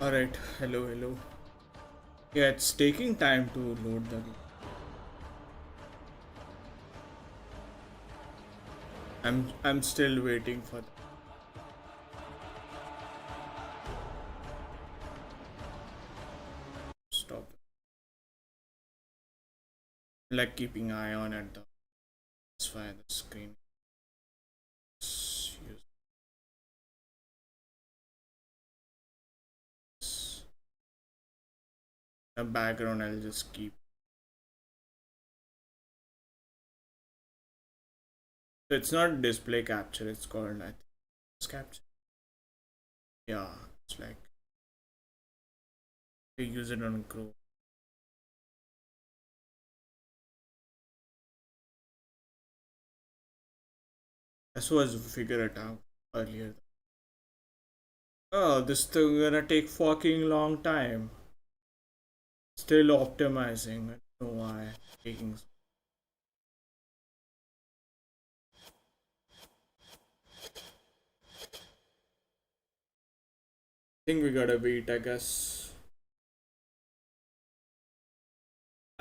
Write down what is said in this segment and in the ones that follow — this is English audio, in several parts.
Alright, hello, hello. Yeah, it's taking time to load the game. I'm still waiting for that. like keeping eye on at the that's why the screen is the background. I'll just keep. So it's not display capture, it's called, I think it's capture. Yeah, it's like they use it on Chrome. This was figure it out earlier. Oh, this thing gonna take fucking long time. Still optimizing. I don't know why. Taking. Think we gotta wait, I guess.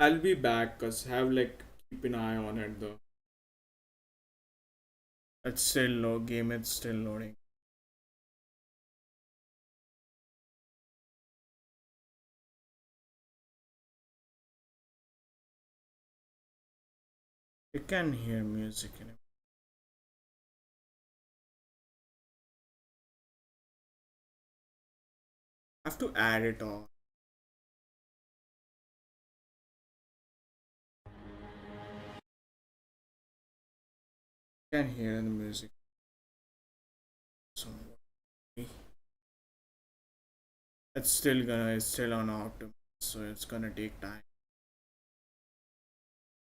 I'll be back cause have like keep an eye on it though. It's still low game, it's still loading. You can hear music in it. I have to add it all. You can hear the music. So it's still on optim, so it's gonna take time.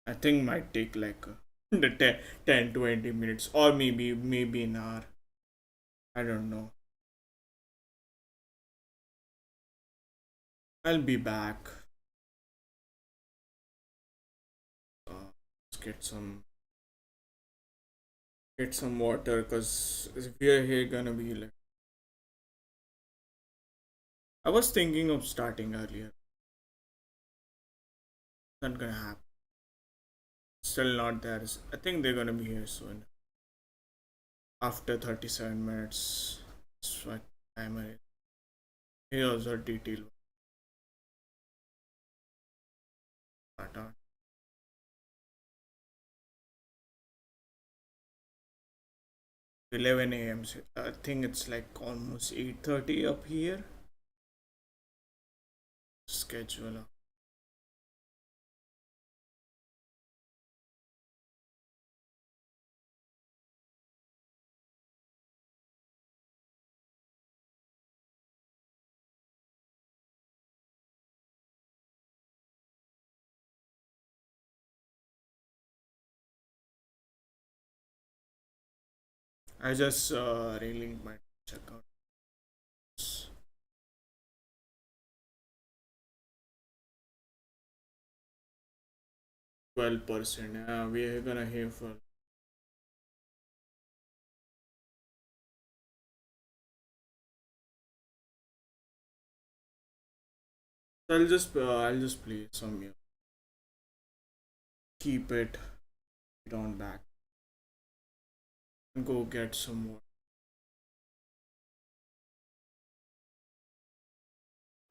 I think might take like the 10 20 minutes or maybe an hour. I don't know. I'll be back. Let's get some water because we are here gonna be like. I was thinking of starting earlier. Not gonna happen. Still not there. I think they're gonna be here soon. After 37 minutes. That's what timer is. Here's a detail. Start on. 11 a.m. I think it's like almost 8:30 up here. Schedule. I just relinked my checkout. 12%. We're gonna hear for. I'll just play some music. Keep it on back. And go get some more.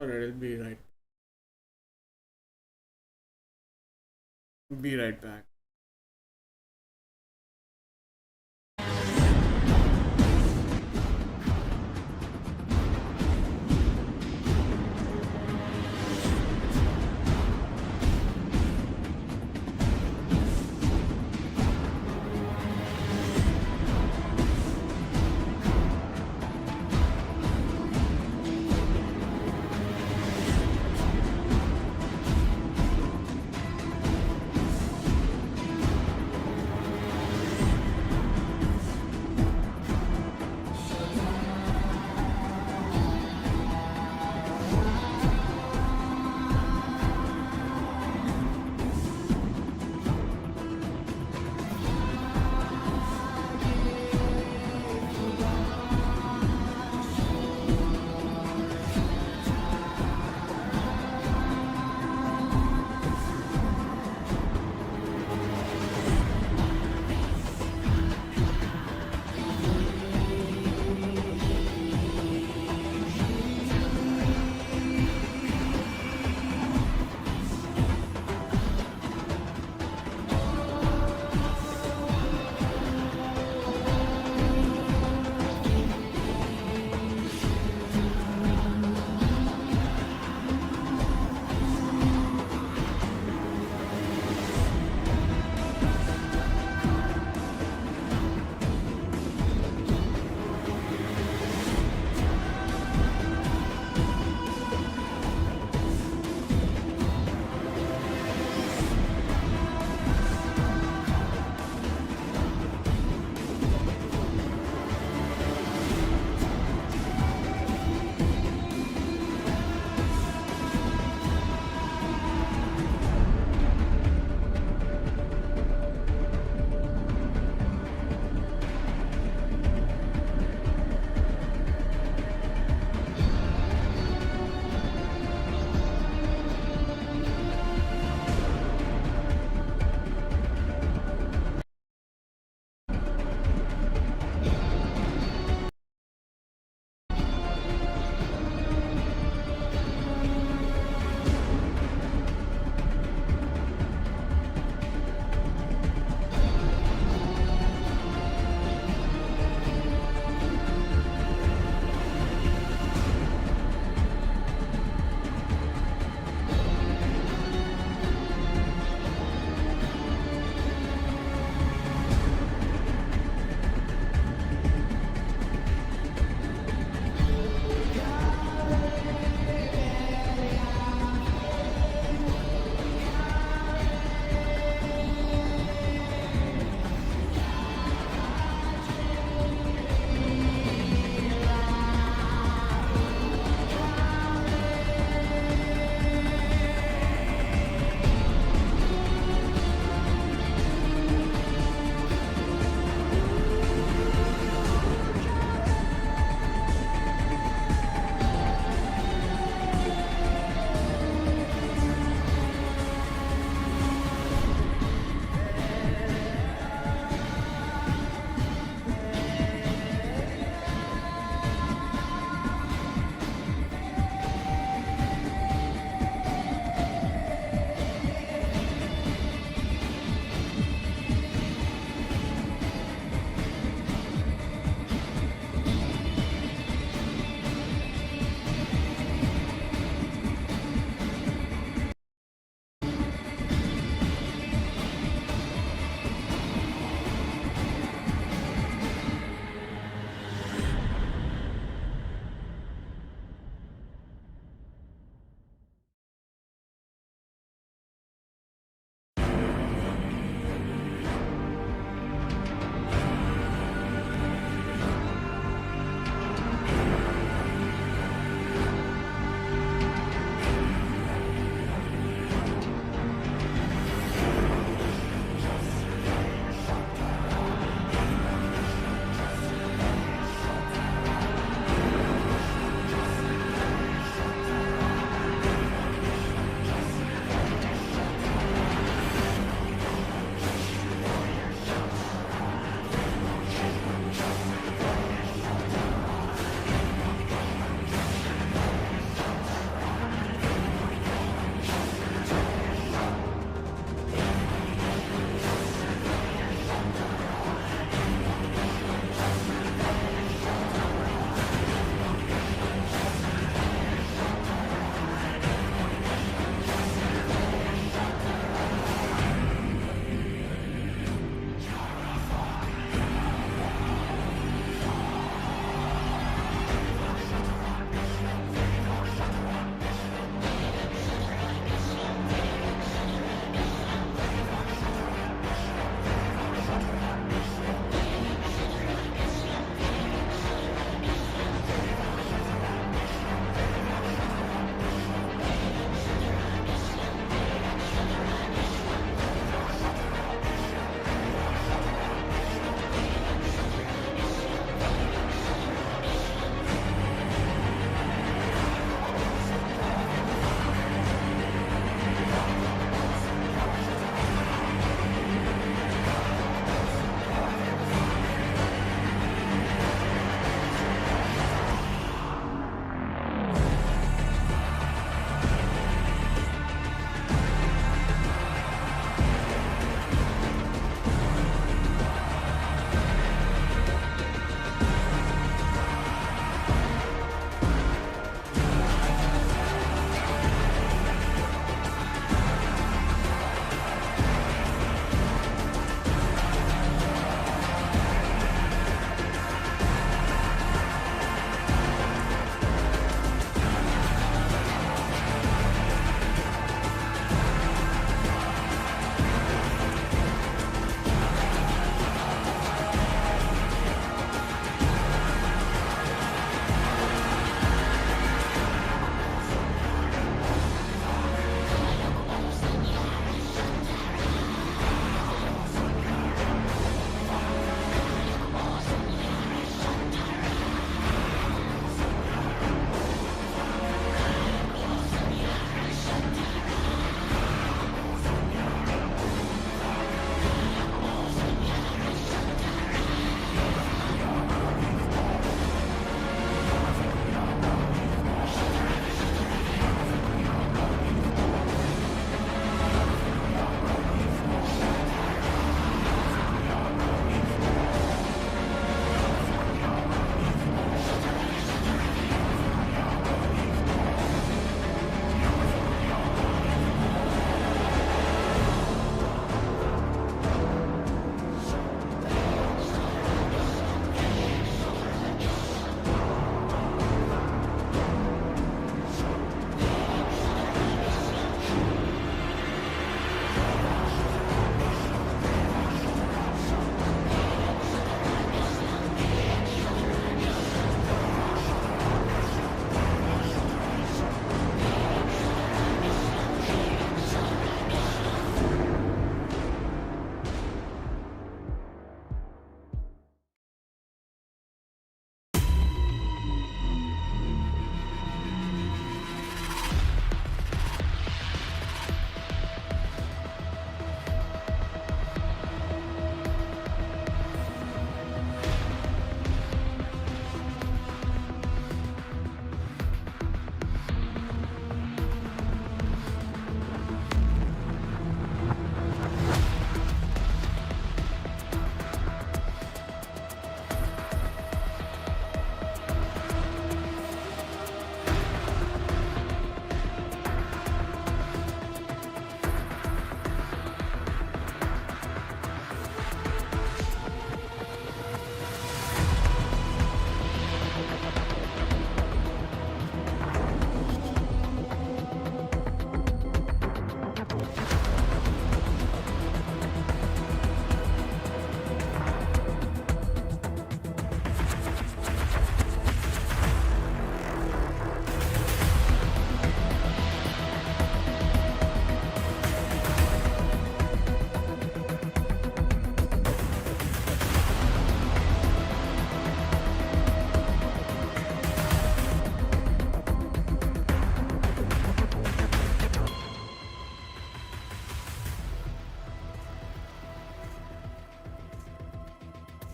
Alright, I'll be right back.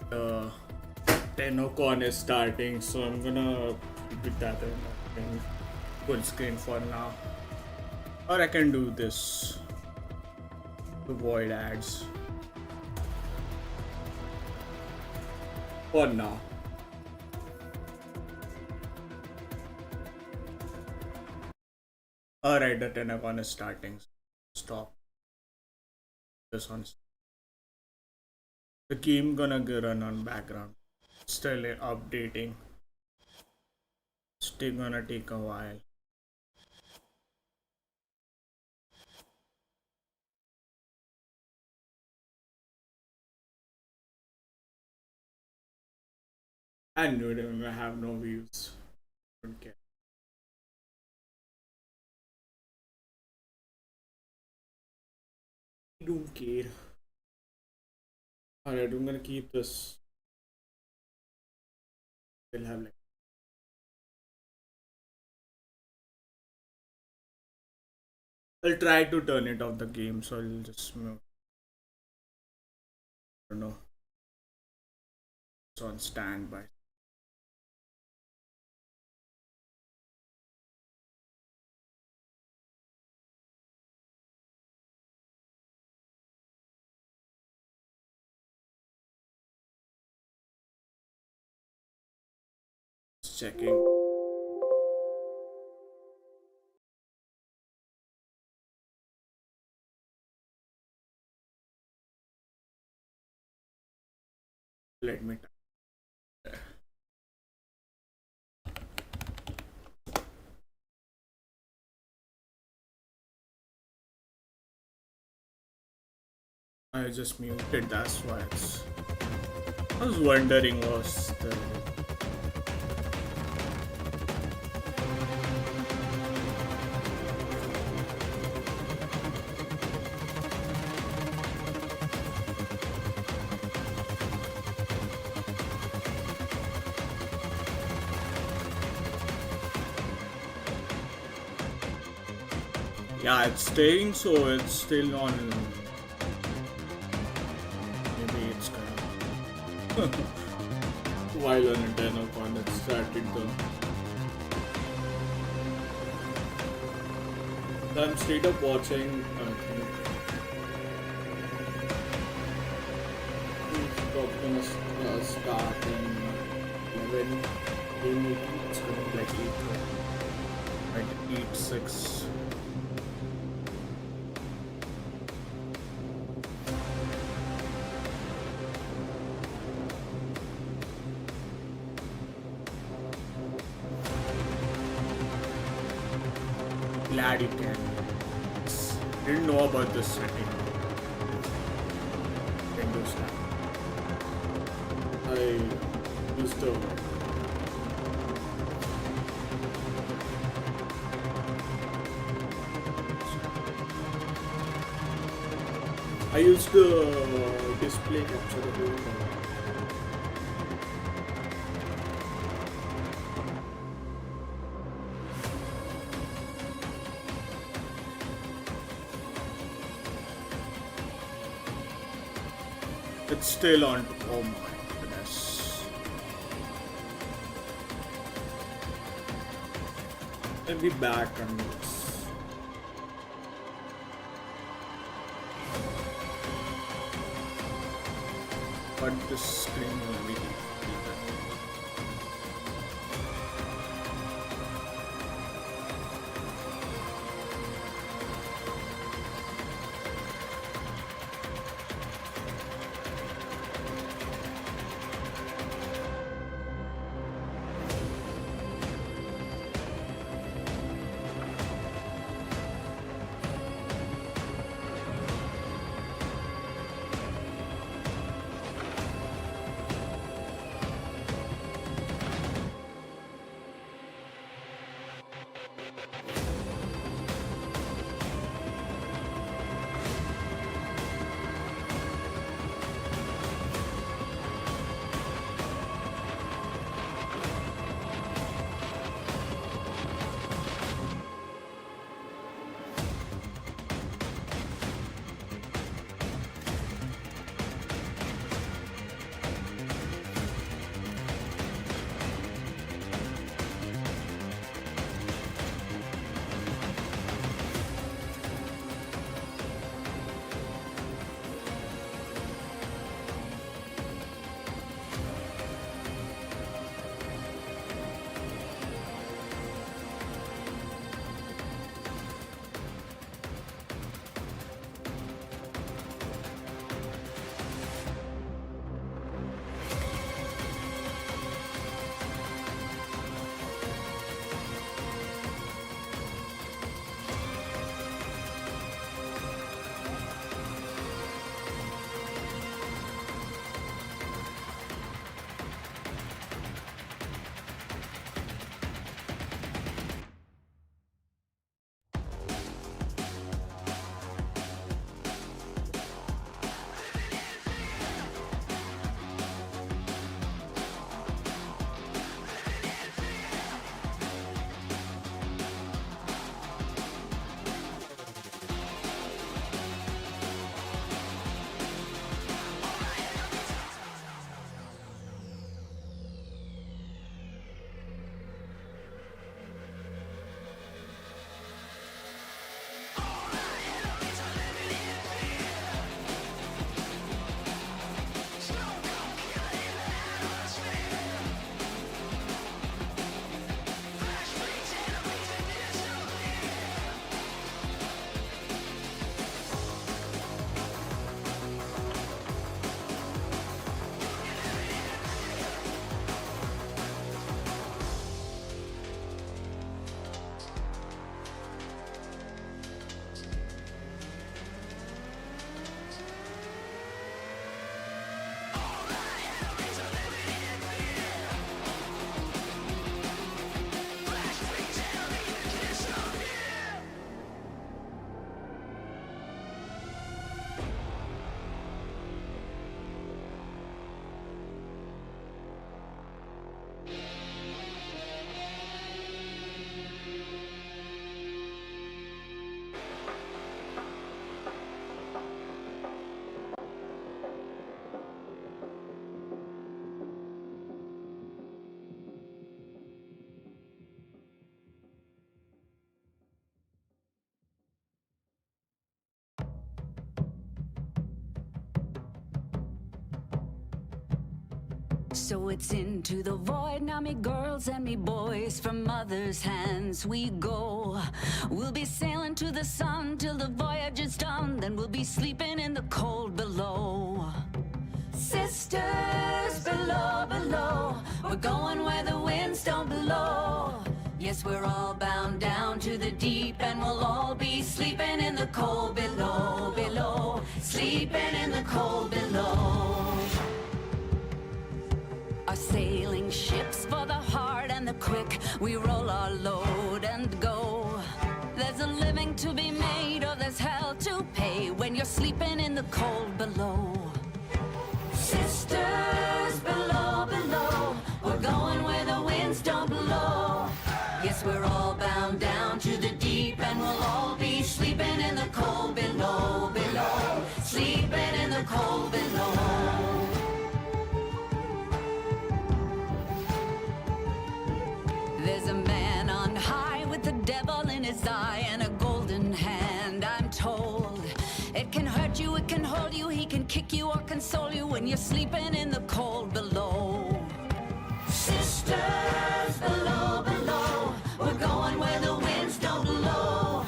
The Tenno Con is starting, so I'm gonna keep it that in full screen for now. Or I can do this to avoid ads for now. Alright, the Tenno Con is starting. Stop this on. The game gonna run on background. Still updating. Still gonna take a while. And we don't have no views. Don't care. I don't care. Alright, I'm gonna keep this. We'll have like. I'll try to turn it off the game, so I'll just move. I don't know. It's on standby. Just checking. Let me. I just muted. That's why it's. I was wondering what's the. Yeah, it's staying, so it's still on. Maybe it's kind of. While on a Tenno Con, it started the. I'm straight up watching. It's gonna start in 11. It's gonna be like 8. Right, 8-6. Glad you can. Didn't know about this setting. Windows tab. I used to. I used to display capture the whole thing. It's still on. Oh my goodness. I'll be back on this. But this screen will be. So it's into the void, now me girls and me boys, from mother's hands we go. We'll be sailing to the sun till the voyage is done, then we'll be sleeping in the cold below. Sisters below, below, we're going where the winds don't blow. Yes, we're all bound down to the deep, and we'll all be sleeping in the cold below, below, sleeping in the cold below. Our sailing ships for the hard and the quick, we roll our load and go. There's a living to be made, or there's hell to pay when you're sleeping in the cold below. Sisters below, below, we're going where the winds don't blow. Yes, we're all bound down to the deep, and we'll all be sleeping in the cold below, below, sleeping in the cold below. There's a man on high with the devil in his eye and a golden hand, I'm told. It can hurt you, it can hold you, he can kick you or console you when you're sleeping in the cold below. Sisters below, below, we're going where the winds don't blow.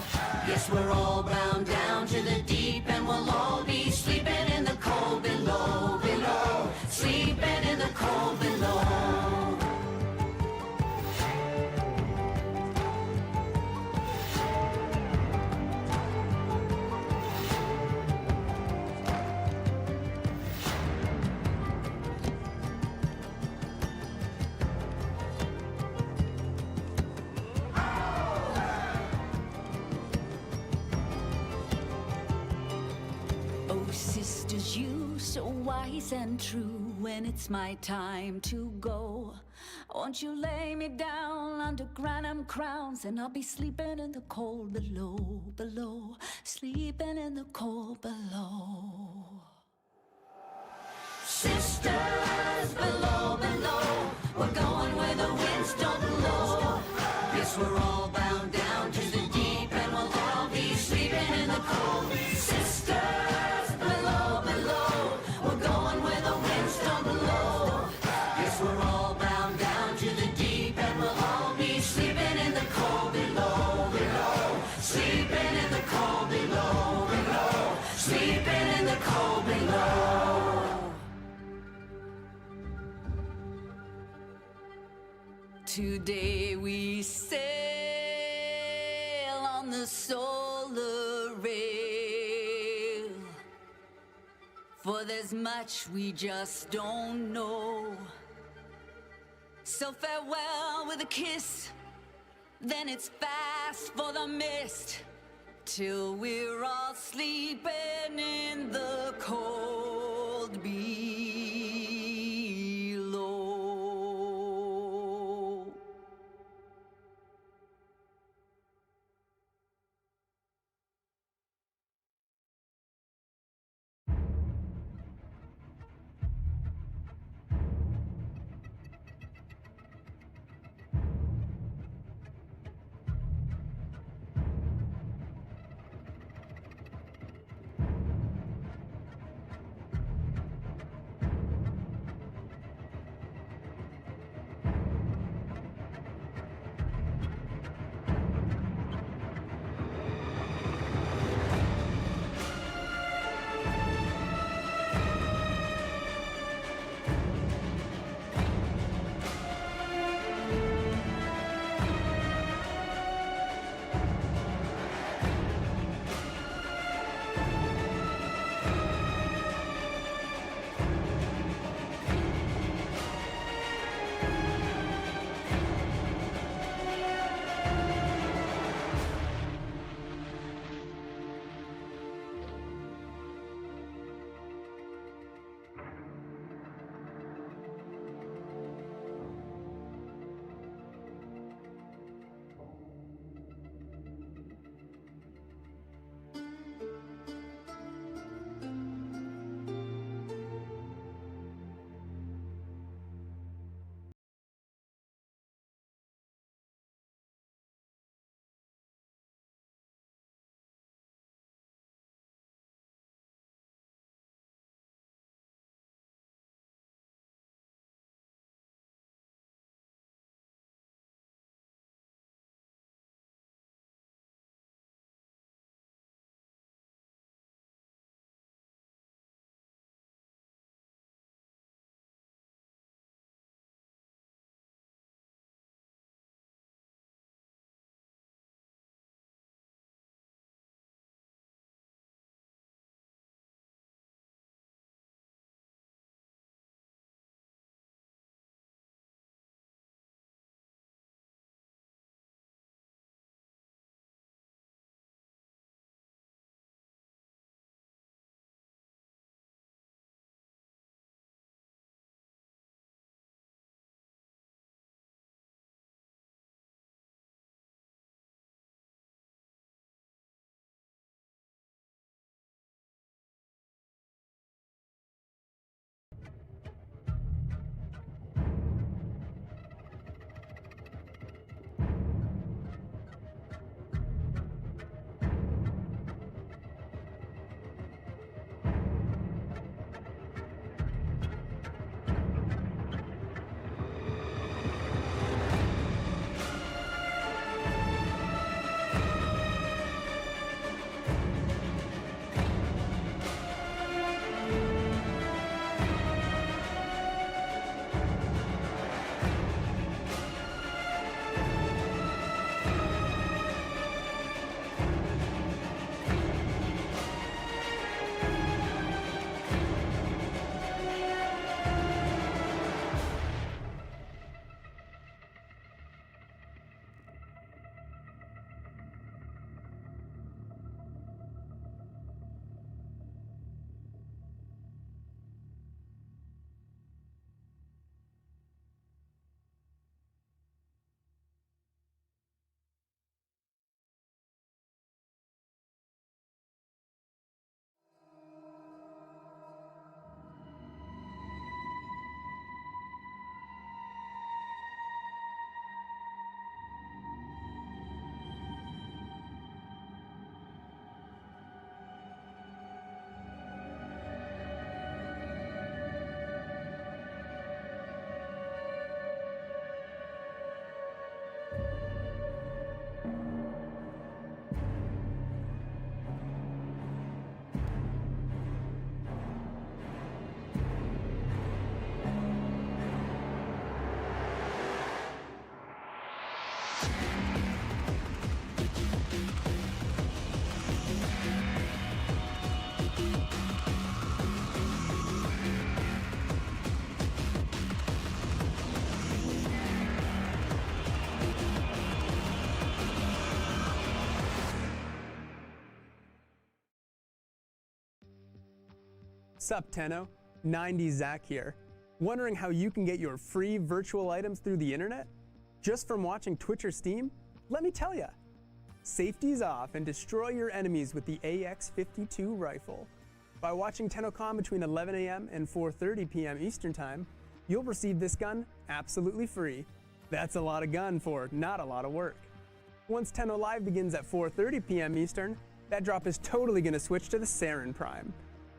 Yes, we're all bound down to the deep, and we'll all be sleeping in the cold below, below, sleeping in the cold below. Sisters, you so wise and true, when it's my time to go, won't you lay me down under granum crowns, and I'll be sleeping in the cold below, below, sleeping in the cold below. Sisters below, below, we're going where the winds don't blow. Yes, we're all bound down to the deep, and we'll all be sleeping in the cold. Sisters below, below, we're going where the winds don't blow. Yes, we're all bound down to the deep, and we'll all be sleeping in the cold below, below, sleeping in the cold below, below, sleeping in the cold below. Today we sail on the solar rail, for there's much we just don't know. So farewell with a kiss, then it's fast for the mist, till we're all sleeping in the cold below. Sup, Tenno? 90 Zach here. Wondering how you can get your free virtual items through the internet? Just from watching Twitch or Steam? Let me tell ya. Safety's off and destroy your enemies with the AX-52 rifle. By watching Tenno Con between 11 a.m. and 4:30 p.m. Eastern Time, you'll receive this gun absolutely free. That's a lot of gun for not a lot of work. Once Tenno Live begins at 4:30 p.m. Eastern, that drop is totally going to switch to the Sarin Prime.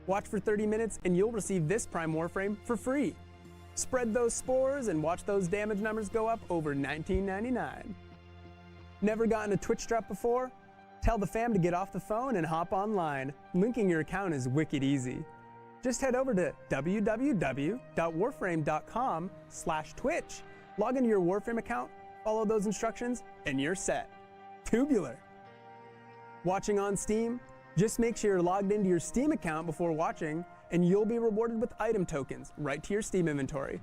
Watch for 30 minutes and you'll receive this Prime Warframe for free. Spread those spores and watch those damage numbers go up over $19.99. Never gotten a Twitch drop before? Tell the fam to get off the phone and hop online. Linking your account is wicked easy. Just head over to www.warframe.com/Twitch. Log into your Warframe account, follow those instructions, and you're set. Tubular. Watching on Steam? Just make sure you're logged into your Steam account before watching, and you'll be rewarded with item tokens right to your Steam inventory.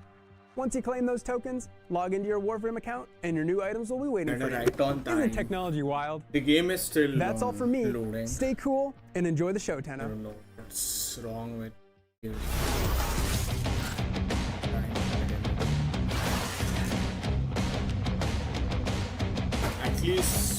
Once you claim those tokens, log into your Warframe account, and your new items will be waiting for you. Right on time. Isn't technology wild? The game is still That's all for me. loading. Stay cool and enjoy the show, I Tenno. don't know what's wrong with you. At least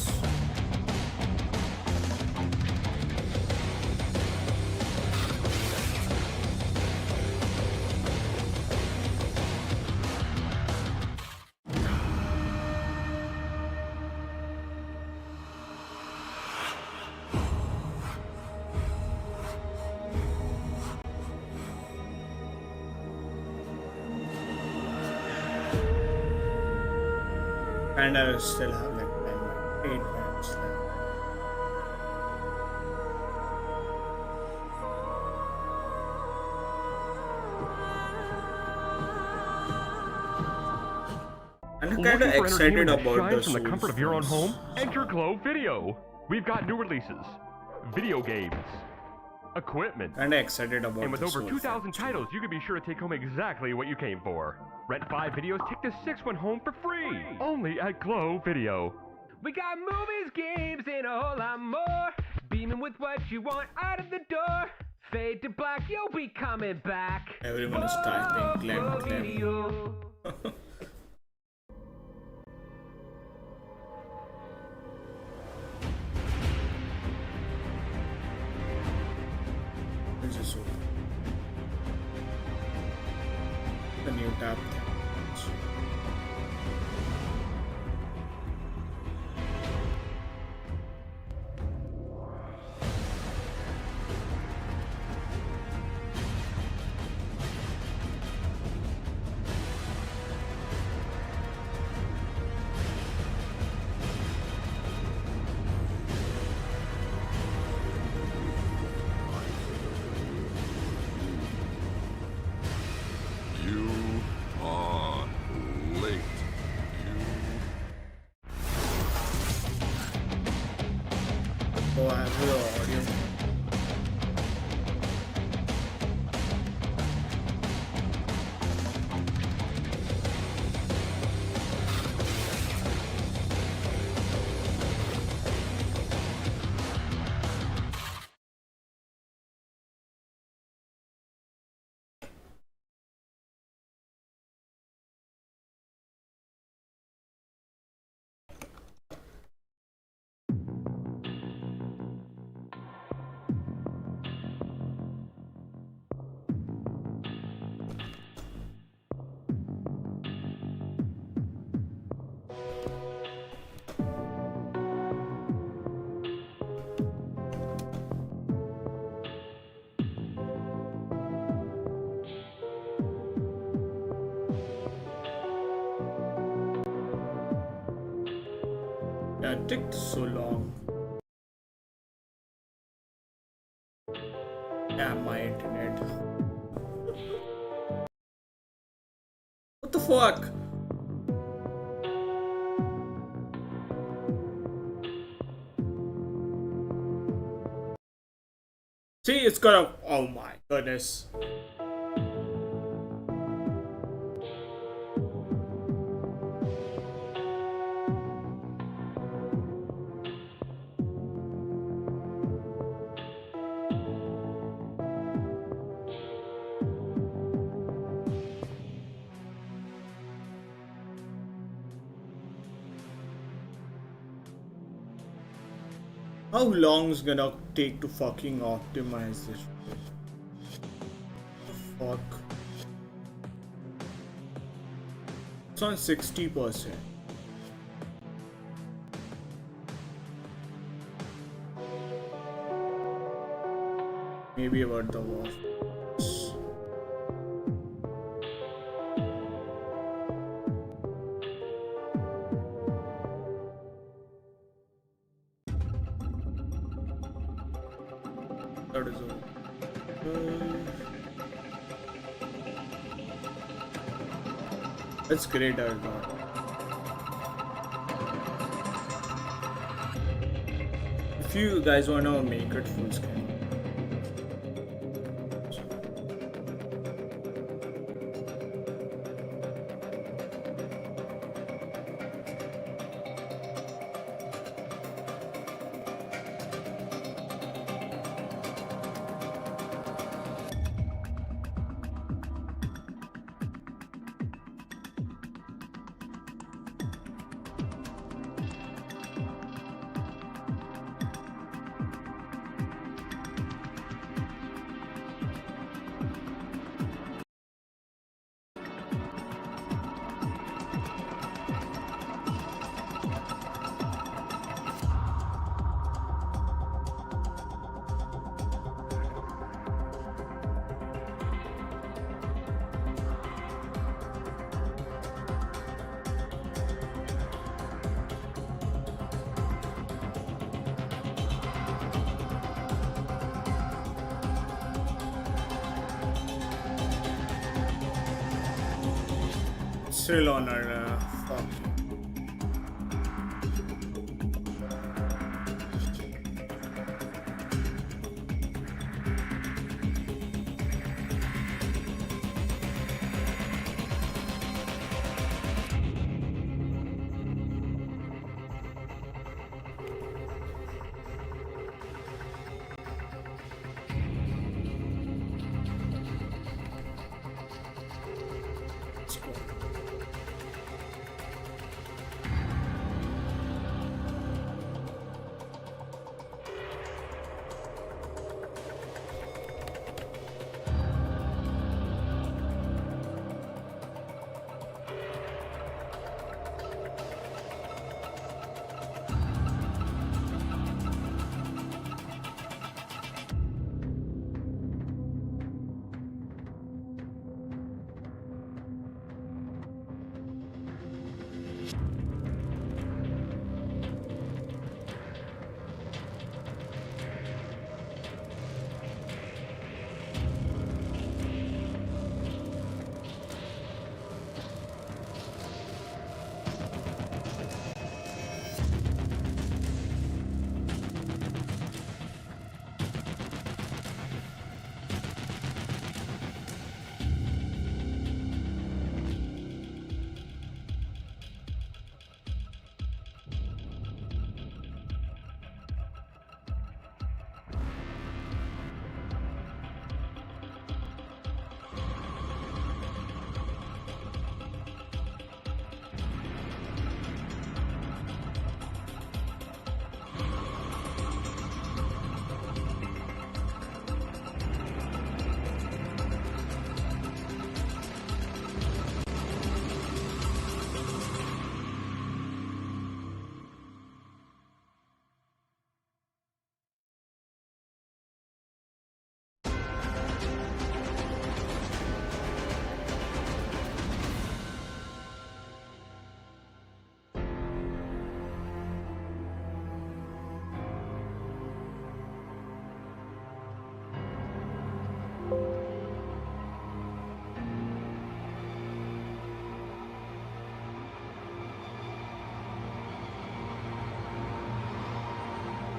and I still have like 8 minutes left. And I'm kind of excited about the from the comfort of your own Souls home? Enter Glow Video. We've got new releases, video games, equipment, Kind of excited about and with the over Souls 2,000 games. titles, you can be sure to take home exactly what you came for. Rent 5 videos, take the 6th one home for free. Only at Glow Video. We got movies, games, and a whole lot more. Beaming with what you want out of the door. Fade to black, you'll be coming back. Everyone is typing, Glow claim. Video. This is so the new tab. You are late. Oh, I have the audio. Yeah, it took so long. Yeah, my internet. What the fuck? See, it's gonna. Oh my goodness. How long is gonna take to fucking optimize this shit? What the fuck? It's on 60%. Maybe about the Warframe. That is all. That's great, I got. If you guys wanna make it full screen. Still on our fuck. Let's go.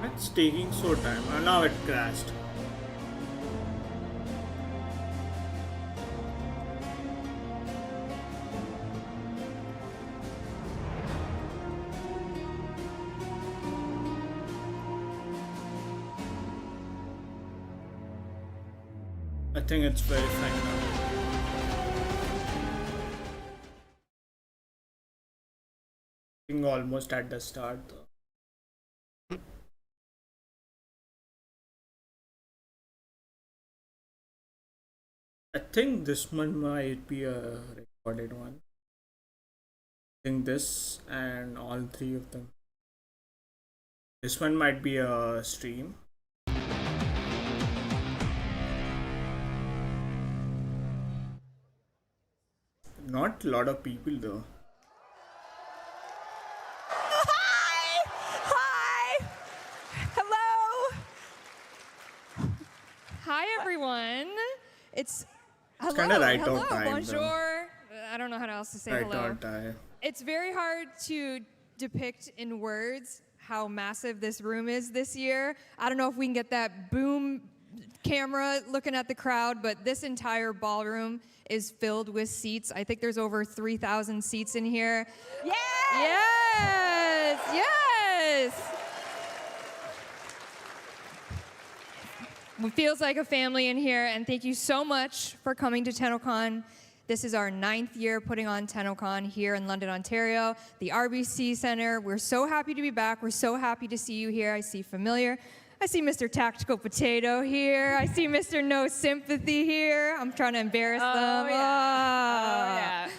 It's taking so time and now it crashed. I think it's verifying now. I think almost at the start though. I think this one might be a recorded one. I think this and all three of them. This one might be a stream. Not a lot of people though. Hi! Hi! Hello! Hi everyone. It's hello. kinda right hello, on time, though. bonjour. I don't know how else to say Right hello. on time. It's very hard to depict in words how massive this room is this year. I don't know if we can get that boom camera looking at the crowd, but this entire ballroom is filled with seats. I think there's over 3,000 seats in here. Yes! Yes! Yes! It feels like a family in here, and thank you so much for coming to Tenno Con. This is our 9th year putting on Tenno Con here in London, Ontario, the RBC Centre. We're so happy to be back. We're so happy to see you here. I see familiar. I see Mr. Tactical Potato here. I see Mr. No Sympathy here. I'm trying to embarrass them. Yeah.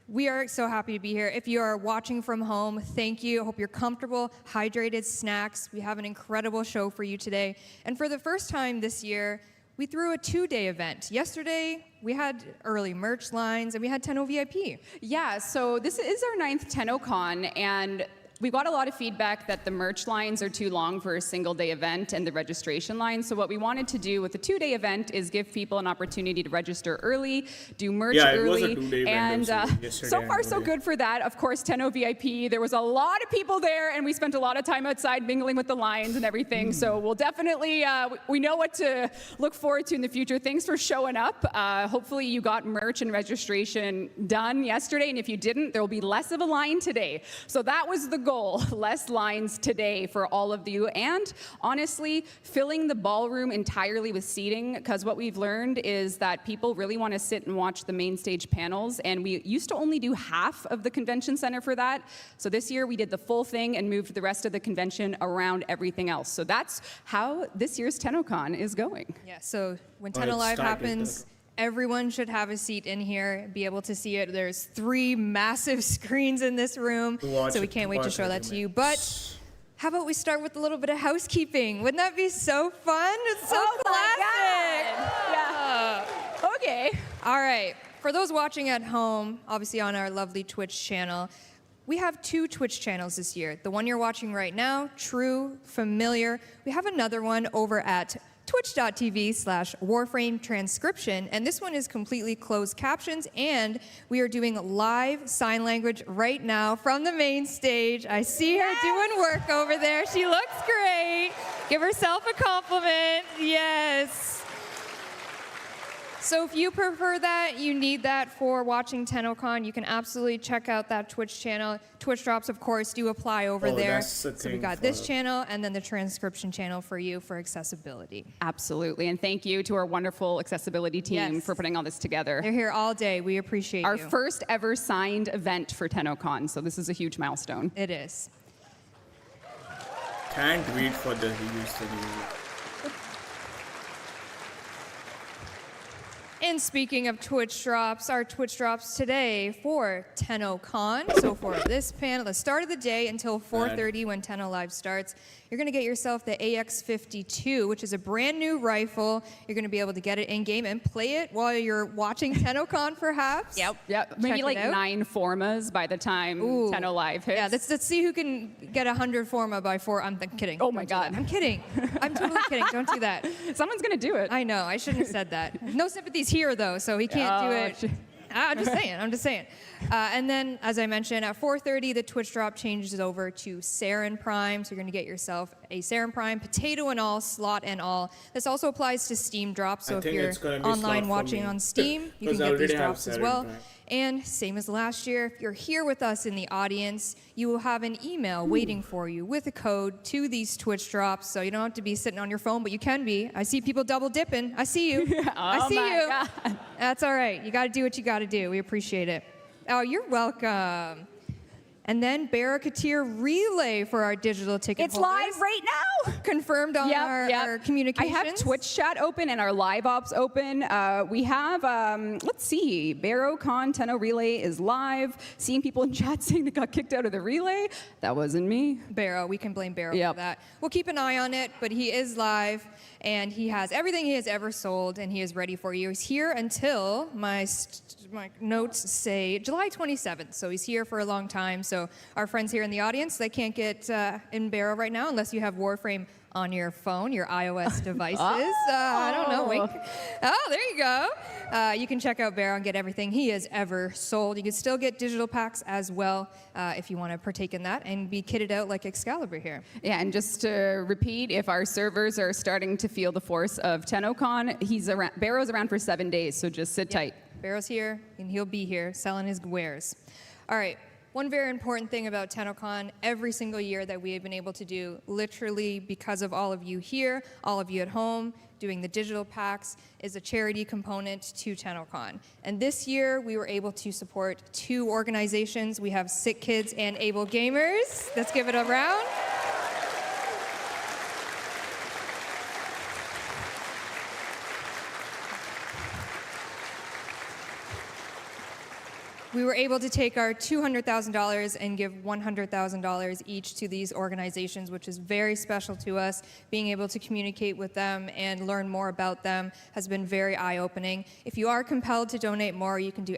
We are so happy to be here. If you are watching from home, thank you. I hope you're comfortable, hydrated, snacks. We have an incredible show for you today. And for the first time this year, we threw a 2-day event. Yesterday, we had early merch lines, and we had Tenno VIP. Yeah, so this is our 9th Tenno Con, and we got a lot of feedback that the merch lines are too long for a single-day event and the registration line. So what we wanted to do with the 2-day event is give people an opportunity to register early, do merch Yeah, it early. was a 2-day event and also, yesterday so and far, so today. good for that. Of course, Tenno VIP, there was a lot of people there, and we spent a lot of time outside mingling with the lines and everything. So we'll definitely, we know what to look forward to in the future. Thanks for showing up. Hopefully you got merch and registration done yesterday, and if you didn't, there will be less of a line today. So that was the goal, less lines today for all of you, and honestly, filling the ballroom entirely with seating, because what we've learned is that people really want to sit and watch the main stage panels, and we used to only do half of the convention center for that. So this year we did the full thing and moved the rest of the convention around everything else. So that's how this year's Tenno Con is going. Yeah, so when Oh, Tenno it Live started, happens, everyone should have a seat in here, be able to see it. There's 3 massive screens in this room, Watch so we it, can't wait to watch show it, that to man. you. But how about we start with a little bit of housekeeping? Wouldn't that be so fun? It's so Oh classic. my God. Yeah. Okay. All right. For those watching at home, obviously on our lovely Twitch channel, we have 2 Twitch channels this year. The one you're watching right now, True, Familiar. We have another one over at twitch.tv/Warframe transcription, and this one is completely closed captions, and we are doing live sign language right now from the main stage. I see her doing work over there. She looks great. Give herself a compliment. Yes. So if you prefer that, you need that for watching Tenno Con, you can absolutely check out that Twitch channel. Twitch drops, of course, do apply over Oh, there. that's the So we thing got this for- channel and then the transcription channel for you for accessibility. Absolutely, and thank you to our wonderful accessibility team Yes. for putting all this together. They're here all day. We appreciate Our you. first ever signed event for Tenno Con, so this is a huge milestone. It is. Can't wait for the reviews to be. And speaking of Twitch drops, our Twitch drops today for Tenno Con. So for this panel, the start of the day until 4:30 when Tenno Live starts, you're going to get yourself the AX-52, which is a brand new rifle. You're going to be able to get it in-game and play it while you're watching Tenno Con, perhaps. Yep, maybe Check like it out. 9 formas by the time Ooh. Tenno Live hits. Yeah, let's see who can get 100 forma by 4. I'm kidding. Oh my Don't do that. God. I'm kidding. I'm totally kidding. Don't do that. Someone's gonna do it. I know. I shouldn't have said that. No Sympathy's here, though, so he can't do it. I'm just saying. I'm just saying. And then, as I mentioned, at 4:30, the Twitch drop changes over to Saren Prime. So you're going to get yourself a Saren Prime, potato and all, slot and all. This also applies to Steam drops. So I if think you're it's gonna be online slot for watching me. on Steam, you can Because I get these already have drops as Saren well. Prime. And same as last year, if you're here with us in the audience, you will have an email waiting for you with a code to these Twitch drops. So you don't have to be sitting on your phone, but you can be. I see people double dipping. I see you. I see my you. God. That's all right. You got to do what you got to do. We appreciate it. Oh, you're welcome. And then Barraketeer Relay for our digital ticket It's holders. live right now. Confirmed on our communications. I have Twitch chat open and our live ops open. We have, let's see, Barrow Con Tenno Relay is live. Seeing people in chat saying they got kicked out of the relay. That wasn't me. Barrow, we can blame Barrow Yep. for that. We'll keep an eye on it, but he is live and he has everything he has ever sold and he is ready for you. He's here until my notes say July 27th, so he's here for a long time. So our friends here in the audience, they can't get in Barrow right now unless you have Warframe on your phone, your iOS devices. I don't know, wink. Oh, there you go. You can check out Barrow and get everything he has ever sold. You can still get digital packs as well if you want to partake in that and be kitted out like Excalibur here. Yeah, and just to repeat, if our servers are starting to feel the force of Tenno Con, Barrow's around for 7 days, so just sit tight. Barrow's here, and he'll be here selling his wares. All right, one very important thing about Tenno Con, every single year that we have been able to do, literally because of all of you here, all of you at home, doing the digital packs, is a charity component to Tenno Con. And this year, we were able to support 2 organizations. We have Sick Kids and Able Gamers. Let's give it a round. We were able to take our $200,000 and give $100,000 each to these organizations, which is very special to us. Being able to communicate with them and learn more about them has been very eye-opening. If you are compelled to donate more, you can do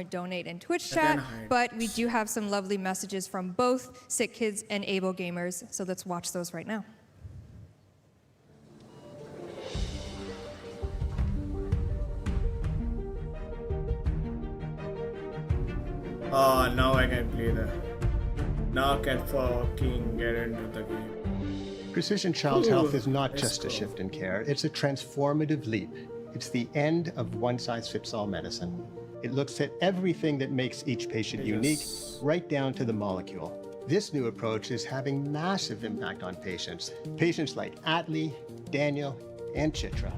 !donate in Twitch chat, but we do have some lovely messages from both Sick Kids and Able Gamers, so let's watch those right now. Oh, now I can play that. Now I can fucking get into the game. Precision Child Health is not let's just a go. shift in care, it's a transformative leap. It's the end of one-size-fits-all medicine. It looks at everything that makes each patient unique, right down to the molecule. This new approach is having massive impact on patients. Patients like Atlee, Daniel, and Chitra.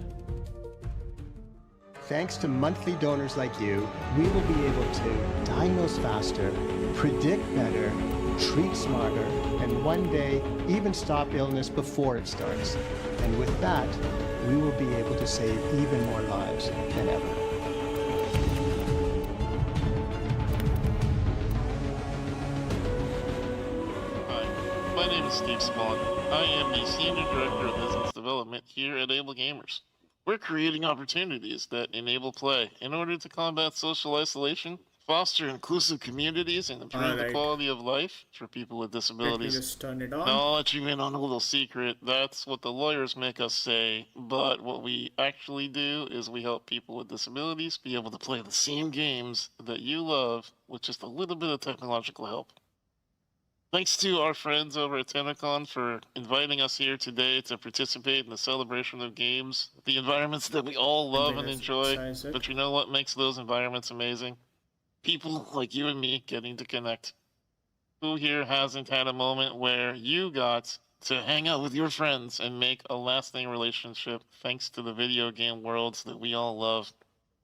Thanks to monthly donors like you, we will be able to diagnose faster, predict better, treat smarter, and one day even stop illness before it starts. And with that, we will be able to save even more lives than ever. Hi, my name is Steve Spawn. I am the Senior Director of Business Development here at Able Gamers. We're creating opportunities that enable play in order to combat social isolation, foster inclusive communities, and improve the Alright. quality of life for people with Let me disabilities. just turn it Now, on. I'll let you in on a little secret. That's what the lawyers make us say, but what we actually do is we help people with disabilities be able to play the same games that you love with just a little bit of technological help. Thanks to our friends over at Tenno Con for inviting us here today to participate in the celebration of games, the environments that we all love and that's enjoy. besides it. But you know what makes those environments amazing? People like you and me getting to connect. Who here hasn't had a moment where you got to hang out with your friends and make a lasting relationship thanks to the video game worlds that we all love?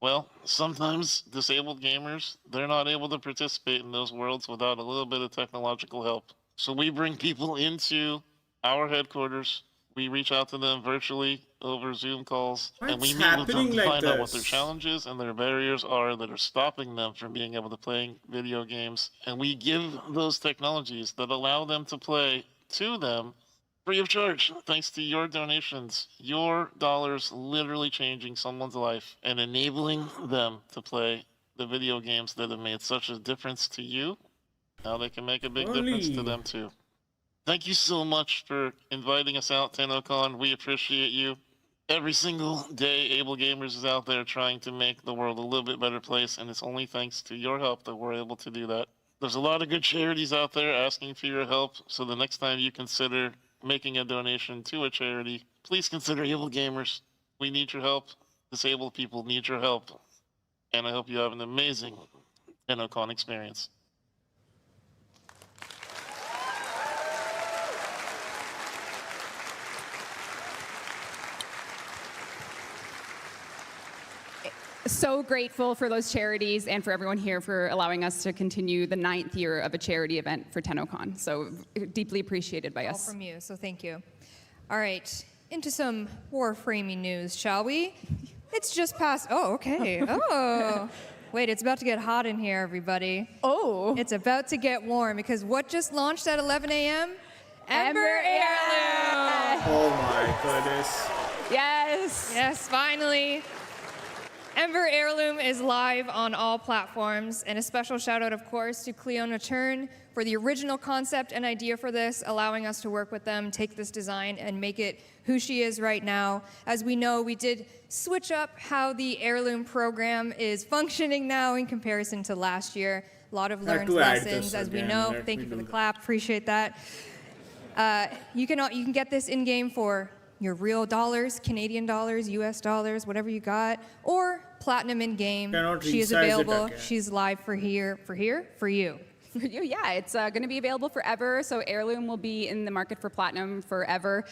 Well, sometimes disabled gamers, they're not able to participate in those worlds without a little bit of technological help. So we bring people into our headquarters. We reach out to them virtually over Zoom calls, and we What's meet with them happening to like find out what their this? challenges and their barriers are that are stopping them from being able to play video games. And we give those technologies that allow them to play to them free of charge, thanks to your donations. Your dollars literally changing someone's life and enabling them to play the video games that have made such a difference to you. Now they can make a big difference to Holy. them too. Thank you so much for inviting us out, Tenno Con. We appreciate you. Every single day, Able Gamers is out there trying to make the world a little bit better place, and it's only thanks to your help that we're able to do that. There's a lot of good charities out there asking for your help, so the next time you consider making a donation to a charity, please consider Able Gamers. We need your help. Disabled people need your help. And I hope you have an amazing Tenno Con experience. So grateful for those charities and for everyone here for allowing us to continue the 9th year of a charity event for Tenno Con. So deeply appreciated by All us. from you, so thank you. All right, into some Warframing news, shall we? It's just past, oh, okay, oh. Wait, it's about to get hot in here, everybody. Oh. It's about to get warm, because what just launched at 11 a.m.? Ember Heirloom! Oh my goodness. Yes. Yes, finally. Ember Heirloom is live on all platforms, and a special shout out, of course, to Cleona Turn for the original concept and idea for this, allowing us to work with them, take this design, and make it who she is right now. As we know, we did switch up how the Heirloom program is functioning now in comparison to last year. A lot of learned to add lessons, this as we again. know. Let Thank me you for do the that. clap, appreciate that. You can get this in-game for your real dollars, Canadian dollars, US dollars, whatever you got, or platinum in-game. Cannot She is resize it available. again. She's live for you. For you, yeah, it's going to be available forever. So Heirloom will be in the market for platinum forever.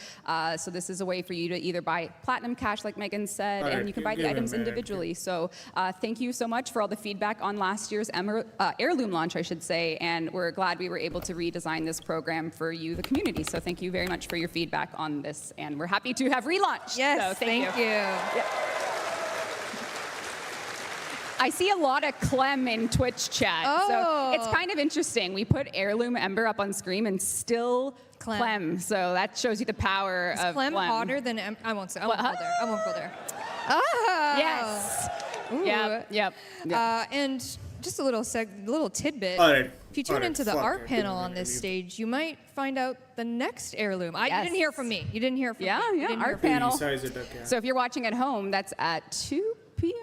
So this is a way for you to either buy platinum cash, like Megan said, All right, and you can give buy the me a items minute. individually. So thank you so much for all the feedback on last year's Heirloom launch, I should say. And we're glad we were able to redesign this program for you, the community. So thank you very much for your feedback on this. And we're happy to have relaunched. Yes, so thank you. I see a lot of Clem in Twitch chat. Oh. So it's kind of interesting. We put Heirloom Ember up on screen and still Clem. So that shows you the power Is of Clem hotter than I won't say. I won't go there. I won't go there. Oh. Yes. Ooh. Yep. And just a little tidbit. All right. If you tune All right, into the fuck art it. panel on this stage, you might find out the next Heirloom. You Yes. didn't hear from me. You didn't hear from me. You Yeah, didn't hear art from me. panel. Resize it again. So if you're watching at home, that's at 2 p.m.,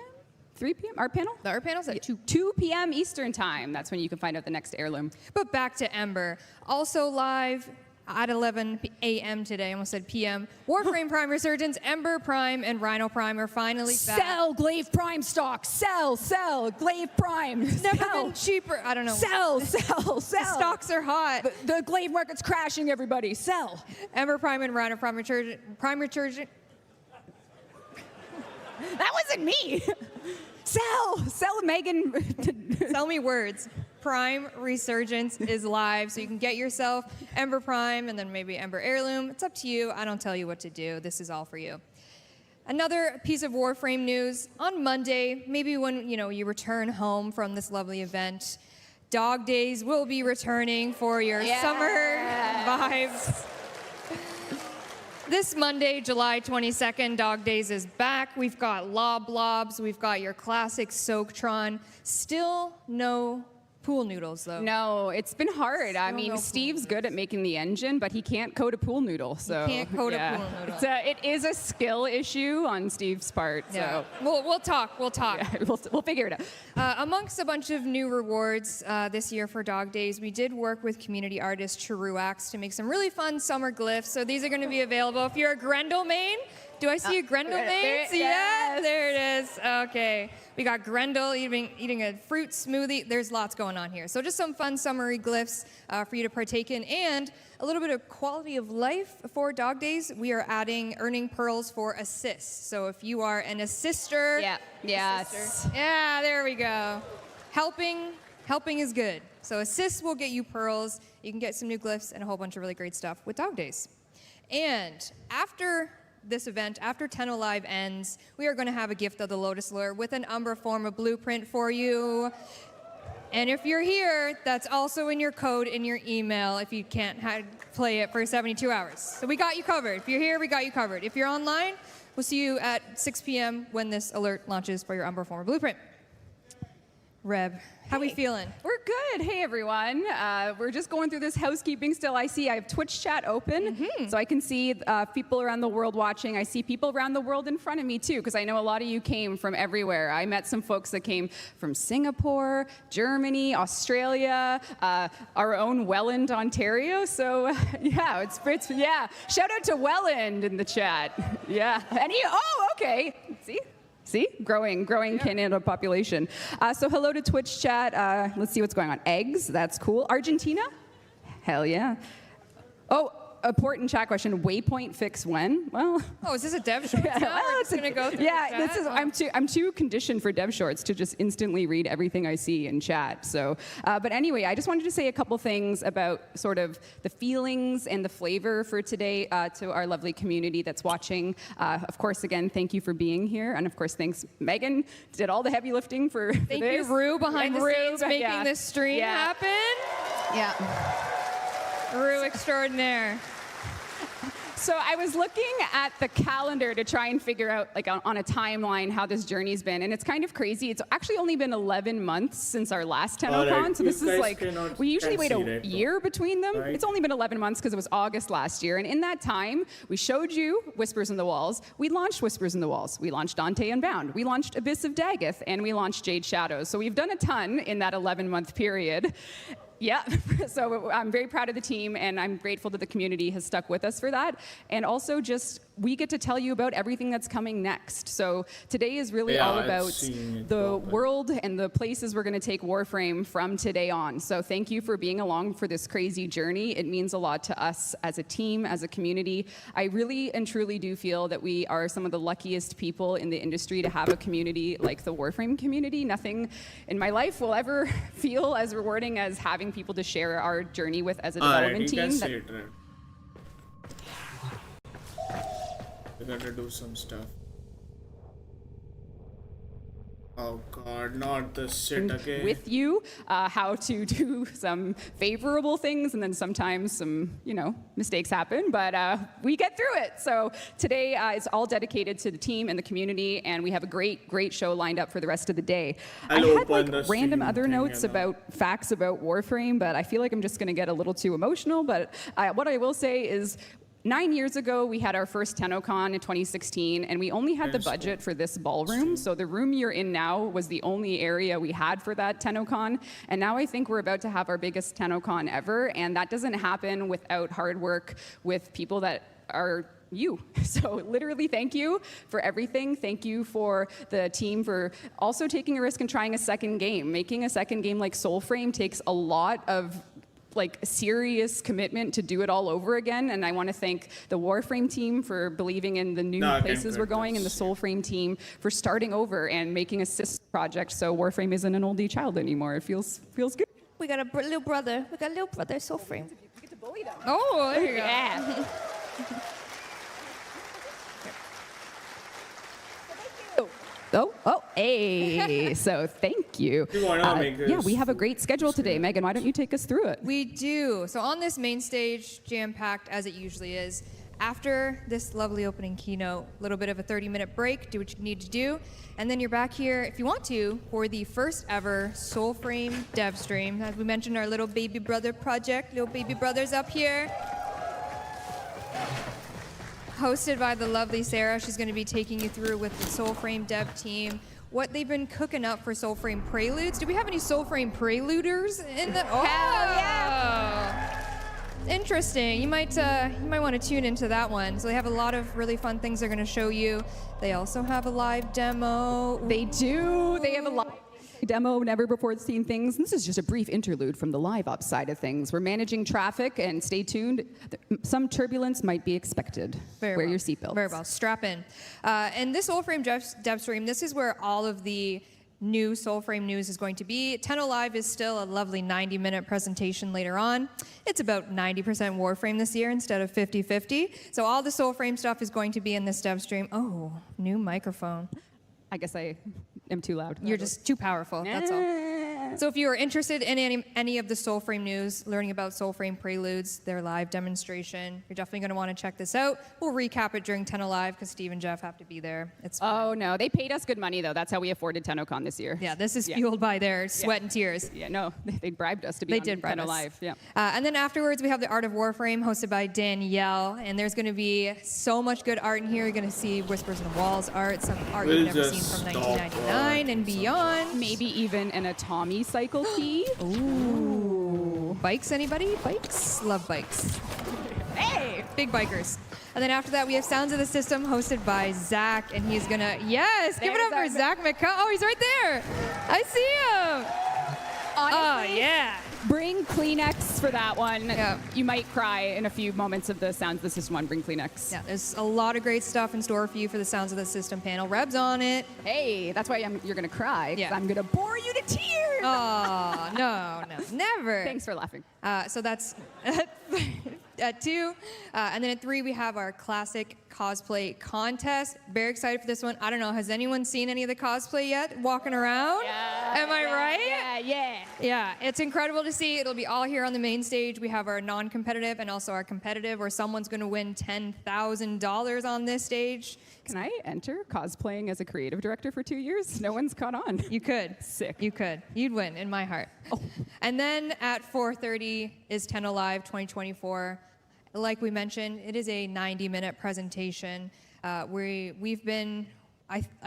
3 p.m. art panel? The art panel's at 2. 2 p.m. Eastern time. That's when you can find out the next Heirloom. But back to Ember. Also live at 11 a.m. today, I almost said p.m. Warframe Prime Resurgence, Ember Prime, and Rhino Prime are finally back. Sell Glaive Prime stock. Sell Glaive Prime. Never Sell. been cheaper. I don't know. Sell. The stocks are hot. The Glaive market's crashing, everybody. Sell. Ember Prime and Rhino Prime Resurgence. That wasn't me. Sell, Megan. Tell me words. Prime Resurgence is live, so you can get yourself Ember Prime and then maybe Ember Heirloom. It's up to you. I don't tell you what to do. This is all for you. Another piece of Warframe news. On Monday, maybe when you return home from this lovely event, Dog Days will be returning for your summer vibes. This Monday, July 22nd, Dog Days is back. We've got Lobs, we've got your classic Soaktron. Still no pool noodles, though. No, it's been hard. I mean, no pool Steve's good at making the engine, but he can't code a pool noodle. So can't code a pool noodle. It is a skill issue on Steve's part. Yeah. So We'll talk. yeah, we'll figure it out. Amongst a bunch of new rewards this year for Dog Days, we did work with community artist Chiruax to make some really fun summer glyphs. So these are going to be available. If you're a Grendel main, do I see a Grendel main? Yeah, there it is. Okay. We got Grendel eating a fruit smoothie. There's lots going on here. So just some fun summery glyphs for you to partake in, and a little bit of quality of life for Dog Days. We are adding earning pearls for assists. So if you are an assister, Yes. yeah, there we go. Helping is good. So assists will get you pearls. You can get some new glyphs and a whole bunch of really great stuff with Dog Days. And after this event, after Tenno Live ends, we are going to have a gift of the Lotus Lure with an Umbra Forma blueprint for you. And if you're here, that's also in your code in your email if you can't play it for 72 hours. So we got you covered. If you're here, we got you covered. If you're online, we'll see you at 6 p.m. when this alert launches for your Umbra Forma blueprint. Reb, how we feeling? We're good. Hey, everyone. We're just going through this housekeeping still. I have Twitch chat open, so I can see people around the world watching. I see people around the world in front of me, too, because I know a lot of you came from everywhere. I met some folks that came from Singapore, Germany, Australia, our own Welland, Ontario. So, yeah, it's shout out to Welland in the chat. Yeah. Okay. See? Growing Canada population. So hello to Twitch chat. Let's see what's going on. Eggs, that's cool. Argentina? Hell yeah. Oh, important chat question. Waypoint fix when? Well. Oh, is this a dev short? Yeah, Now? We're just gonna go through yeah, the this chat? is. I'm too conditioned for dev shorts to just instantly read everything I see in chat. So, but anyway, I just wanted to say a couple things about sort of the feelings and the flavor for today to our lovely community that's watching. Of course, again, thank you for being here, and of course, thanks Megan did all the heavy lifting for Thank you, this. Rue, behind And the Rue, scenes, making yeah. this stream Yeah. happen. Yeah. Rue extraordinaire. So I was looking at the calendar to try and figure out, like, on a timeline how this journey's been, and it's kind of crazy. It's actually only been 11 months since our last TennoCon, Alright, so this you is guys like, we usually wait can a see, right? year between them. Right. It's only been 11 months because it was August last year, and in that time, we showed you Whispers in the Walls. We launched Whispers in the Walls. We launched Dante Unbound. We launched Abyss of Daggeth, and we launched Jade Shadows. So we've done a ton in that 11-month period. Yeah, so I'm very proud of the team, and I'm grateful that the community has stuck with us for that. And also just, we get to tell you about everything that's coming next. So today is really Yeah, all I've about seen it the proper. world and the places we're going to take Warframe from today on. So thank you for being along for this crazy journey. It means a lot to us as a team, as a community. I really and truly do feel that we are some of the luckiest people in the industry to have a community like the Warframe community. Nothing in my life will ever feel as rewarding as having people to share our journey with as a Alright, development you can team. see it, right? We gotta do some stuff. Oh god, not this shit again. With you, how to do some favorable things, and then sometimes some, mistakes happen, but we get through it. So today is all dedicated to the team and the community, and we have a great show lined up for the rest of the day. I I'll had open the random stream other thing, notes about facts about Warframe, but I feel like I'm just going to get a little too emotional. But what I will say is, 9 years ago, we had our first TennoCon in 2016, and we only had the budget for this ballroom. So the room you're in now was the only area we had for that TennoCon. And now I think we're about to have our biggest TennoCon ever, and that doesn't happen without hard work with people that are you. So literally, thank you for everything. Thank you for the team for also taking a risk and trying a second game. Making a second game like Soulframe takes a lot of serious commitment to do it all over again, and I want to thank the Warframe team for believing in the new No, I can places we're going, and the practice. Soulframe team for starting over and making a sister project so Warframe isn't an oldie child anymore. It feels good. We got a little brother. We got a little brother, Soulframe. You get to bully them. Oh, there you go. Yeah. Hey. So thank you. You wanna make Yeah, this we have a great schedule today. Megan, why don't you take us through it? We do. So on this main stage, jam-packed as it usually is, after this lovely opening keynote, a little bit of a 30-minute break, do what you need to do, and then you're back here, if you want to, for the first ever Soulframe dev stream. As we mentioned, our little baby brother project, little baby brothers up here. Hosted by the lovely Sarah. She's going to be taking you through with the Soulframe dev team what they've been cooking up for Soulframe Preludes. Do we have any Soulframe Preluders in the? Oh, yeah! Interesting. You might want to tune into that one. So they have a lot of really fun things they're going to show you. They also have a live demo. They do. They have a live demo, never before seen things. This is just a brief interlude from the live ops side of things. We're managing traffic, and stay tuned. Some turbulence might be expected. Very Wear well. your seatbelts. Very well. Strap in. And this Soulframe dev stream, this is where all of the new Soulframe news is going to be. Tenno Live is still a lovely 90-minute presentation later on. It's about 90% Warframe this year instead of 50-50. So all the Soulframe stuff is going to be in this dev stream. Oh, new microphone. I guess I am too loud. You're just too powerful, that's all. So if you are interested in any of the Soulframe news, learning about Soulframe Preludes, their live demonstration, you're definitely going to want to check this out. We'll recap it during Tenno Live because Steve and Jeff have to be there. It's Oh, no. They paid us good money, though. That's how we afforded TennoCon this year. Yeah, this is fueled by their sweat and tears. Yeah, no. They bribed us to be They on did bribe Tenno us. Live. Yeah. And then afterwards, we have the Art of Warframe hosted by Danielle. And there's going to be so much good art in here. You're going to see Whispers in the Walls art, some art We'll you've never just seen from stop 1999 and beyond. Maybe even an Atomy cycle key. Ooh. Bikes, anybody? Bikes? Love bikes. Hey! Big bikers. And then after that, we have Sounds of the System hosted by Zach, and he's gonna, yes, give it up for There's Zach McCall. Oh, he's right there. I see him. Honestly, Oh, yeah. Bring Kleenex for that one. Yeah. You might cry in a few moments of the Sounds of the System one. Bring Kleenex. Yeah, there's a lot of great stuff in store for you for the Sounds of the System panel. Reb's on it. Hey, that's why you're going to cry. 'Cause Yeah. I'm going to bore you to tears. Oh, no, never. Thanks for laughing. So that's at 2. And then at 3, we have our classic cosplay contest. Very excited for this one. I don't know, has anyone seen any of the cosplay yet walking around? Yeah, Am I right? Yeah. Yeah, it's incredible to see. It'll be all here on the main stage. We have our non-competitive and also our competitive, where someone's going to win $10,000 on this stage. Can I enter cosplaying as a creative director for 2 years? No one's caught on. You could. Sick. You could. You'd win in my heart. Oh. And then at 4:30 is Tenno Live 2024. Like we mentioned, it is a 90-minute presentation. I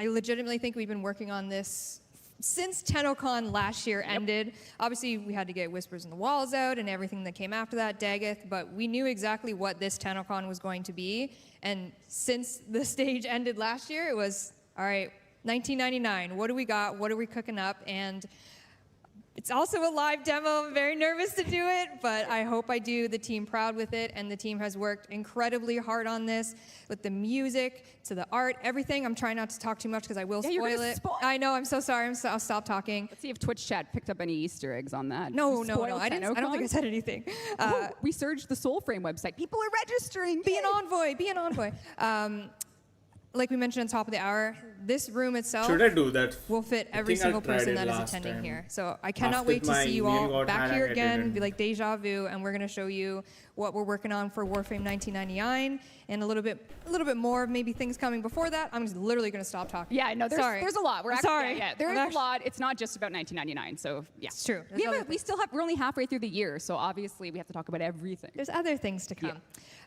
legitimately think we've been working on this since Tenno Con last year ended. Obviously, we had to get Whispers in the Walls out and everything that came after that, Daggeth, but we knew exactly what this Tenno Con was going to be. And since the stage ended last year, it was, all right, 1999, what do we got? What are we cooking up? And it's also a live demo. I'm very nervous to do it, but I hope I do the team proud with it. And the team has worked incredibly hard on this, with the music, to the art, everything. I'm trying not to talk too much because I will Yeah, you're spoil gonna it. spoil- I know, I'm so sorry. I'll stop talking. Let's see if Twitch chat picked up any Easter eggs on that. No, You no, spoiled I didn't. I don't think I TennoCon? said anything. We surged the Soulframe website. People are registering. Be an envoy. Be an envoy. Like we mentioned on top of the hour, this room itself Should I do that? will fit every think I single tried person it that is last attending time. here. So I cannot After wait to my see you email all got back here highlighted again, and- be like deja vu, and we're going to show you what we're working on for Warframe 1999 and a little bit more of maybe things coming before that. I'm just literally going to stop talking. Yeah, no, there's a lot. We're I'm actually, sorry. Yeah, there I'm is actually- a lot. It's not just about 1999. So yeah, It's true. There's other things. We're only halfway through the year, so obviously we have to talk about everything. There's other things to come.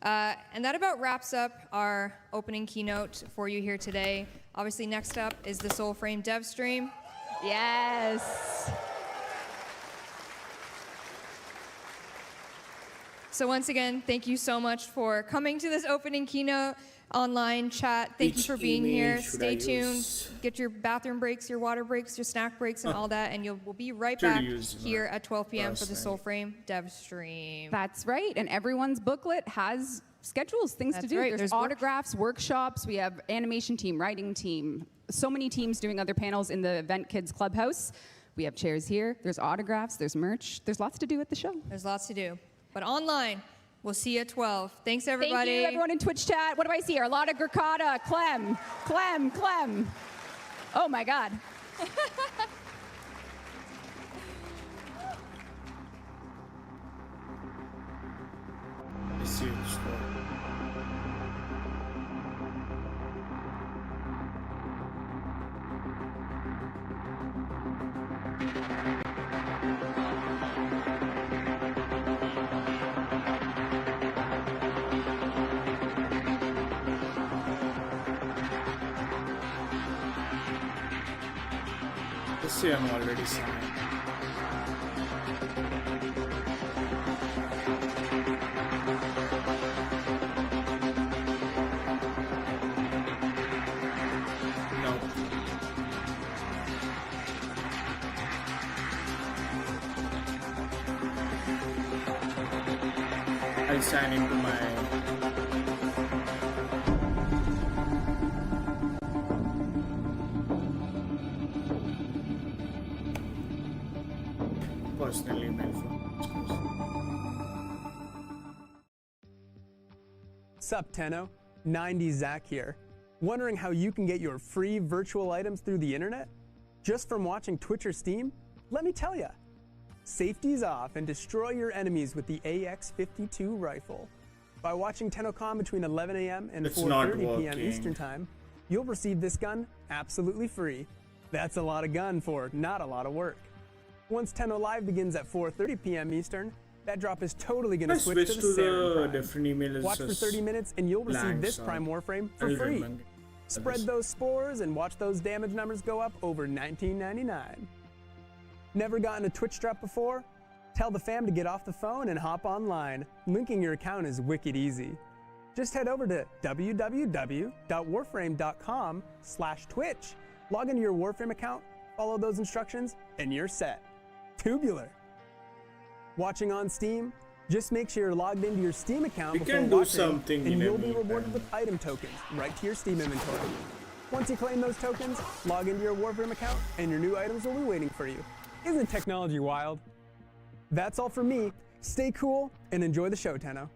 And that about wraps up our opening keynote for you here today. Obviously, next up is the Soulframe dev stream. Yes. So once again, thank you so much for coming to this opening keynote online chat. Thank you Which for being email here. should Stay I tuned. use? Get your bathroom breaks, your water breaks, your snack breaks, and all that, and we'll be right Should back use my here at 12 p.m. for the last name. Soulframe dev stream. That's right. And everyone's booklet has schedules, things to That's do. right. There's There's work- autographs, workshops. We have animation team, writing team. So many teams doing other panels in the Event Kids Clubhouse. We have chairs here. There's autographs. There's merch. There's lots to do at the show. There's lots to do. But online, we'll see you at 12. Thanks, everybody. Thank you, everyone in Twitch chat. What do I see here? A lot of Gurkata, Clem. Oh my God. It's huge. This year I'm already signed. No. I'll sign into my personal email from Sup, Tenno? 90 Zach here. Wondering how you can get your free virtual items through the internet? Just from watching Twitch or Steam? Let me tell ya. Safety's off and destroy your enemies with the AX-52 rifle. By watching Tenno Con between 11 a.m. and It's not 4:30 p.m. working. Eastern Time, you'll receive this gun absolutely free. That's a lot of gun for not a lot of work. Once Tenno Live begins at 4:30 p.m. Eastern, that drop is totally going I to switch to the Saren Prime. different email Watch for address. 30 minutes and you'll receive blank, this so Prime Warframe for I'll free. remember. Spread those spores and watch those damage numbers go up over $19.99. Never gotten a Twitch drop before? Tell the fam to get off the phone and hop online. Linking your account is wicked easy. Just head over to www.warframe.com/Twitch. Log into your Warframe account, follow those instructions, and you're set. Tubular. Watching on Steam? Just make sure you're logged into your Steam account We before can do watching, something and in you'll a be rewarded meantime. with item tokens right to your Steam inventory. Once you claim those tokens, log into your Warframe account, and your new items will be waiting for you. Isn't technology wild? That's all from me. Stay cool and enjoy the show, Tenno.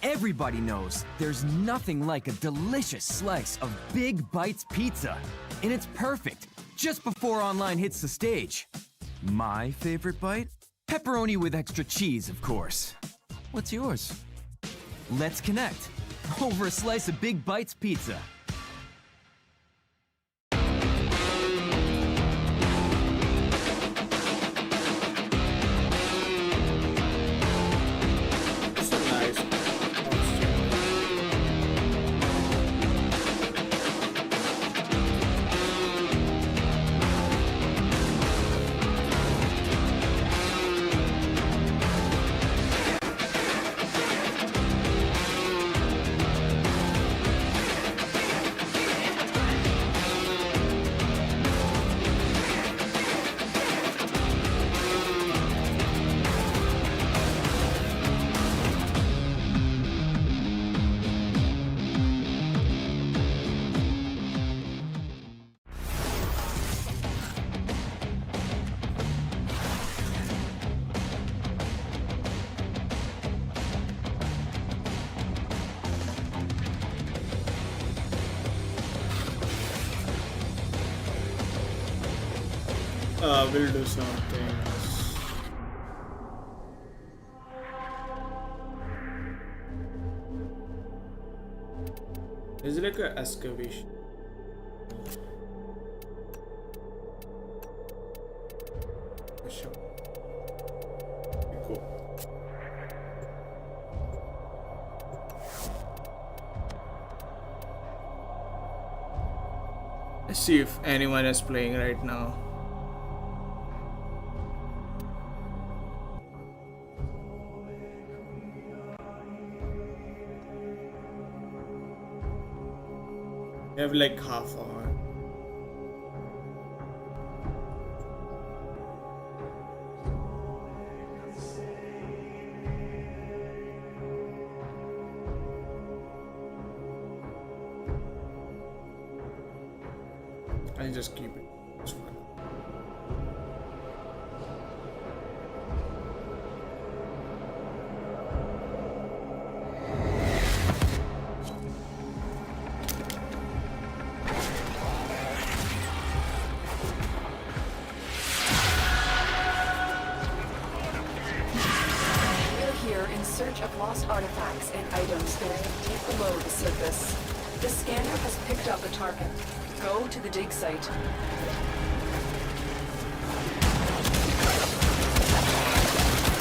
Everybody knows there's nothing like a delicious slice of Big Bites pizza. And it's perfect just before online hits the stage. My favorite bite? Pepperoni with extra cheese, of course. What's yours? Let's connect over a slice of Big Bites pizza. It's a nice costume. We'll do something. It's like an excavation. Sure. Cool. Let's see if anyone is playing right now. We have like half hour. I'll just keep it. It's fine. Search of lost artifacts and items buried deep below the surface. The scanner has picked up a target. Go to the dig site.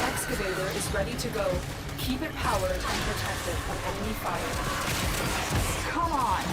Excavator is ready to go. Keep it powered and protected from enemy fire. Come on!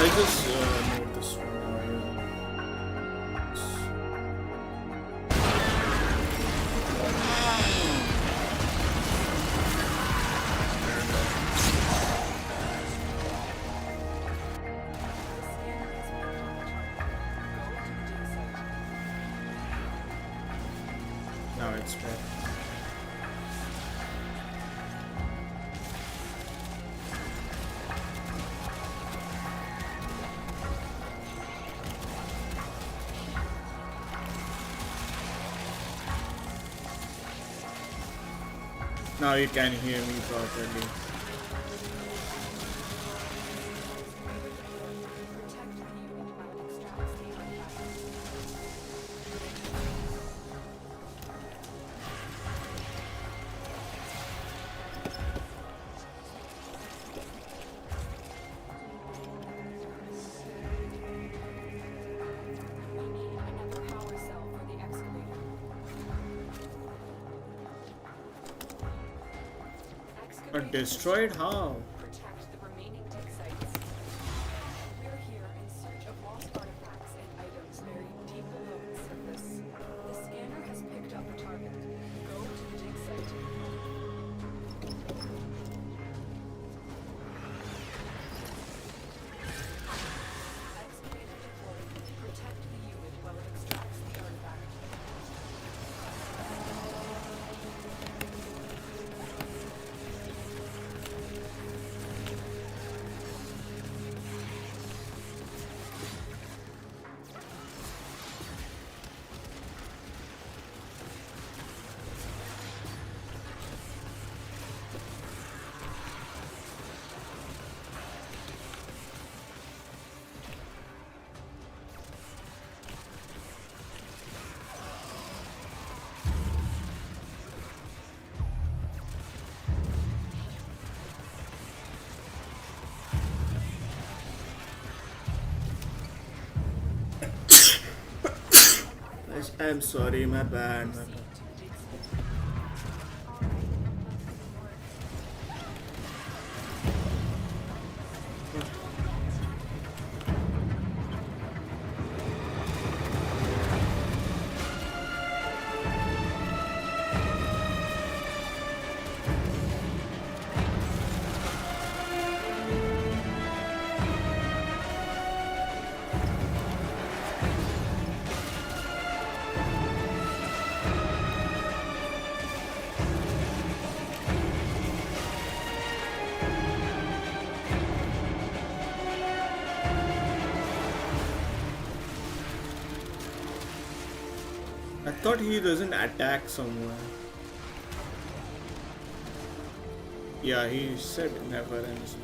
I just made this one. Now it's back. Now you can hear me properly. Destroyed how? Protect the remaining dig sites. We're here in search of lost artifacts and items buried deep below the surface. The scanner has picked up a target. Go to the dig site. Excavator deployed. Protect the unit while it extracts the artifact. I'm sorry, my bad. I thought he doesn't attack someone. Yeah, he said never ends.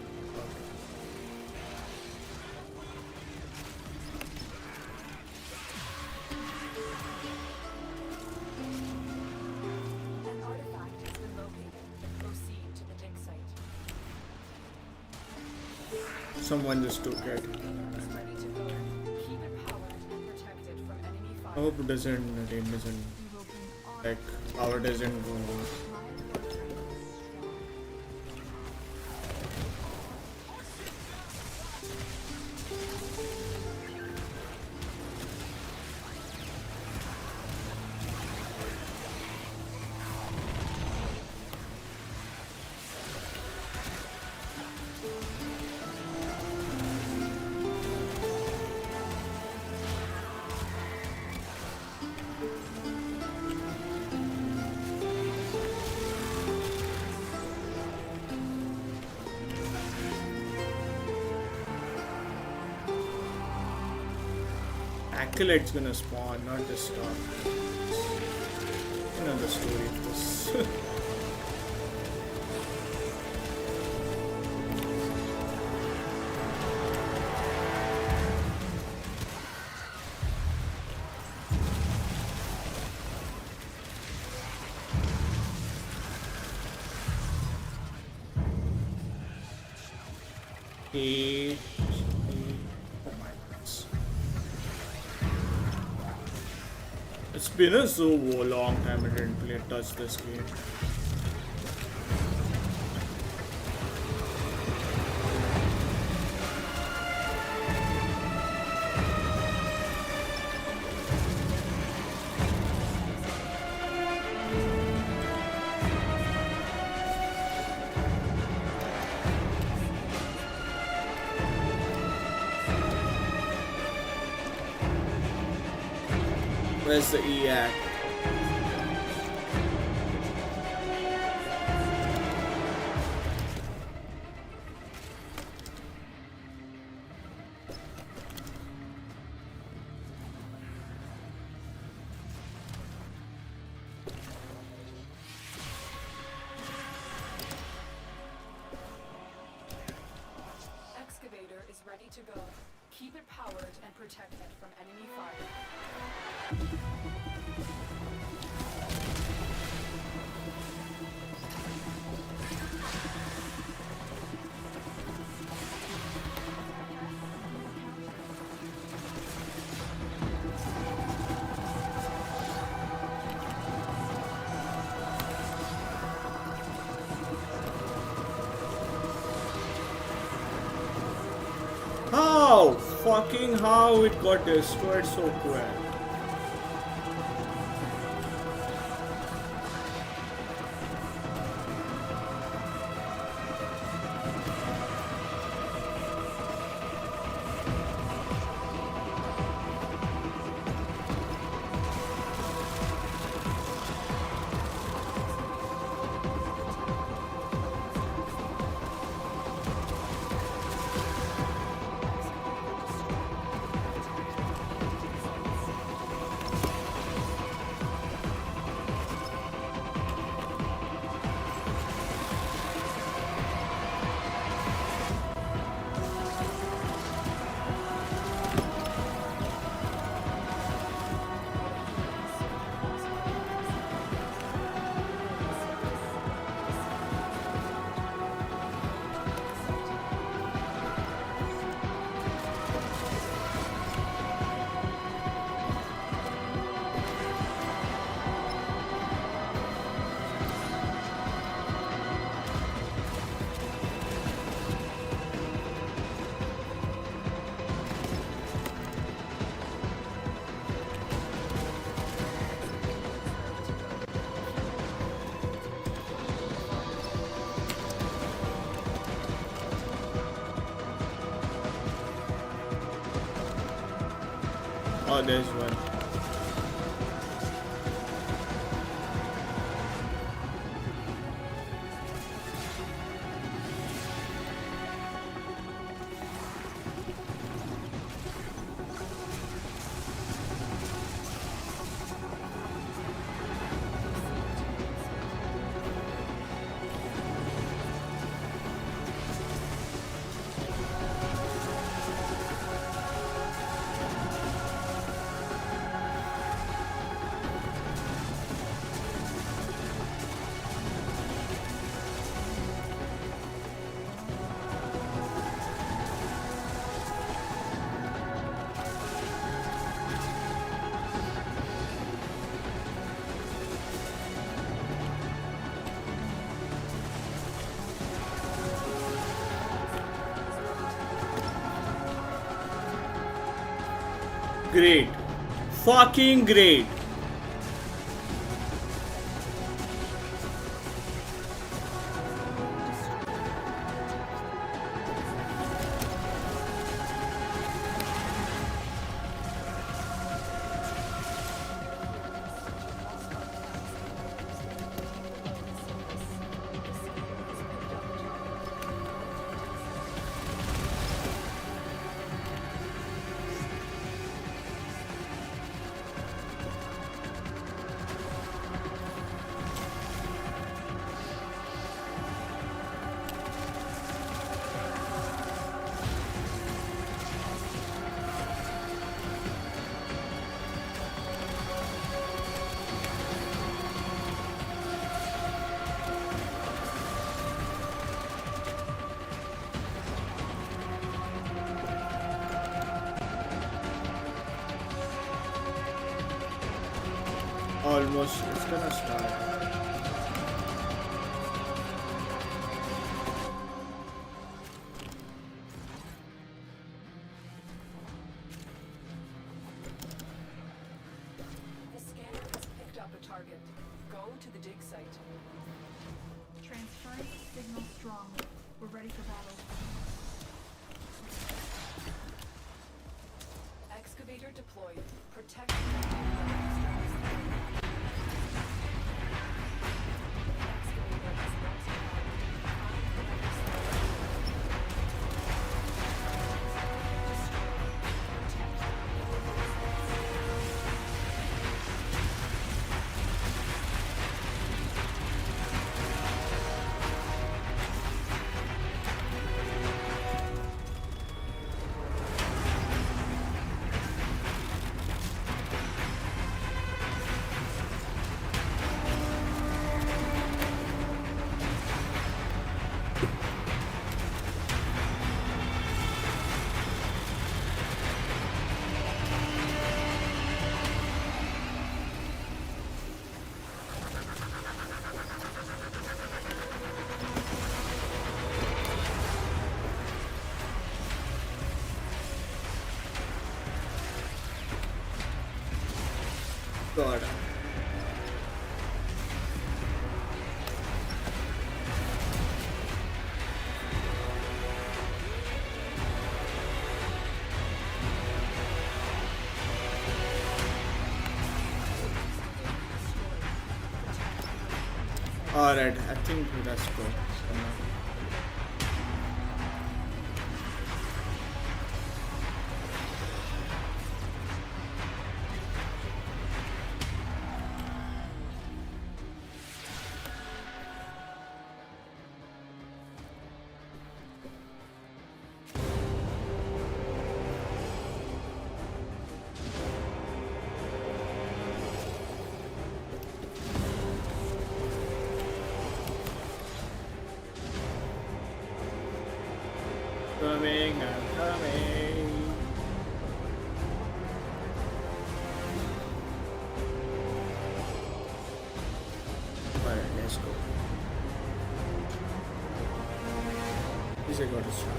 An artifact has been located. Proceed to the dig site. Someone just took it. Is ready to go. Keep it powered and protected from enemy I fire. hope it doesn't like power doesn't go. Acolyte's gonna spawn, not just stop. You know the story of this. Eight. Oh my goodness. It's been a so long time I didn't touch this game. Where's the E at? ready to go. Keep it powered and protect it from enemy fire. How? Fucking how it got destroyed so quick. Oh, there's one. Great. Fucking great. Almost, it's gonna start. The scanner has picked up a target. Go to the dig site. Transferring signal strong. We're ready for battle. Excavator deployed. Protect. God. Alright, I think that's good. Coming, I'm coming. Alright, let's go. Is it going to start?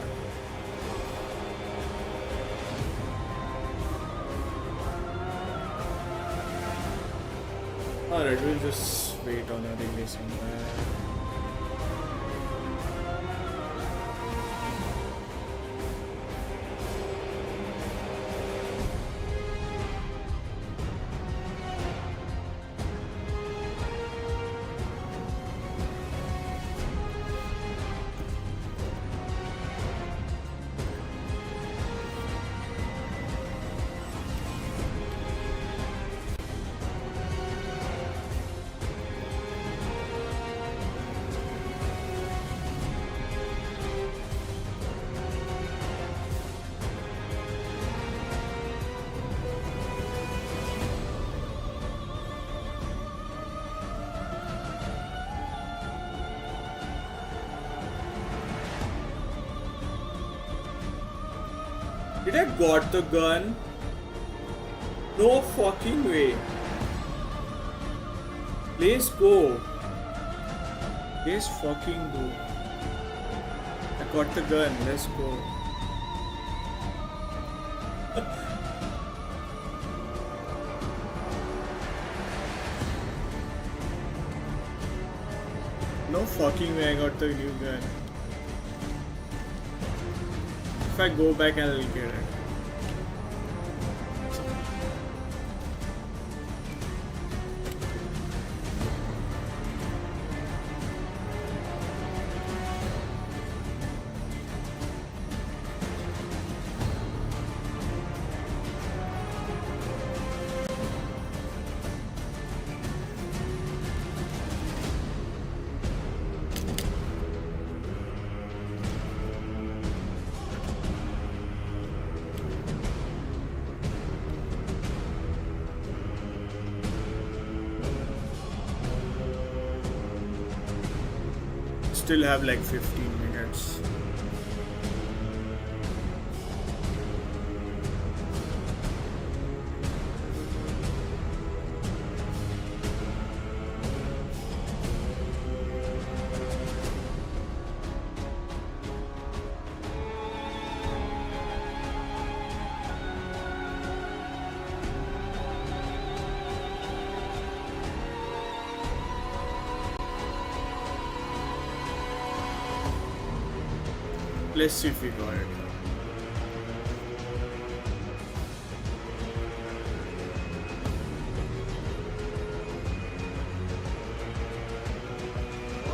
Alright, we'll just wait on a releasing that. Did I got the gun? No fucking way. Let's go. Let's fucking go. I got the gun. Let's go. No fucking way I got the new gun. If I go back, I'll get it. Still have like 15 minutes. Let's see if we got it.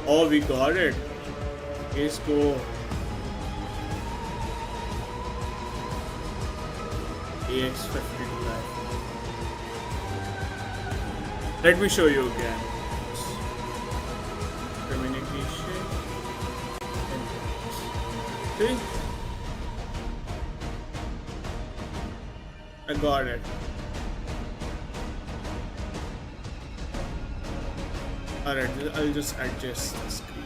Oh, we got it. Let's go. AX52 life. Let me show you again. Communication. See? I got it. Alright, I'll just adjust the screen.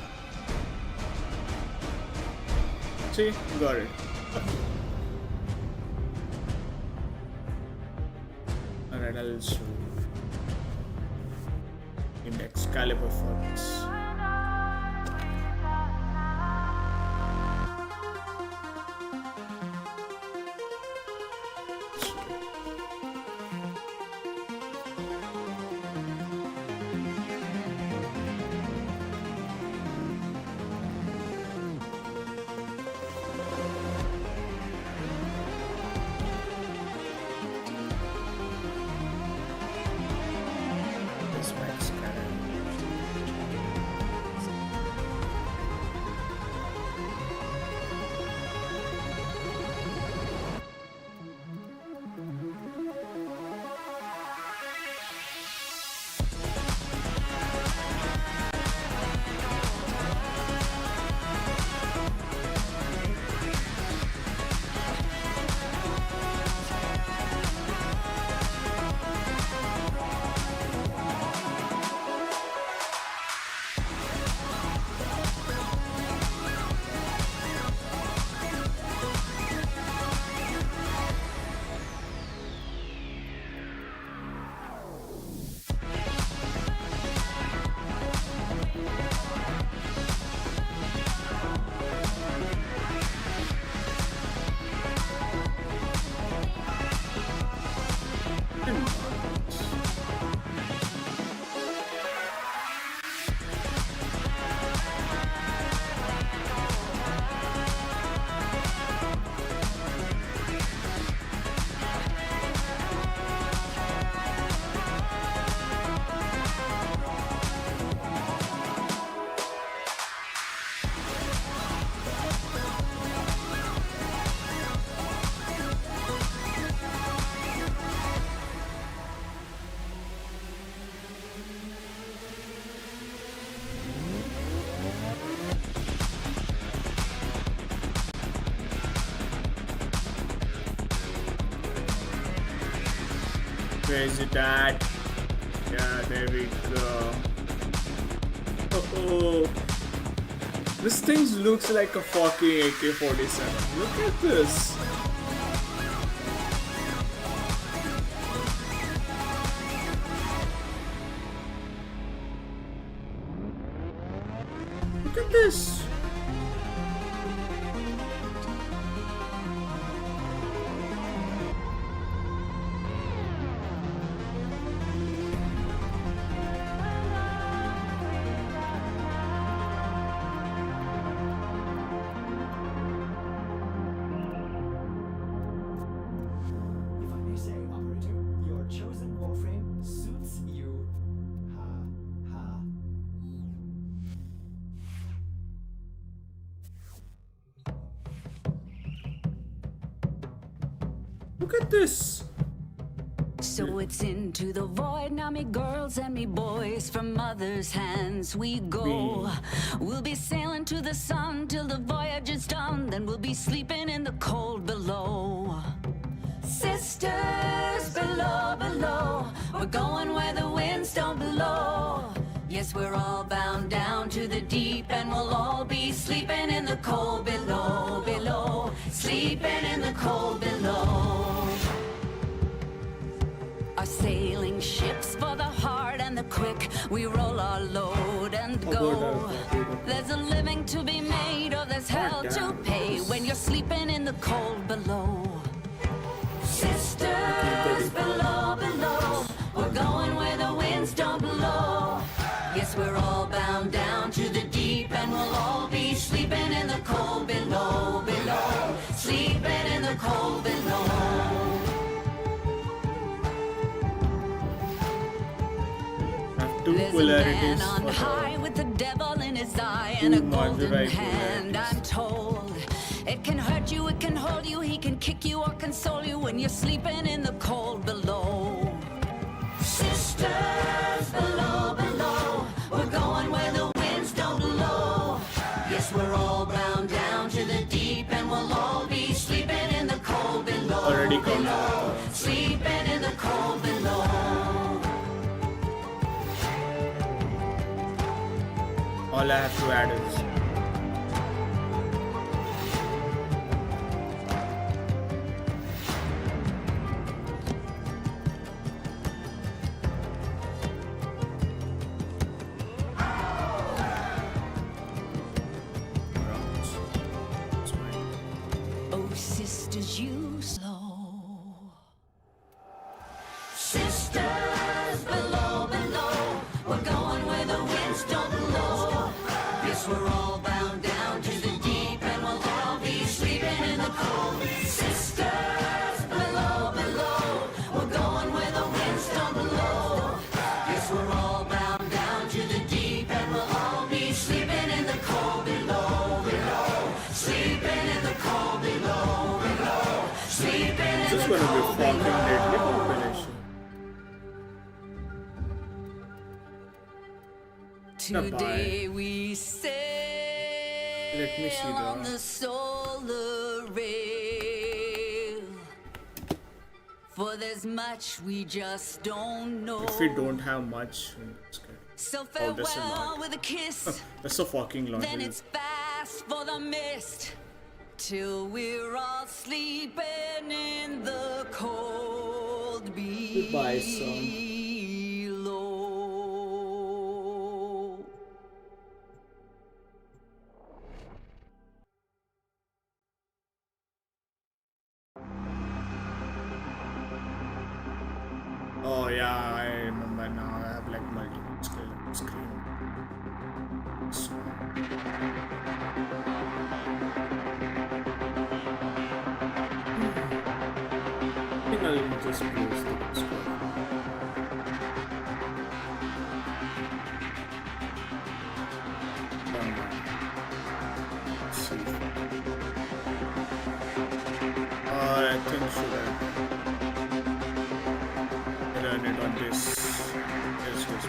See? Got it. Alright, I'll show you. Index caliber for this. Crazy dad. Yeah, there we go. Oh, this thing looks like a fucking AK-47. Look at this. Look at this. If I may say, operator, your chosen Warframe suits you. Ha ha. Look at this. So it's into the void now, me girls and me boys. From mother's hands we go. We'll be sailing to the sun till the voyage is done. Then we'll be sleeping in the cold below. Sisters below, below. We're going where the winds don't blow. Yes, we're all bound down to the deep, and we'll all be sleeping in the cold below, below. Sleeping in the cold below. Our sailing ships for the hard and the quick. We roll our load and go. There's a living to be made, or there's hell to pay when you're sleeping in the cold below. Sisters below, below. We're going where the winds don't blow. Yes, we're all bound down to the deep, and we'll all be sleeping in the cold below, below. Sleeping in the cold below. There's a man on high with the devil in his eye and a golden hand, I'm told. It can hurt you, it can hold you, he can kick you or console you when you're sleeping in the cold below. Sisters below, below. We're going where the winds don't blow. Yes, we're all bound down to the deep, and we'll all be sleeping in the cold below. Already come below. Sleeping in the cold below. All I have to add is Oh, sisters, you slow. Sisters below, below. We're going where the winds don't blow. Yes, we're all bound down to the deep, and we'll all be sleeping in the cold. Sisters below, below. We're going where the winds don't blow. Yes, we're all bound down to the deep, and we'll all be sleeping in the cold below, below. Sleeping in the cold below, below. Sleeping in this is the going to be cold fucking deadly below. combination. Today we sail Let me see on the the solar rail. For there's much we just don't know. If we don't have much, it's good. So Oh, this is farewell not. with a kiss. That's so fucking long. Then it's fast for the mist. Till we're all sleeping in the cold Goodbye, son. below. Oh yeah, I remember now. I have like multiple skill on the screen. So, I think I'll just close the squad. Let's see. I think should I run it on this? Yes, this.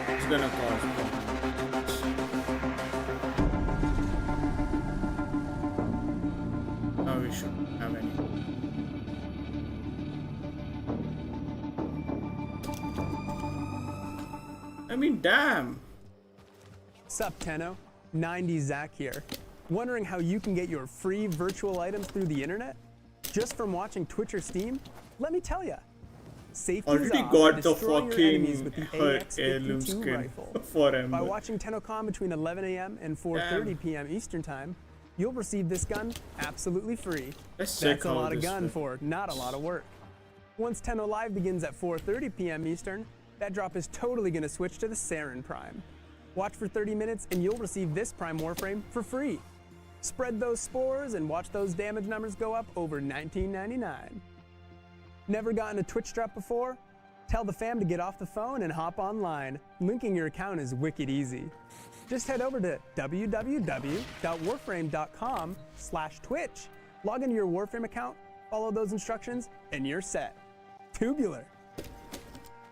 It's gonna cause problems. Now we shouldn't have any. I mean, damn. Sup, Tenno? 90 Zach here. Wondering how you can get your free virtual items through the internet? Just from watching Twitch or Steam? Let me tell ya. Safety is Already off got and the destroy your enemies fucking with the her heirloom AX-52 skin rifle. for By Ember. watching Tenno Con between 11 a.m. and 4:30 p.m. Eastern Time, you'll receive this gun absolutely free. Let's check That's a how lot of this gun works. for not a lot of work. Once Tenno Live begins at 4:30 p.m. Eastern, that drop is totally going to switch to the Sarin Prime. Watch for 30 minutes and you'll receive this Prime Warframe for free. Spread those spores and watch those damage numbers go up over $19.99. Never gotten a Twitch drop before? Tell the fam to get off the phone and hop online. Linking your account is wicked easy. Just head over to www.warframe.com/Twitch. Log into your Warframe account, follow those instructions, and you're set. Tubular.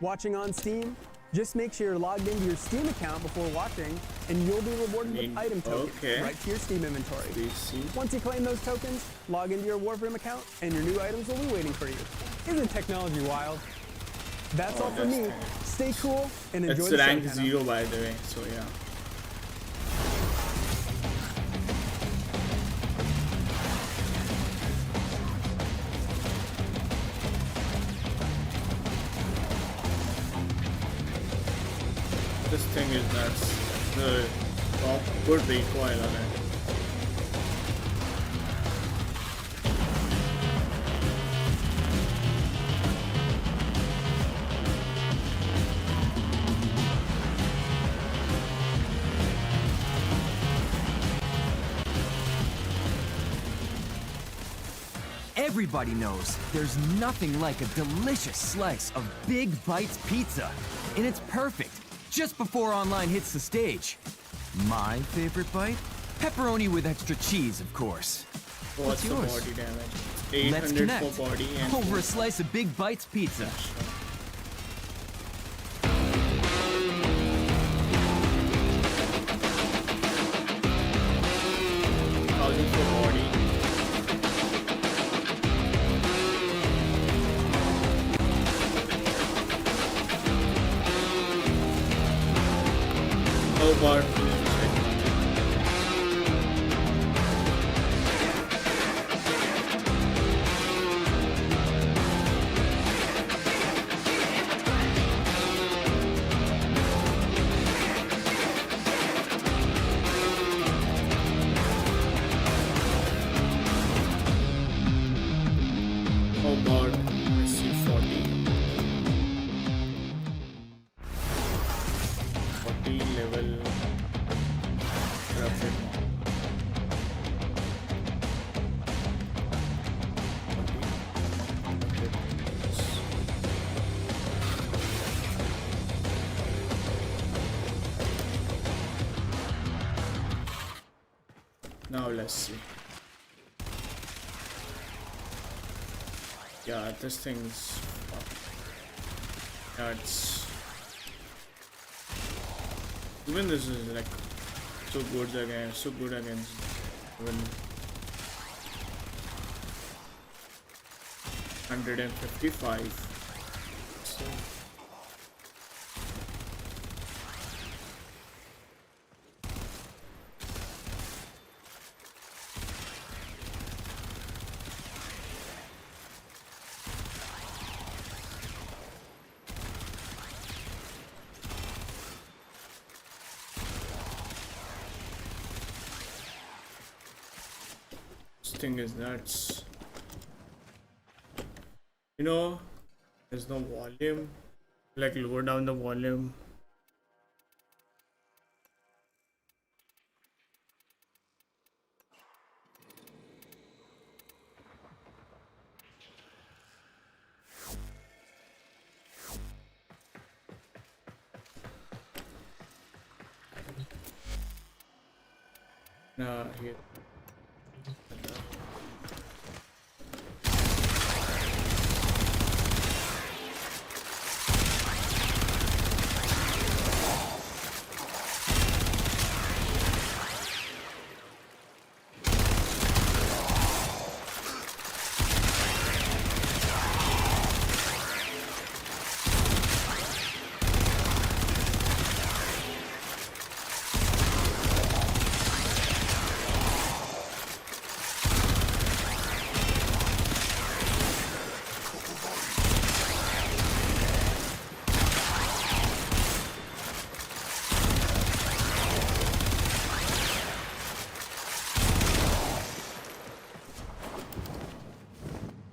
Watching on Steam? Just make sure you're logged into your Steam account before watching, and you'll be rewarded with item tokens right to your Steam inventory. Once you claim those tokens, log into your Warframe account, and your new items will be waiting for you. Isn't technology wild? That's all for me. Stay cool and enjoy It's the show, rank Tenno. 0 by the way, so yeah. This thing is nuts. The top good recoil on it. Everybody knows there's nothing like a delicious slice of Big Bites pizza. And it's perfect, just before online hits the stage. My favorite bite? Pepperoni with extra cheese, of course. What's the yours? body damage? 800 Let's connect for body and over a slice of Big Bites pizza. Thousand for body. How about I see 40. 40 level graphic. Now let's see. Yeah, this thing's yeah, it's even this is like so good against even 155. So, thing is nuts. You know, there's no volume. Like lower down the volume. Here.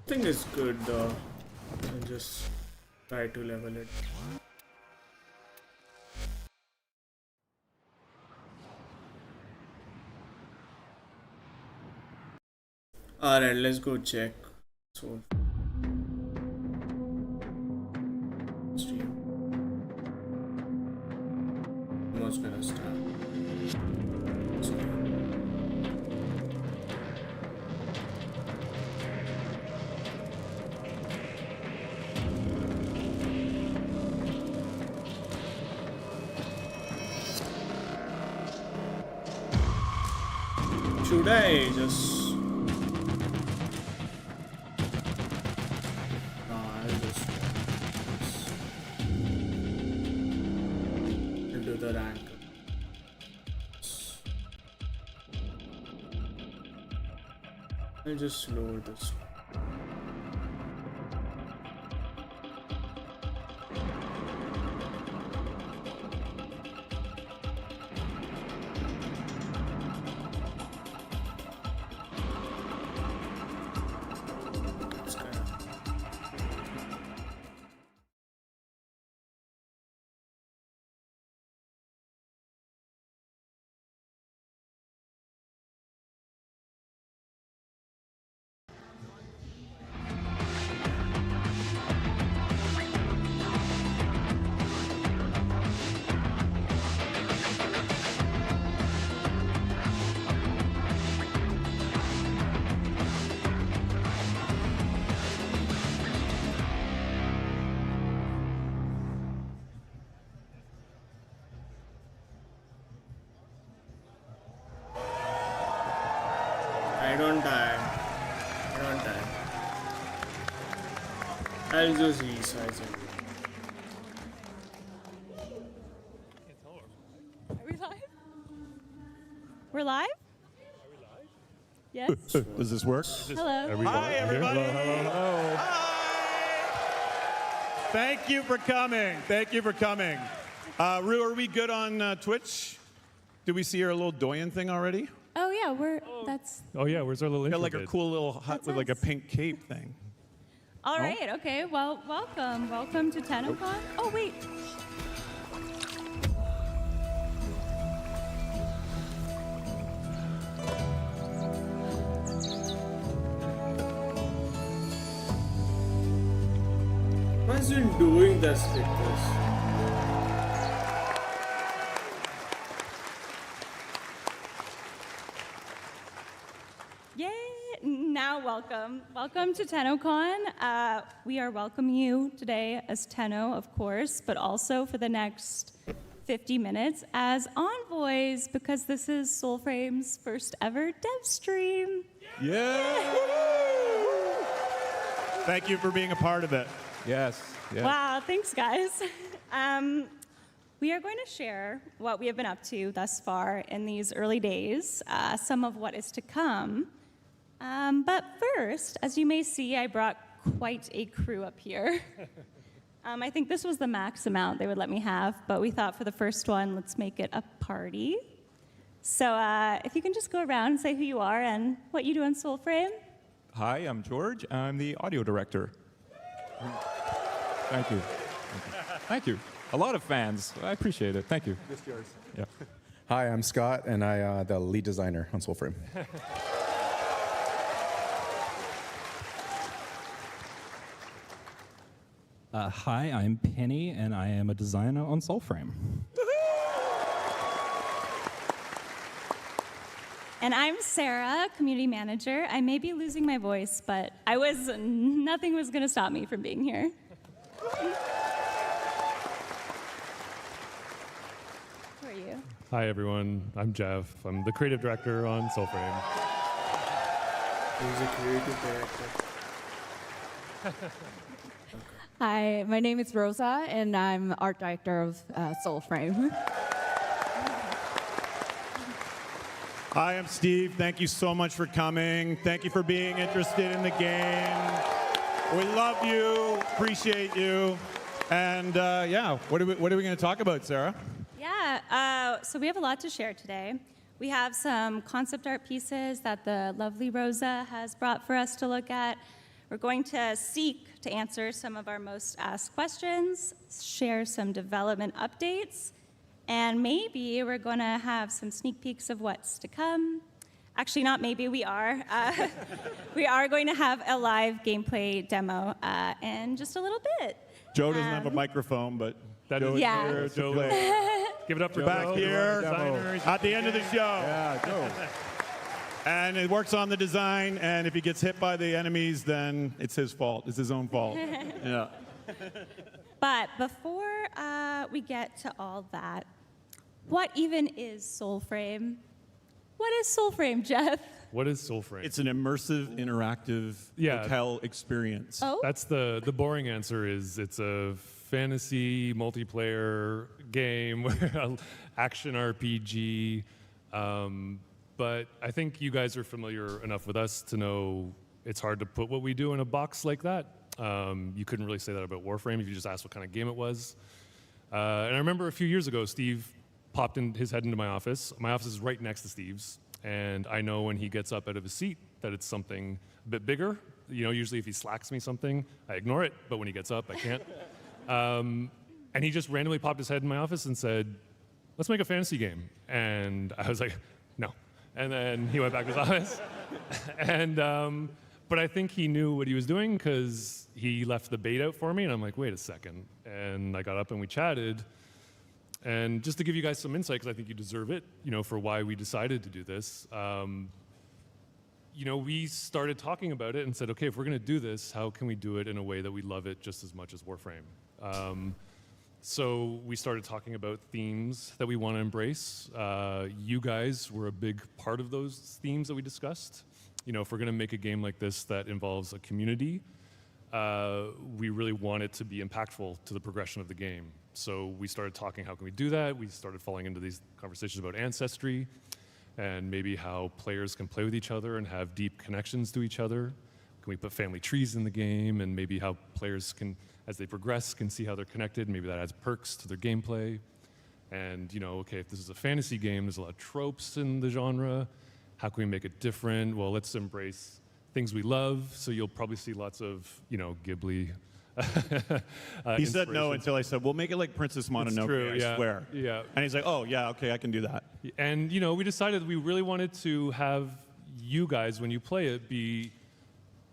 Thing is good though. I'll just try to level it. Alright, let's go check. So stream. Almost gonna start. Should I just... I'll do the rank. I'll just lower this. I don't die. I'll just resize it. Are we live? We're live? Yes. Does this work? Hello. Hi, everybody. Hello. Thank you for coming. Rue, are we good on Twitch? Did we see her little Doyen thing already? Oh yeah, that's. Oh yeah, where's our little intro? Got like a cool little hut with like a pink cape thing. All right. Okay. Well, welcome to Tenno Con. Oh wait. Why is it doing this like this? Now welcome to Tenno Con. We are welcoming you today as Tenno, of course, but also for the next 50 minutes as envoys, because this is Soulframe's first ever dev stream. Yeah. Thank you for being a part of it. Yes. Wow, thanks guys. We are going to share what we have been up to thus far in these early days, some of what is to come. But first, as you may see, I brought quite a crew up here. I think this was the max amount they would let me have, but we thought for the first one, let's make it a party. So if you can just go around and say who you are and what you do on Soulframe. Hi, I'm George. I'm the audio director. Thank you. Thank you. A lot of fans. I appreciate it. Thank you. Just yours. Yeah. Hi, I'm Scott, and I the lead designer on Soulframe. Hi, I'm Penny, and I am a designer on Soulframe. And I'm Sarah, community manager. I may be losing my voice, but nothing was going to stop me from being here. Who are you? Hi, everyone. I'm Jeff. I'm the creative director on Soulframe. He's a creative director. Hi, my name is Rosa, and I'm art director of Soulframe. Hi, I'm Steve. Thank you so much for coming. Thank you for being interested in the game. We love you, appreciate you. And yeah, what are we going to talk about, Sarah? Yeah, so we have a lot to share today. We have some concept art pieces that the lovely Rosa has brought for us to look at. We're going to seek to answer some of our most asked questions, share some development updates, and maybe we're going to have some sneak peeks of what's to come. Actually, not maybe, we are. We are going to have a live gameplay demo in just a little bit. Joe doesn't have a microphone, but Joe Yeah. is here to Joe. play. Give it up for Back Joe. here Designers. at the end of the show. Yeah, Joe. And it works on the design, and if he gets hit by the enemies, then it's his fault. It's his own fault. Yeah. But before we get to all that, what even is Soulframe? What is Soulframe, Jeff? What is Soulframe? It's an immersive, interactive hotel experience. Oh? That's the boring answer is it's a fantasy multiplayer game, action RPG. But I think you guys are familiar enough with us to know it's hard to put what we do in a box like that. You couldn't really say that about Warframe if you just asked what kind of game it was. And I remember a few years ago, Steve popped his head into my office. My office is right next to Steve's. And I know when he gets up out of his seat that it's something a bit bigger. You know, usually if he slacks me something, I ignore it. But when he gets up, I can't. And he just randomly popped his head in my office and said, let's make a fantasy game. And I was like, no. And then he went back to his office. And, but I think he knew what he was doing because he left the bait out for me. And I'm like, wait a second. And I got up and we chatted. And just to give you guys some insight, because I think you deserve it, you know, for why we decided to do this, you know, we started talking about it and said, okay, if we're going to do this, how can we do it in a way that we love it just as much as Warframe? So we started talking about themes that we want to embrace. You guys were a big part of those themes that we discussed. You know, if we're going to make a game like this that involves a community, we really want it to be impactful to the progression of the game. So we started talking, how can we do that? We started falling into these conversations about ancestry and maybe how players can play with each other and have deep connections to each other. Can we put family trees in the game and maybe how players can, as they progress, can see how they're connected. Maybe that adds perks to their gameplay. And, you know, okay, if this is a fantasy game, there's a lot of tropes in the genre. How can we make it different? Well, let's embrace things we love. So you'll probably see lots of, you know, Ghibli. He said no until I said, we'll make it like Princess Mononoke, It's true, I swear. Yeah. And he's like, oh, yeah, okay, I can do that. And, you know, we decided we really wanted to have you guys, when you play it, be,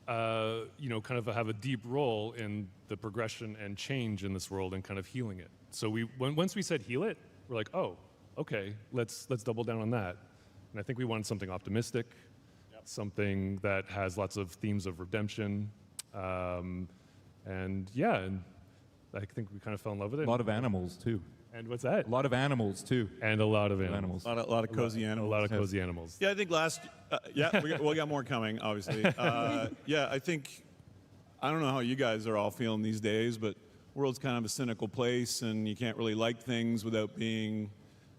you know, kind of have a deep role in the progression and change in this world and kind of healing it. So once we said heal it, we're like, oh, okay, let's double down on that. And I think we wanted something optimistic, something that has lots of themes of redemption. And yeah, and I think we kind of fell in love with it. A lot of animals, too. And what's that? A lot of animals, too. And a lot of animals. A lot of cozy animals. A lot of cozy animals. Yeah, I think we got more coming, obviously. Yeah, I think, I don't know how you guys are all feeling these days, but the world's kind of a cynical place, and you can't really like things without being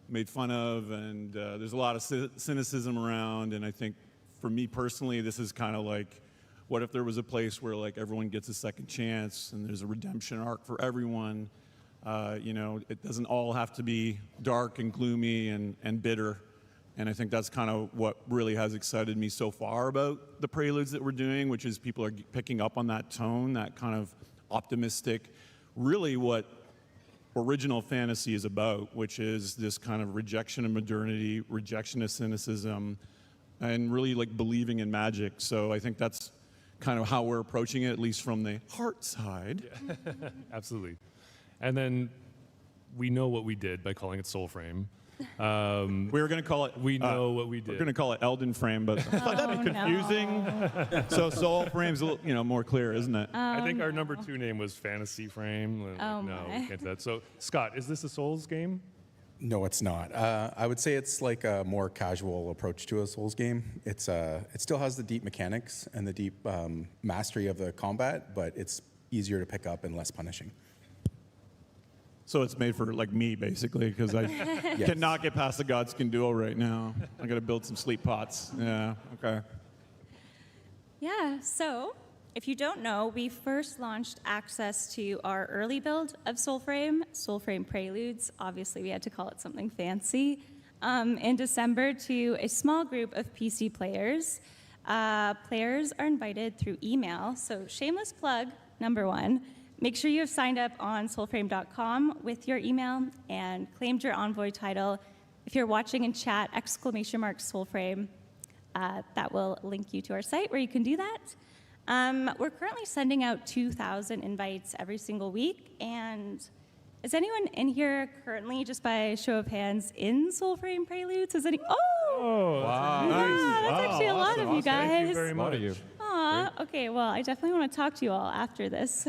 made fun of, and there's a lot of cynicism around, and I think for me personally, this is kind of like, what if there was a place where like everyone gets a second chance and there's a redemption arc for everyone? You know, it doesn't all have to be dark and gloomy and bitter. And I think that's kind of what really has excited me so far about the preludes that we're doing, which is people are picking up on that tone, that kind of optimistic, really what original fantasy is about, which is this kind of rejection of modernity, rejection of cynicism, and really like believing in magic. So I think that's kind of how we're approaching it, at least from the heart side. Yeah. Absolutely. And then we know what we did by calling it Soulframe. We were going to call it. We know what we did. We're going to call it Elden Frame, but I thought that'd be confusing. So Soul Frame's a little, more clear, isn't it? I think our number 2 name was Fantasy Frame. Oh no, my. we can't do that. So Scott, is this a Souls game? No, it's not. I would say it's like a more casual approach to a Souls game. It still has the deep mechanics and the deep mastery of the combat, but it's easier to pick up and less punishing. So it's made for like me, basically, because I cannot get past the Godskin Duel right now. I got to build some sleep pots. Yeah, okay. Yeah, so if you don't know, we first launched access to our early build of Soulframe Preludes. Obviously, we had to call it something fancy. In December to a small group of PC players. Players are invited through email, so shameless plug, number 1. Make sure you have signed up on soulframe.com with your email and claimed your Envoy title. If you're watching in chat, !Soulframe, that will link you to our site where you can do that. We're currently sending out 2,000 invites every single week, and is anyone in here currently, just by show of hands, in Soulframe Preludes? Is any? Oh, wow. Yeah, that's actually a lot of you guys. Thank you very much. Aw, okay, well, I definitely want to talk to you all after this.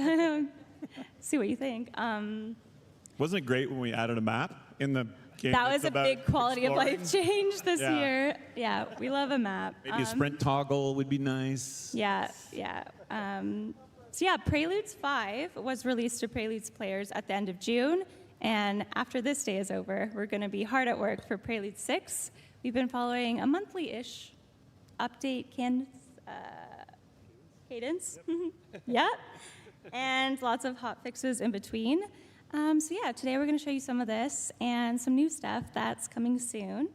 See what you think. Wasn't it great when we added a map in the game? That was that's a about big quality of exploring? life change this Yeah. year. Yeah, we love a map. Maybe a sprint toggle would be nice. Yeah. So yeah, Preludes 5 was released to Preludes players at the end of June, and after this day is over, we're going to be hard at work for Prelude 6. We've been following a monthly-ish update cadence. Yep. And lots of hot fixes in between. So yeah, today we're going to show you some of this and some new stuff that's coming soon.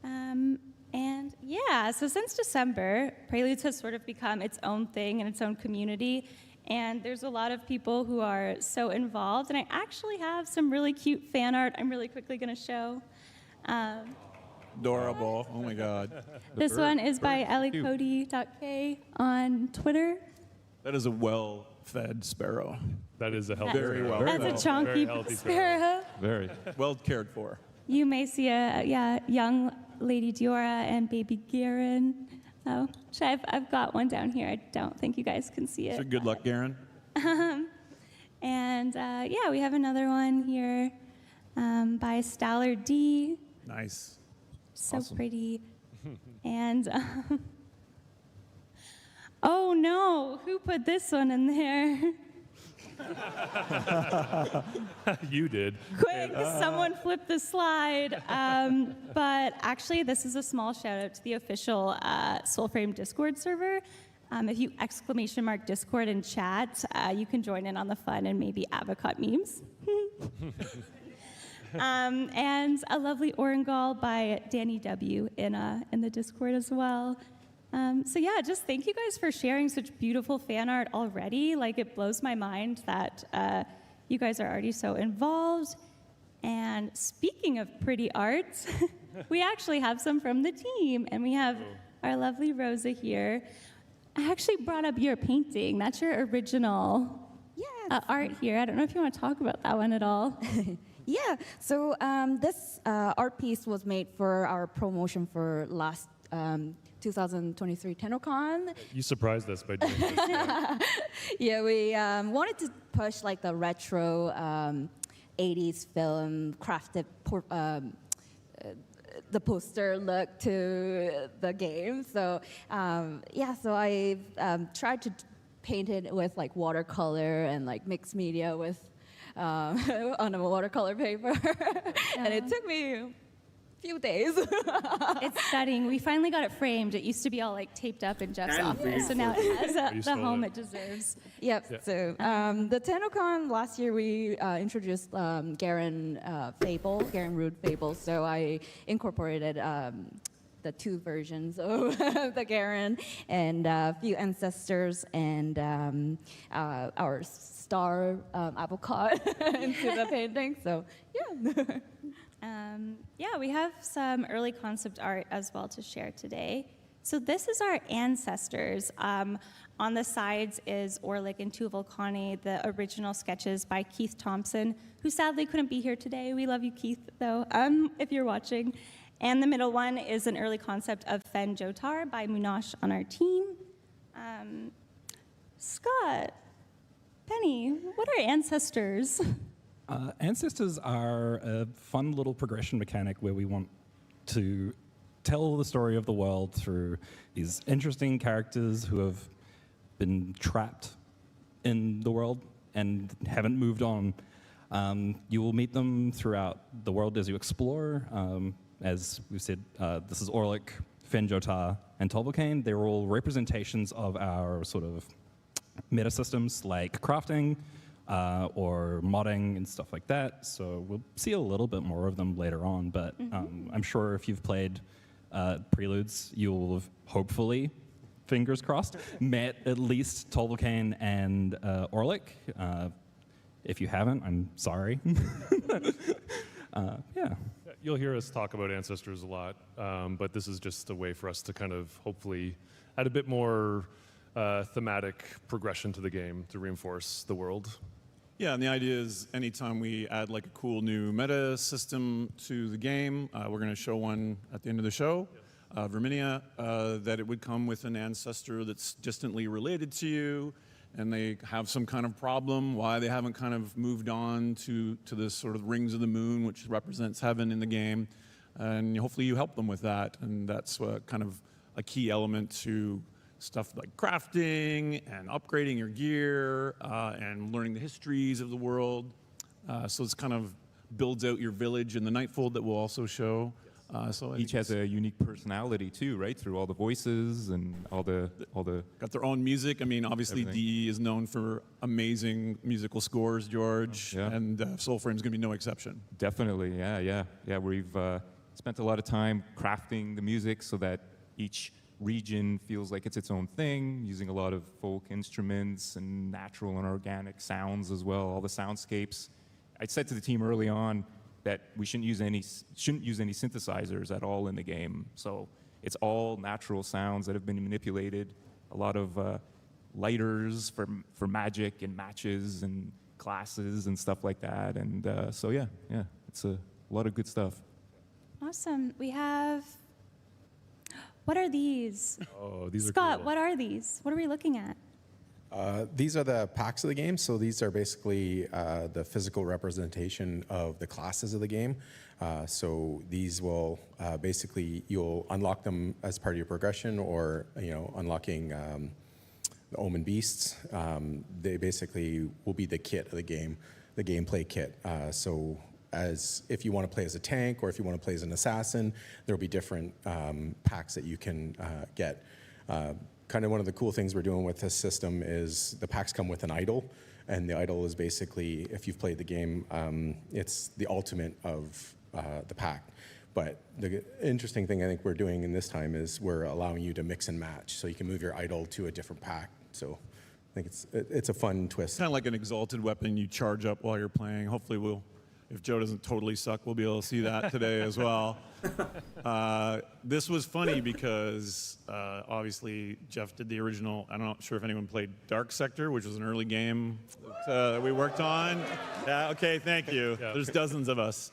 And yeah, so since December, Preludes has sort of become its own thing and its own community. And there's a lot of people who are so involved. And I actually have some really cute fan art I'm really quickly going to show. Adorable. Oh my God. This one is by elliecody.k on Twitter. That is a well-fed sparrow. That is a healthy Very sparrow. well. That's a chunky sparrow. Very well cared for. You may see a young Lady Diora and baby Garen. Oh, I've got one down here. I don't think you guys can see it. So good luck, Garen. And yeah, we have another one here by Stallard D. Nice. So Awesome. pretty. And oh no, who put this one in there? You did. Quick, someone flip the slide. But actually, this is a small shout out to the official Soulframe Discord server. If you !Discord in chat, you can join in on the fun and maybe avocado memes. And a lovely Orangal by Danny W in the Discord as well. So yeah, just thank you guys for sharing such beautiful fan art already. Like, it blows my mind that you guys are already so involved. And speaking of pretty art, we actually have some from the team, and we have our lovely Rosa here. I actually brought up your painting. That's your original art here. I don't know if you want to talk about that one at all. Yeah, so this art piece was made for our promotion for last 2023 Tenno Con. You surprised us by doing this. Yeah, we wanted to push like the retro 80s film crafted the poster look to the game. So yeah, so I tried to paint it with like watercolor and like mixed media with on a watercolor paper. And it took me few days. It's stunning. We finally got it framed. It used to be all like taped up in Jeff's And office, so now beautiful. it has You the stole home it. it deserves. Yep. Yeah. So the Tenno Con last year we introduced Garen Root Fable. So I incorporated the two versions of the Garen and a few ancestors and our star avocado into the painting. So yeah. Yeah, we have some early concept art as well to share today. So this is our ancestors. On the sides is Orlick and Tuvalcani, the original sketches by Keith Thompson, who sadly couldn't be here today. We love you, Keith, though, if you're watching. And the middle one is an early concept of Fen Jotar by Munash on our team. Scott, Penny, what are ancestors? Ancestors are a fun little progression mechanic where we want to tell the story of the world through these interesting characters who have been trapped in the world and haven't moved on. You will meet them throughout the world as you explore. As we said, this is Orlick, Fen Jotar, and Tolbukane. They're all representations of our sort of meta systems like crafting, or modding and stuff like that. So we'll see a little bit more of them later on, but I'm sure if you've played Preludes, you'll have hopefully, fingers crossed, met at least Tolbukane and Orlick. If you haven't, I'm sorry. Yeah. You'll hear us talk about ancestors a lot, but this is just a way for us to kind of hopefully add a bit more thematic progression to the game to reinforce the world. Yeah, and the idea is anytime we add like a cool new meta system to the game, we're going to show one at the end of the show, Verminia, that it would come with an ancestor that's distantly related to you, and they have some kind of problem, why they haven't kind of moved on to this sort of rings of the moon, which represents heaven in the game, and hopefully you help them with that, and that's kind of a key element to stuff like crafting and upgrading your gear and learning the histories of the world. So it's kind of builds out your village in the Nightfold that we'll also show. So Each has a unique personality too, right? Through all the voices and all the got their own music. I mean, obviously everything. DE is known for amazing musical scores, George, Yeah. and Soulframe's gonna be no exception. Definitely, yeah. We've spent a lot of time crafting the music so that each region feels like it's its own thing, using a lot of folk instruments and natural and organic sounds as well, all the soundscapes. I said to the team early on that we shouldn't use any synthesizers at all in the game. So it's all natural sounds that have been manipulated, a lot of lighters for magic and matches and classes and stuff like that. And so yeah, it's a lot of good stuff. Awesome. We have. What are these? Oh, these Scott, are cool. what are these? What are we looking at? These are the packs of the game. So these are basically the physical representation of the classes of the game. So these will basically, you'll unlock them as part of your progression, or unlocking the Omen Beasts. They basically will be the kit of the game, the gameplay kit. So as if you want to play as a tank or if you want to play as an assassin, there'll be different packs that you can get. Kind of one of the cool things we're doing with this system is the packs come with an idol, and the idol is basically, if you've played the game, it's the ultimate of the pack. But the interesting thing I think we're doing in this time is we're allowing you to mix and match, so you can move your idol to a different pack. So I think it's a fun twist. Kind of like an exalted weapon you charge up while you're playing. Hopefully if Joe doesn't totally suck, we'll be able to see that today as well. This was funny because obviously Jeff did the original. I'm not sure if anyone played Dark Sector, which was an early game that we worked on. Yeah, okay, thank you. Yeah. There's dozens of us.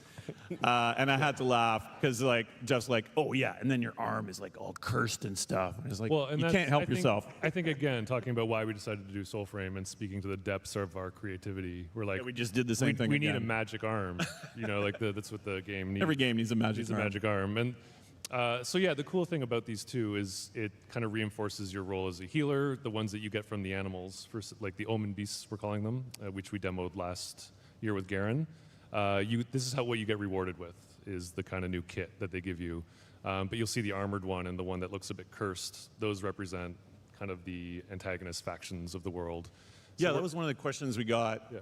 And I had to laugh because Jeff's like, oh yeah, and then your arm is like all cursed and stuff. And it's like, Well, and you that's- can't help I think- yourself. I think again, talking about why we decided to do Soulframe and speaking to the depths of our creativity, we're like, Yeah, we just did the same thing We need a again. magic arm, that's what the game needs. Every game needs a magic arm. a magic arm, and so yeah, the cool thing about these two is it kind of reinforces your role as a healer. The ones that you get from the animals, like the Omen Beasts, we're calling them, which we demoed last year with Garen. This is what you get rewarded with. is the kind of new kit that they give you. But you'll see the armored one and the one that looks a bit cursed. Those represent kind of the antagonist factions of the world. So Yeah, that was one of the questions we got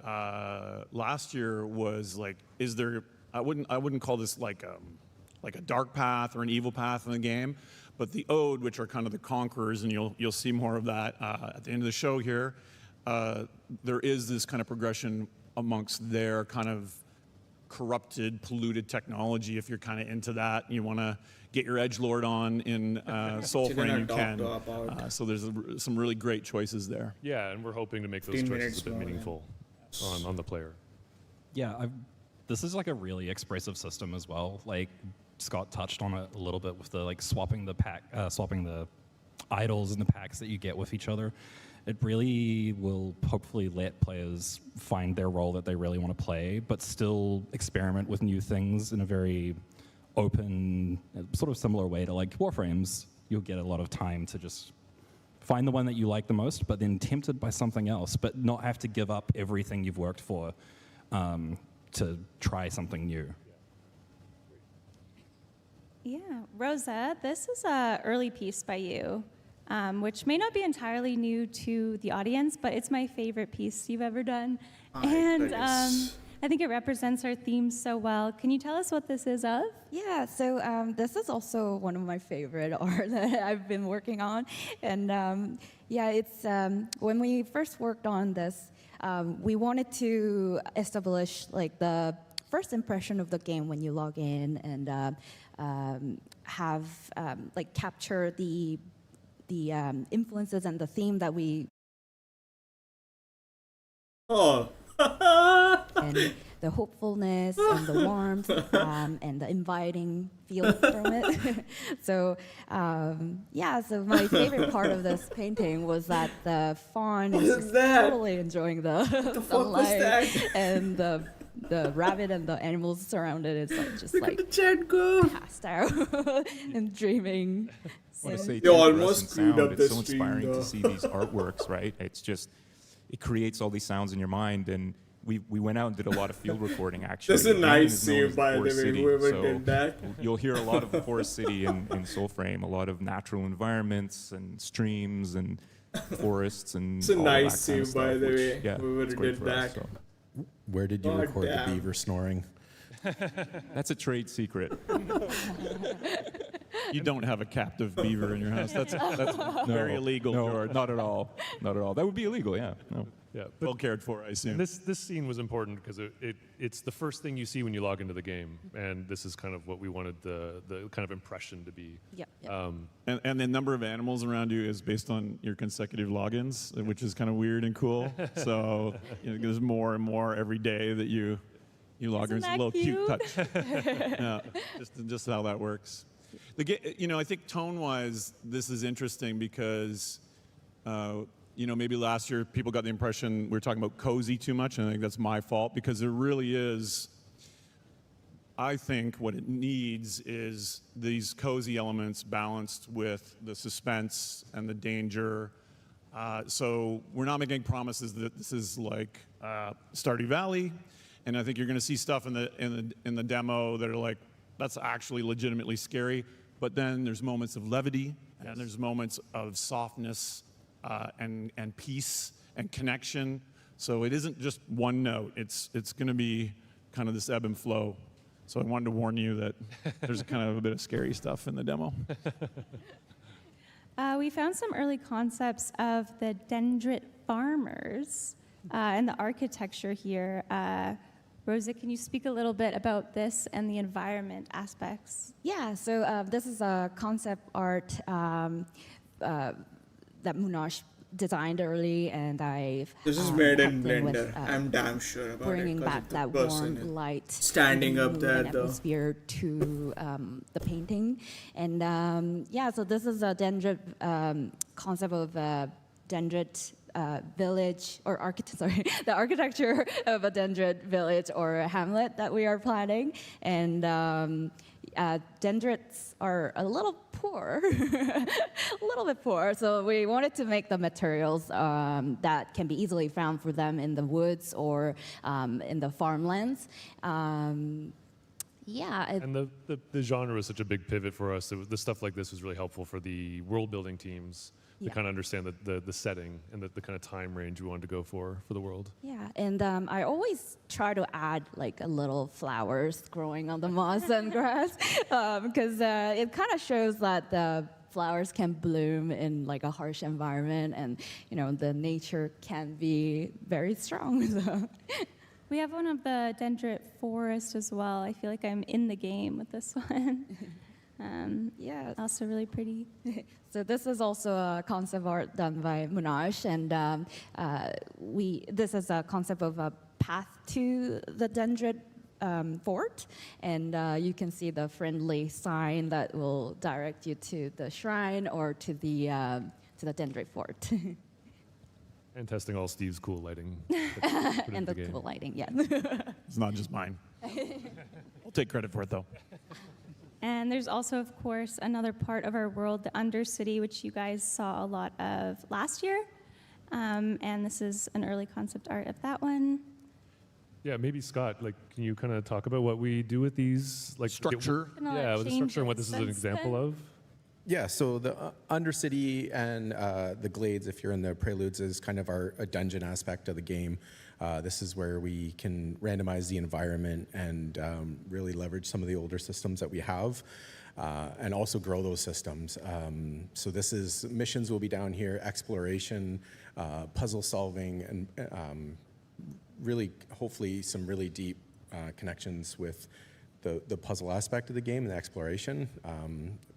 last year. Was like, is there? I wouldn't call this like a dark path or an evil path in the game, but the Ode, which are kind of the conquerors, and you'll see more of that at the end of the show here. There is this kind of progression amongst their kind of corrupted, polluted technology. If you're kind of into that, and you want to get your edgelord on in Soulframe, you can. So there's some really great choices there. Yeah, and we're hoping to make those choices a bit meaningful on the player. Yeah, this is like a really expressive system as well. Like Scott touched on it a little bit with the like swapping the idols and the packs that you get with each other. It really will hopefully let players find their role that they really want to play, but still experiment with new things in a very open, sort of similar way to like Warframes. You'll get a lot of time to just find the one that you like the most, but then tempted by something else, but not have to give up everything you've worked for to try something new. Yeah, Rosa, this is an early piece by you, which may not be entirely new to the audience, but it's my favorite piece you've ever done. And I think it represents our theme so well. Can you tell us what this is of? Yeah, so this is also one of my favorite art that I've been working on. And yeah, it's when we first worked on this, we wanted to establish like the first impression of the game when you log in and have like capture the influences and the theme that we and the hopefulness and the warmth and the inviting feel from it. So yeah, so my favorite part of this painting was that the fawn is just totally enjoying the sunlight, and the rabbit and the animals surrounded it's like just like passed out and dreaming. I want to say They almost screwed up it's the so stream, inspiring though. to see these artworks, right? It's just, it creates all these sounds in your mind, and we went out and did a lot of field recording, actually. That's a The game nice is known as save, by the Forest way, City, whoever so did that. You'll hear a lot of the Forest City in Soulframe, a lot of natural environments and streams and forests and It's a all nice that kind of save, by stuff, the which, way, yeah, whoever it's great did for us, that. so. Where did you God record damn. the beaver snoring? That's a trade secret. You don't have a captive beaver in your house. That's very illegal, no, George. Not at all. Not at all. That would be illegal, yeah. No. Yeah, well cared for, I assume. This scene was important because it's the first thing you see when you log into the game, and this is kind of what we wanted the kind of impression to be. Yep. And the number of animals around you is based on your consecutive logins, which is kind of weird and cool. So there's more and more every day that you log in. It's a little cute touch. Yeah, just how that works. I think tone-wise, this is interesting because. Maybe last year people got the impression we were talking about cozy too much, and I think that's my fault because there really is. I think what it needs is these cozy elements balanced with the suspense and the danger. So we're not making promises that this is like Stardew Valley, and I think you're going to see stuff in the demo that are like that's actually legitimately scary. But then there's moments of levity, and there's moments of softness. And peace and connection. So it isn't just one note. It's going to be kind of this ebb and flow. So I wanted to warn you that there's kind of a bit of scary stuff in the demo. We found some early concepts of the dendrit farmers and the architecture here. Rosa, can you speak a little bit about this and the environment aspects? Yeah, so this is a concept art that Munash designed early, and I've This is made in helped him Blender. with, I'm damn sure about bringing it. 'Cause back of the that person warm light, standing up mood there, and though. atmosphere to the painting. And yeah, so this is a dendrit concept of a dendrit village or the architecture of a dendrit village or a hamlet that we are planning. And dendrits are a little poor, a little bit poor. So we wanted to make the materials that can be easily found for them in the woods or in the farmlands. Yeah. And the genre was such a big pivot for us. The stuff like this was really helpful for the world building teams to Yeah. kind of understand the setting and the kind of time range we wanted to go for the world. Yeah, and I always try to add like a little flowers growing on the moss and grass because it kind of shows that the flowers can bloom in like a harsh environment, and the nature can be very strong. So. We have one of the dendrit forest as well. I feel like I'm in the game with this one. Yeah, also really pretty. So this is also a concept art done by Munaj, and this is a concept of a path to the dendrit fort, and you can see the friendly sign that will direct you to the shrine or to the dendrit fort. And testing all Steve's cool lighting. And the cool lighting, yeah. It's not just mine. I'll take credit for it, though. And there's also, of course, another part of our world, the Undercity, which you guys saw a lot of last year. And this is an early concept art of that one. Yeah, maybe Scott, can you kind of talk about what we do with these, structure? Yeah, with the structure and what this is an example of. Yeah, so the Undercity and the Glades, if you're in the Preludes, is kind of a dungeon aspect of the game. This is where we can randomize the environment and really leverage some of the older systems that we have and also grow those systems. So this is, missions will be down here, exploration, puzzle solving, and really, hopefully, some really deep connections with the puzzle aspect of the game and the exploration.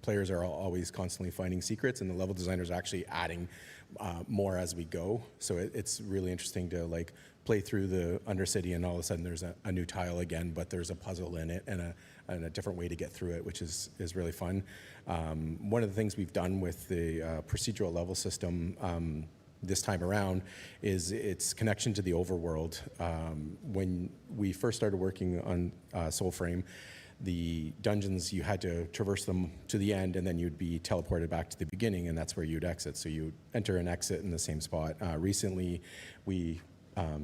Players are always constantly finding secrets, and the level designers are actually adding more as we go. So it's really interesting to play through the Undercity, and all of a sudden there's a new tile again, but there's a puzzle in it and a different way to get through it, which is really fun. One of the things we've done with the procedural level system this time around is its connection to the overworld. When we first started working on Soulframe, the dungeons, you had to traverse them to the end, and then you'd be teleported back to the beginning, and that's where you'd exit. So you enter and exit in the same spot. Recently, we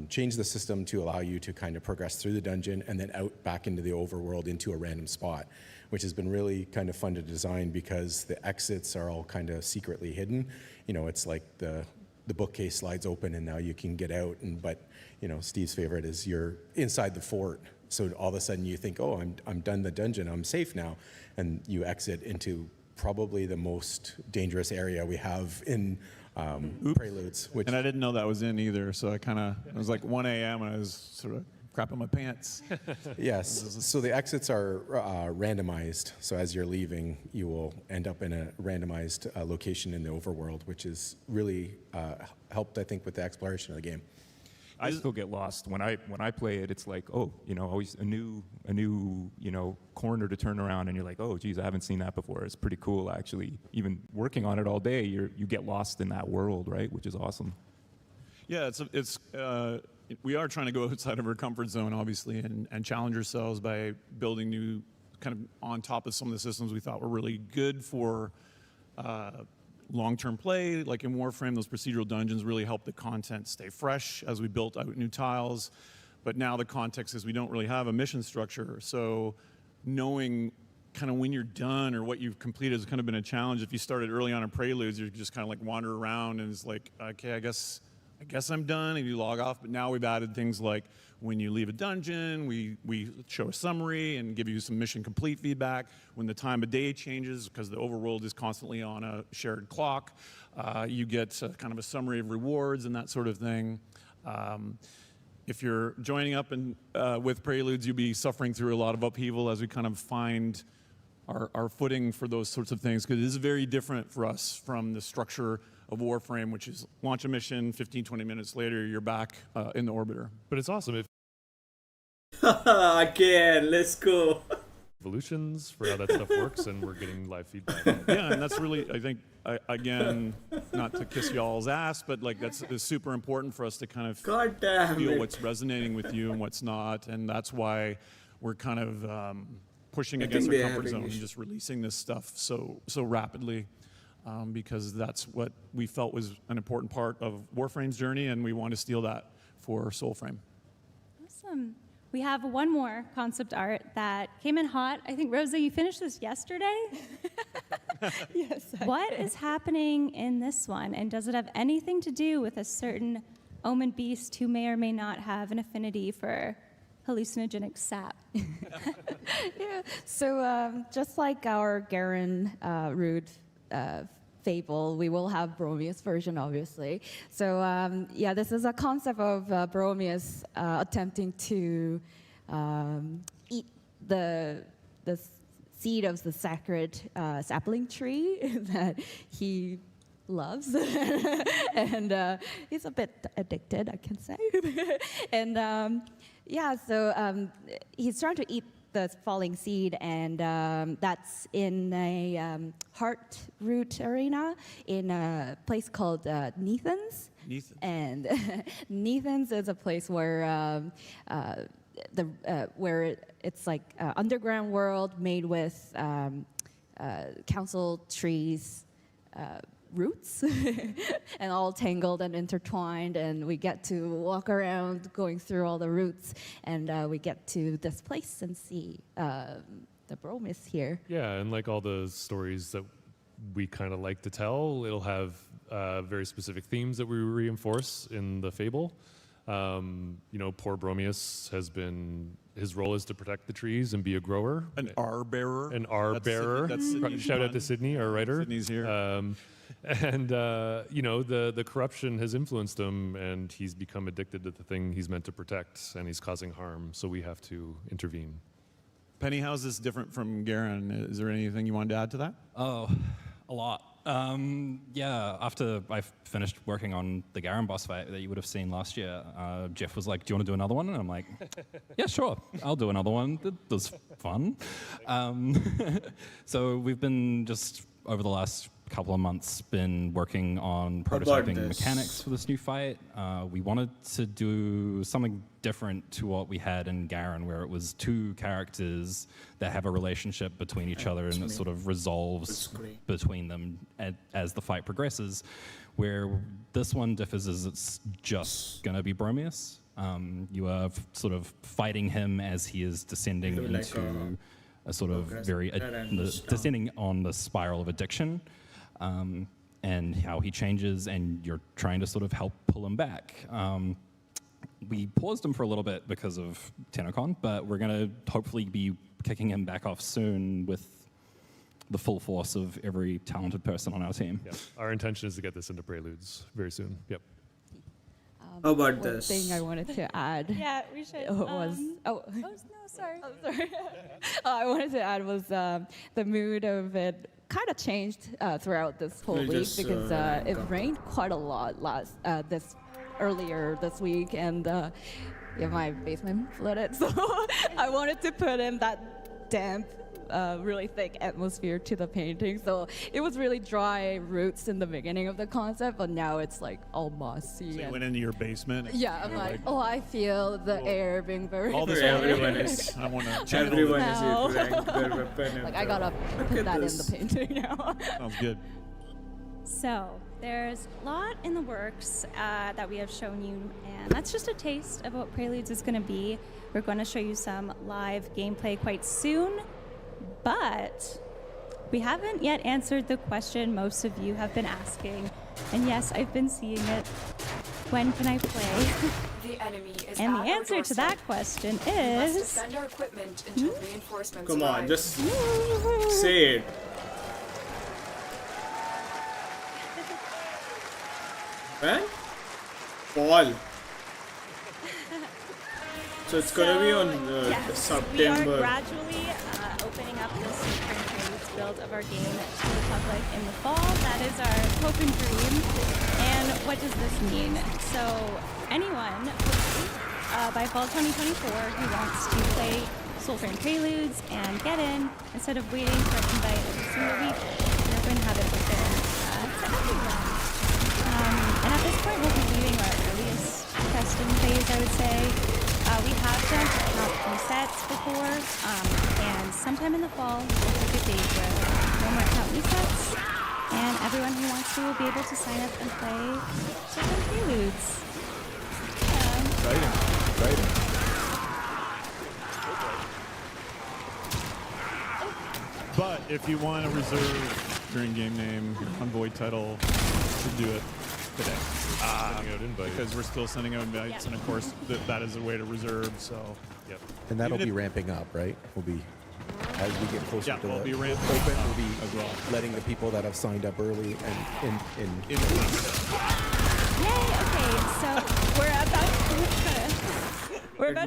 changed the system to allow you to kind of progress through the dungeon and then out back into the overworld into a random spot, which has been really kind of fun to design because the exits are all kind of secretly hidden. It's like the bookcase slides open and now you can get out, but Steve's favorite is you're inside the fort. So all of a sudden you think, oh, I'm done the dungeon, I'm safe now. And you exit into probably the most dangerous area we have in Preludes. And I didn't know that was in either, so it was like 1 a.m. and I was sort of crapping my pants. Yes, so the exits are randomized. So as you're leaving, you will end up in a randomized location in the overworld, which has really helped, I think, with the exploration of the game. I still get lost when I play it. It's like, always a new corner to turn around, and you're like, oh, geez, I haven't seen that before. It's pretty cool, actually. Even working on it all day, you get lost in that world, right? Which is awesome. Yeah, we are trying to go outside of our comfort zone, obviously, and challenge ourselves by building new, kind of on top of some of the systems we thought were really good for long-term play. Like in Warframe, those procedural dungeons really help the content stay fresh as we built out new tiles. But now the context is we don't really have a mission structure. So knowing kind of when you're done or what you've completed has kind of been a challenge. If you started early on in Preludes, you just kind of like wander around and it's like, okay, I guess I'm done, and you log off. But now we've added things like when you leave a dungeon, we show a summary and give you some mission complete feedback. When the time of day changes, because the overworld is constantly on a shared clock, you get kind of a summary of rewards and that sort of thing. If you're joining up with Preludes, you'll be suffering through a lot of upheaval as we kind of find our footing for those sorts of things, because it is very different for us from the structure of Warframe, which is launch a mission, 15, 20 minutes later, you're back in the orbiter. But it's awesome. Again, let's go. Evolutions for how that stuff works, and we're getting live feedback. Yeah, and that's really, I think, again, not to kiss y'all's ass, but that's super important for us to kind of feel what's resonating with you and what's not, and that's why we're kind of pushing against our comfort zone and just releasing this stuff so rapidly. Because that's what we felt was an important part of Warframe's journey, and we want to steal that for Soulframe. Awesome. we have one more concept art that came in hot. I think, Rosa, you finished this yesterday? Yes. What is happening in this one, and does it have anything to do with a certain omen beast who may or may not have an affinity for hallucinogenic sap? Yeah. So just like our Garen Rude fable, we will have Bromius version, obviously. So yeah, this is a concept of Bromius attempting to eat the seed of the sacred sapling tree that he loves. And he's a bit addicted, I can say. And yeah, so he's trying to eat the falling seed, and that's in a heart root arena in a place called Neathans. And Neathans is a place where where it's like underground world made with council trees roots and all tangled and intertwined, and we get to walk around going through all the roots, and we get to this place and see the Bromis here. Yeah, and like all the stories that we kind of like to tell, it'll have very specific themes that we reinforce in the fable. You know, poor Bromius his role is to protect the trees and be a grower. An R-bearer. An R-bearer. Shout out to Sydney, our writer. Sydney's here. And, you know, the corruption has influenced him, and he's become addicted to the thing he's meant to protect, and he's causing harm, so we have to intervene. Penny, how is this different from Garen? Is there anything you wanted to add to that? Oh, a lot. Yeah, after I finished working on the Garen boss fight that you would have seen last year, Jeff was like, do you want to do another one? And I'm like, yeah, sure, I'll do another one. That was fun. So we've been just, over the last couple of months, been working on prototyping mechanics for this new fight. We wanted to do something different to what we had in Garen, where it was two characters that have a relationship between each other, and it sort of resolves between them as the fight progresses. Where this one differs is it's just going to be Bromius. You are sort of fighting him as he is descending into a sort of very descending on the spiral of addiction. And how he changes, and you're trying to sort of help pull him back. We paused him for a little bit because of Tenno Con, but we're going to hopefully be kicking him back off soon with the full force of every talented person on our team. Yep. Our intention is to get this into Preludes very soon. Yep. How about One this? thing I wanted to add. Yeah, we should. Was no, sorry. Oh, sorry. I wanted to add was the mood of it kind of changed throughout this whole week because it rained quite a lot earlier this week, and yeah, my basement flooded, so I wanted to put in that damp, really thick atmosphere to the painting. So it was really dry roots in the beginning of the concept, but now it's like all mossy. So you went into your basement? Yeah, I'm like, oh, I feel the air being very all this everyone is. I want to channel everyone this. is their weapon. Like I gotta put that in the painting now. Sounds good. So there's a lot in the works that we have shown you, and that's just a taste of what Preludes is going to be. We're going to show you some live gameplay quite soon, but we haven't yet answered the question most of you have been asking, and yes, I've been seeing it. When can I play? The enemy is And the at our answer to that doorstep. question We must is... defend our equipment until reinforcements Come on, arrive. just say it. When? Fall. So it's gonna be on Yes, September. we are gradually opening up this Spring Preludes build of our game to the public in the fall. That is our hope and dream. And what does this mean? So anyone by fall 2024 who wants to play Soulframe Preludes and get in, instead of waiting for an invite every single week, we're going to have it open to everyone. And at this point, we'll be leaving our earliest testing phase, I would say. We have done account resets before, and sometime in the fall, we'll take a date where no more account resets, and everyone who wants to will be able to sign up and play Soulframe Preludes. Exciting. But if you want to reserve your in-game name, your Envoy title, you should do it today. Sending out invites. Because we're still sending out invites, and of course that is a way to reserve. So, yep. And that'll Even be if- ramping up, right? We'll be as we get closer Yeah, to we'll the be ramping open. up We'll be as well. letting the people that have signed up early and in. Yay! Okay, so we're about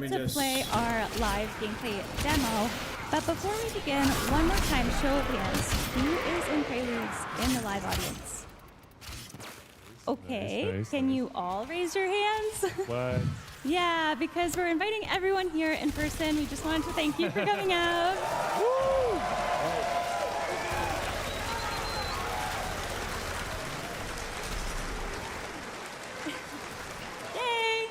to play our live gameplay demo. But before we begin, one more time, show of hands. Who is in Preludes in the live audience? Okay, Nice, can you all raise your hands? What? Yeah, because we're inviting everyone here in person. We just wanted to thank you for coming out. Woo! Yay!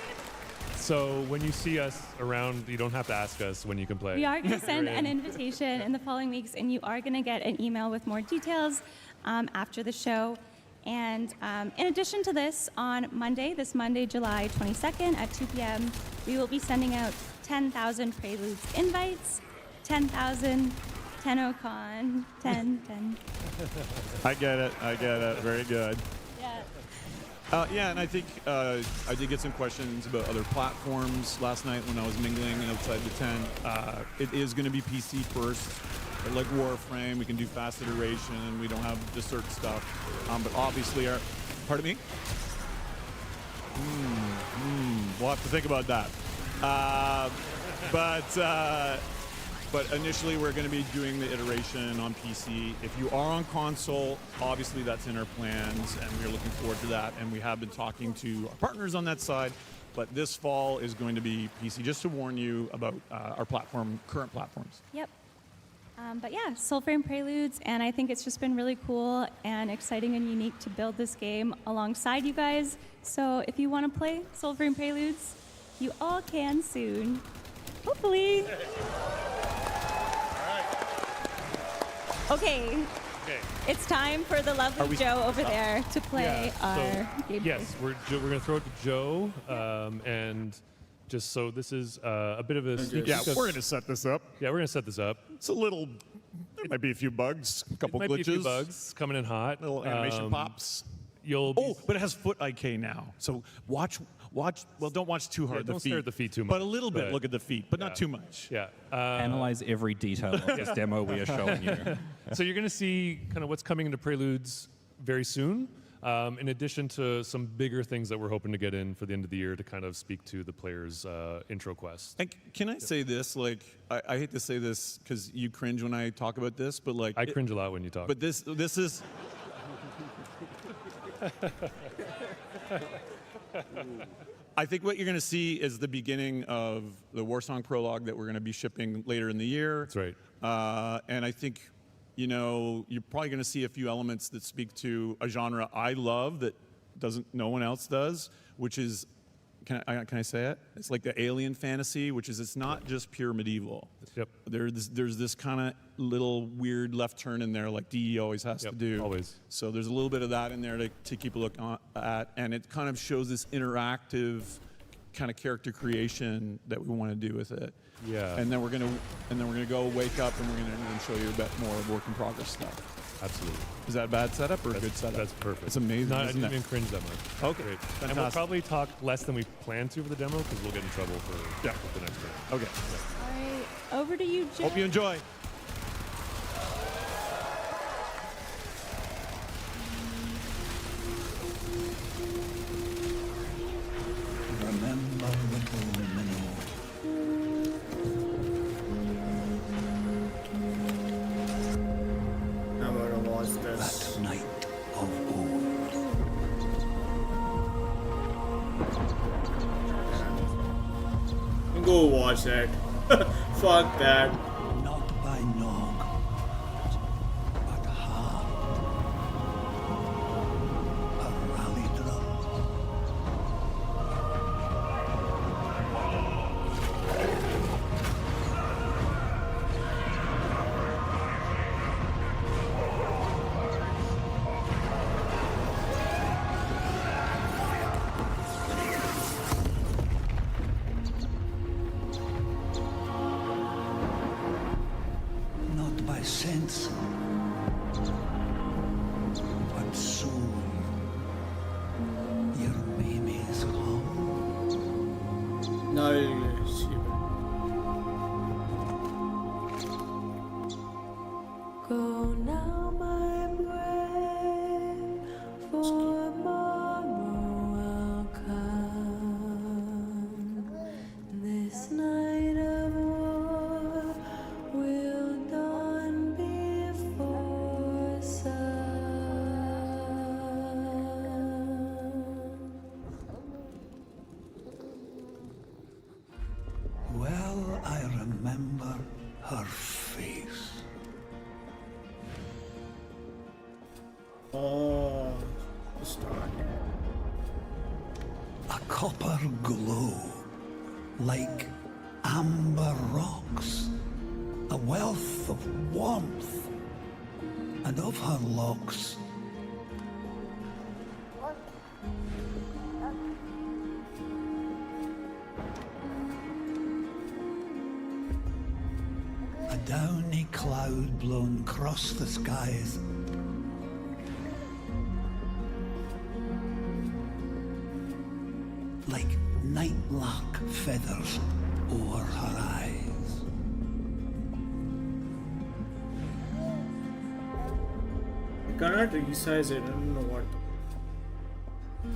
So when you see us around, you don't have to ask us when you can play. We are going to send You're an in. invitation in the following weeks, and you are going to get an email with more details after the show. And in addition to this, on Monday, this Monday, July 22nd at 2 p.m., we will be sending out 10,000 Preludes invites, 10,000 Tenno Con, 10. I get it. Very good. Yeah. And I think I did get some questions about other platforms last night when I was mingling outside the tent. It is going to be PC first. But like Warframe, we can do fast iteration. We don't have the certain stuff. But obviously, pardon me? We'll have to think about that. But initially, we're going to be doing the iteration on PC. If you are on console, obviously that's in our plans, and we're looking forward to that. And we have been talking to our partners on that side. But this fall is going to be PC, just to warn you about our current platforms. Yep. But yeah, Soulframe Preludes, and I think it's just been really cool and exciting and unique to build this game alongside you guys. So if you want to play Soulframe Preludes, you all can soon. Hopefully. Okay. It's time for the lovely Joe over there to play our gameplay. Yes, we're going to throw it to Joe, and just so this is a bit of a sneak Yeah, peek of- we're going to set this up. Yeah, we're going to set this up. It's a little. There might be a few bugs, a couple Might glitches, be a few bugs coming in hot. little animation pops. You'll but it has foot IK now. So watch. Well, don't watch too hard. don't stare at the feet too But much, a little bit. but- Look at the feet, but not too much. Yeah. Analyze every detail of this demo we are showing you. So you're going to see kind of what's coming into Preludes very soon, in addition to some bigger things that we're hoping to get in for the end of the year to kind of speak to the players' intro quest. And can I say this? Like, I hate to say this because you cringe when I talk about this, but like I cringe a lot when you talk. But this is. I think what you're going to see is the beginning of the Warsong prologue that we're going to be shipping later in the year. That's right. And I think, you're probably going to see a few elements that speak to a genre I love that no one else does, which is, can I say it? It's like the alien fantasy, which is it's not just pure medieval. Yep. There's this kind of little weird left turn in there, like DE always has to do. Always. So there's a little bit of that in there to keep a look at, and it kind of shows this interactive kind of character creation that we want to do with it. Yeah. And then we're gonna go wake up and we're gonna show you a bit more work in progress stuff. Absolutely. Is that a bad setup or a good setup? That's perfect. It's amazing. I isn't didn't it? even cringe that much. Okay. Great. And Fantastic. we'll probably talk less than we plan to for the demo because we'll get in trouble for the next one. Okay. All right, over to you, Joe. Hope you enjoy. Remember, little minnow. I'm gonna watch this. That night of old. Go watch that. Fuck that. Not by Nog, but hard. A rally drum. sense, but soon your baby's home. Nice. Go now, my brave, for tomorrow will come. This night of war will dawn before sun. Well, I remember her face. Oh, the start. A copper glow, like amber rocks, a wealth of warmth, and of her locks. A downy cloud blown across the skies. Like night-lark feathers o'er her eyes. I cannot resize it. I don't know what.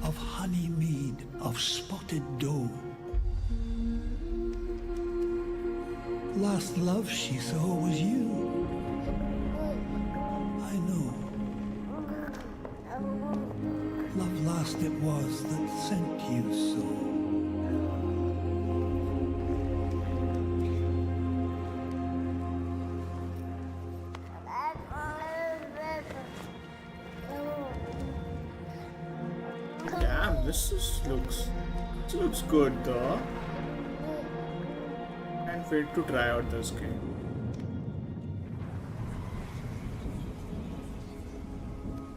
Of honey mead, of spotted dough. Last love she saw was you. I know. Love last it was that sent you so. Damn, this looks good though. Can't wait to try out this game.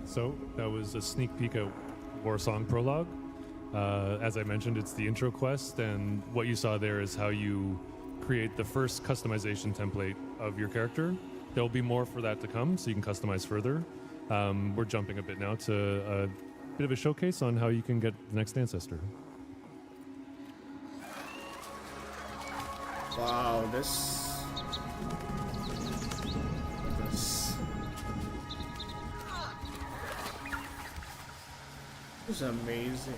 So that was a sneak peek at Warsong Prologue. As I mentioned, it's the intro quest, and what you saw there is how you create the first customization template of your character. There will be more for that to come, so you can customize further. We're jumping a bit now to a bit of a showcase on how you can get the next ancestor. Wow, this is amazing.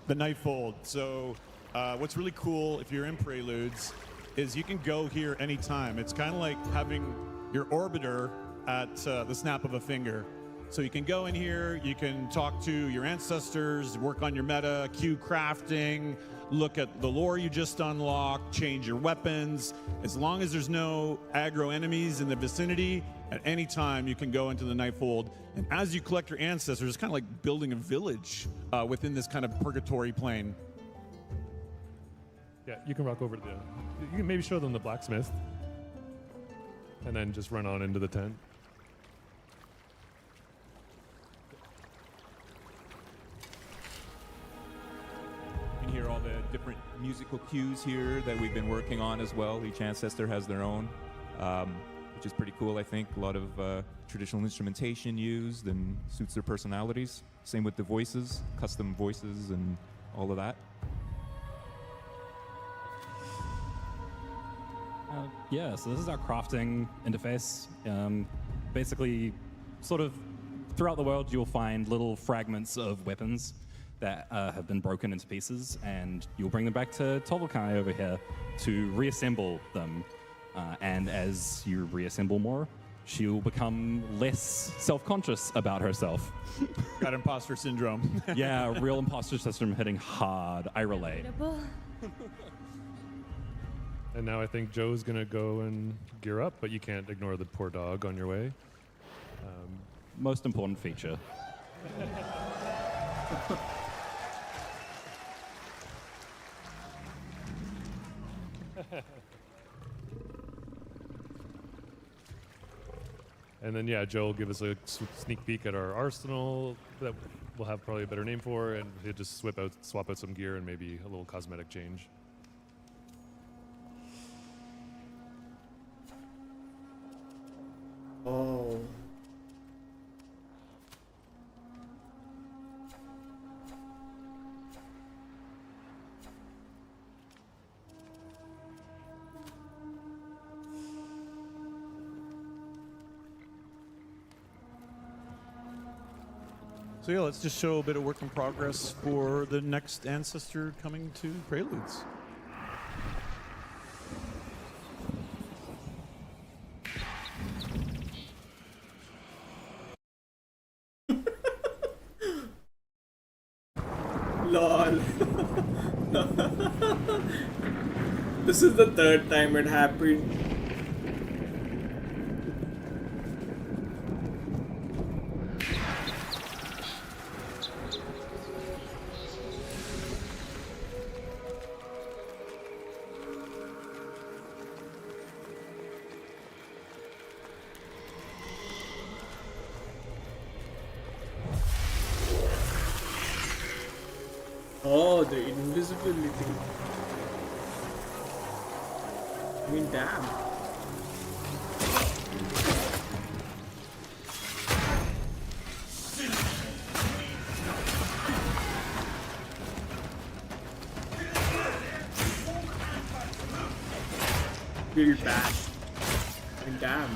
The Nightfold. So what's really cool if you're in Preludes is you can go here anytime. It's kind of like having your orbiter at the snap of a finger. So you can go in here, you can talk to your ancestors, work on your meta, queue crafting, look at the lore you just unlocked, change your weapons. As long as there's no aggro enemies in the vicinity, at any time you can go into the Nightfold. And as you collect your ancestors, it's kind of like building a village within this kind of purgatory plane. Yeah, you can rock over to you can maybe show them the blacksmith, and then just run on into the tent. You can hear all the different musical cues here that we've been working on as well. Each ancestor has their own, which is pretty cool, I think. A lot of traditional instrumentation used and suits their personalities. Same with the voices, custom voices and all of that. Yeah, so this is our crafting interface. Basically, sort of throughout the world, you'll find little fragments of weapons that have been broken into pieces, and you'll bring them back to Tovolkai over here to reassemble them. And as you reassemble more, she'll become less self-conscious about herself. Got imposter syndrome. Yeah, real imposter syndrome hitting hard. I relate. And now I think Joe's gonna go and gear up, but you can't ignore the poor dog on your way. Most important feature. And then, yeah, Joe will give us a sneak peek at our arsenal that we'll have probably a better name for, and he'll just swap out some gear and maybe a little cosmetic change. Oh. So yeah, let's just show a bit of work in progress for the next ancestor coming to Preludes. Lol. This is the third time it happened. Oh, the invisibility. I mean, damn. Really bad. I mean, damn.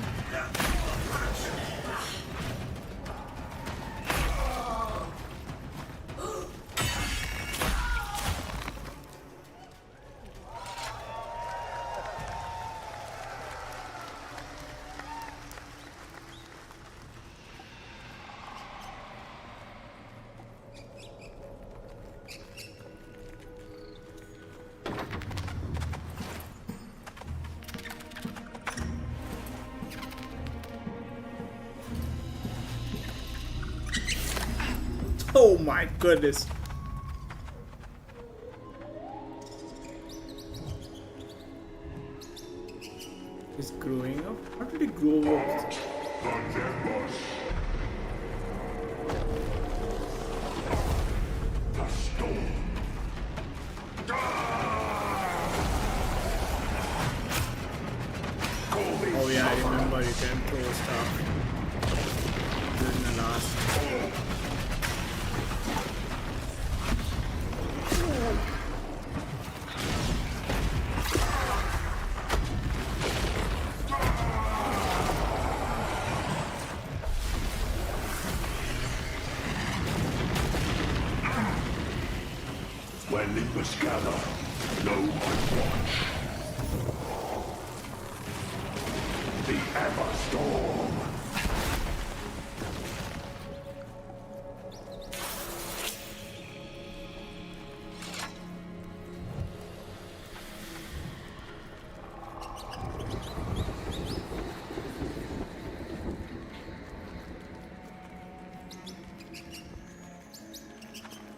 Oh my goodness. He's growing up? How did he grow up? Oh yeah, I remember you can throw stuff. This is the last. When Nimbus gather, no one watch. The Everstorm.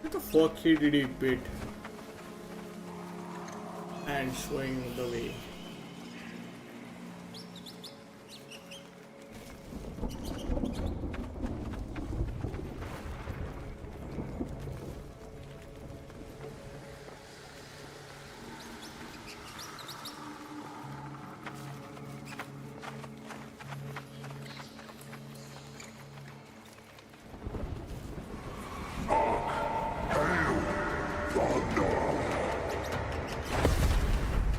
What the fuck he did he beat? And showing the way.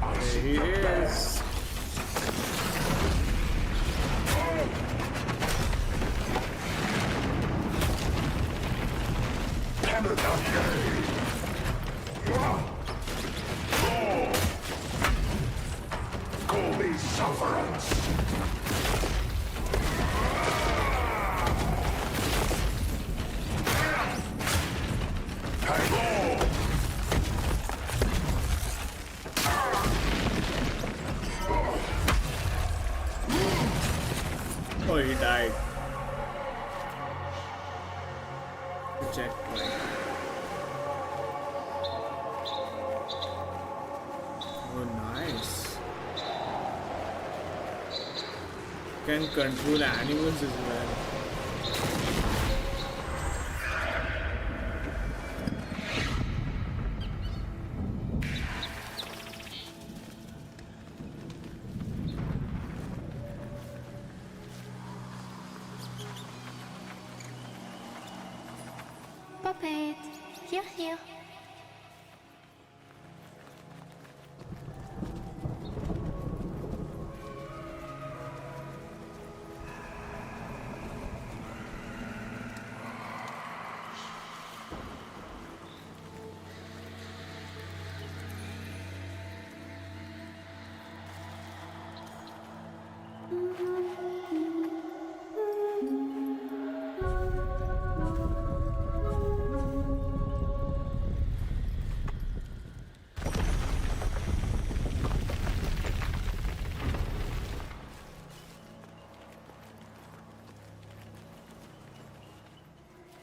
There he is. Call me Sufferance. Hang on. Oh, he died. Checkpoint. Oh, nice. Can control animals as well. puppet. Here, here.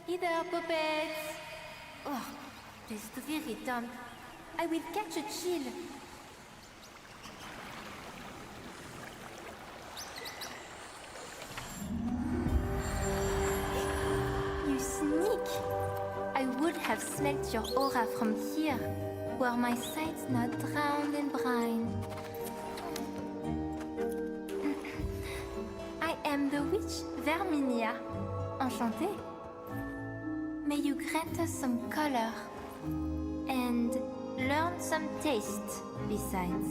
Hey there, puppets. Oh, this is very damp. I will catch a chill. You sneak! I would have smelt your aura from here, were my sight not drowned in brine. I am the witch Verminia. Enchantée. May you grant us some color and learn some taste besides.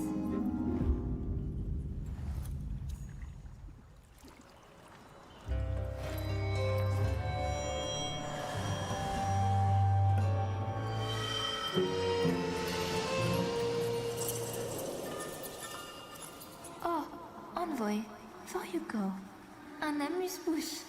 Oh, envoy, before you go, un amuse-bouche.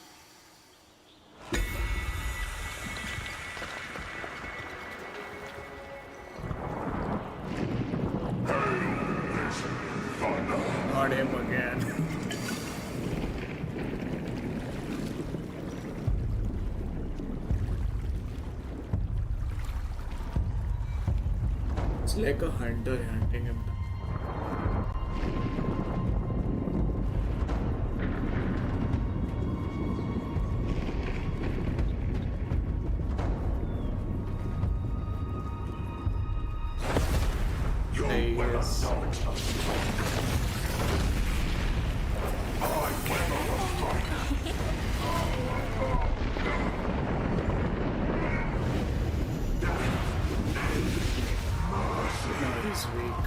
Not him again. It's like a hunter hunting him. There he is. No, he's weak.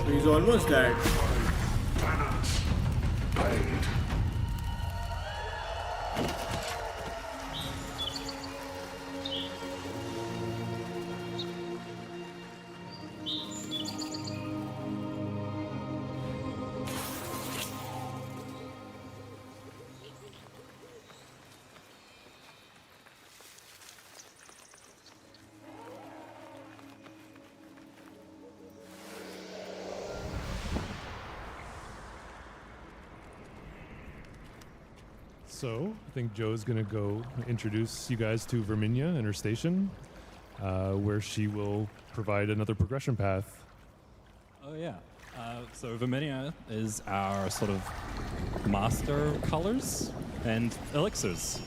He's almost dead. So, I think Joe's going to go introduce you guys to Verminia and her station, where she will provide another progression path. Oh, yeah. So Verminia is our sort of master of colors and elixirs.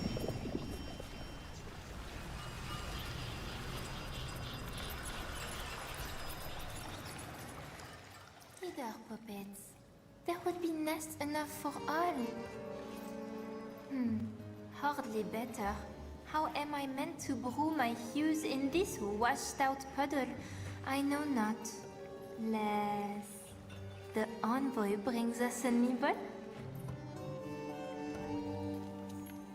Either puppets. There would be nest enough for all. Hardly better. How am I meant to brew my hues in this washed-out puddle? I know not. Less. The envoy brings us a nibble?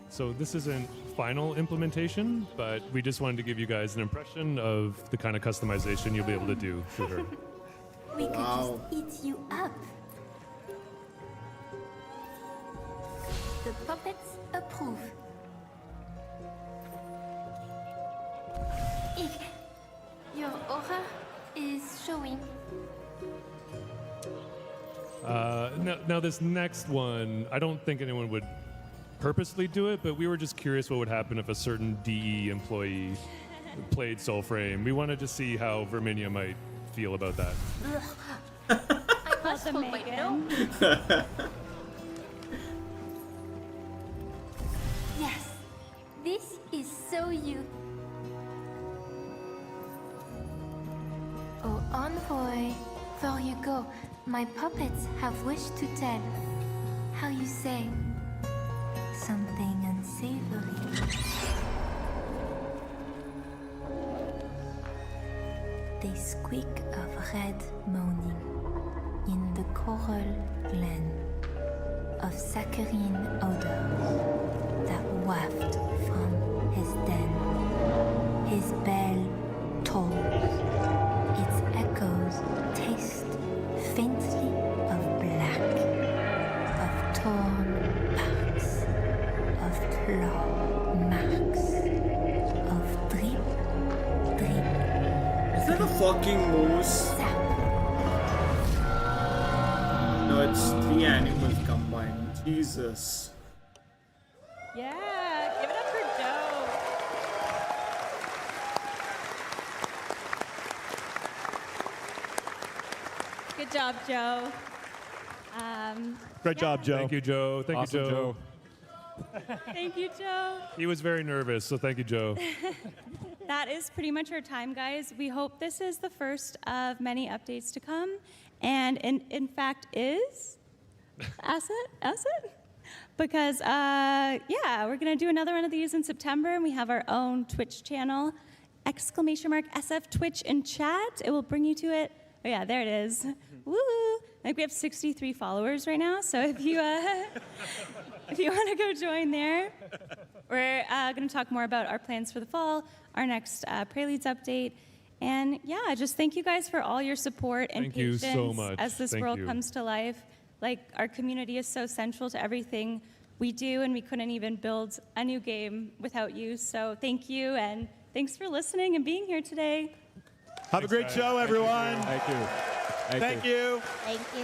So this isn't final implementation, but we just wanted to give you guys an impression of the kind of customization you'll be able to do through her. We could just eat you up. The puppets approve. Now this next one, I don't think anyone would purposely do it, but we were just curious what would happen if a certain DE employee played Soulframe. We wanted to see how Verminia might feel about that. I must hold my nose. Yes, this is so you. Oh, envoy, before you go, my puppets have wished to tell. How you say? Something unsavory. They squeak of red moaning in the coral glen of saccharine odor that waft from his den. His bell tolls. Its echoes taste faintly of black, of torn parts, of claw marks, of drip, drip. Is that a fucking moose? No, it's 3 animals combined. Jesus. Yeah, give it up for Joe. Good job, Joe. Great job, Joe. Thank you, Joe. Thank Awesome, you, Joe. Thank you, Joe. He was very nervous, so thank you, Joe. That is pretty much our time, guys. We hope this is the first of many updates to come, and in fact is asset, because yeah, we're gonna do another one of these in September, and we have our own Twitch channel, !SF Twitch in chat. It will bring you to it. Oh yeah, there it is. Woo! I think we have 63 followers right now, so if you if you want to go join there, we're going to talk more about our plans for the fall, our next Preludes update, and yeah, just thank you guys for all your support and Thank you patience so much. as this Thank world you. comes to life. Like, our community is so central to everything we do, and we couldn't even build a new game without you. So thank you, and thanks for listening and being here today. Have a great show, everyone. Thank you. Thank you. Thank you.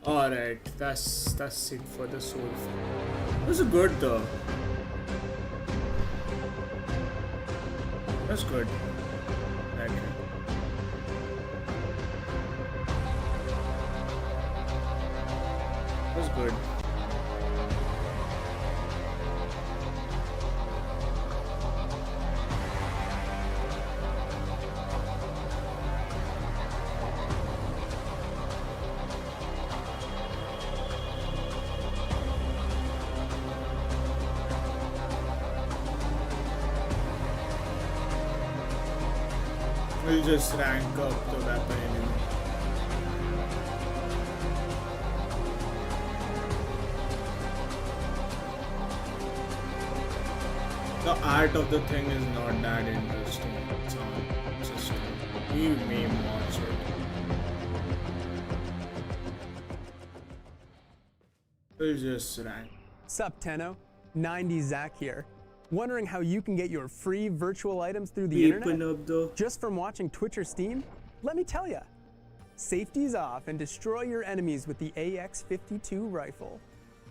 Alright, that's it for the soul. It was good though. That's good. Like it. That's good. We'll just rank up the weapon anyway. The art of the thing is not that interesting. It's not just we may watch it. We'll just rank. Sup, Tenno? 90 Zach here. Wondering how you can get your free virtual items through the internet? Just from watching Twitch or Steam? Let me tell ya. Safety's off and destroy your enemies with the AX-52 rifle.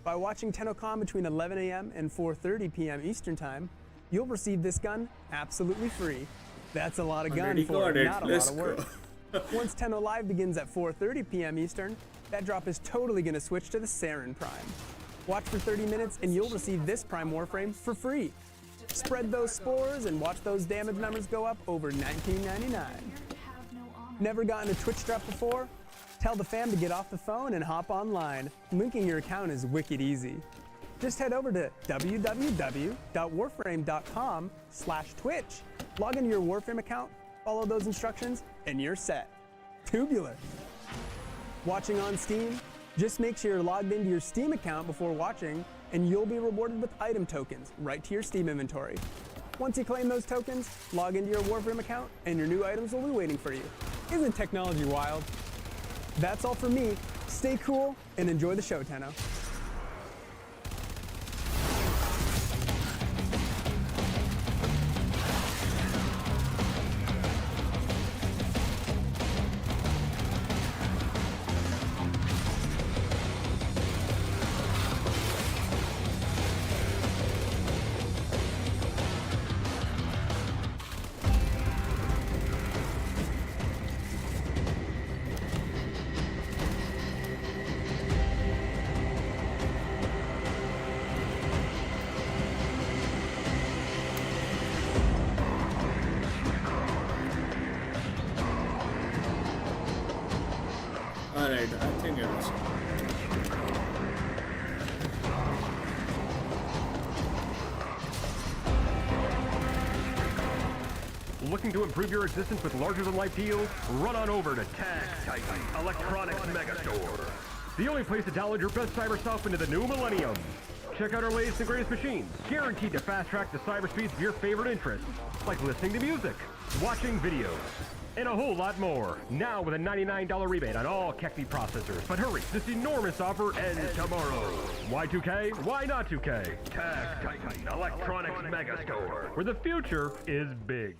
By watching Tenno Con between 11 a.m. and 4:30 p.m. Eastern Time, you'll receive this gun absolutely free. That's a lot of gun Already for got it. not a Let's lot of work. Once Tenno Live begins at 4:30 p.m. Eastern, that drop is totally gonna switch to the Saren Prime. Watch for 30 minutes and you'll receive this Prime Warframe for free. Spread those spores and watch those damage numbers go up over $19.99. Never gotten a Twitch drop before? Tell the fam to get off the phone and hop online. Linking your account is wicked easy. Just head over to www.warframe.com/Twitch. Log into your Warframe account, follow those instructions, and you're set. Tubular. Watching on Steam? Just make sure you're logged into your Steam account before watching, and you'll be rewarded with item tokens right to your Steam inventory. Once you claim those tokens, log into your Warframe account, and your new items will be waiting for you. Isn't technology wild? That's all from me. Stay cool and enjoy the show, Tenno. died. I think it was. Looking to improve your existence with larger-than-life deals? Run on over to Tag Titan Electronics Megastore. The only place to download your best cyber stuff into the new millennium. Check out our latest and greatest machines, guaranteed to fast-track the cyber speeds of your favorite interests, like listening to music, watching videos, and a whole lot more. Now with a $99 rebate on all Kekni processors. But hurry, this enormous offer ends tomorrow. Why 2K? Why not 2K? Tag Titan Electronics Megastore, where the future is big.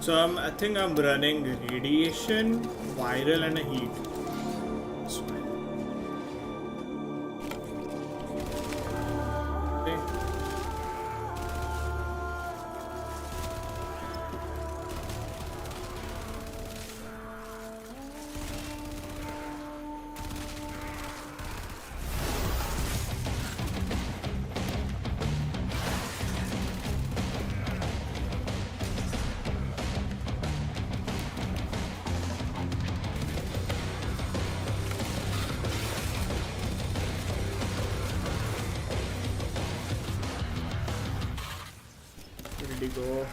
So I think I'm running radiation, viral, and a heat. That's fine. Okay. Ready to go.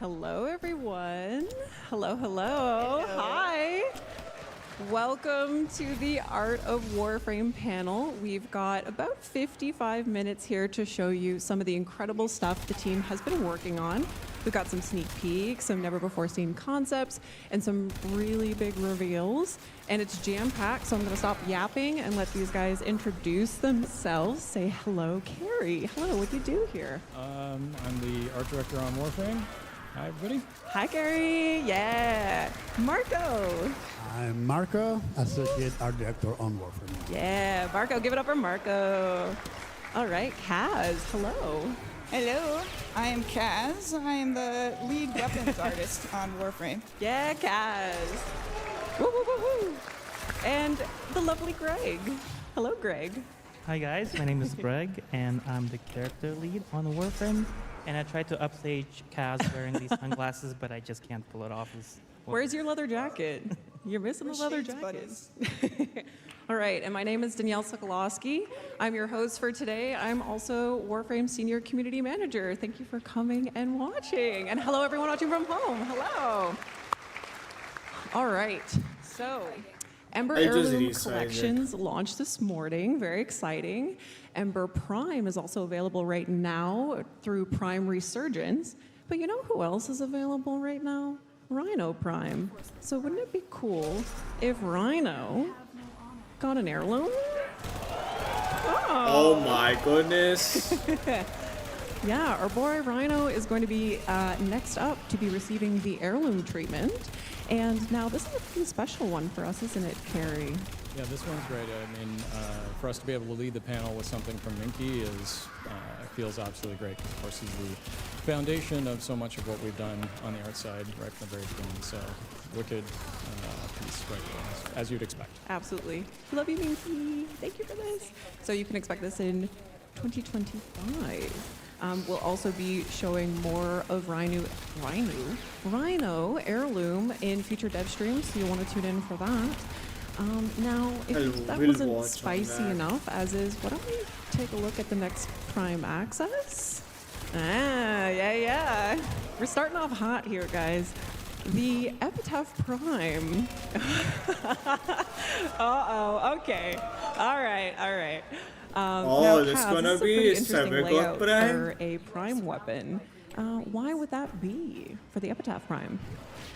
Hello, everyone. Hello, hello. Hi. Welcome to the Art of Warframe panel. We've got about 55 minutes here to show you some of the incredible stuff the team has been working on. We've got some sneak peeks, some never-before-seen concepts, and some really big reveals. And it's jam-packed, so I'm going to stop yapping and let these guys introduce themselves. Say hello, Carrie. Hello, what do you do here? I'm the art director on Warframe. Hi, everybody. Hi, Gary. Yeah. Marco. I'm Marco, Associate Art Director on Warframe. Yeah, Marco. Give it up for Marco. All right, Kaz. Hello. Hello, I am Kaz. I am the lead weapons artist on Warframe. Yeah, Kaz. Woo, woo, woo, woo. And the lovely Greg. Hello, Greg. Hi guys, my name is Greg, and I'm the character lead on Warframe. And I tried to upstage Kaz wearing these sunglasses, but I just can't pull it off. Where's your leather jacket? You're missing the leather jacket. All right, and my name is Danielle Sokolowski. I'm your host for today. I'm also Warframe Senior Community Manager. Thank you for coming and watching. And hello, everyone watching from home. Hello. All right, so Ember Heirloom Collections launched this morning. Very exciting. Ember Prime is also available right now through Prime Resurgence. But you know who else is available right now? Rhino Prime. So wouldn't it be cool if Rhino got an heirloom? Oh my goodness. Yeah, our boy Rhino is going to be next up to be receiving the heirloom treatment. And now this is a pretty special one for us, isn't it, Carrie? Yeah, this one's great. I mean, for us to be able to lead the panel with something from Minky feels absolutely great. Of course, he's the foundation of so much of what we've done on the art side right from the very beginning. So, wicked piece right there, as you'd expect. Absolutely. Love you, Minky. Thank you for this. So you can expect this in 2025. We'll also be showing more of Rhino Heirloom in future dev streams, so you'll want to tune in for that. Now, if that we'll watch wasn't on spicy that. enough, as is, why don't we take a look at the next Prime Access? Yeah. We're starting off hot here, guys. The Epitaph Prime. Uh-oh, okay. All right. Now, this Cav, gonna this is a be pretty interesting Sabergot layout Prime? for a Prime weapon. Why would that be for the Epitaph Prime?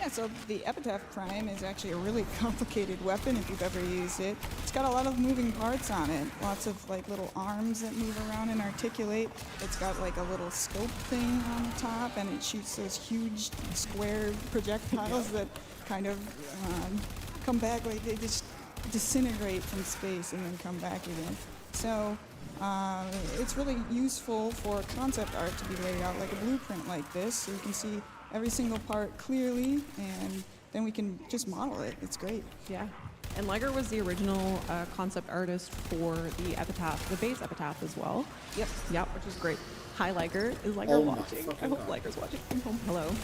Yeah, so the Epitaph Prime is actually a really complicated weapon if you've ever used it. It's got a lot of moving parts on it. Lots of like little arms that move around and articulate. It's got like a little scope thing on the top, and it shoots those huge square projectiles that kind of come back, like they just disintegrate from space and then come back again. So it's really useful for concept art to be laid out like a blueprint like this, so you can see every single part clearly, and then we can just model it. It's great. Yeah. And Liger was the original concept artist for the Epitaph, the base Epitaph as well. Yep, which is great. Hi, Liger. Is Liger watching? I hope Liger's watching from home. Hello.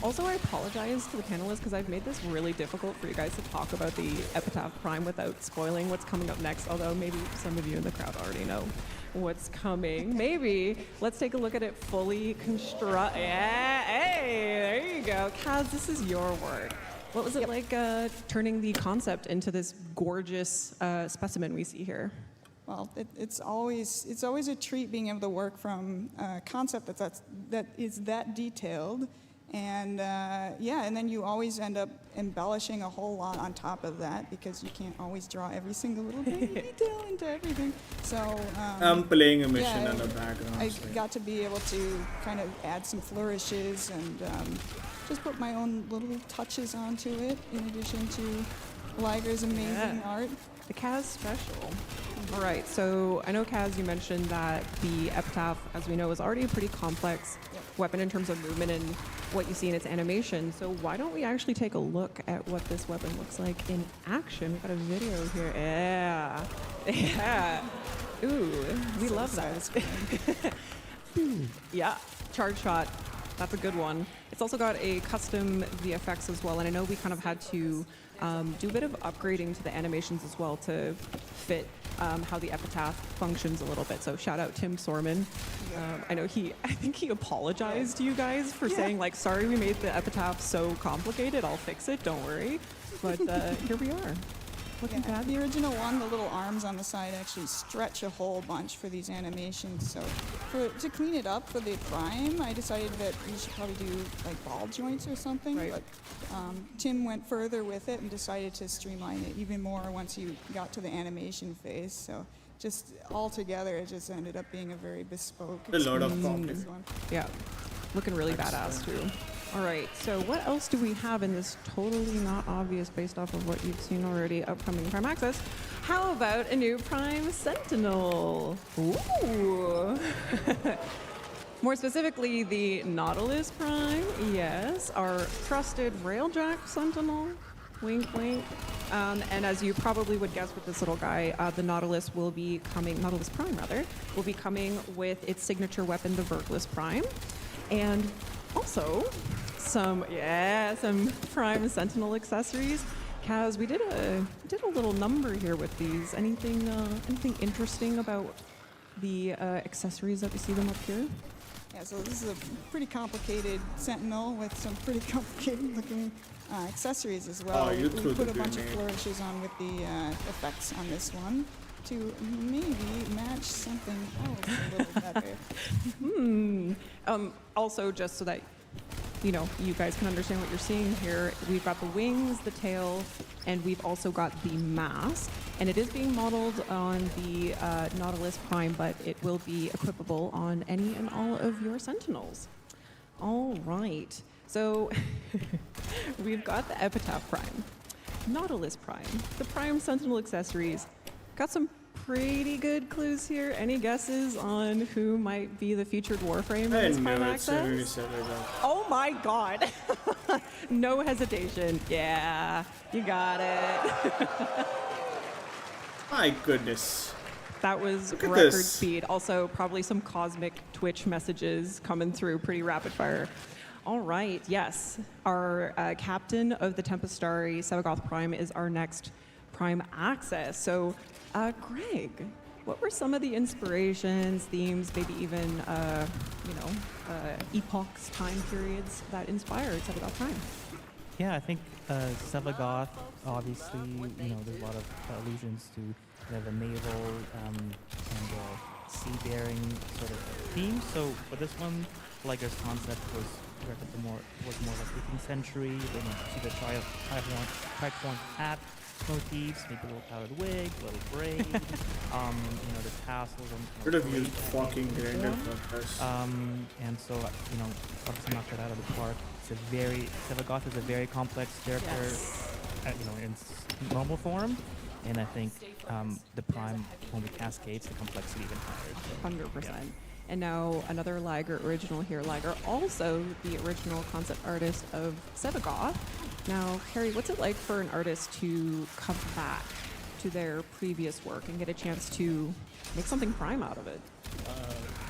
Also, I apologize to the panelists because I've made this really difficult for you guys to talk about the Epitaph Prime without spoiling what's coming up next, although maybe some of you in the crowd already know what's coming. Maybe. Let's take a look at it fully construct. Yeah, hey, there you go. Kaz, this is your work. What was it like turning the concept into this gorgeous specimen we see here? Well, it's always a treat being able to work from a concept that is that detailed. And and then you always end up embellishing a whole lot on top of that because you can't always draw every single little detail into everything. So I'm playing a mission in the background. I got to be able to kind of add some flourishes and just put my own little touches onto it in addition to Liger's amazing art. The Kaz special. All right, so I know, Kaz, you mentioned that the Epitaph, as we know, is already a pretty complex weapon in terms of movement and what you see in its animation. So why don't we actually take a look at what this weapon looks like in action? We've got a video here. Yeah. Ooh, we love that. Yeah, charge shot. That's a good one. It's also got a custom VFX as well, and I know we kind of had to do a bit of upgrading to the animations as well to fit how the Epitaph functions a little bit. So shout out Tim Sorman. I know I think he apologized to you guys for saying like, sorry we made the Epitaph so complicated, I'll fix it, don't worry. But here we are. Looking bad. The original one, the little arms on the side actually stretch a whole bunch for these animations. So to clean it up for the Prime, I decided that we should probably do like ball joints or something. Right. But Tim went further with it and decided to streamline it even more once you got to the animation phase. So just all together, it just ended up being a very bespoke A lot of experience. Yeah, looking really badass too. All right, so what else do we have in this totally not obvious based off of what you've seen already upcoming Prime Access? How about a new Prime Sentinel? Ooh. More specifically, the Nautilus Prime, yes, our trusted Railjack Sentinel, wink, wink. And as you probably would guess with this little guy, the Nautilus Prime will be coming with its signature weapon, the Vergless Prime. And also, some Prime Sentinel accessories. Kaz, we did a little number here with these. Anything interesting about the accessories that we see them up here? Yeah, so this is a pretty complicated Sentinel with some pretty complicated looking accessories as well. Oh, you we threw put the a bunch of grenade. flourishes on with the effects on this one to maybe match something else a little better. Also, just so that you guys can understand what you're seeing here, we've got the wings, the tail, and we've also got the mask. And it is being modeled on the Nautilus Prime, but it will be equipable on any and all of your Sentinels. All right. So we've got the Epitaph Prime. Nautilus Prime, the Prime Sentinel accessories. Got some pretty good clues here. Any guesses on who might be the featured Warframe in this Prime Access? Oh my god. No hesitation. Yeah, you got it. My goodness. That was Look at record this. speed. Also, probably some cosmic Twitch messages coming through pretty rapid fire. All right, yes. Our captain of the Tempestari, Sevagoth Prime, is our next Prime Access. So, Greg, what were some of the inspirations, themes, maybe even, epochs, time periods that inspired Sevagoth Prime? Yeah, I think Sevagoth, obviously, there's a lot of allusions to the naval and seafaring sort of theme. So for this one, Liger's concept was more like 18th century. Then you see the tricorn hat motifs, maybe a little powdered wig, a little braid, the tassels and Could have used fucking grinder for this. and so obviously knocked that out of the park. Sevagoth is a very complex character, in normal form, and I think the Prime only cascades the complexity even higher. So, 100%. yeah. And now another Liger original here. Liger, also the original concept artist of Sevagoth. Now, Harry, what's it like for an artist to come back to their previous work and get a chance to make something Prime out of it?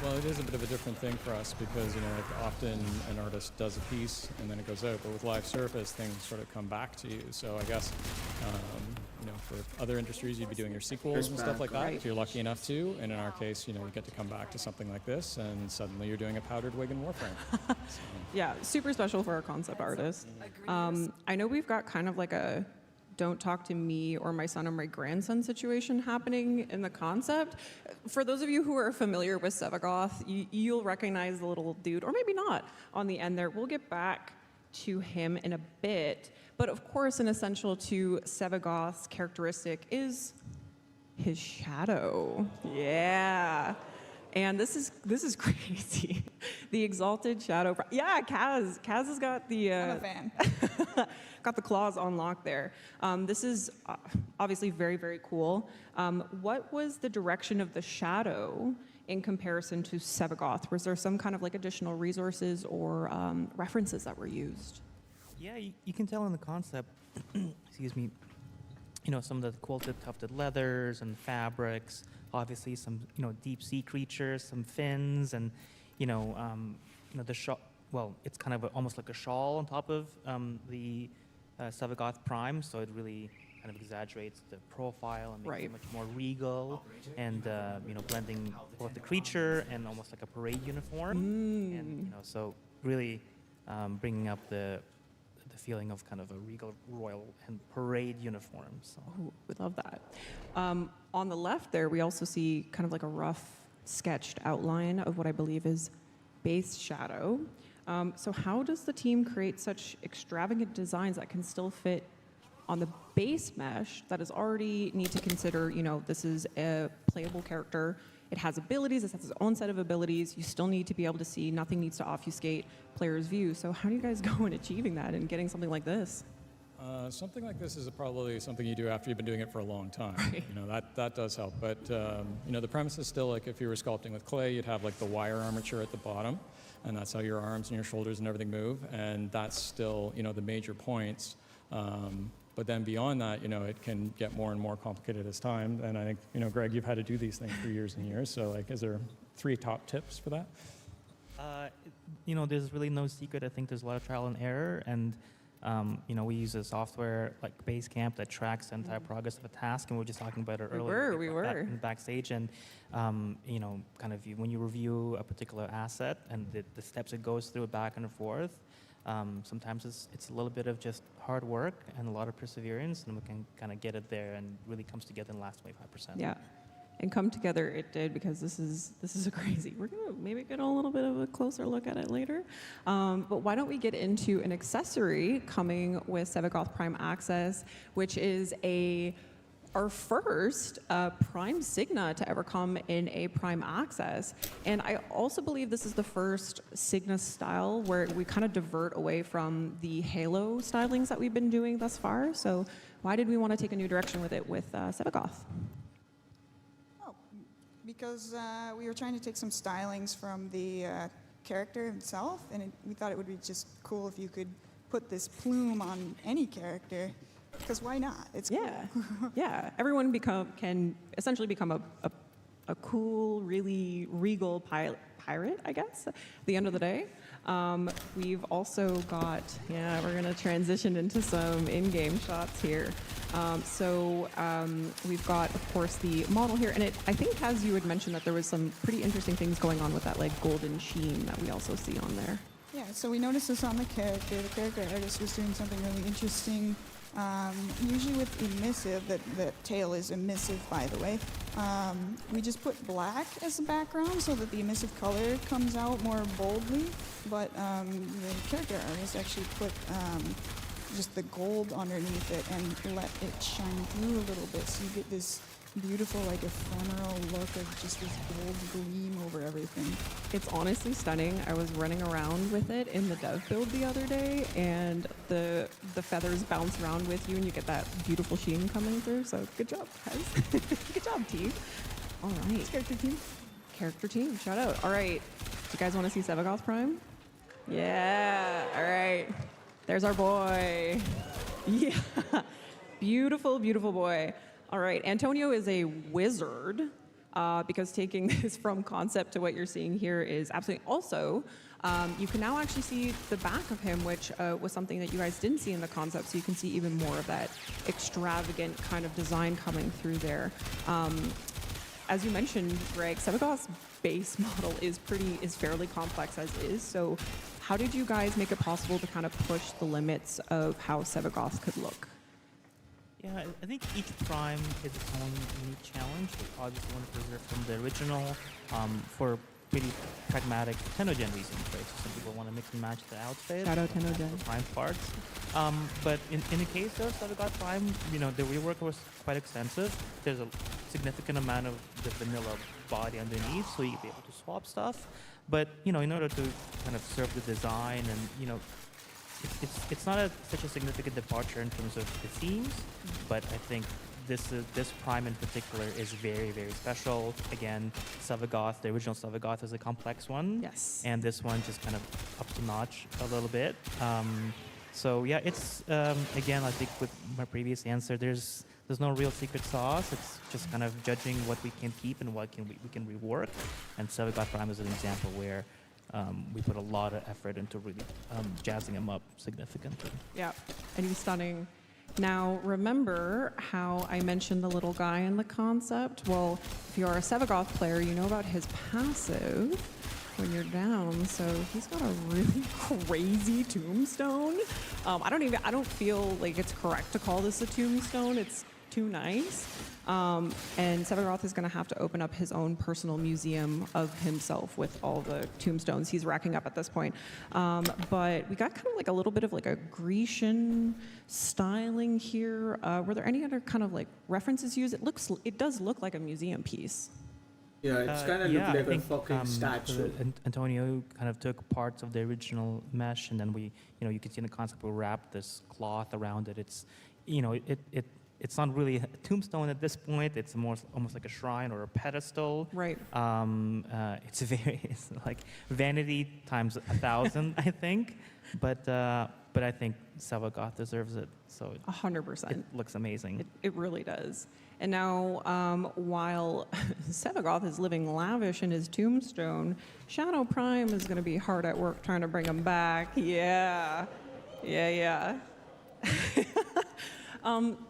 Well, it is a bit of a different thing for us because, often an artist does a piece and then it goes out. But with live surface, things sort of come back to you. So I guess, for other industries, you'd be doing your sequels and stuff like that if you're lucky enough to. And in our case, you get to come back to something like this and suddenly you're doing a powdered wig in Warframe. Yeah, super special for a concept artist. I know we've got kind of like a don't talk to me or my son or my grandson situation happening in the concept. For those of you who are familiar with Sevagoth, you'll recognize the little dude, or maybe not, on the end there. We'll get back to him in a bit. But of course, an essential to Sevagoth's characteristic is his shadow. Yeah. And this is crazy. The Exalted Shadow. Yeah, Kaz. Kaz has got the... I'm a fan. got the claws on lock there. This is obviously very, very cool. What was the direction of the shadow in comparison to Sevagoth? Was there some kind of like additional resources or references that were used? Yeah, you can tell in the concept, excuse me, some of the quilted tufted leathers and fabrics, obviously some, deep sea creatures, some fins, and, the shawl, well, it's kind of almost like a shawl on top of the Sevagoth Prime, so it really kind of exaggerates the profile and makes it much more regal and, blending both the creature and almost like a parade uniform. And, so really bringing up the feeling of kind of a regal, royal, and parade uniform. So. Oh, we love that. On the left there, we also see kind of like a rough sketched outline of what I believe is base shadow. So how does the team create such extravagant designs that can still fit on the base mesh that is already need to consider, this is a playable character. It has abilities, it has its own set of abilities. You still need to be able to see, nothing needs to obfuscate players' view. So how do you guys go in achieving that and getting something like this? Something like this is probably something you do after you've been doing it for a long time. That does help. But, the premise is still like if you were sculpting with clay, you'd have like the wire armature at the bottom, and that's how your arms and your shoulders and everything move. And that's still, the major points. But then beyond that, it can get more and more complicated as time. And I think, Greg, you've had to do these things for years and years. So, is there 3 top tips for that? There's really no secret. I think there's a lot of trial and error. And, we use a software like Basecamp that tracks the entire progress of a task. And we were just talking about it earlier. We were. In backstage. And, kind of when you review a particular asset and the steps it goes through back and forth, sometimes it's a little bit of just hard work and a lot of perseverance, and we can kind of get it there, and really comes together in the last 25%. Yeah, and come together it did, because this is a crazy. We're gonna maybe get a little bit of a closer look at it later, but why don't we get into an accessory coming with Sevagoth Prime Access, which is a our first Prime Signa to ever come in a Prime Access. And I also believe this is the first Signa style where we kind of divert away from the Halo stylings that we've been doing thus far. So why did we want to take a new direction with it with Sevagoth? Because we were trying to take some stylings from the character himself, and we thought it would be just cool if you could put this plume on any character. Because why not? It's cool. Yeah. Everyone can essentially become a cool, really regal pirate, I guess, at the end of the day. We've also got, we're going to transition into some in-game shots here. We've got, of course, the model here. And I think, as you had mentioned, that there was some pretty interesting things going on with that like golden sheen that we also see on there. Yeah, so we noticed this on the character. The character artist was doing something really interesting. Usually with emissive, that tail is emissive, by the way, we just put black as the background so that the emissive color comes out more boldly, but the character artist actually put just the gold underneath it and let it shine through a little bit, so you get this beautiful, like, ephemeral look of just this gold gleam over everything. It's honestly stunning. I was running around with it in the dev build the other day, and the feathers bounce around with you, and you get that beautiful sheen coming through. So good job, guys. Good job, team. All right. Character team. Character team. Shout out. All right. Do you guys want to see Sevagoth Prime? Yeah. All right. There's our boy. Yeah. Beautiful, beautiful boy. All right, Antonio is a wizard because taking this from concept to what you're seeing here is absolutely also, you can now actually see the back of him, which was something that you guys didn't see in the concept, so you can see even more of that extravagant kind of design coming through there. As you mentioned, Greg, Sevagoth's base model is fairly complex as is, so how did you guys make it possible to kind of push the limits of how Sevagoth could look? Yeah, I think each prime is its own unique challenge. We obviously want to preserve from the original for pretty pragmatic Tenno Gen reasons, right? So some people want to mix and match the outfits. Shout out Tenno Gen. Prime parts. But in the case of Sevagoth Prime, the rework was quite extensive. There's a significant amount of the vanilla body underneath, so you'd be able to swap stuff. But, in order to kind of serve the design and, it's not such a significant departure in terms of the themes, but I think this prime in particular is very, very special. Again, Sevagoth, the original Sevagoth, is a complex one. Yes. And this one just kind of up to notch a little bit. So yeah, it's again, I think with my previous answer, there's no real secret sauce. It's just kind of judging what we can keep and what we can rework. And Sevagoth Prime is an example where we put a lot of effort into really jazzing him up significantly. Yeah, and he's stunning. Now, remember how I mentioned the little guy in the concept? Well, if you're a Sevagoth player, you know about his passive when you're down. So he's got a really crazy tombstone. I don't feel like it's correct to call this a tombstone. It's too nice. And Sevagoth is going to have to open up his own personal museum of himself with all the tombstones he's racking up at this point. But we got kind of like a little bit of like a Grecian styling here. Were there any other kind of like references used? It does look like a museum piece. Yeah, it's kind of look like a fucking statue. Antonio kind of took parts of the original mesh, and then you can see in the concept we wrapped this cloth around it. It's, it's not really a tombstone at this point. It's almost like a shrine or a pedestal. Right. It's like vanity times 1,000, I think. But I think Sevagoth deserves it. So 100%. It looks amazing. It really does. And now, while Sevagoth is living lavish in his tombstone, Shadow Prime is going to be hard at work trying to bring him back. Yeah.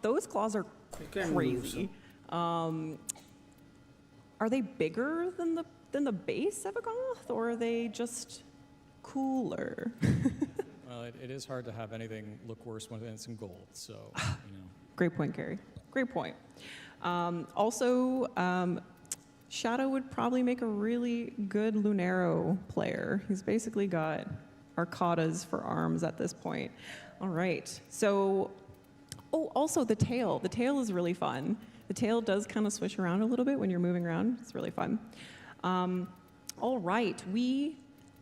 Those claws are crazy. Are they bigger than the base Sevagoth, or are they just cooler? Well, it is hard to have anything look worse when it's in gold. So, Great point, Gary. Great point. Shadow would probably make a really good Lunaro player. He's basically got arcadas for arms at this point. All right. So. Oh, also the tail. The tail is really fun. The tail does kind of swish around a little bit when you're moving around. It's really fun. All right, we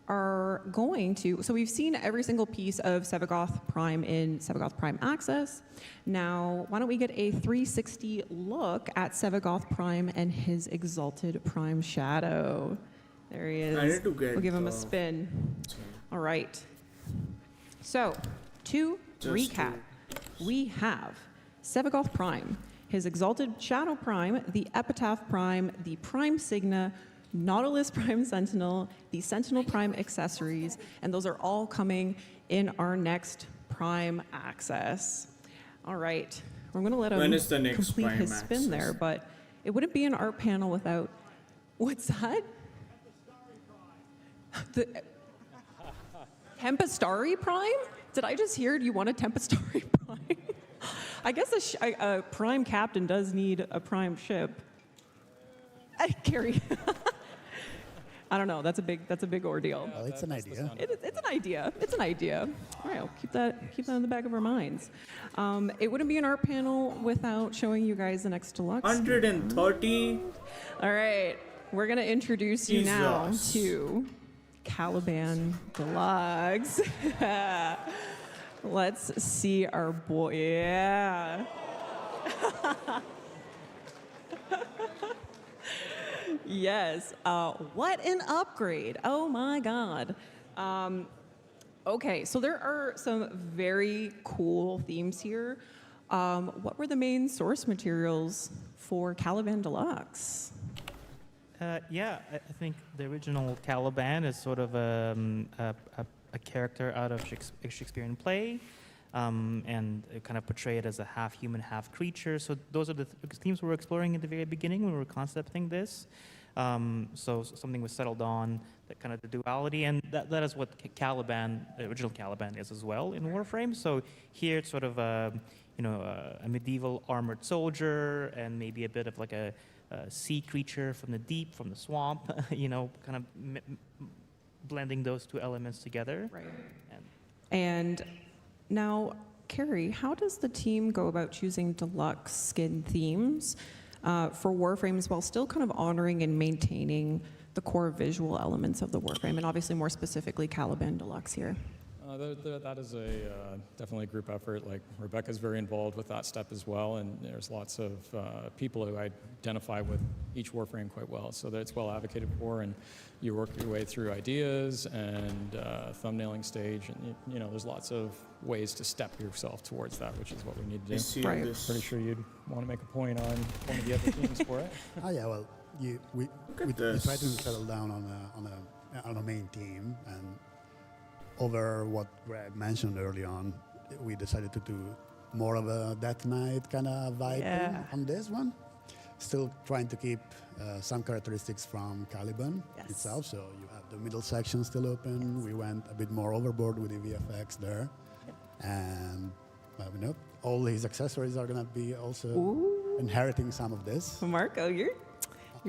are going to, so we've seen every single piece of Sevagoth Prime in Sevagoth Prime Access. Now, why don't we get a 360 look at Sevagoth Prime and his Exalted Prime Shadow. There he is. I need to get we'll give him a spin. All right. So, to recap, we have Sevagoth Prime, his Exalted Shadow Prime, the Epitaph Prime, the Prime Signa, Nautilus Prime Sentinel, the Sentinel Prime accessories, and those are all coming in our next Prime Access. All right, we're going to let him When is the next complete Prime his spin Access? there, but it wouldn't be an art panel without, what's that? The Tempestari Prime? Did I just hear you want a Tempestari Prime? I guess a Prime Captain does need a Prime ship. Carrie. I don't know. That's a big ordeal. Well, it's an idea. It's an idea. It's an idea. All right, I'll keep that in the back of our minds. It wouldn't be an art panel without showing you guys the next deluxe. 130. All right, we're gonna introduce you now Jesus. to Caliban Deluxe. Let's see our boy. Yeah. Yes. What an upgrade. Oh my God. Okay, so there are some very cool themes here. What were the main source materials for Caliban Deluxe? Yeah, I think the original Caliban is sort of a character out of Shakespearean play, and kind of portrayed as a half human, half creature. So those are the themes we were exploring at the very beginning when we were concepting this. So something was settled on, that kind of the duality, and that is what Caliban, the original Caliban, is as well in Warframe. So here it's sort of a medieval armored soldier, and maybe a bit of like a sea creature from the deep, from the swamp. Kind of blending those two elements together. Right. And now, Carrie, how does the team go about choosing deluxe skin themes for Warframes while still kind of honoring and maintaining the core visual elements of the Warframe, and obviously more specifically Caliban Deluxe here? That is definitely a group effort. Like Rebecca's very involved with that step as well, and there's lots of people who identify with each Warframe quite well, so that it's well advocated for, and you work your way through ideas and thumbnailing stage, and there's lots of ways to step yourself towards that, which is what we need to do. Right. Pretty sure you'd want to make a point on one of the other themes for it. Oh yeah, well, we try to settle down on a main theme, and over what Greg mentioned early on, we decided to do more of a Death Knight kind of vibe on this one. Still trying to keep some characteristics from Caliban itself. So you have the middle section still open. We went a bit more overboard with the VFX there. And all his accessories are going to be also inheriting some of this. Marco, you're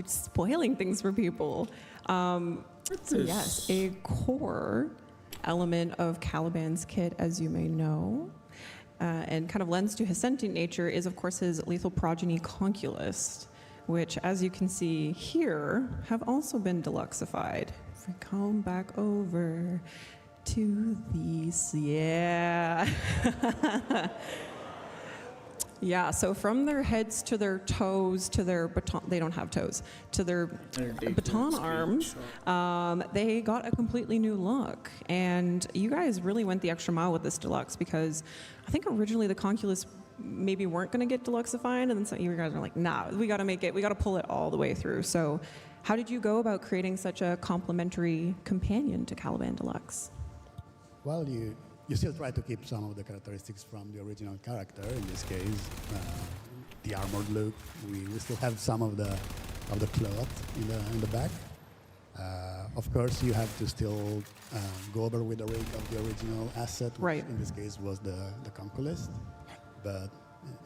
spoiling things for people. So yes, a core element of Caliban's kit, as you may know, and kind of lends to his sentient nature, is of course his lethal progeny Conculus, which, as you can see here, have also been deluxified. If we come back over to these, yeah, so from their heads to their toes to their baton, they don't have toes, to their baton arms, they got a completely new look. And you guys really went the extra mile with this deluxe, because I think originally the Conculus maybe weren't going to get deluxified, and then some of you guys are like, nah, we got to make it, we got to pull it all the way through. So how did you go about creating such a complementary companion to Caliban Deluxe? Well, you still try to keep some of the characteristics from the original character. In this case, the armored look. We still have some of the cloth in the back. Of course, you have to still go over with the rig of the original asset, which in this case was the Conculus. But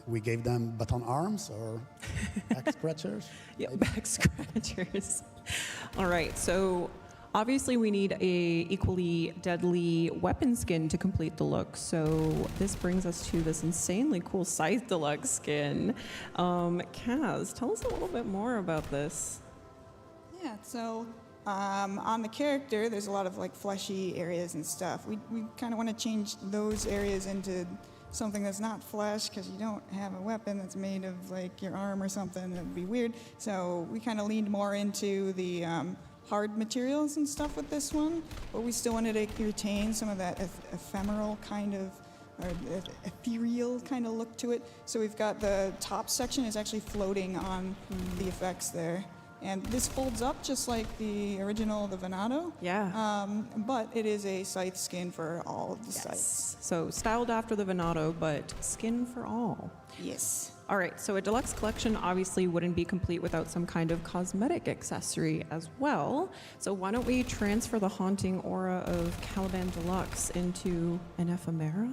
we gave them baton arms or back scratchers. Yeah, back scratchers. All right, so Obviously, we need a equally deadly weapon skin to complete the look. So this brings us to this insanely cool Scythe Deluxe skin. Kaz, tell us a little bit more about this. Yeah, so on the character, there's a lot of like fleshy areas and stuff. We kind of want to change those areas into something that's not flesh, because you don't have a weapon that's made of like your arm or something. That'd be weird. So we kind of leaned more into the hard materials and stuff with this one, but we still wanted to retain some of that ephemeral kind of, or ethereal kind of look to it. So we've got the top section is actually floating on the effects there. And this folds up just like the original, the Venado. Yeah. But it is a scythe skin for all of the scythes. So styled after the Venado, but skin for all. Yes. All right, so a deluxe collection obviously wouldn't be complete without some kind of cosmetic accessory as well. So why don't we transfer the haunting aura of Caliban Deluxe into an ephemera?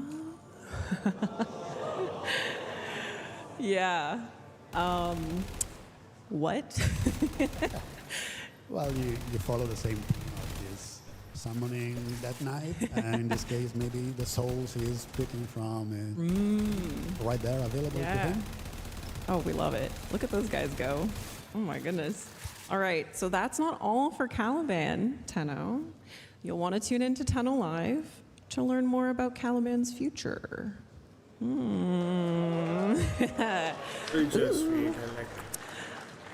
Yeah. What? Well, you follow the same theme of this summoning that night, and in this case, maybe the souls he's picking from right there available to him. Oh, we love it. Look at those guys go. Oh my goodness. All right, so that's not all for Caliban, Tenno. You'll want to tune into Tenno Live to learn more about Caliban's future.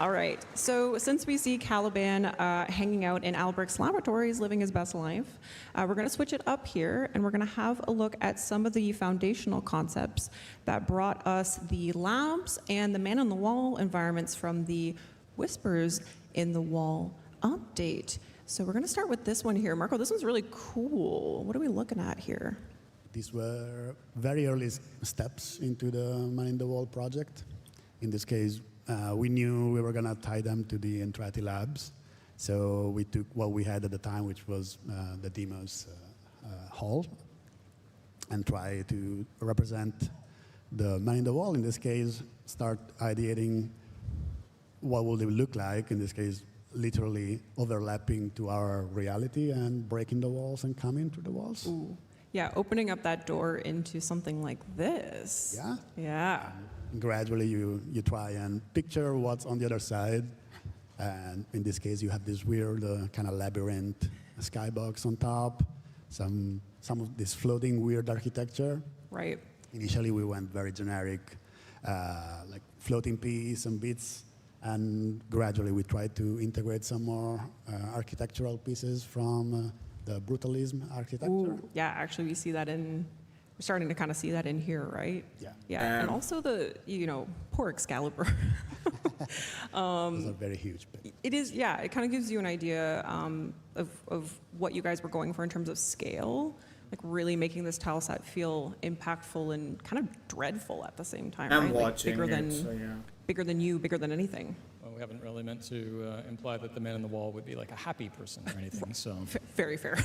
All right, so since we see Caliban hanging out in Albrecht's laboratories, living his best life, we're going to switch it up here, and we're going to have a look at some of the foundational concepts that brought us the labs and the man-on-the-wall environments from the Whispers in the Wall update. So we're going to start with this one here. Marco, this one's really cool. What are we looking at here? These were very early steps into the Man in the Wall project. In this case, we knew we were going to tie them to the Entrati labs. So we took what we had at the time, which was the Demos hall, and try to represent the Man in the Wall. In this case, start ideating what would it look like, in this case, literally overlapping to our reality and breaking the walls and coming through the walls. Ooh. Yeah, opening up that door into something like this. Yeah? Yeah. Gradually, you try and picture what's on the other side. And in this case, you have this weird kind of labyrinth skybox on top, some of this floating weird architecture. Right. Initially, we went very generic, like floating piece and bits. And gradually, we tried to integrate some more architectural pieces from the brutalism architecture. Ooh, yeah, actually, we see that we're starting to kind of see that in here, right? Yeah. Yeah, and also the, poor Excalibur. Those are very huge. It is, yeah, it kind of gives you an idea of what you guys were going for in terms of scale, like really making this tile set feel impactful and kind of dreadful at the same time, I'm right? watching bigger it, than, so yeah. Bigger than you, bigger than anything. Well, we haven't really meant to imply that the man in the wall would be like a happy person or anything, so. Very fair.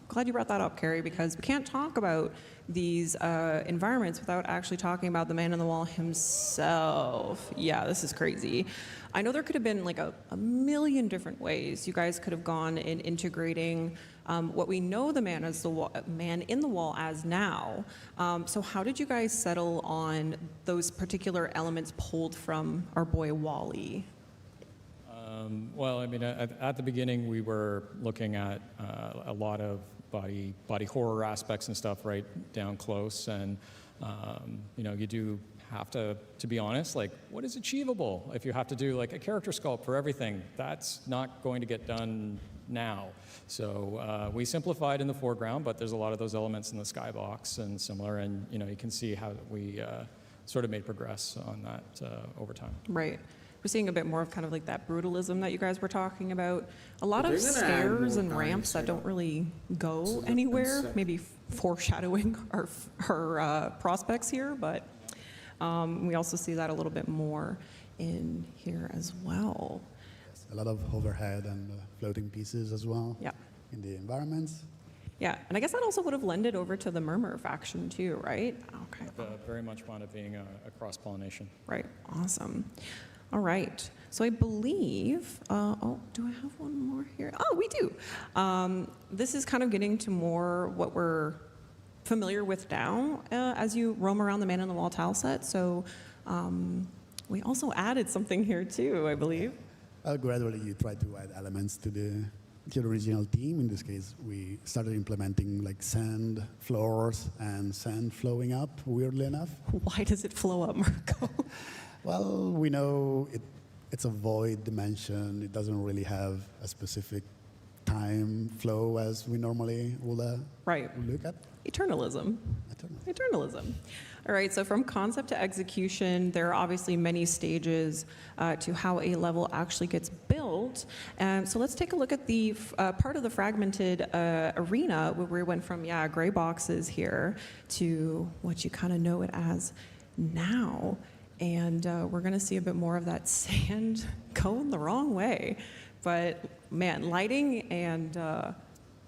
Glad you brought that up, Carrie, because we can't talk about these environments without actually talking about the man in the wall himself. Yeah, this is crazy. I know there could have been like a million different ways you guys could have gone in integrating what we know the man in the wall as now. So how did you guys settle on those particular elements pulled from our boy Wally? Well, I mean, at the beginning, we were looking at a lot of body horror aspects and stuff right down close, and you do have to be honest, like, what is achievable? If you have to do like a character sculpt for everything, that's not going to get done now. So we simplified in the foreground, but there's a lot of those elements in the skybox and similar, and you can see how we sort of made progress on that over time. Right. We're seeing a bit more of kind of like that brutalism that you guys were talking about. A lot of stairs and ramps that don't really go anywhere, maybe foreshadowing our prospects here, but we also see that a little bit more in here as well. A lot of overhead and floating pieces as well. Yeah. In the environments. Yeah, and I guess that also would have lended over to the Murmur faction too, right? Okay. Very much wound up being a cross-pollination. Right, awesome. All right. So I believe, oh, do I have one more here? Oh, we do. This is kind of getting to more what we're familiar with now as you roam around the Man in the Wall tile set. So we also added something here too, I believe. Gradually, you try to add elements to the original theme. In this case, we started implementing like sand floors and sand flowing up, weirdly enough. Why does it flow up, Marco? Well, we know it's a void dimension. It doesn't really have a specific time flow as we normally will look at. Eternalism. Eternalism. All right, so from concept to execution, there are obviously many stages to how a level actually gets built. So let's take a look at the part of the fragmented arena where we went from, gray boxes here to what you kind of know it as now. And we're going to see a bit more of that sand going the wrong way. But man, lighting and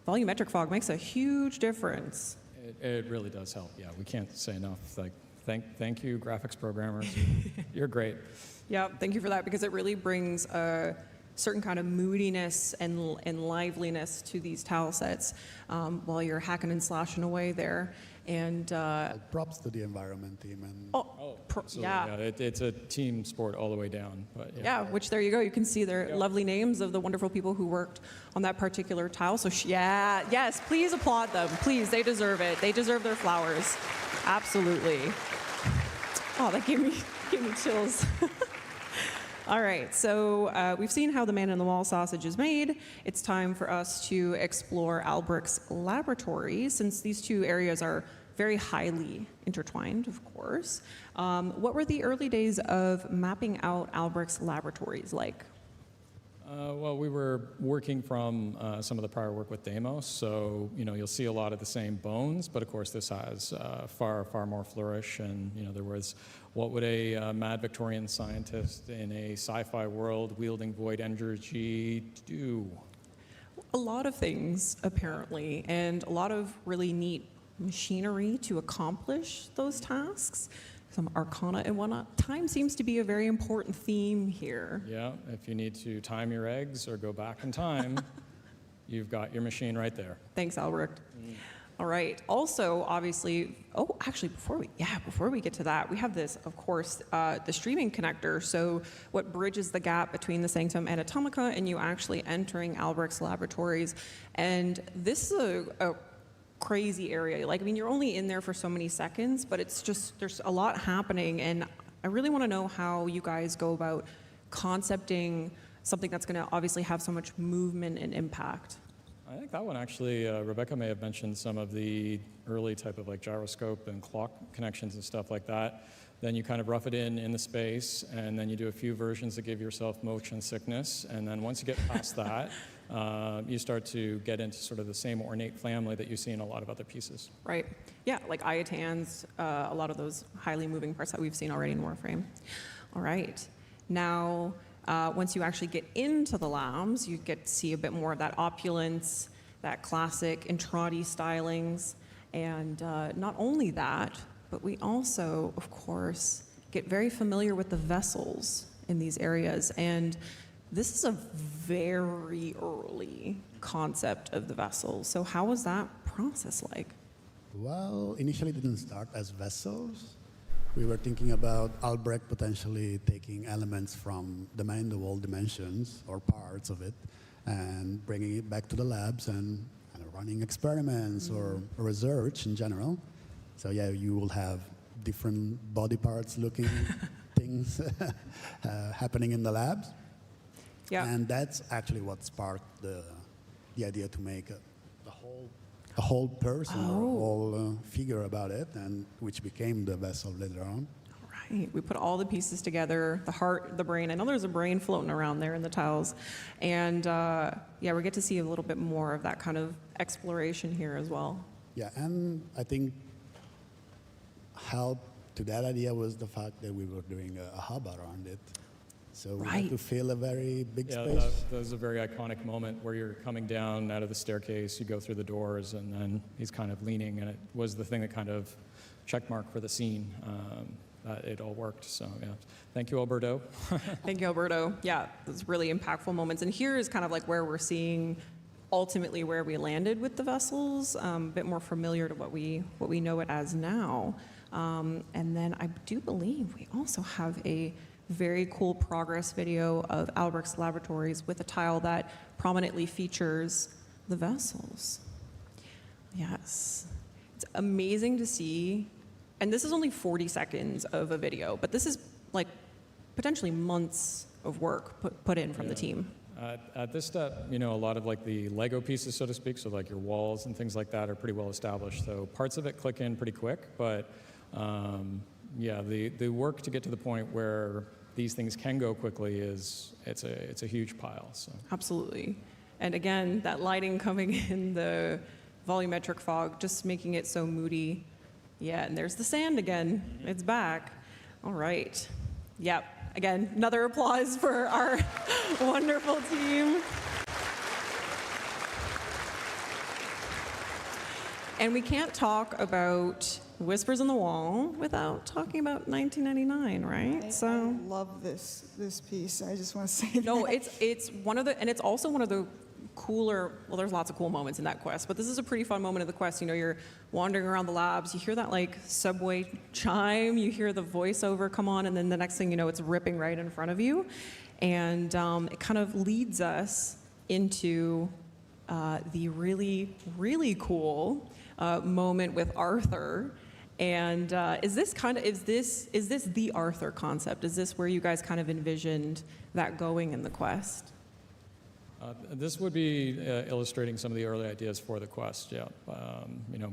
volumetric fog makes a huge difference. It really does help. Yeah, we can't say enough. Like, thank you, graphics programmers. You're great. Yeah, thank you for that, because it really brings a certain kind of moodiness and liveliness to these tile sets while you're hacking and slashing away there. And props to the environment team. And it's a team sport all the way down. But which there you go. You can see their lovely names of the wonderful people who worked on that particular tile. So yes, please applaud them. Please, they deserve it. They deserve their flowers. Absolutely. Oh, that gave me chills. All right, so we've seen how the Man in the Wall sausage is made. It's time for us to explore Albrecht's laboratory, since these two areas are very highly intertwined, of course. What were the early days of mapping out Albrecht's laboratories like? Well, we were working from some of the prior work with Deimos, so you'll see a lot of the same bones, but of course this has far more flourish, and there was what would a mad Victorian scientist in a sci-fi world wielding void energy do? A lot of things, apparently, and a lot of really neat machinery to accomplish those tasks. Some arcana and whatnot. Time seems to be a very important theme here. Yeah, if you need to time your eggs or go back in time, you've got your machine right there. Thanks, Albrecht. All right. Also, obviously, before we get to that, we have this, of course, the streaming connector. So what bridges the gap between the Sanctum Anatomica and you actually entering Albrecht's laboratories. And this is a crazy area. You're only in there for so many seconds, but it's just, there's a lot happening, and I really want to know how you guys go about concepting something that's going to obviously have so much movement and impact. I think that one actually, Rebecca may have mentioned some of the early type of gyroscope and clock connections and stuff like that. Then you kind of rough it in the space, and then you do a few versions to give yourself motion sickness, and then once you get past that, you start to get into sort of the same ornate family that you see in a lot of other pieces. Right. Yeah, like Iotans, a lot of those highly moving parts that we've seen already in Warframe. All right. Now, once you actually get into the labs, you get to see a bit more of that opulence, that classic Entrati stylings, and not only that, but we also, of course, get very familiar with the vessels in these areas. And this is a very early concept of the vessels. So how was that process like? Well, initially it didn't start as vessels. We were thinking about Albrecht potentially taking elements from the Man in the Wall dimensions, or parts of it, and bringing it back to the labs and running experiments or research in general. So yeah, you will have different body parts looking things happening in the labs. Yeah. And that's actually what sparked the idea to make a whole person or a whole figure about it, and which became the vessel later on. Right. We put all the pieces together, the heart, the brain. I know there's a brain floating around there in the tiles. And we get to see a little bit more of that kind of exploration here as well. Yeah, and I think help to that idea was the fact that we were doing a hub around it. So we had to fill a very big space. That was a very iconic moment where you're coming down out of the staircase, you go through the doors, and then he's kind of leaning, and it was the thing that kind of checkmark for the scene. it all worked. So yeah, thank you, Alberto. Thank you, Alberto. Yeah, those really impactful moments. And here is kind of like where we're seeing ultimately where we landed with the vessels, a bit more familiar to what we know it as now. And then I do believe we also have a very cool progress video of Albrecht's Laboratories with a tile that prominently features the vessels. Yes. It's amazing to see. And this is only 40 seconds of a video, but this is like potentially months of work put in from the team. At this step, a lot of like the Lego pieces, so to speak, so like your walls and things like that are pretty well established. So parts of it click in pretty quick, but yeah, the work to get to the point where these things can go quickly it's a huge pile. So Absolutely. And again, that lighting coming in the volumetric fog, just making it so moody. Yeah, and there's the sand again. It's back. All right. Yep. Again, another applause for our wonderful team. And we can't talk about Whispers on the Wall without talking about 1999, right? I love this piece. I just want to say no, that. it's one of the, and it's also one of the cooler, well, there's lots of cool moments in that quest, but this is a pretty fun moment of the quest. You're wandering around the labs, you hear that like subway chime, you hear the voiceover come on, and then the next thing you know, it's ripping right in front of you. And it kind of leads us into the really, really cool moment with Arthur. And is this the Arthur concept? Is this where you guys kind of envisioned that going in the quest? This would be illustrating some of the early ideas for the quest, yeah.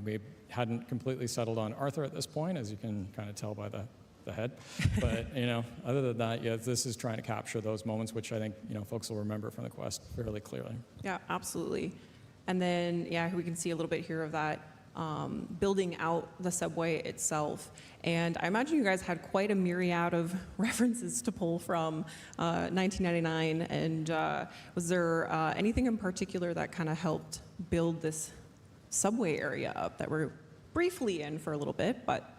We hadn't completely settled on Arthur at this point, as you can kind of tell by the head. But, other than that, yeah, this is trying to capture those moments, which I think, folks will remember from the quest fairly clearly. Yeah, absolutely. And then, yeah, we can see a little bit here of that building out the subway itself. And I imagine you guys had quite a myriad of references to pull from 1999. And was there anything in particular that kind of helped build this subway area up that we're briefly in for a little bit, but...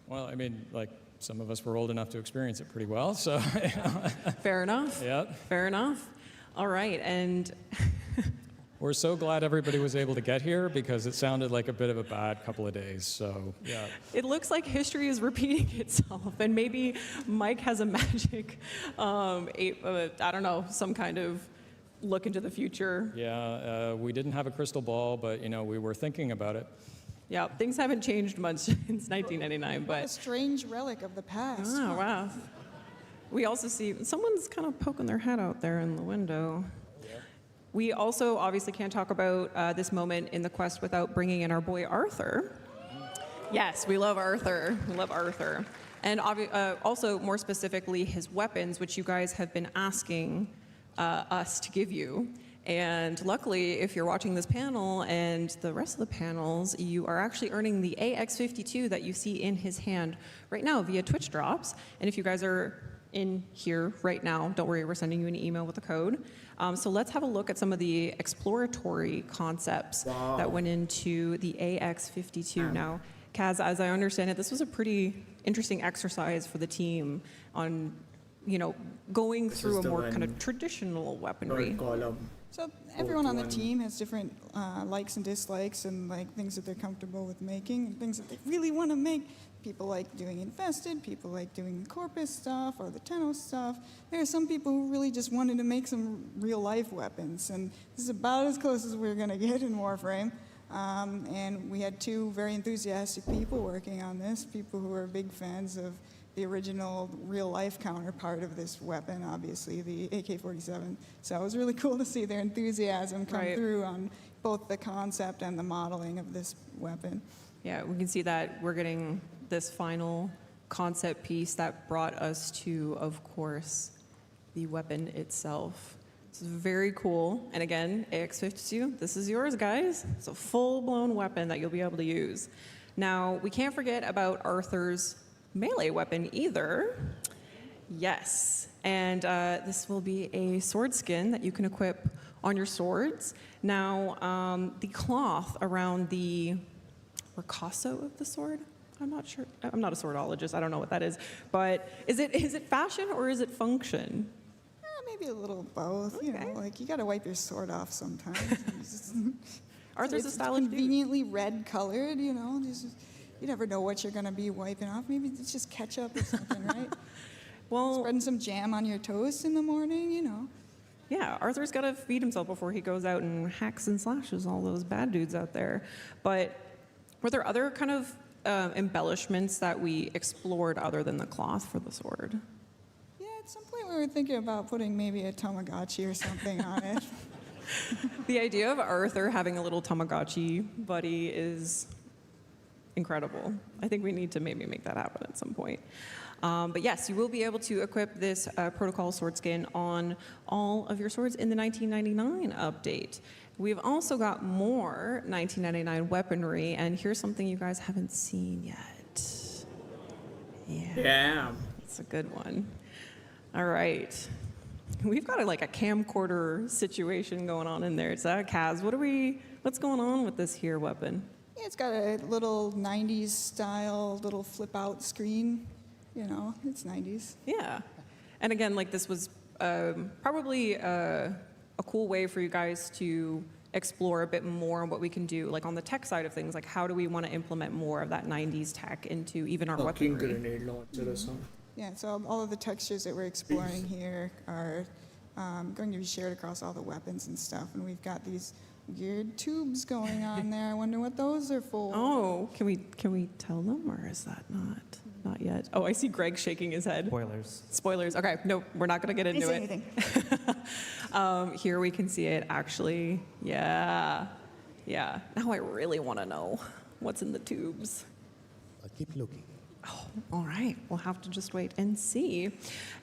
Well, I mean, like, some of us were old enough to experience it pretty well, so... Fair enough. Yeah. Fair enough. All right, and... We're so glad everybody was able to get here because it sounded like a bit of a bad couple of days, so yeah. It looks like history is repeating itself, and maybe Mike has a magic, I don't know, some kind of look into the future. Yeah, we didn't have a crystal ball, but, we were thinking about it. Yeah, things haven't changed much since 1999, but... A strange relic of the past. Oh, wow. We also see, someone's kind of poking their head out there in the window. We also obviously can't talk about this moment in the quest without bringing in our boy Arthur. Yes, we love Arthur. We love Arthur. And also, more specifically, his weapons, which you guys have been asking us to give you. And luckily, if you're watching this panel and the rest of the panels, you are actually earning the AX52 that you see in his hand right now via Twitch drops. And if you guys are in here right now, don't worry, we're sending you an email with a code. So let's have a look at some of the exploratory concepts that went into the AX52. Now, Kaz, as I understand it, this was a pretty interesting exercise for the team on, going through a more kind of traditional weaponry. So everyone on the team has different likes and dislikes and like things that they're comfortable with making and things that they really want to make. People like doing Infested, people like doing the Corpus stuff or the Tenno stuff. There are some people who really just wanted to make some real-life weapons, and this is about as close as we're going to get in Warframe. And we had two very enthusiastic people working on this, people who are big fans of the original real-life counterpart of this weapon, obviously, the AK-47. So it was really cool to see their enthusiasm come through on both the concept and the modeling of this weapon. Yeah, we can see that we're getting this final concept piece that brought us to, of course, the weapon itself. This is very cool. And again, AX52, this is yours, guys. It's a full-blown weapon that you'll be able to use. Now, we can't forget about Arthur's melee weapon either. Yes, and this will be a sword skin that you can equip on your swords. Now, the cloth around the ricasso of the sword, I'm not sure. I'm not a swordologist. I don't know what that is. But is it fashion or is it function? Maybe a little both. You know, like you got to wipe your sword off sometimes. Arthur's a it's stylish dude. conveniently red colored. You know, you never know what you're gonna be wiping off. Maybe it's just ketchup or something, right? Well, spreading some jam on your toast in the morning. You know. Yeah, Arthur's got to feed himself before he goes out and hacks and slashes all those bad dudes out there. But were there other kind of embellishments that we explored other than the cloth for the sword? Yeah, at some point we were thinking about putting maybe a Tamagotchi or something on it. The idea of Arthur having a little Tamagotchi buddy is incredible. I think we need to maybe make that happen at some point. But yes, you will be able to equip this protocol sword skin on all of your swords in the 1999 update. We've also got more 1999 weaponry, and here's something you guys haven't seen yet. Yeah. It's a good one. All right. We've got a camcorder situation going on in there. It's Kaz, what's going on with this here weapon? Yeah, it's got a little 90s style little flip out screen. You know, it's 90s. Yeah. And again, this was probably a cool way for you guys to explore a bit more on what we can do, on the tech side of things, how do we want to implement more of that 90s tech into even our Fucking weaponry. grenade launcher or something. Yeah, so all of the textures that we're exploring here are going to be shared across all the weapons and stuff. And we've got these weird tubes going on there. I wonder what those are for. Oh, can we tell them, or is that not yet? Oh, I see Greg shaking his head. Spoilers. Okay, no, we're not going to get into Didn't it. say anything. Here we can see it actually. Yeah. Now I really want to know what's in the tubes. I'll keep looking. Oh, all right. We'll have to just wait and see.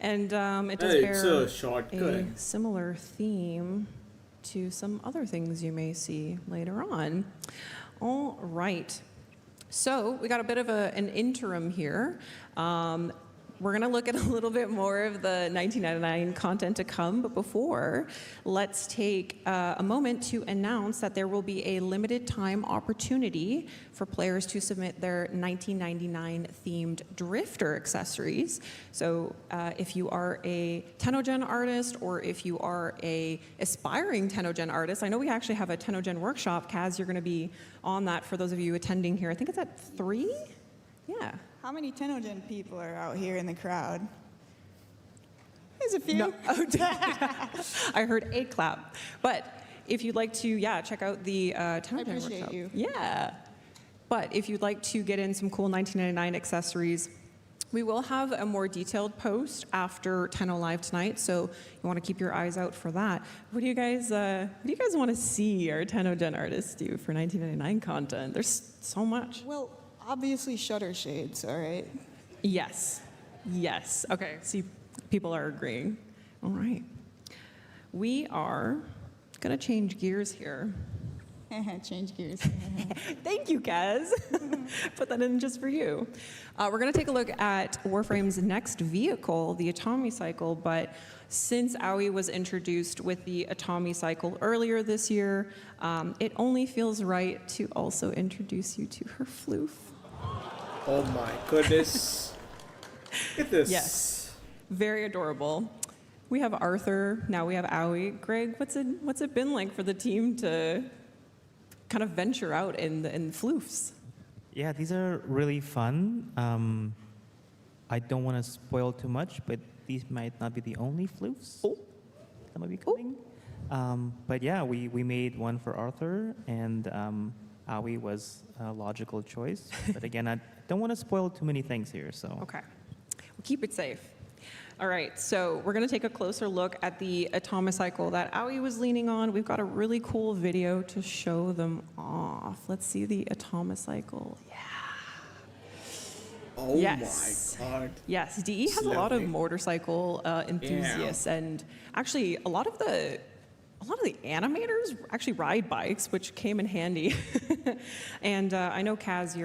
And it does Hey, bear it's a shortcut. a similar theme to some other things you may see later on. All right. So we got a bit of an interim here. We're going to look at a little bit more of the 1999 content to come, but before, let's take a moment to announce that there will be a limited time opportunity for players to submit their 1999 themed drifter accessories. So if you are a Tenno Gen artist, or if you are a aspiring Tenno Gen artist, I know we actually have a Tenno Gen workshop. Kaz, you're going to be on that for those of you attending here. I think it's at 3? Yeah. How many Tenno Gen people are out here in the crowd? There's a few. No. I heard a clap. But if you'd like to, check out the Tenno Gen appreciate workshop. you. Yeah. But if you'd like to get in some cool 1999 accessories, we will have a more detailed post after Tenno Live tonight, so you want to keep your eyes out for that. What do you guys want to see our Tenno Gen artists do for 1999 content? There's so much. Well, obviously shutter shades, all right? Yes. Okay, see, people are agreeing. All right. We are going to change gears here. Change gears. Thank you, Kaz. Put that in just for you. We're going to take a look at Warframe's next vehicle, the Atomy Cycle, but since Aoi was introduced with the Atomy Cycle earlier this year, it only feels right to also introduce you to her floof. Oh my goodness. Look at this. Yes. Very adorable. We have Arthur, now we have Aoi. Greg, what's it been like for the team to kind of venture out in floofs? Yeah, these are really fun. I don't want to spoil too much, but these might not be the only floofs that might be coming. But yeah, we made one for Arthur, and Aoi was a logical choice. But again, I don't want to spoil too many things here, so. Okay. We'll keep it safe. All right, so we're going to take a closer look at the Atomicycle that Aoi was leaning on. We've got a really cool video to show them off. Let's see the Atomicycle. Yeah. Oh yes. my god. Yes, DE has a lot of motorcycle enthusiasts, and actually a lot of the animators actually ride bikes, which came in handy. And I know, Kaz,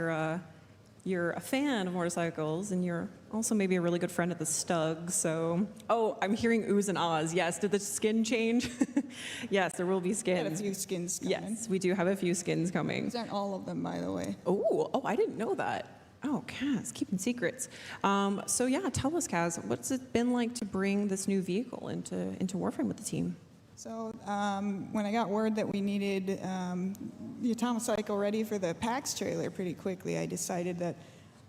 you're a fan of motorcycles, and you're also maybe a really good friend of the Stug, so... Oh, I'm hearing oohs and ahs. Yes, did the skin change? Yes, there will be skins. We got a few skins coming. Yes, we do have a few skins coming. These aren't all of them, by the way. Oh, I didn't know that. Oh, Kaz, keeping secrets. So yeah, tell us, Kaz, what's it been like to bring this new vehicle into Warframe with the team? So when I got word that we needed the Atomocycle ready for the PAX trailer pretty quickly, I decided that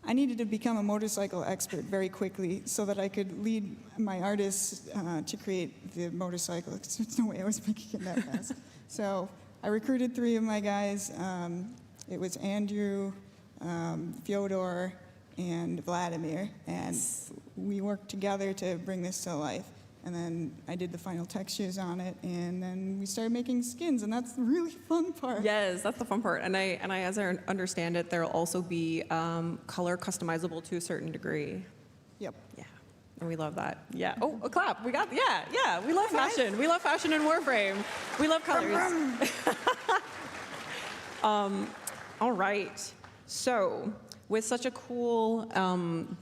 I needed to become a motorcycle expert very quickly so that I could lead my artists to create the motorcycle. There's no way I was making it that fast. So I recruited 3 of my guys. It was Andrew, Fyodor, and Vladimir, and we worked together to bring this to life. And then I did the final textures on it, and then we started making skins, and that's the really fun part. Yes, that's the fun part. And I, as I understand it, there'll also be color customizable to a certain degree. Yep. Yeah, and we love that. Yeah. Oh, a clap. We got. Yeah. We love fashion. We love fashion in Warframe. We love colors. All right. So, with such a cool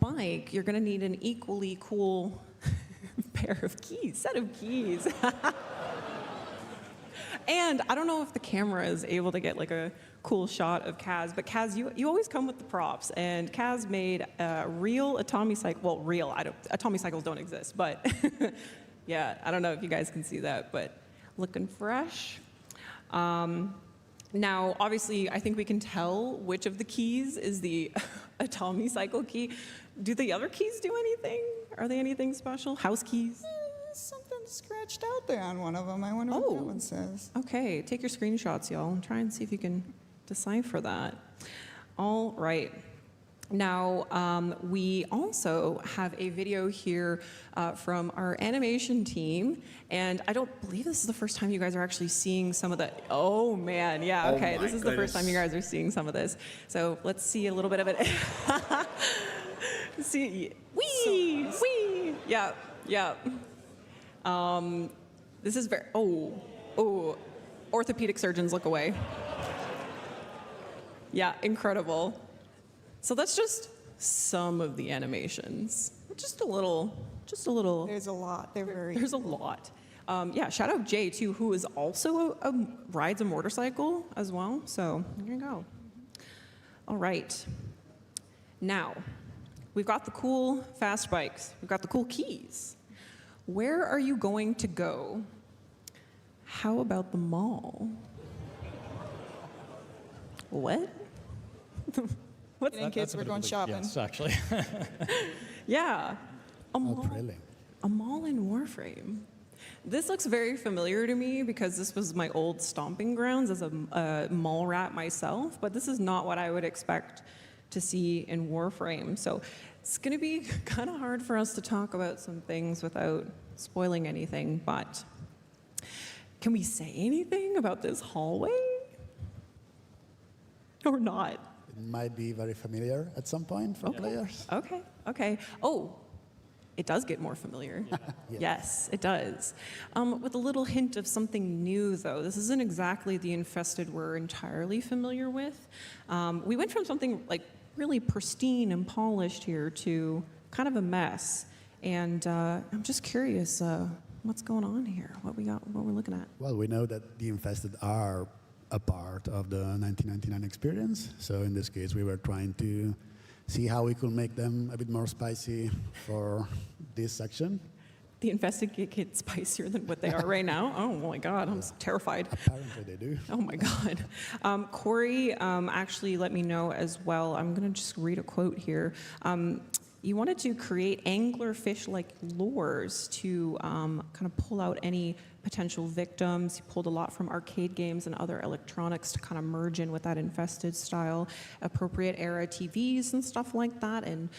bike, you're going to need an equally cool set of keys. And I don't know if the camera is able to get like a cool shot of Kaz, but Kaz, you always come with the props, and Kaz made a real Atomocycle. Well, real. Atomocycles don't exist, but yeah, I don't know if you guys can see that, but looking fresh. Now, obviously, I think we can tell which of the keys is the Atomocycle key. Do the other keys do anything? Are they anything special? House keys? Something scratched out there on one of them. I wonder what that one says. Okay, take your screenshots, y'all, and try and see if you can decipher that. All right. Now, we also have a video here from our animation team, and I don't believe this is the first time you guys are actually seeing some of the, oh man, yeah, okay, this is the first time you guys are seeing some of this. So let's see a little bit of it. See, wee, yeah. This is very, orthopedic surgeons look away. Yeah, incredible. So that's just some of the animations. Just a little. There's a lot. There's a lot. Yeah, shout out Jay too, who is also rides a motorcycle as well. So there you go. All right. Now, we've got the cool fast bikes. We've got the cool keys. Where are you going to go? How about the mall? What? What's that? Kids, we're going shopping. Yes, actually. Yeah. A mall in Warframe. This looks very familiar to me because this was my old stomping grounds as a mall rat myself, but this is not what I would expect to see in Warframe. So it's going to be kind of hard for us to talk about some things without spoiling anything, but can we say anything about this hallway? Or not? It might be very familiar at some point for players. Okay. Oh, it does get more familiar. Yes, it does. With a little hint of something new, though. This isn't exactly the Infested we're entirely familiar with. We went from something like really pristine and polished here to kind of a mess. And I'm just curious, what's going on here? What we're looking at? Well, we know that the Infested are a part of the 1999 experience. So in this case, we were trying to see how we could make them a bit more spicy for this section. The Infested get spicier than what they are right now? Oh my God, I'm terrified. Apparently they do. Oh my God. Corey actually let me know as well. I'm gonna just read a quote here. You wanted to create anglerfish-like lures to kind of pull out any potential victims. You pulled a lot from arcade games and other electronics to kind of merge in with that Infested style, appropriate era TVs and stuff like that, and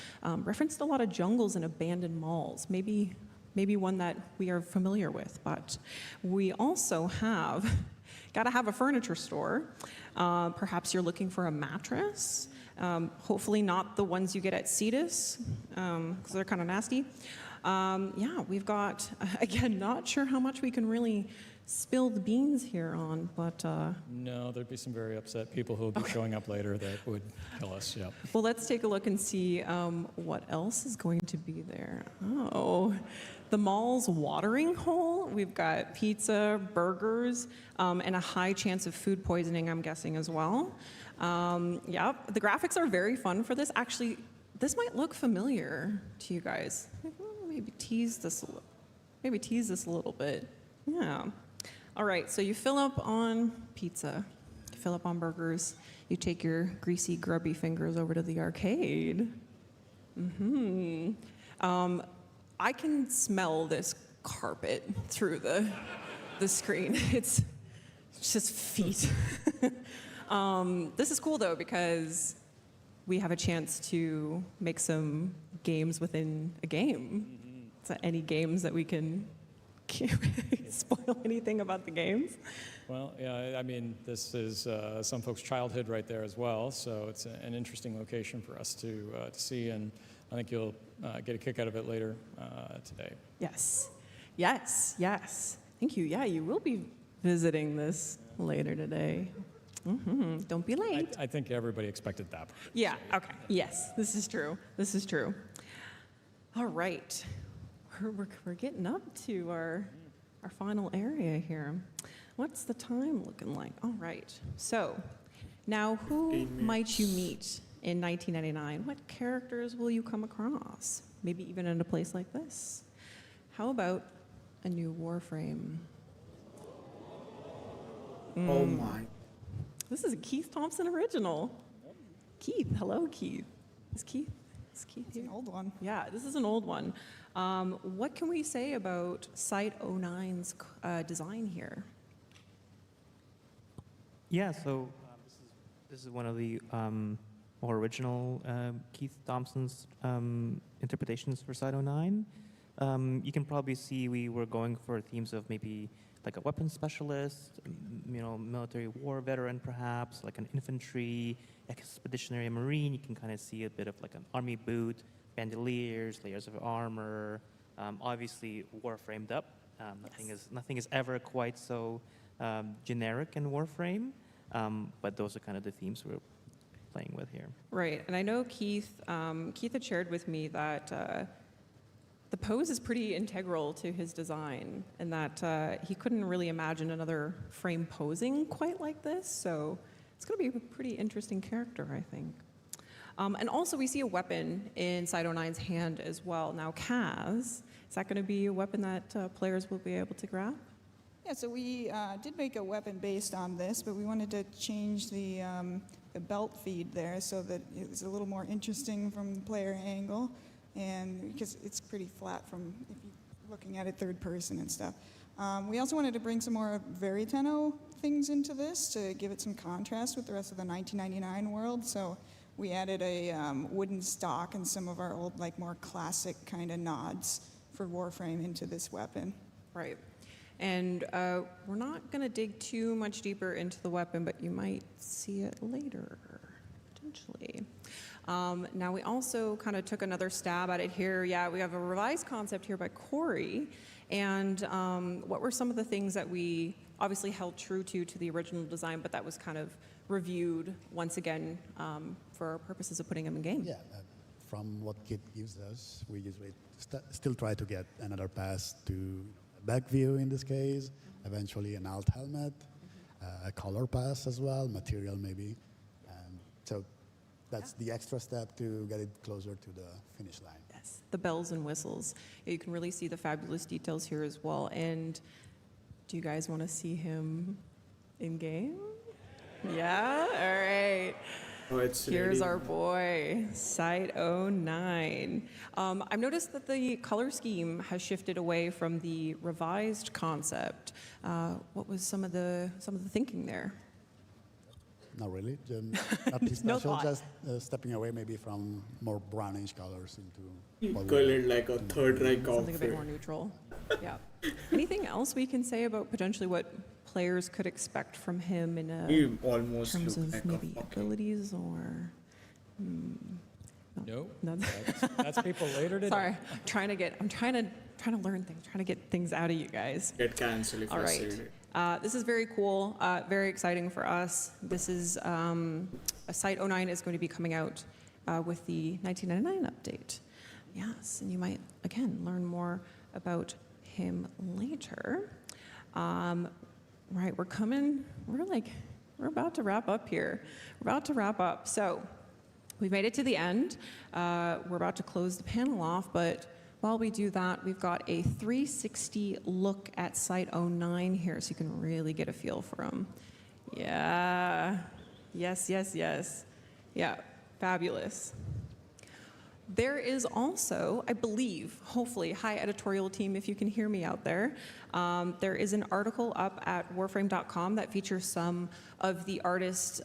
referenced a lot of jungles and abandoned malls. Maybe one that we are familiar with, but we also have got to have a furniture store. Perhaps you're looking for a mattress. Hopefully not the ones you get at Cetus, because they're kind of nasty. Yeah, we've got, again, not sure how much we can really spill the beans here on, but No, there'd be some very upset people who will be showing up later that would kill us. Yep. well, let's take a look and see what else is going to be there. Oh, the mall's watering hole. We've got pizza, burgers, and a high chance of food poisoning, I'm guessing, as well. Yep, the graphics are very fun for this. Actually, this might look familiar to you guys. Maybe tease this a little bit. Yeah. All right, so you fill up on pizza, you fill up on burgers, you take your greasy, grubby fingers over to the arcade. I can smell this carpet through the screen. It's just feet. This is cool though, because we have a chance to make some games within a game. So any games that we can spoil anything about the games? Well, yeah, I mean, this is some folks' childhood right there as well, so it's an interesting location for us to see, and I think you'll get a kick out of it later today. Yes. Yes, yes. Thank you. Yeah, you will be visiting this later today. Don't be late. I think everybody expected that. Yeah, okay. Yes, this is true. This is true. All right. We're getting up to our final area here. What's the time looking like? All right. So now who might you meet in 1999? What characters will you come across? Maybe even in a place like this. How about a new Warframe? Oh my. This is a Keith Thompson original. Keith, hello Keith. Is Keith here? It's an old one. Yeah, this is an old one. What can we say about Site 09's design here? Yeah, so this is one of the more original Keith Thompson's interpretations for Site 09. You can probably see we were going for themes of maybe like a weapons specialist, military war veteran perhaps, like an infantry, expeditionary marine. You can kind of see a bit of like an army boot, bandoliers, layers of armor, obviously Warframed up. Nothing is ever quite so generic in Warframe, but those are kind of the themes we're playing with here. Right, and I know Keith had shared with me that the pose is pretty integral to his design, and that he couldn't really imagine another frame posing quite like this, so it's going to be a pretty interesting character, I think. And also we see a weapon in Site 09's hand as well. Now, Kaz, is that going to be a weapon that players will be able to grab? Yeah, so we did make a weapon based on this, but we wanted to change the belt feed there so that it was a little more interesting from the player angle, and because it's pretty flat from if you're looking at it third person and stuff. We also wanted to bring some more very Tenno things into this to give it some contrast with the rest of the 1999 world. So we added a wooden stock and some of our old, like more classic kind of nods for Warframe into this weapon. Right. And we're not going to dig too much deeper into the weapon, but you might see it later, potentially. Now, we also kind of took another stab at it here. Yeah, we have a revised concept here by Corey. And what were some of the things that we obviously held true to the original design, but that was kind of reviewed once again for our purposes of putting them in game? Yeah, from what Kit gives us, we usually still try to get another pass to back view in this case, eventually an alt helmet, a color pass as well, material maybe. So that's the extra step to get it closer to the finish line. Yes, the bells and whistles. You can really see the fabulous details here as well. And do you guys want to see him in game? Yeah? All right. Oh, it's Here's ready. our boy, Site 09. I've noticed that the color scheme has shifted away from the revised concept. What was some of the thinking there? Not really. Nothing No special, thought. just stepping away maybe from more brownish colors into You what call we- it like a Third Reich Something a bit outfit. more neutral. Yeah. Anything else we can say about potentially what players could expect from him in He almost terms looked of like a maybe fucking- abilities or? No, No. that's people later today. Sorry, I'm trying trying to learn things, trying to get things out of you guys. Get cancelled if All I right. say it. This is very cool, very exciting for us. This is Site 09 is going to be coming out with the 1999 update. Yes, and you might again learn more about him later. Right, we're about to wrap up here. We're about to wrap up. So we've made it to the end. We're about to close the panel off, but while we do that, we've got a 360 look at Site 09 here, so you can really get a feel for him. Yeah, yes, yes, yes. Yeah, fabulous. There is also, I believe, hopefully, hi editorial team, if you can hear me out there, there is an article up at warframe.com that features some of the artists'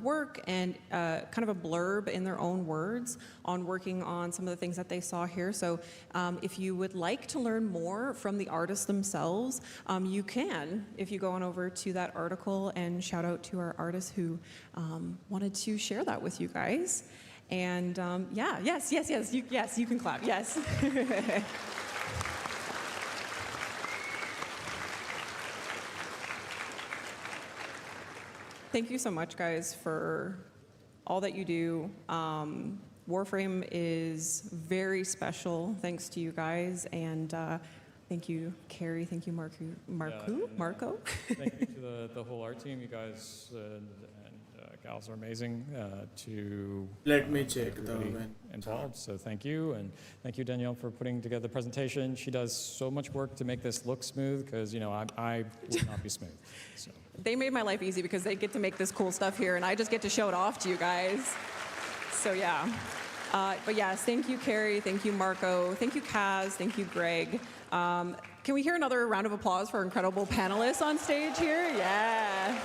work and kind of a blurb in their own words on working on some of the things that they saw here. So if you would like to learn more from the artists themselves, you can, if you go on over to that article, and shout out to our artists who wanted to share that with you guys. And yeah, yes, you can clap, yes. Thank you so much, guys, for all that you do. Warframe is very special, thanks to you guys, and thank you, Carrie, thank you, Marco. Thank you to the whole art team. You guys and gals are amazing to Let me check the everybody event. involved. So thank you, and thank you, Danielle, for putting together the presentation. She does so much work to make this look smooth, because I would not be smooth. So. They made my life easy because they get to make this cool stuff here, and I just get to show it off to you guys. So yeah. But yes, thank you, Carrie. Thank you, Marco. Thank you, Kaz. Thank you, Greg. Can we hear another round of applause for our incredible panelists on stage here? Yeah.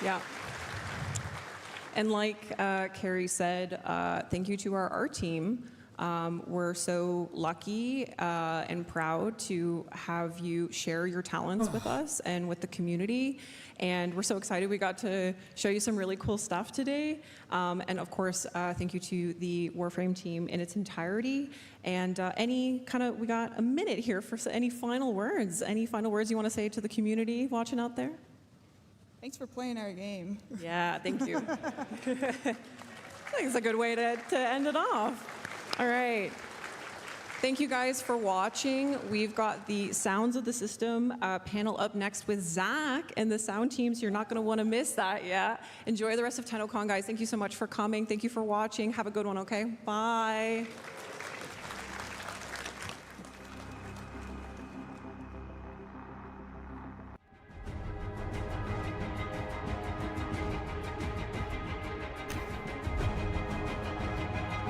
Yeah. And like Carrie said, thank you to our art team. We're so lucky and proud to have you share your talents with us and with the community. And we're so excited we got to show you some really cool stuff today. And of course, thank you to the Warframe team in its entirety. And we got a minute here for any final words. Any final words you want to say to the community watching out there? Thanks for playing our game. Yeah, thank you. I think it's a good way to end it off. All right. Thank you guys for watching. We've got the Sounds of the System panel up next with Zach and the sound team, so you're not going to want to miss that, yeah? Enjoy the rest of Tenno Con, guys. Thank you so much for coming. Thank you for watching. Have a good one, okay? Bye.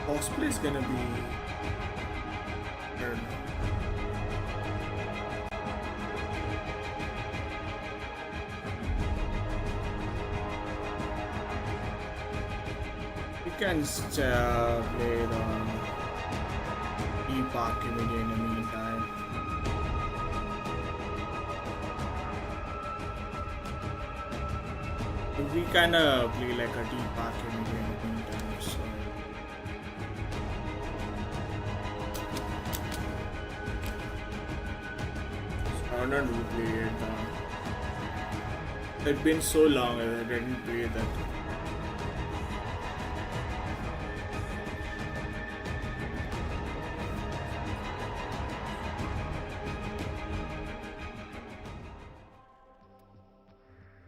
Cosplay is gonna be. I don't know. You can play it on e-park in the meantime. We kinda play like a e-park in the meantime, so. I don't know play it. It's been so long that I didn't play that.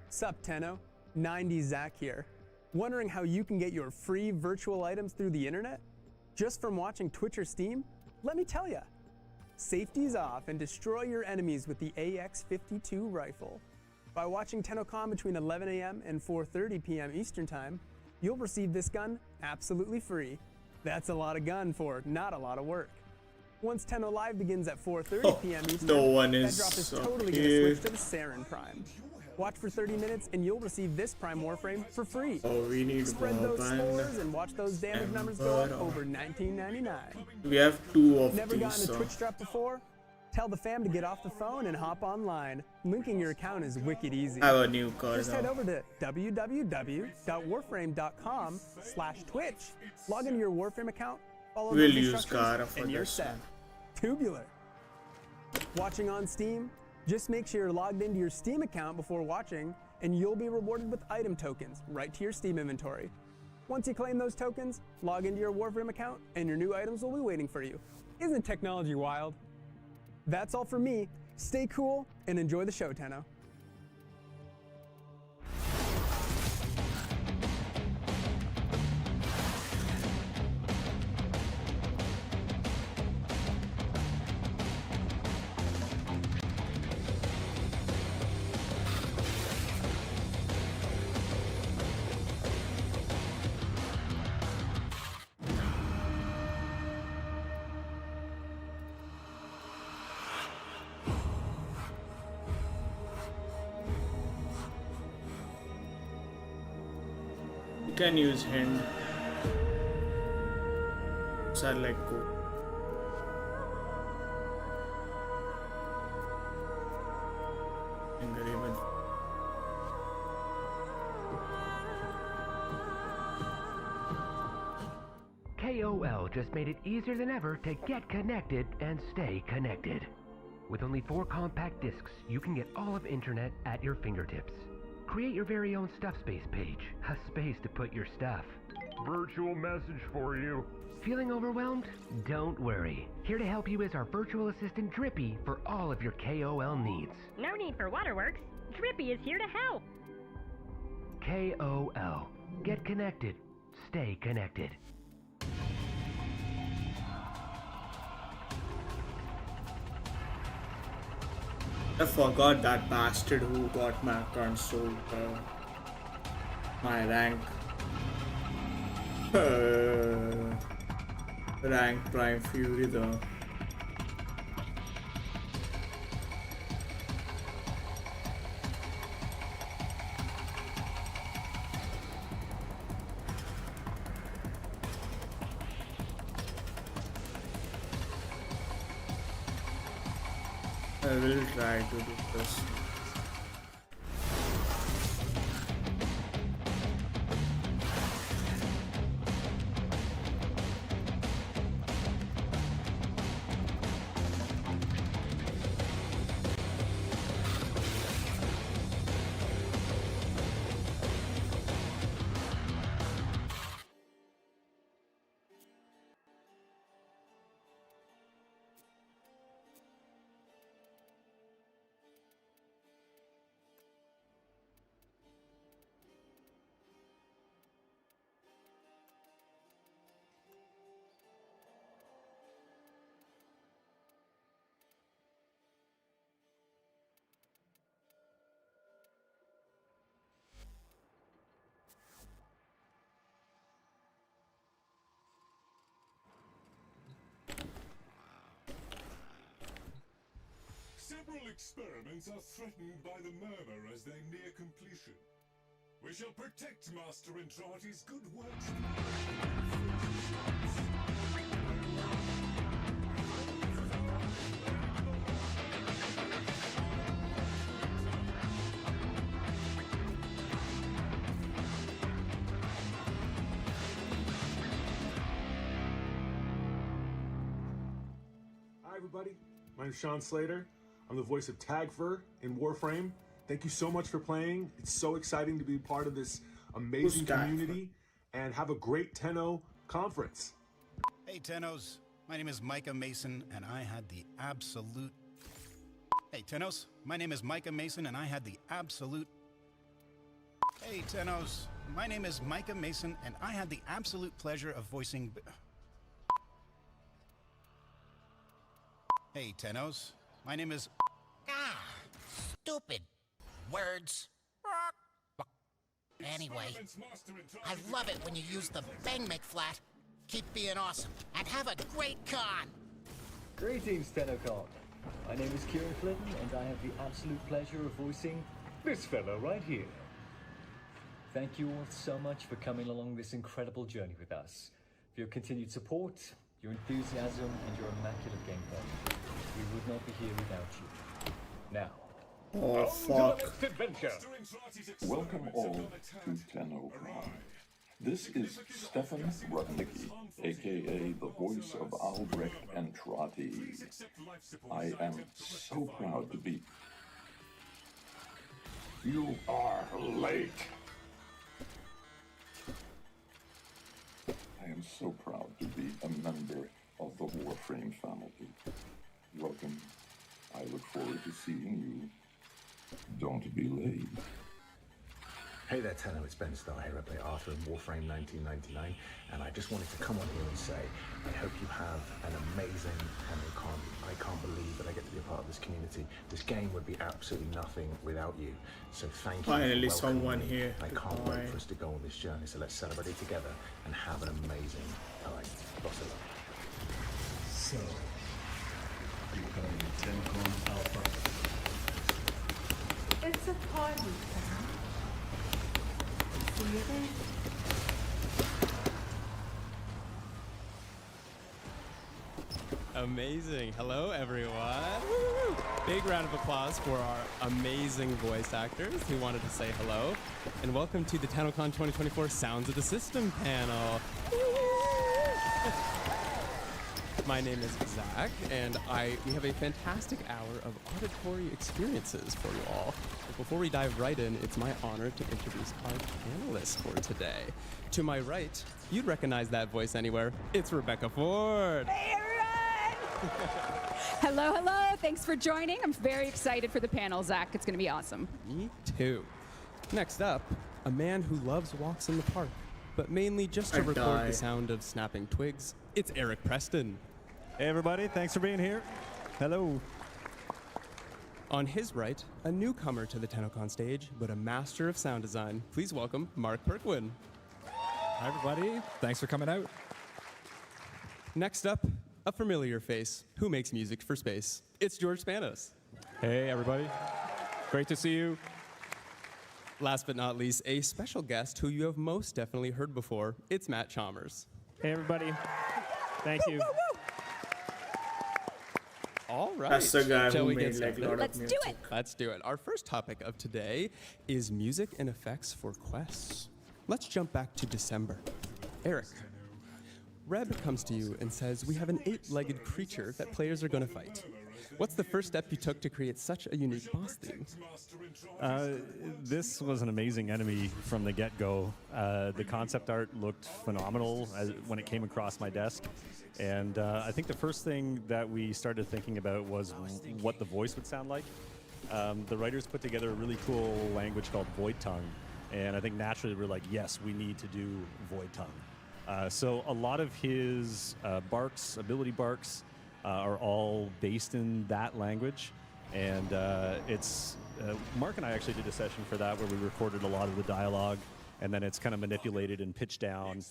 Sup, Tenno? 90 Zach here. Wondering how you can get your free virtual items through the internet? Just from watching Twitch or Steam? Let me tell ya. Safety's off and destroy your enemies with the AX-52 rifle. By watching Tenno Con between 11 a.m. and 4:30 p.m. Eastern Time, you'll receive this gun absolutely free. That's a lot of gun for not a lot of work. Once Tenno Live begins at 4:30 p.m. Eastern, no one is that drop is up totally here. gonna switch to the Saren Prime. Watch for 30 minutes and you'll receive this Prime Warframe for free. Oh, we need Spread those Bob and scores and watch those damage numbers go up over $19.99. We have two of Never these. gotten a So. Twitch drop before? Tell the fam to get off the phone and hop online. Linking your account is wicked easy. I have a new card Just head now. over to www.warframe.com/Twitch. Log into your Warframe account, Follow We'll those use instructions Gara for and you're this set. one. Tubular. Watching on Steam? Just make sure you're logged into your Steam account before watching, and you'll be rewarded with item tokens right to your Steam inventory. Once you claim those tokens, log into your Warframe account, and your new items will be waiting for you. Isn't technology wild? That's all for me. Stay cool and enjoy the show, Tenno. You can use hand. Select go. Finger even. KOL just made it easier than ever to get connected and stay connected. With only 4 compact discs, you can get all of internet at your fingertips. Create your very own Stuff Space page, a space to put your stuff. Virtual message for you. Feeling overwhelmed? Don't worry. Here to help you is our virtual assistant Drippy for all of your KOL needs. No need for waterworks. Drippy is here to help. KOL. Get connected. Stay connected. I forgot that bastard who got my account sold. My rank. Rank Prime Fury though. I will try to do this. Several experiments are threatened by the murmur as they near completion. We shall protect Master Entrati's good works. Hi everybody, my name's Sean Slater. I'm the voice of Tagfer in Warframe. Thank you so much for playing. It's so exciting to be part of this amazing community and have a great Tenno conference. Hey Tennos, my name is Micah Mason and I had the absolute... Hey Tennos, my name is Micah Mason and I had the absolute... Hey Tennos, my name is Micah Mason and I had the absolute pleasure of voicing... Hey Tennos, my name is... Stupid words. Anyway, I love it when you use the Bang McFlat. Keep being awesome, and have a great con! Greetings, Tenno Con. My name is Kieran Clinton, and I have the absolute pleasure of voicing this fellow right here. Thank you all so much for coming along this incredible journey with us. For your continued support, your enthusiasm, and your immaculate gameplay. We would not be here without you. Now, oh fuck. Welcome all to Tenno Con. This is Stefan Rudnicki, aka the voice of Albrecht Entrati. I am so proud to be... You are late. I am so proud to be a member of the Warframe family. Welcome. I look forward to seeing you. Don't be late. Hey there, Tenno, it's Ben Starr here. I play Arthur in Warframe 1999, and I just wanted to come on here and say, I hope you have an amazing Tenno Con. I can't believe that I get to be a part of this community. This game would be absolutely nothing without you. So thank you. Finally, for welcoming someone me. here. I can't wait for us to go on this journey. So let's celebrate it together and have an amazing time. Lots of love. So, becoming Tenno Con Alpha. It's a party. See you there. Amazing. Hello, everyone. Woo! Big round of applause for our amazing voice actors who wanted to say hello. And welcome to the Tenno Con 2024 Sounds of the System panel. My name is Zach, and we have a fantastic hour of auditory experiences for you all. But before we dive right in, it's my honor to introduce our panelists for today. To my right, you'd recognize that voice anywhere. It's Rebecca Ford. Hey, everyone! Hello, hello. Thanks for joining. I'm very excited for the panel, Zach. It's going to be awesome. Me too. Next up, a man who loves walks in the park, but mainly just to record the sound of snapping twigs. It's Eric Preston. Hey everybody, thanks for being here. Hello. On his right, a newcomer to the Tenno Con stage, but a master of sound design. Please welcome Mark Perkwin. Hi everybody, thanks for coming out. Next up, a familiar face who makes music for space. It's George Spanos. Hey everybody, great to see you. Last but not least, a special guest who you have most definitely heard before. It's Matt Chalmers. Hey everybody, thank you. All right. That's the guy Shall who we made get like started? a lot of music. Let's do it. Our first topic of today is music and effects for quests. Let's jump back to December. Eric, Reb comes to you and says, we have an 8-legged creature that players are going to fight. What's the first step you took to create such a unique boss theme? This was an amazing enemy from the get-go. The concept art looked phenomenal when it came across my desk. And I think the first thing that we started thinking about was what the voice would sound like. The writers put together a really cool language called Void Tongue. And I think naturally we're like, yes, we need to do Void Tongue. So a lot of his barks, ability barks, are all based in that language. And Mark and I actually did a session for that where we recorded a lot of the dialogue, and then it's kind of manipulated and pitched down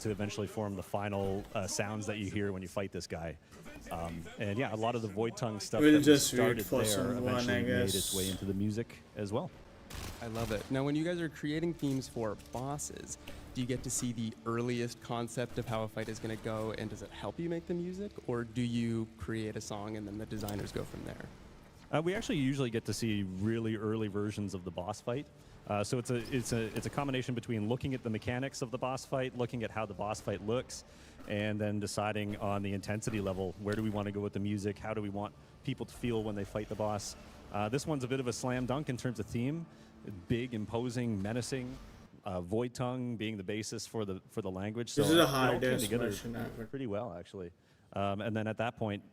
to eventually form the final sounds that you hear when you fight this guy. And yeah, a lot of the Void Tongue stuff We'll that just we wait started for there someone, eventually I made guess. its way into the music as well. I love it. Now, when you guys are creating themes for bosses, do you get to see the earliest concept of how a fight is going to go, and does it help you make the music, or do you create a song and then the designers go from there? We actually usually get to see really early versions of the boss fight. So it's a combination between looking at the mechanics of the boss fight, looking at how the boss fight looks, and then deciding on the intensity level. Where do we want to go with the music? How do we want people to feel when they fight the boss? This one's a bit of a slam dunk in terms of theme. Big, imposing, menacing. Void Tongue being the basis for the language. So This is the it all came hardest together version ever. pretty well, actually. And then at that point,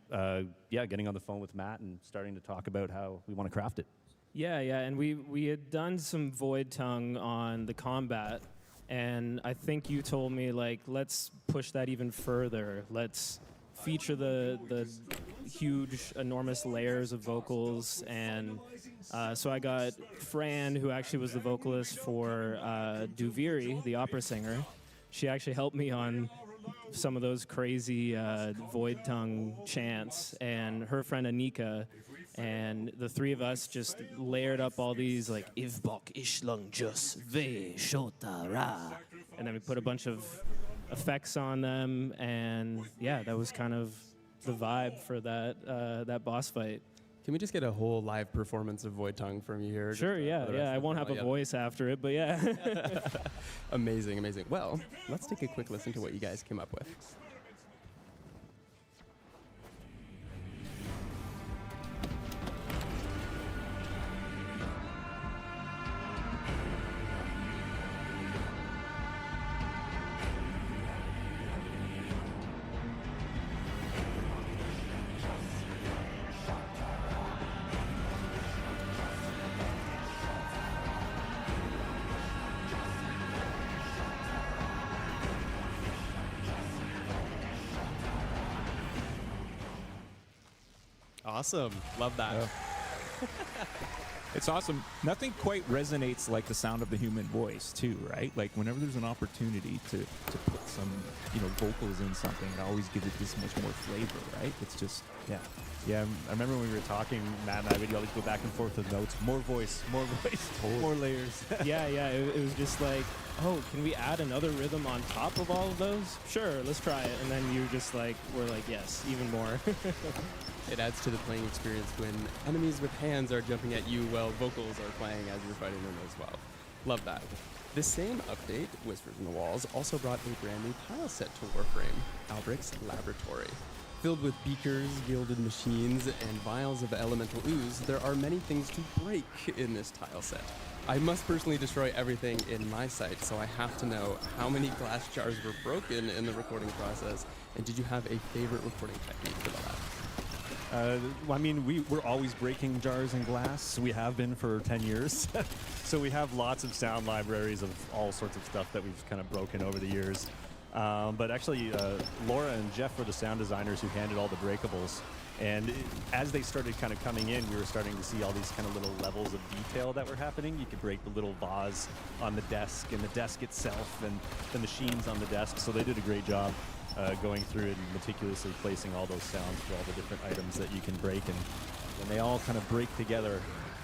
getting on the phone with Matt and starting to talk about how we want to craft it. Yeah, and we had done some Void Tongue on the combat, and I think you told me, like, let's push that even further. Let's feature the huge, enormous layers of vocals, and so I got Fran, who actually was the vocalist for Duviri, the opera singer. She actually helped me on some of those crazy Void Tongue chants, and her friend Anika, and the three of us just layered up all these, like, Ivbok Ishlung Jus Ve Shota Ra, and then we put a bunch of effects on them, and yeah, that was kind of the vibe for that boss fight. Can we just get a whole live performance of Void Tongue from you here? Sure, yeah. I won't have a voice after it, but yeah. Amazing, amazing. Well, let's take a quick listen to what you guys came up with. Awesome. Love that. It's awesome. Nothing quite resonates like the sound of the human voice, too, right? Like whenever there's an opportunity to put some, vocals in something, it always gives it this much more flavor, right? It's just, yeah. Yeah, I remember when we were talking, Matt and I would always go back and forth with notes. More voice, more layers. yeah. It was just like, oh, can we add another rhythm on top of all of those? Sure, let's try it. And then you just we're like, yes, even more. It adds to the playing experience when enemies with hands are jumping at you while vocals are playing as you're fighting them as well. Love that. This same update, Whispers in the Walls, also brought a brand new tile set to Warframe, Albrecht's Laboratory. Filled with beakers, gilded machines, and vials of elemental ooze, there are many things to break in this tile set. I must personally destroy everything in my sight, so I have to know how many glass jars were broken in the recording process, and did you have a favorite recording technique for the lab? We're always breaking jars and glass. We have been for 10 years. So we have lots of sound libraries of all sorts of stuff that we've kind of broken over the years. But actually, Laura and Jeff were the sound designers who handled all the breakables. And as they started kind of coming in, we were starting to see all these kind of little levels of detail that were happening. You could break the little vase on the desk and the desk itself and the machines on the desk. So they did a great job. Going through and meticulously placing all those sounds for all the different items that you can break, and when they all kind of break together,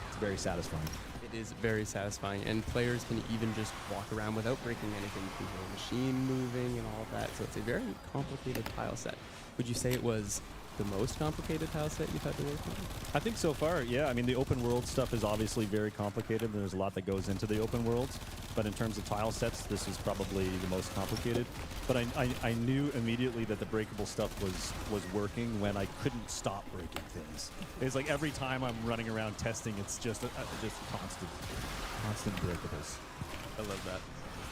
it's very satisfying. It is very satisfying, and players can even just walk around without breaking anything. You can hear a machine moving and all of that, so it's a very complicated tile set. Would you say it was the most complicated tile set you've had to work on? I think so far, yeah. I mean, the open world stuff is obviously very complicated, and there's a lot that goes into the open worlds. But in terms of tile sets, this is probably the most complicated. But I knew immediately that the breakable stuff was working when I couldn't stop breaking things. It's like every time I'm running around testing, it's just constant breakables. I love that.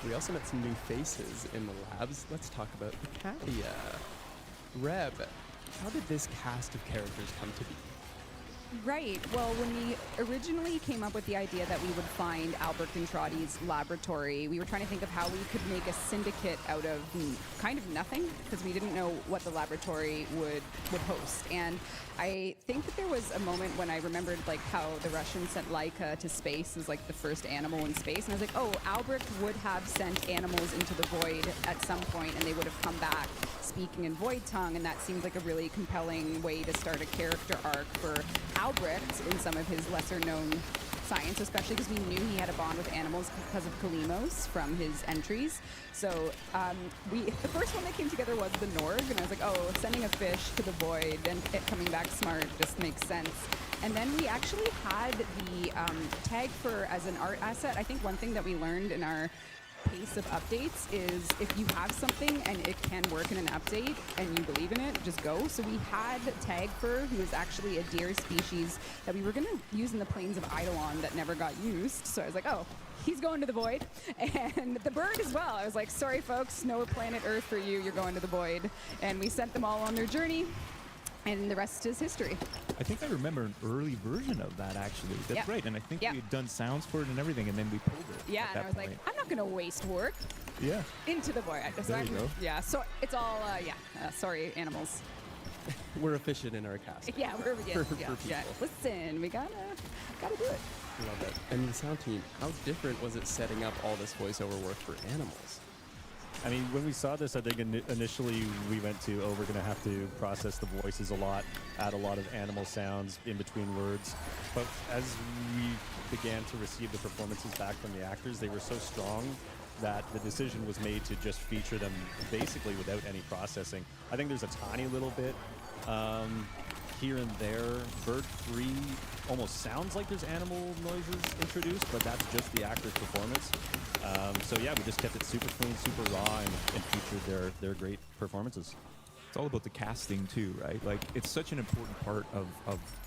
We also met some new faces in the labs. Let's talk about the Katia. Reb, how did this cast of characters come to be? Right. Well, when we originally came up with the idea that we would find Albrecht and Trotti's laboratory, we were trying to think of how we could make a syndicate out of kind of nothing, because we didn't know what the laboratory would host. And I think that there was a moment when I remembered how the Russians sent Laika to space as the first animal in space, and I was like, oh, Albrecht would have sent animals into the void at some point, and they would have come back speaking in Void Tongue, and that seems like a really compelling way to start a character arc for Albrecht in some of his lesser-known science, especially because we knew he had a bond with animals because of Kalimos from his entries. So the first one that came together was the Norg, and I was like, oh, sending a fish to the void and it coming back smart just makes sense. And then we actually had the tag for as an art asset. I think one thing that we learned in our pace of updates is if you have something and it can work in an update and you believe in it, just go. So we had tag fur, who is actually a deer species that we were going to use in the plains of Eidolon that never got used. So I was like, oh, he's going to the void. And the bird as well. I was like, sorry folks, no planet Earth for you, you're going to the void. And we sent them all on their journey, and the rest is history. I think I remember an early version of that, actually. That's right, and I think we had done sounds for it and everything, and then we pulled it. Yeah, and I was like, I'm not going to waste work. Yeah. Into the void. There you go. Yeah, so it's all, sorry, animals. We're efficient in our cast. Yeah, we're yeah. Listen, we gotta do it. Love it. And the sound team, how different was it setting up all this voiceover work for animals? I mean, when we saw this, I think initially we went to, we're going to have to process the voices a lot, add a lot of animal sounds in between words. But as we began to receive the performances back from the actors, they were so strong that the decision was made to just feature them basically without any processing. I think there's a tiny little bit here and there. Bird 3 almost sounds like there's animal noises introduced, but that's just the actor's performance. So yeah, we just kept it super clean, super raw, and featured their great performances. It's all about the casting too, right? Like, it's such an important part of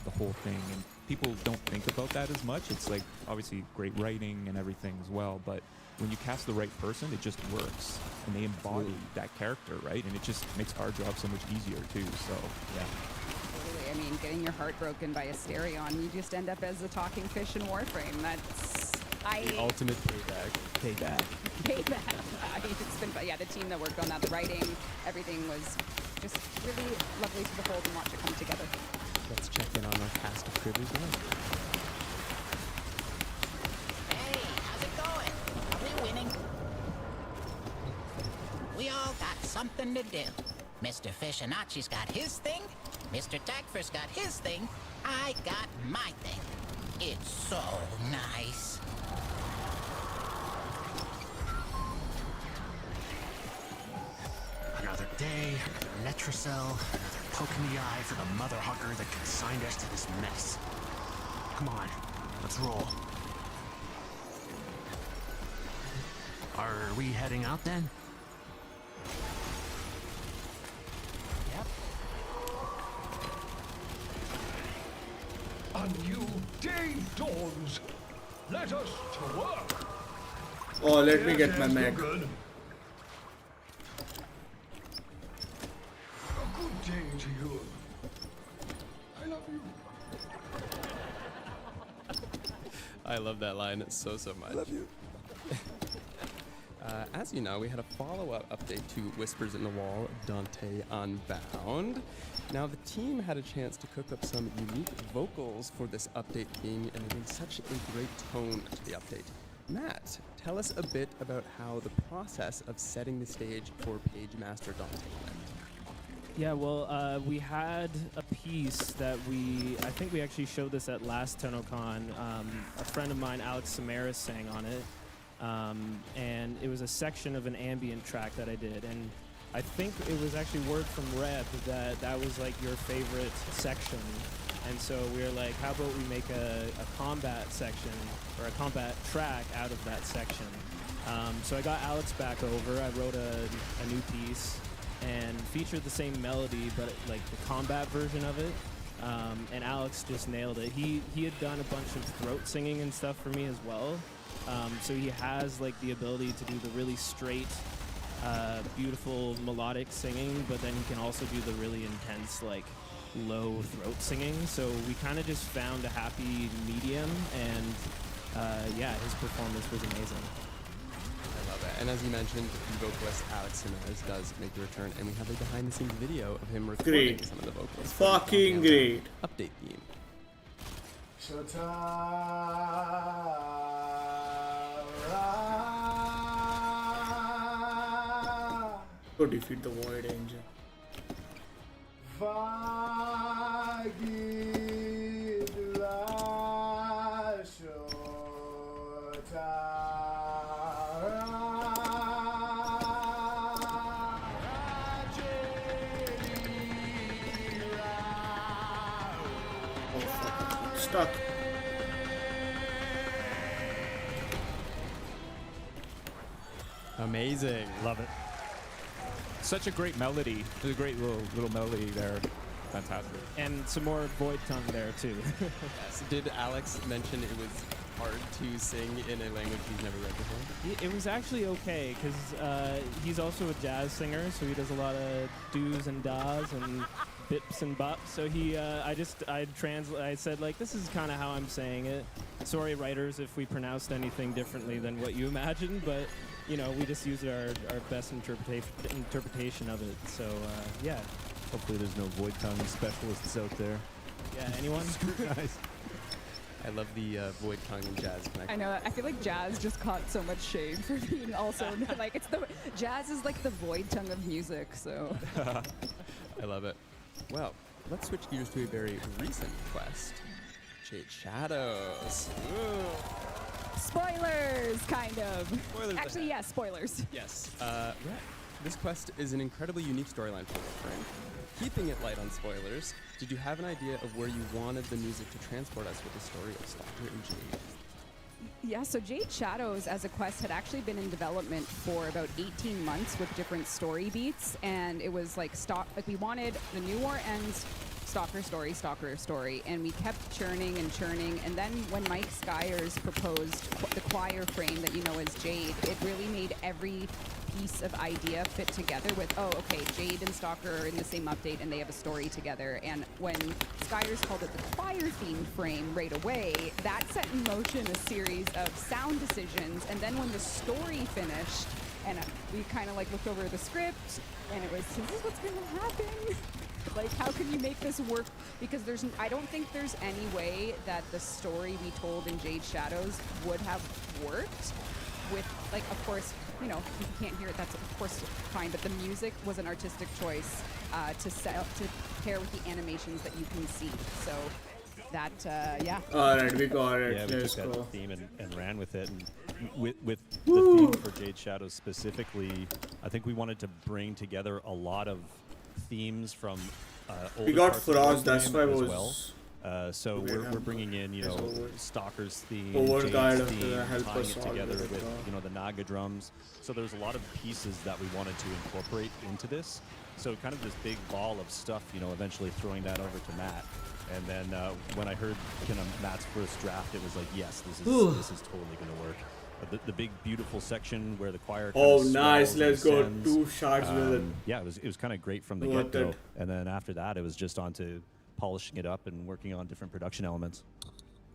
the whole thing, and people don't think about that as much. It's like, obviously, great writing and everything as well, but when you cast the right person, it just works, and they embody that character, right? And it just makes our job so much easier too, so, yeah. Totally. I mean, getting your heart broken by Asterion, you just end up as a talking fish in Warframe. That's... The ultimate payback. Payback. It's been, yeah, the team that worked on that, the writing, everything was just really lovely to behold and watch it come together. Let's check in on our cast of cribbers now. Hey, how's it going? Are we winning? We all got something to do. Mr. Fishinachi's got his thing. Mr. Tagfer's got his thing. I got my thing. It's so nice. Another day, another Letracell, another poke in the eye for the mother hugger that consigned us to this mess. Come on, let's roll. Are we heading out then? Yep. A new day dawns. Let us to work. Oh, let me get my mech. Good. A good day to you. I love you. I love that line so much. Love you. As you know, we had a follow-up update to Whispers in the Wall, Dante Unbound. Now, the team had a chance to cook up some unique vocals for this update theme, and it was such a great tone to the update. Matt, tell us a bit about how the process of setting the stage for Page Master Dante went. Yeah, well, we had a piece that I think we actually showed this at last Tenno Con. A friend of mine, Alex Samaras, sang on it. And it was a section of an ambient track that I did. And I think it was actually word from Reb that was like your favorite section. And so we were like, how about we make a combat section or a combat track out of that section? So I got Alex back over. I wrote a new piece and featured the same melody, but like the combat version of it. And Alex just nailed it. He had done a bunch of throat singing and stuff for me as well. So he has like the ability to do the really straight, beautiful melodic singing, but then he can also do the really intense, like low throat singing. So we kind of just found a happy medium, and yeah, his performance was amazing. I love it. And as you mentioned, the vocalist Alex Samaras does make a return, and we have a behind-the-scenes video of him recording some of the vocals. Fucking great. Update theme. Go defeat the Void Angel. Stuck. Amazing. Love it. Such a great melody. There's a great little melody there. Fantastic. And some more Void Tongue there too. Yes. Did Alex mention it was hard to sing in a language he's never read before? It was actually okay, because he's also a jazz singer, so he does a lot of do's and da's and bips and bops. So I said, like, this is kind of how I'm saying it. Sorry, writers, if we pronounced anything differently than what you imagined, but you know, we just used our best interpretation of it. So yeah. Hopefully there's no Void Tongue specialists out there. Yeah, anyone? Nice. I love the Void Tongue and jazz connection. I know. I feel like jazz just caught so much shade for being also like jazz is like the Void Tongue of music. So I love it. Well, let's switch gears to a very recent quest. Jade Shadows. spoilers, kind of. Spoilers. Actually, yeah, spoilers. Yes. Right. This quest is an incredibly unique storyline for Warframe. Keeping it light on spoilers, did you have an idea of where you wanted the music to transport us with the story of Stalker and Jade? Yeah, so Jade Shadows as a quest had actually been in development for about 18 months with different story beats, and it was like we wanted the New War Ends Stalker story, and we kept churning, and then when Mike Skyers proposed the choir frame that you know as Jade, it really made every piece of idea fit together with, oh, okay, Jade and Stalker are in the same update and they have a story together. And when Skyers called it the choir theme frame right away, that set in motion a series of sound decisions. And then when the story finished, and we kind of like looked over the script, and it was, is this what's going to happen? Like, how can you make this work? Because I don't think there's any way that the story we told in Jade Shadows would have worked with, like, of course, you know, if you can't hear it, that's of course fine, but the music was an artistic choice to pair with the animations that you can see. So that, yeah. Alright, we got it. Yeah, we Let's took go. that theme and ran with it. And with the theme for Jade Shadows specifically, I think we wanted to bring together a lot of themes from We got parts of Frost, that's Warframe why it as was well. So we're bringing in, you know, Stalker's theme, Overguide Jade's of the theme, help tying us it all together with with, it, you know, the Naga drums. So there's a lot of pieces that we wanted to incorporate into this. So kind of this big ball of stuff, you know, eventually throwing that over to Matt. And then when I heard kind of Matt's first draft, it was like, yes, this is totally going to work. The big beautiful section where the choir. Oh, nice! Let's go. 2 shots with it. Yeah, it was kind of great from the get-go, and then after that, it was just on to polishing it up and working on different production elements.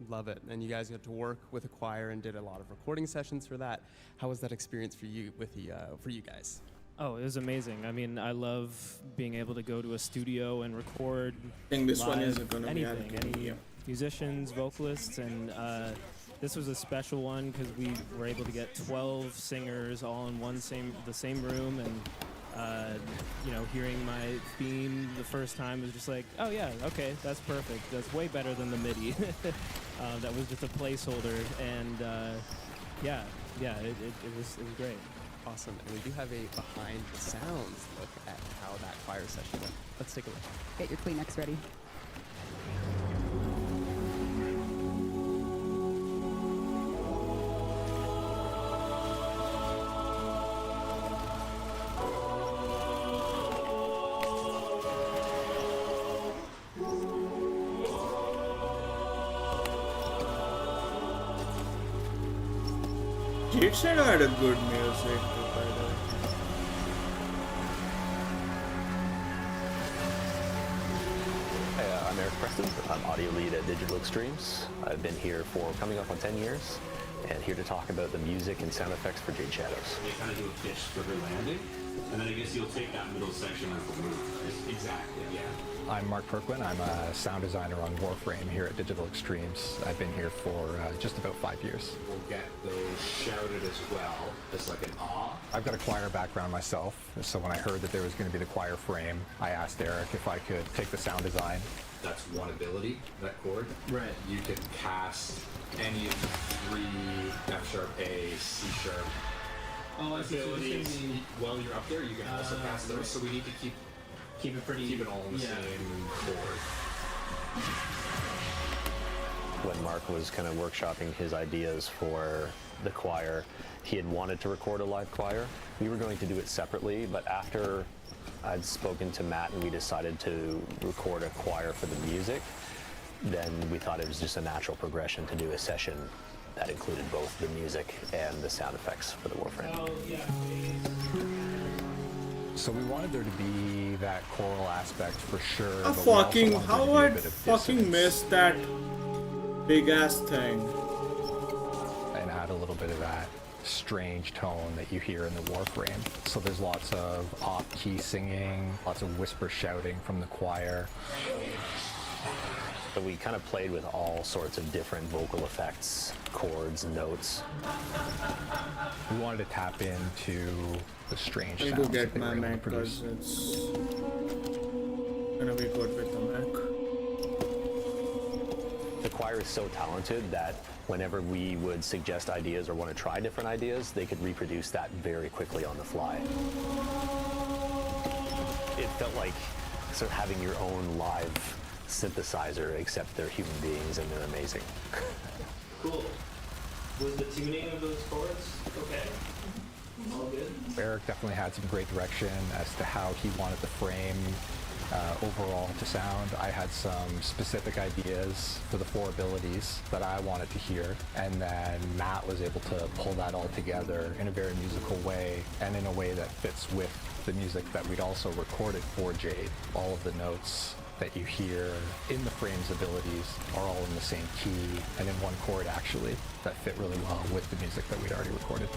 Love it. And you guys got to work with a choir and did a lot of recording sessions for that. How was that experience for you for you guys? Oh, it was amazing. I mean, I love being able to go to a studio and record. I think this one is gonna be anything, any musicians, vocalists, and this was a special one because we were able to get 12 singers all in the same room, and you know, hearing my theme the first time was just like, oh yeah, okay, that's perfect. That's way better than the MIDI. That was just a placeholder, and yeah, it was great. Awesome. And we do have a behind the sounds look at how that choir session went. Let's take a look. Get your Kleenex ready. Jade Shadow had a good music, by the way. Hey, I'm Eric Preston. I'm audio lead at Digital Extremes. I've been here for coming up on 10 years, and here to talk about the music and sound effects for Jade Shadows. You kind of do a pitch for her landing, and then I guess you'll take that middle section as the move. Exactly, yeah. I'm Mark Perquin. I'm a sound designer on Warframe here at Digital Extremes. I've been here for just about 5 years. We'll get those shouted as well, as like an awe. I've got a choir background myself, so when I heard that there was going to be the choir frame, I asked Eric if I could take the sound design. That's one ability, that chord. Right. You can cast any of the 3 F sharp, A, C sharp abilities. While you're up there, you can also cast those, so we need to keep it all in the same chord. When Mark was kind of workshopping his ideas for the choir, he had wanted to record a live choir. We were going to do it separately, but after I'd spoken to Matt and we decided to record a choir for the music, then we thought it was just a natural progression to do a session that included both the music and the sound effects for the Warframe. So we wanted there to be that choral aspect for sure. How I fucking missed that big ass thing. And add a little bit of that strange tone that you hear in the Warframe. So there's lots of off-key singing, lots of whisper shouting from the choir. So we kind of played with all sorts of different vocal effects, chords, notes. We wanted to tap into the strange I need sounds to that get they my were able to Mac produce. because it's gonna be good with the Mac. The choir is so talented that whenever we would suggest ideas or want to try different ideas, they could reproduce that very quickly on the fly. it felt like sort of having your own live synthesizer, except they're human beings and they're amazing. Cool. Was the tuning of those chords okay? All good? Eric definitely had some great direction as to how he wanted the frame overall to sound. I had some specific ideas for the 4 abilities that I wanted to hear, and then Matt was able to pull that all together in a very musical way and in a way that fits with the music that we'd also recorded for Jade. All of the notes that you hear in the frame's abilities are all in the same key and in one chord actually that fit really well with the music that we'd already recorded.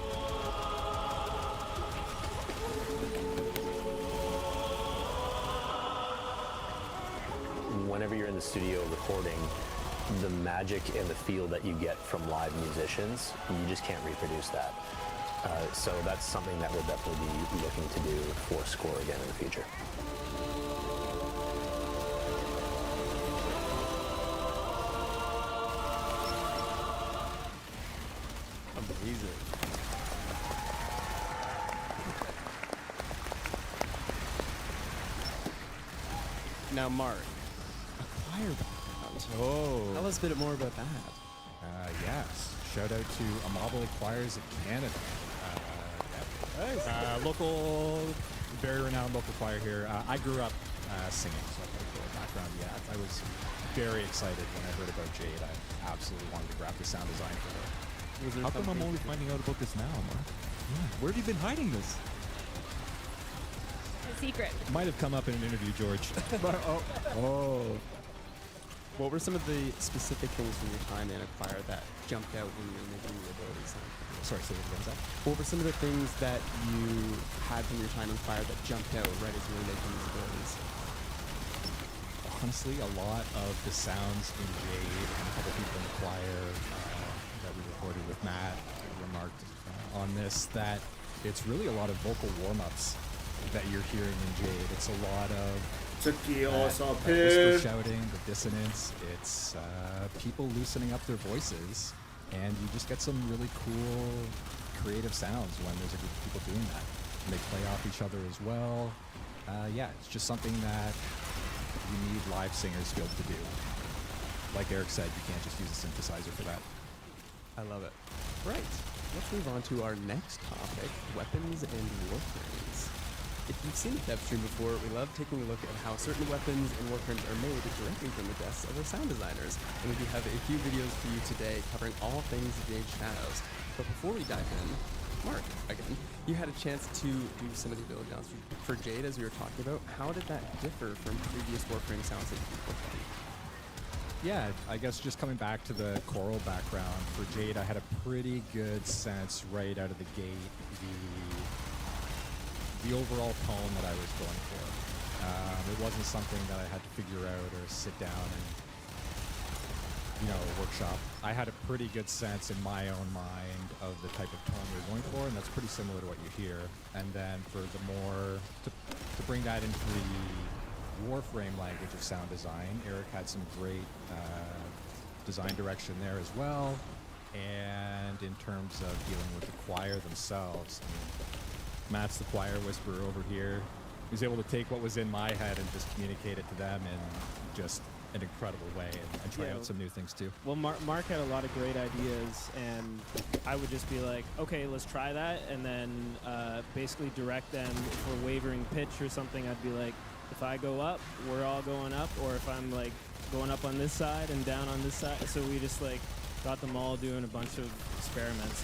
Whenever you're in the studio recording, the magic and the feel that you get from live musicians, you just can't reproduce that. So that's something that we'll definitely be looking to do for score again in the future. Amazing. Now, Mark, a choir background. Oh. Tell us a bit more about that. Yes. Shout out to Amabile Choirs of Canada. Local, very renowned local choir here. I grew up singing, so I've got a cool background. Yeah, I was very excited when I heard about Jade. I absolutely wanted to grab the sound design for her. How come I'm only finding out about this now, Mark? Yeah. Where have you been hiding this? A secret. Might have come up in an interview, George. Oh. What were some of the specific things from your time in a choir that jumped out when you were making the ability sound? Sorry, say that again. What were some of the things that you had from your time in choir that jumped out right as you were making these abilities? Honestly, a lot of the sounds in Jade and a couple people in the choir that we recorded with Matt remarked on this, that it's really a lot of vocal warm-ups that you're hearing in Jade. It's a lot of whisper shouting, the dissonance. It's people loosening up their voices, and you just get some really cool creative sounds when there's a group of people doing that. And they play off each other as well. Yeah, it's just something that you need live singers to be able to do. Like Eric said, you can't just use a synthesizer for that. I love it. Right. Let's move on to our next topic, weapons and warframes. If you've seen the dev stream before, we love taking a look at how certain weapons and warframes are made directly from the desks of our sound designers. And we do have a few videos for you today covering all things Jade Shadows. But before we dive in, Mark, again, you had a chance to do some of the ability sounds for Jade, as we were talking about. How did that differ from previous warframe sounds that you've worked on? Yeah, I guess just coming back to the choral background, for Jade, I had a pretty good sense right out of the gate, the overall tone that I was going for. It wasn't something that I had to figure out or sit down and, workshop. I had a pretty good sense in my own mind of the type of tone we were going for, and that's pretty similar to what you hear. And then for the more, to bring that into the Warframe language of sound design, Eric had some great design direction there as well. And in terms of dealing with the choir themselves, Matt's the choir whisperer over here. He was able to take what was in my head and just communicate it to them in just an incredible way and try out some new things too. Well, Mark had a lot of great ideas, and I would just be like, okay, let's try that, and then basically direct them. If we're wavering pitch or something, I'd be like, if I go up, we're all going up, or if I'm like going up on this side and down on this side. So we just like got them all doing a bunch of experiments,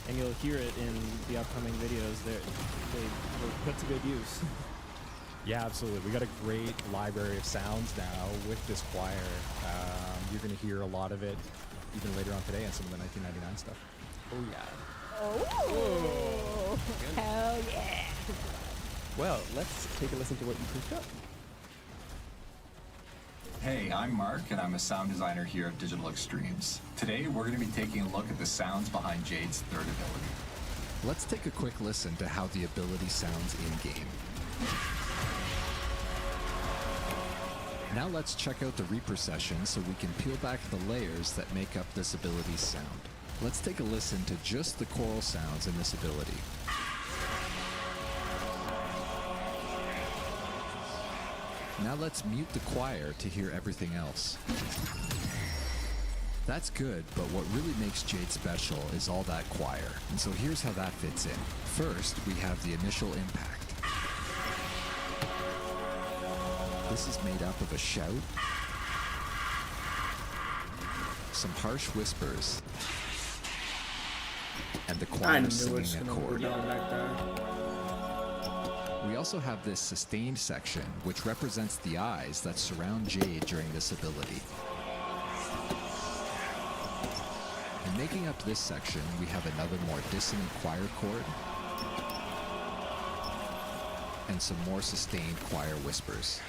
and you'll hear it in the upcoming videos. They were put to good use. Yeah, absolutely. We got a great library of sounds now with this choir. You're going to hear a lot of it even later on today on some of the 1999 stuff. Oh, yeah. Oh, hell yeah. Well, let's take a listen to what you cooked up. Hey, I'm Mark, and I'm a sound designer here at Digital Extremes. Today, we're going to be taking a look at the sounds behind Jade's third ability. Let's take a quick listen to how the ability sounds in-game. Now let's check out the Reaper session so we can peel back the layers that make up this ability's sound. Let's take a listen to just the choral sounds in this ability. Now let's mute the choir to hear everything else. That's good, but what really makes Jade special is all that choir. And so here's how that fits in. First, we have the initial impact. This is made up of a shout, some harsh whispers, and the I choir knew singing it's a gonna go chord. down like that. We also have this sustained section, which represents the eyes that surround Jade during this ability. And making up this section, we have another more dissonant choir chord, and some more sustained choir whispers.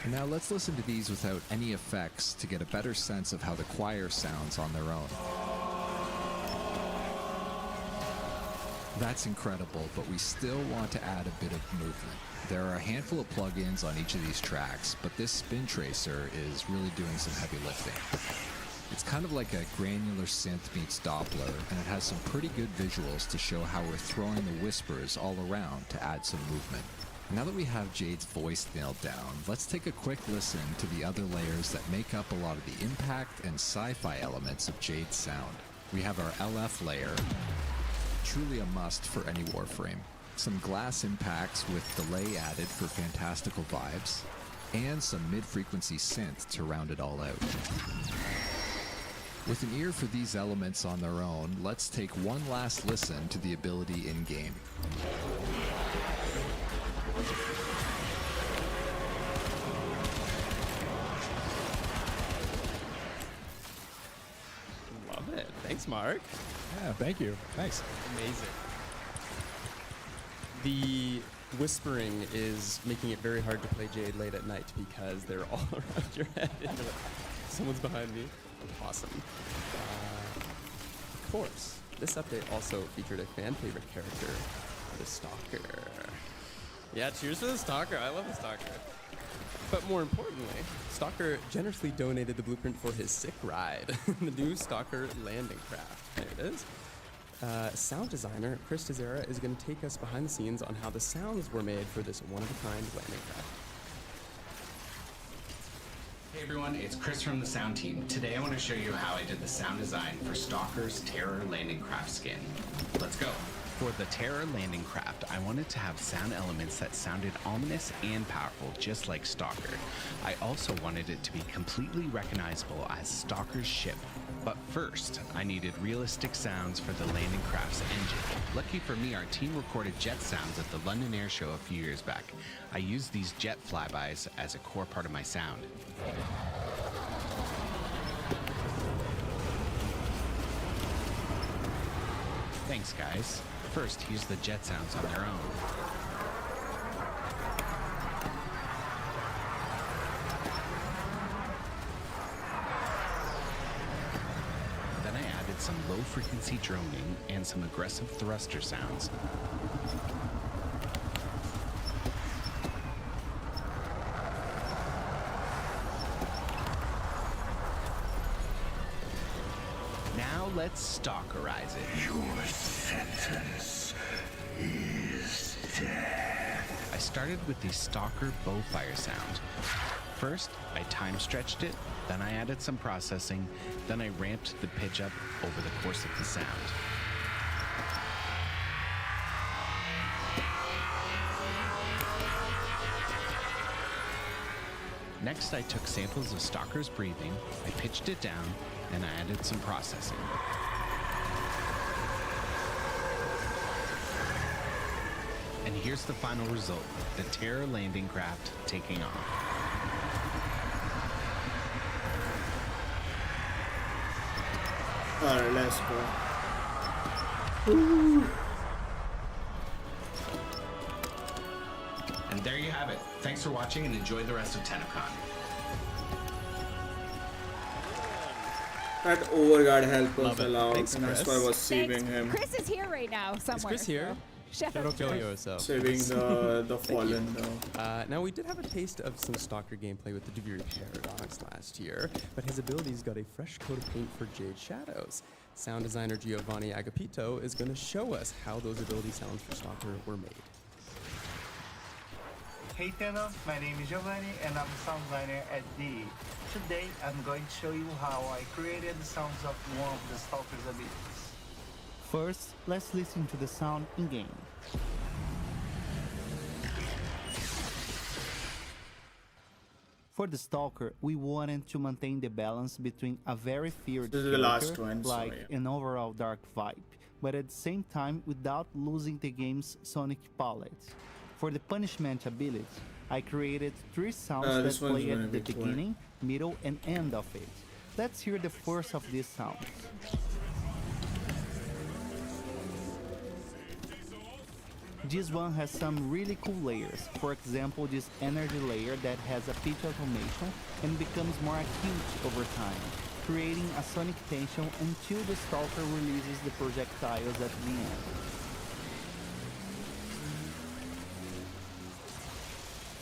And now let's listen to these without any effects to get a better sense of how the choir sounds on their own. That's incredible, but we still want to add a bit of movement. There are a handful of plugins on each of these tracks, but this spin tracer is really doing some heavy lifting. It's kind of like a granular synth meets Doppler, and it has some pretty good visuals to show how we're throwing the whispers all around to add some movement. Now that we have Jade's voice nailed down, let's take a quick listen to the other layers that make up a lot of the impact and sci-fi elements of Jade's sound. We have our LF layer, truly a must for any Warframe. Some glass impacts with delay added for fantastical vibes, and some mid-frequency synth to round it all out. With an ear for these elements on their own, let's take one last listen to the ability in-game. Love it. Thanks, Mark. Yeah, thank you. Nice. Amazing. The whispering is making it very hard to play Jade late at night because they're all around your head. Someone's behind me. Awesome. Of course, this update also featured a fan favorite character, the Stalker. Yeah, cheers for the Stalker. I love the Stalker. But more importantly, Stalker generously donated the blueprint for his sick ride, the new Stalker landing craft. There it is. Sound designer Chris Tezera is going to take us behind the scenes on how the sounds were made for this one-of-a-kind landing craft. Hey everyone, it's Chris from the sound team. Today I want to show you how I did the sound design for Stalker's Terror landing craft skin. Let's go. For the Terror landing craft, I wanted to have sound elements that sounded ominous and powerful, just like Stalker. I also wanted it to be completely recognizable as Stalker's ship. But first, I needed realistic sounds for the landing craft's engine. Lucky for me, our team recorded jet sounds at the London Air Show a few years back. I used these jet flybys as a core part of my sound. Thanks, guys. First, here's the jet sounds on their own. Then I added some low-frequency droning and some aggressive thruster sounds. Now let's stalkerize it. Your sentence is death. I started with the Stalker bowfire sound. First, I time stretched it, then I added some processing, then I ramped the pitch up over the course of the sound. Next, I took samples of Stalker's breathing, I pitched it down, and I added some processing. And here's the final result, the Terror landing craft taking off. Alright, let's go. Ooh. And there you have it. Thanks for watching and enjoy the rest of Tenno Con. That overguard helped Love us it. a lot, Thanks, and that's Chris. why I was saving him. Chris is here right now somewhere. Is Chris here? So shout out Kill to yourself. Saving the Thank fallen you. though. Now we did have a taste of some Stalker gameplay with the Devere Paradox last year, but his abilities got a fresh coat of paint for Jade Shadows. Sound designer Giovanni Agapito is going to show us how those ability sounds for Stalker were made. Hey Tenno, my name is Giovanni and I'm a sound designer at D. Today I'm going to show you how I created the sounds of one of the Stalker's abilities. First, let's listen to the sound in-game. For the Stalker, we wanted to maintain the balance between a very feared This is the character, last one, so like yeah. an overall dark vibe, but at the same time without losing the game's sonic palette. For the punishment ability, I created 3 sounds that this one's play gonna at the be quick. beginning, middle, and end of it. Let's hear the first of these sounds. This one has some really cool layers. For example, this energy layer that has a pitch automation and becomes more acute over time, creating a sonic tension until the Stalker releases the projectiles at the end.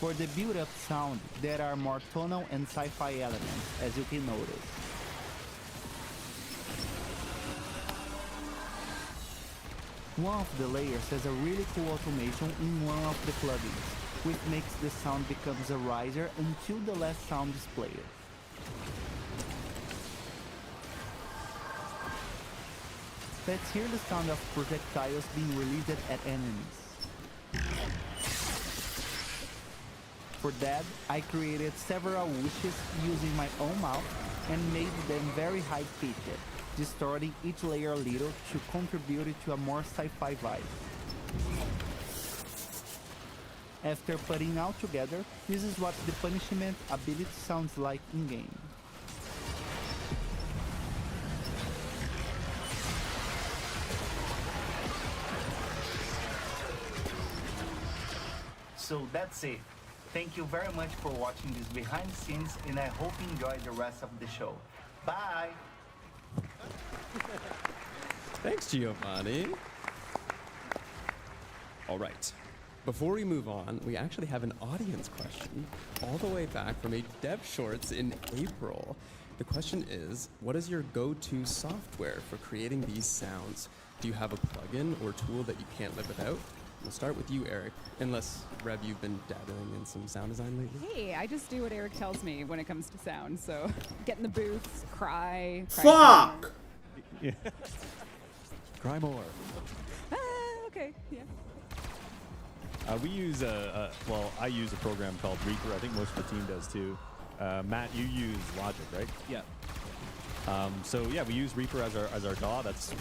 For the build-up sound, there are more tonal and sci-fi elements, as you can notice. One of the layers has a really cool automation in one of the plugins, which makes the sound becomes a riser until the last sound is played. Let's hear the sound of projectiles being released at enemies. For that, I created several wishes using my own mouth and made them very high-pitched, distorting each layer a little to contribute to a more sci-fi vibe. After putting all together, this is what the punishment ability sounds like in-game. So that's it. Thank you very much for watching this behind the scenes and I hope you enjoy the rest of the show. Bye! Thanks, Giovanni. All right. Before we move on, we actually have an audience question all the way back from a Dev Shorts in April. The question is, what is your go-to software for creating these sounds? Do you have a plugin or tool that you can't live without? We'll start with you, Eric, unless, Rev, you've been dabbling in some sound design lately. Hey, I just do what Eric tells me when it comes to sound. So get in the booths, cry. Fuck! Yeah. Cry more. Okay, yeah. We use well, I use a program called Reaper. I think most of the team does too. Matt, you use Logic, right? Yeah. So yeah, we use Reaper as our DAW. That's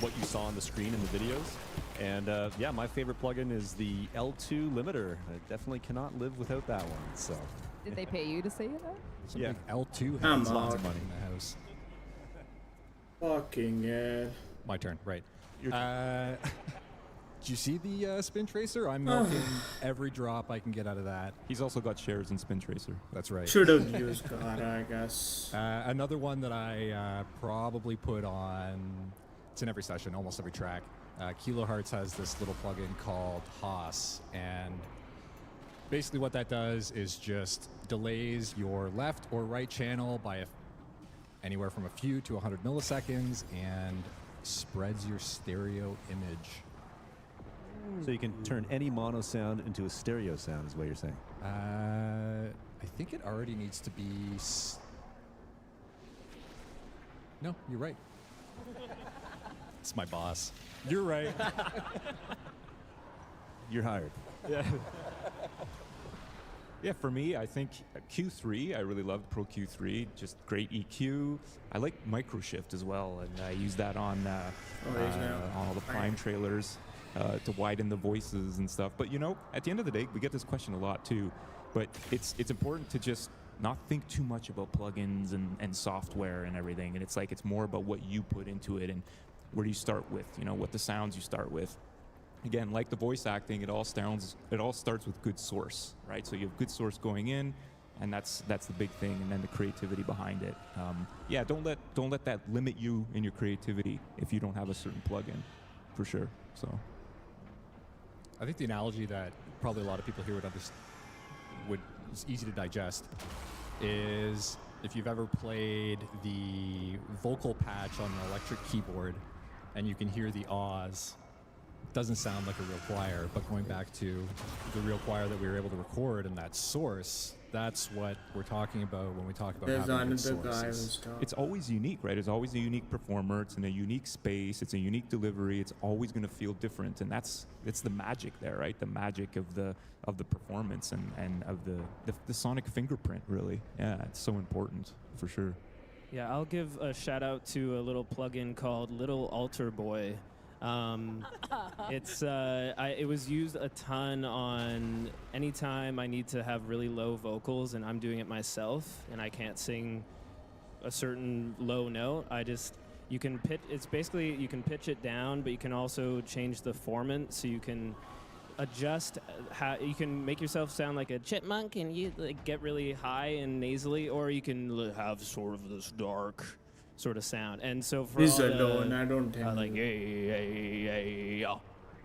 what you saw on the screen in the videos. And yeah, my favorite plugin is the L2 limiter. I definitely cannot live without that one. So. Did they pay you to say that? Yeah. L2 I'm has lots out. of money in the house. Fucking yeah. My turn, right. Do you see the Spin Tracer? I'm milking every drop I can get out of that. He's also got shares in Spin Tracer. That's right. Should have used God, I guess. Another one that I probably put on, it's in every session, almost every track. Kilohertz has this little plugin called Haas, and basically what that does is just delays your left or right channel by anywhere from a few to 100 milliseconds and spreads your stereo image. So you can turn any mono sound into a stereo sound, is what you're saying? I think it already needs to be... No, you're right. It's my boss. You're right. You're hired. Yeah. Yeah, for me, I think Q3, I really loved Pro Q3, just great EQ. I like Microshift as well, and I use that on all the Prime trailers to widen the voices and stuff. But you know, at the end of the day, we get this question a lot too, but it's important to just not think too much about plugins and software and everything. And it's like, it's more about what you put into it and where do you start with, you know, what the sounds you start with. Again, like the voice acting, it all starts with good source, right? So you have good source going in, and that's the big thing, and then the creativity behind it. Yeah, don't let that limit you in your creativity if you don't have a certain plugin, for sure. So, I think the analogy that probably a lot of people here is easy to digest is if you've ever played the vocal patch on an electric keyboard, and you can hear the ahs. doesn't sound like a real choir. But going back to the real choir that we were able to record and that source, that's what we're talking about when we talk about There's having good another guy sources. who's talking. It's always unique, right? It's always a unique performer. It's in a unique space. It's a unique delivery. It's always going to feel different, and it's the magic there, right? The magic of the performance and of the sonic fingerprint, really. Yeah, it's so important for sure. Yeah, I'll give a shout out to a little plugin called Little Altar Boy. It was used a ton on anytime I need to have really low vocals and I'm doing it myself and I can't sing a certain low note. You can pitch it down, but you can also change the formant so you can adjust. You can make yourself sound like a chipmunk and you get really high and nasally, or you can have sort of this dark sort of sound. And so for He's all alone, I don't think.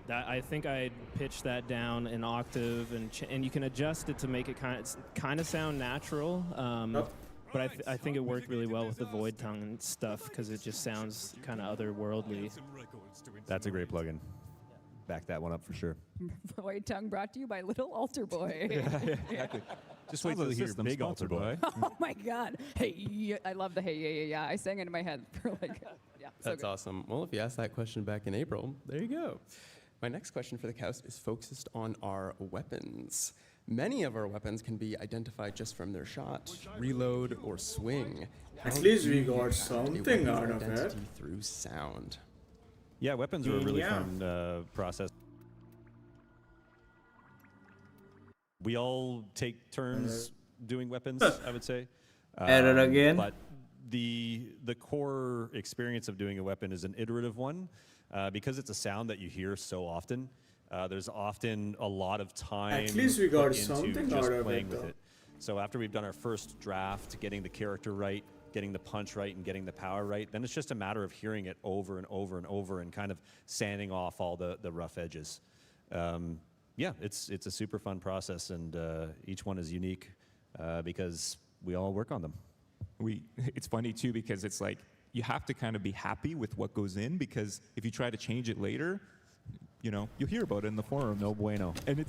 That I think I pitched that down an octave, and you can adjust it to make it kind of sound natural. But I think it worked really well with the void tongue and stuff because it just sounds kind of otherworldly. That's a great plugin. Back that one up for sure. Void Tongue brought to you by Little Altar Boy. Exactly. Just wait till you hear Big Altar Boy. Oh my God! Hey, I love the hey yeah. I sang it in my head for yeah. That's awesome. Well, if you asked that question back in April, there you go. My next question for the Coust is focused on our weapons. Many of our weapons can be identified just from their shot, reload, or swing. At How least do we you got craft a something weapon's out of it. identity through sound? Yeah, weapons are a really Yeah. fun process. We all take turns doing weapons, I would say. Error again. But the core experience of doing a weapon is an iterative one. Because it's a sound that you hear so often, there's often a lot of time At least we got put into something just out of playing it, with though. it. So after we've done our first draft, getting the character right, getting the punch right, and getting the power right, then it's just a matter of hearing it over and over and over and kind of sanding off all the rough edges. Yeah, it's a super fun process, and each one is unique because we all work on them. It's funny too because it's like you have to kind of be happy with what goes in, because if you try to change it later, you'll hear about it in the forum. No bueno. And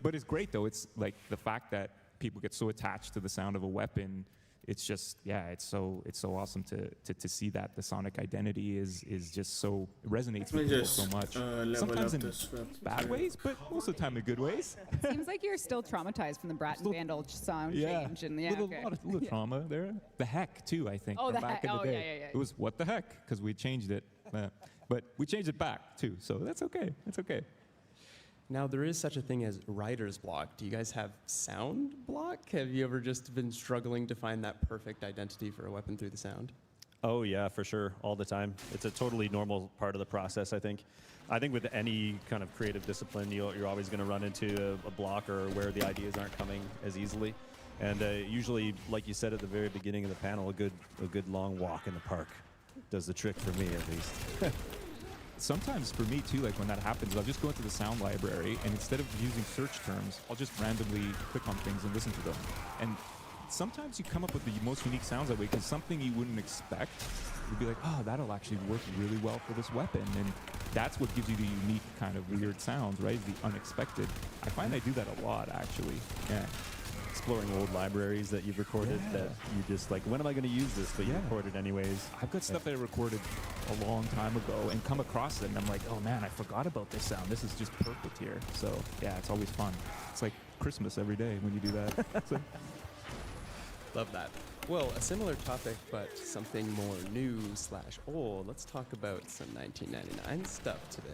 but it's great though. It's like the fact that people get so attached to the sound of a weapon. It's just, yeah, it's so awesome to see that the sonic identity is just so, it resonates with people so much. Sometimes in bad ways, but most of the time in good ways. Seems like you're still traumatized from the Brat and Vandal sound change. And a little trauma there. The heck too, I think. Oh, from the back heck. in the Oh, day. yeah. It was what the heck, because we changed it. But we changed it back too, so that's okay. It's okay. Now, there is such a thing as writer's block. Do you guys have sound block? Have you ever just been struggling to find that perfect identity for a weapon through the sound? Oh yeah, for sure, all the time. It's a totally normal part of the process, I think. I think with any kind of creative discipline, you're always going to run into a block or where the ideas aren't coming as easily. And usually, like you said at the very beginning of the panel, a good long walk in the park does the trick for me, at least. Sometimes for me too, like when that happens, I'll just go into the sound library and instead of using search terms, I'll just randomly click on things and listen to them. And sometimes you come up with the most unique sounds that way, because something you wouldn't expect, you'd be like, oh, that'll actually work really well for this weapon. And that's what gives you the unique kind of weird sounds, right? The unexpected. I find I do that a lot, actually. Yeah. Exploring old libraries that you've recorded that you just like, when am I going to use this? But you recorded anyways. I've got stuff that I recorded a long time ago and come across it and I'm like, oh man, I forgot about this sound. This is just perfect here. So yeah, it's always fun. It's like Christmas every day when you do that. So. Love that. Well, a similar topic, but something more new / old. Let's talk about some 1999 stuff today.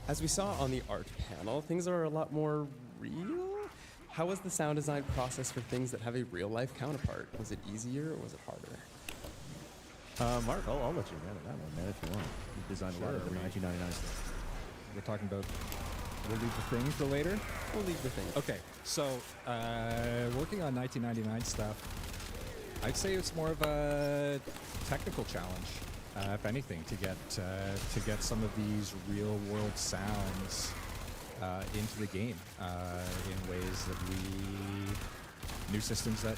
As we saw on the art panel, things are a lot more real. How was the sound design process for things that have a real-life counterpart? Was it easier or was it harder? Mark, I'll let you handle that one, man, if you want. You designed a lot of the 1999 stuff. We're talking about, we'll leave the thing for later? We'll leave the thing. Okay, so working on 1999 stuff, I'd say it's more of a technical challenge, if anything, to get some of these real-world sounds into the game in ways that new systems that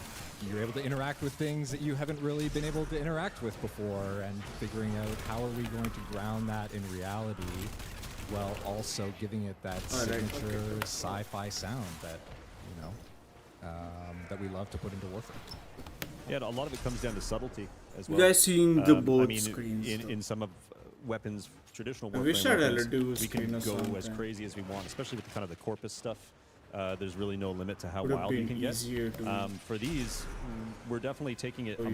you're able to interact with things that you haven't really been able to interact with before, and figuring out how are we going to ground that in reality while also giving it that signature sci-fi sound that, you know, that we love to put into Warframe. Yeah, a lot of it comes down to subtlety as You well. guys seeing the I both mean, screens, in some of weapons, traditional I Warframe wish I had a weapons, dual we screen can or go as something. crazy as we want, especially with kind of the corpus stuff. There's really no limit to how Would have wild you been can get. easier to- For these, we're definitely taking it Oh,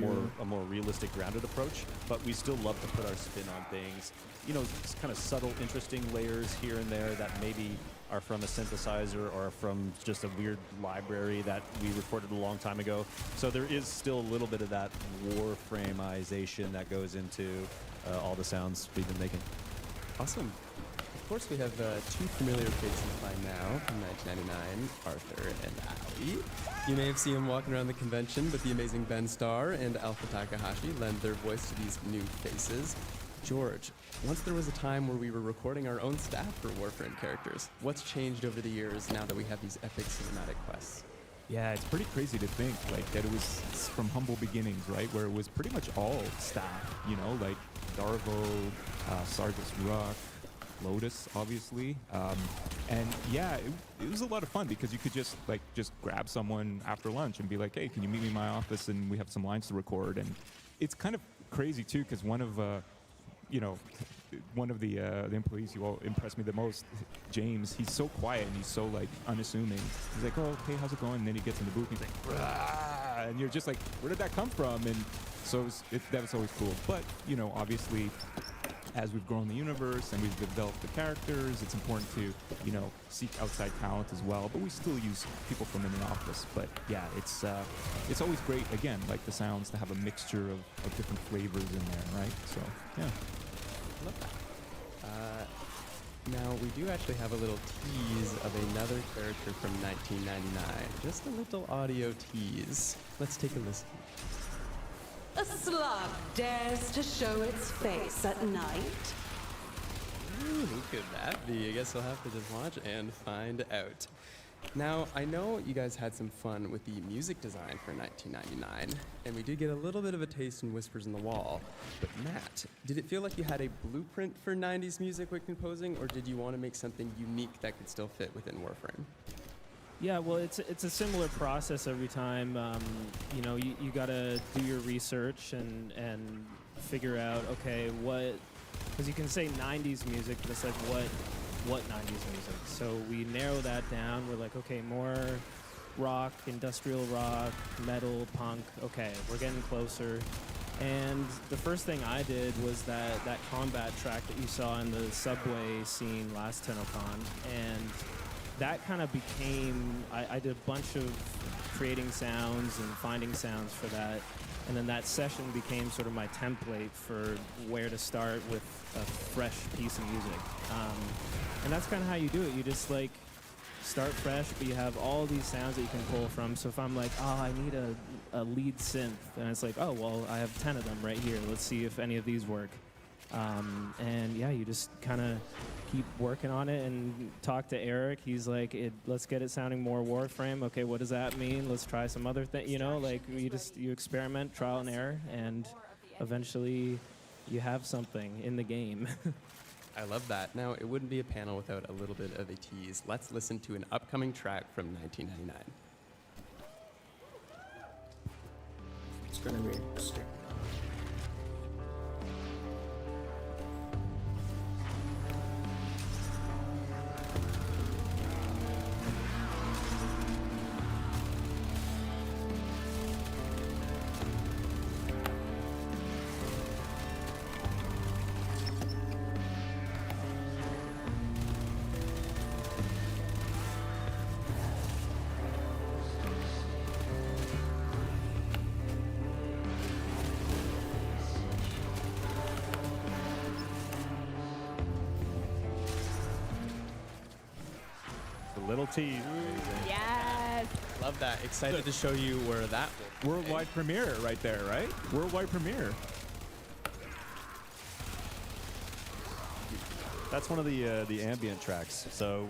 a more realistic, grounded approach, but we still love to put our spin on things. You know, it's kind of subtle, interesting layers here and there that maybe are from a synthesizer or from just a weird library that we recorded a long time ago. So there is still a little bit of that Warframeization that goes into all the sounds we've been making. Awesome. Of course, we have two familiar faces by now from 1999, Arthur and Ali. You may have seen them walking around the convention, but the amazing Ben Starr and Alpha Takahashi lend their voice to these new faces. George, once there was a time where we were recording our own staff for Warframe characters. What's changed over the years now that we have these epic cinematic quests? Yeah, it's pretty crazy to think like that it was from humble beginnings, right? Where it was pretty much all staff, you know, like Darvo, Sargus Rock, Lotus, obviously. And yeah, it was a lot of fun because you could just grab someone after lunch and be like, hey, can you meet me in my office and we have some lines to record. And it's kind of crazy too because one of the employees who impressed me the most, James, he's so quiet and he's so like unassuming. He's like, oh, hey, how's it going? And then he gets in the booth and he's like, "Rah!" And you're just like, where did that come from? And so that was always cool. But, you know, obviously, as we've grown the universe and we've developed the characters, it's important to, you know, seek outside talent as well. But we still use people from in the office. But yeah, it's always great, again, like the sounds, to have a mixture of different flavors in there, right? So, yeah. I love that. Now, we do actually have a little tease of another character from 1999. Just a little audio tease. Let's take a listen. A slug dares to show its face at night. Ooh, who could that be? I guess we'll have to just watch and find out. Now, I know you guys had some fun with the music design for 1999, and we did get a little bit of a taste in Whispers in the Wall. But Matt, did it feel like you had a blueprint for 90s music when composing, or did you want to make something unique that could still fit within Warframe? Yeah, well, it's a similar process every time. You know, you gotta do your research and figure out, okay, what, because you can say 90s music, but it's like what 90s music. So we narrow that down. We're like, okay, more rock, industrial rock, metal, punk. Okay, we're getting closer. And the first thing I did was that combat track that you saw in the subway scene last Tenno Con, and that kind of became, I did a bunch of creating sounds and finding sounds for that, and then that session became sort of my template for where to start with a fresh piece of music. And that's kind of how you do it. You just like start fresh, but you have all these sounds that you can pull from. So if I'm like, oh, I need a lead synth, and it's like, oh, well, I have 10 of them right here. Let's see if any of these work. And yeah, you just kind of keep working on it and talk to Eric. He's like, let's get it sounding more Warframe. Okay, what does that mean? Let's try some other thing. You know, like you experiment, trial and error, and eventually you have something in the game. I love that. Now, it wouldn't be a panel without a little bit of a tease. Let's listen to an upcoming track from 1999. It's gonna be interesting. Little tease. Yes. Love that. Excited to show you where that will Worldwide premiere right there, right? Worldwide premiere. That's one of the ambient tracks. So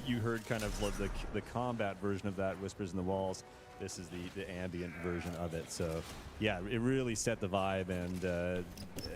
you heard kind of the combat version of that, Whispers in the Walls. This is the ambient version of it. So yeah, it really set the vibe. And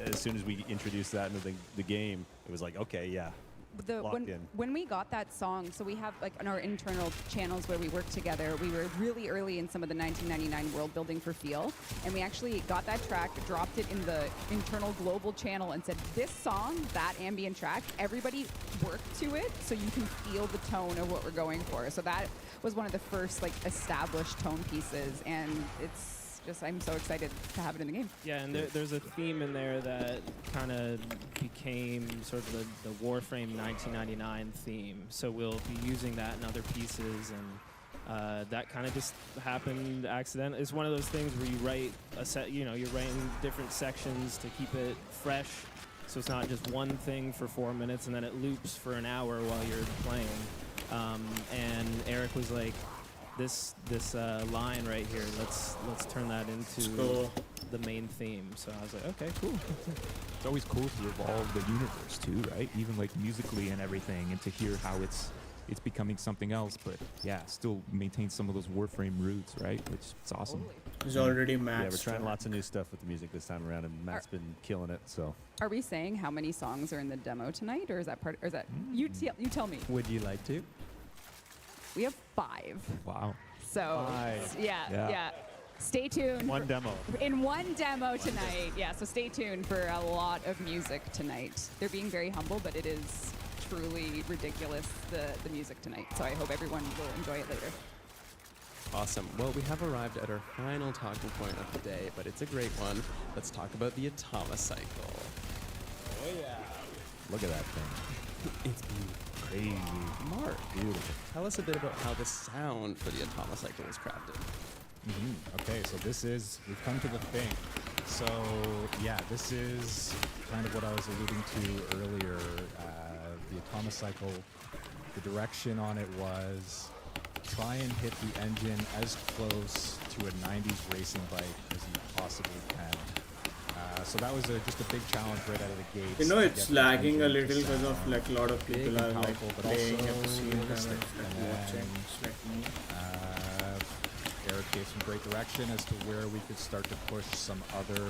as soon as we introduced that into the game, it was like, okay, yeah, locked in. when we got that song, so we have like on our internal channels where we work together, we were really early in some of the 1999 world building for Feel, and we actually got that track, dropped it in the internal global channel, and said, this song, that ambient track, everybody work to it so you can feel the tone of what we're going for. So that was one of the first like established tone pieces, and it's just, I'm so excited to have it in the game. Yeah, and there's a theme in there that kind of became sort of the Warframe 1999 theme. So we'll be using that in other pieces, and that kind of just happened accidentally. It's one of those things where you write a set, you know, you're writing different sections to keep it fresh. So it's not just one thing for 4 minutes and then it loops for an hour while you're playing. And Eric was like, this line right here, let's turn that into the main theme. So I was like, okay, cool. It's always cool to evolve the universe too, right? Even like musically and everything, and to hear how it's becoming something else, but yeah, still maintain some of those Warframe roots, right? Which it's awesome. It's already Yeah, we're maxed. trying lots of new stuff with the music this time around, and Matt's been killing it. So, Are we saying how many songs are in the demo tonight, or is that part? Or is that you tell me? would you like to? We have 5. Wow. So 5. yeah. Stay tuned. One demo. In one demo tonight. Yeah, so stay tuned for a lot of music tonight. They're being very humble, but it is truly ridiculous, the music tonight. So I hope everyone will enjoy it later. Awesome. Well, we have arrived at our final talking point of the day, but it's a great one. Let's talk about the Atomicycle. Oh yeah. Look at that thing. It's beautiful. Crazy. Mark, Beautiful. tell us a bit about how the sound for the Atomicycle was crafted. Okay, so we've come to the thing. So yeah, this is kind of what I was alluding to earlier. The Atomicycle, the direction on it was try and hit the engine as close to a 90s racing bike as you possibly can. So that was just a big challenge right out of the gate. You know, it's lagging a little because of like a lot of people are like playing at the same time and like watching. It's like me. Eric gave some great direction as to where we could start to push some other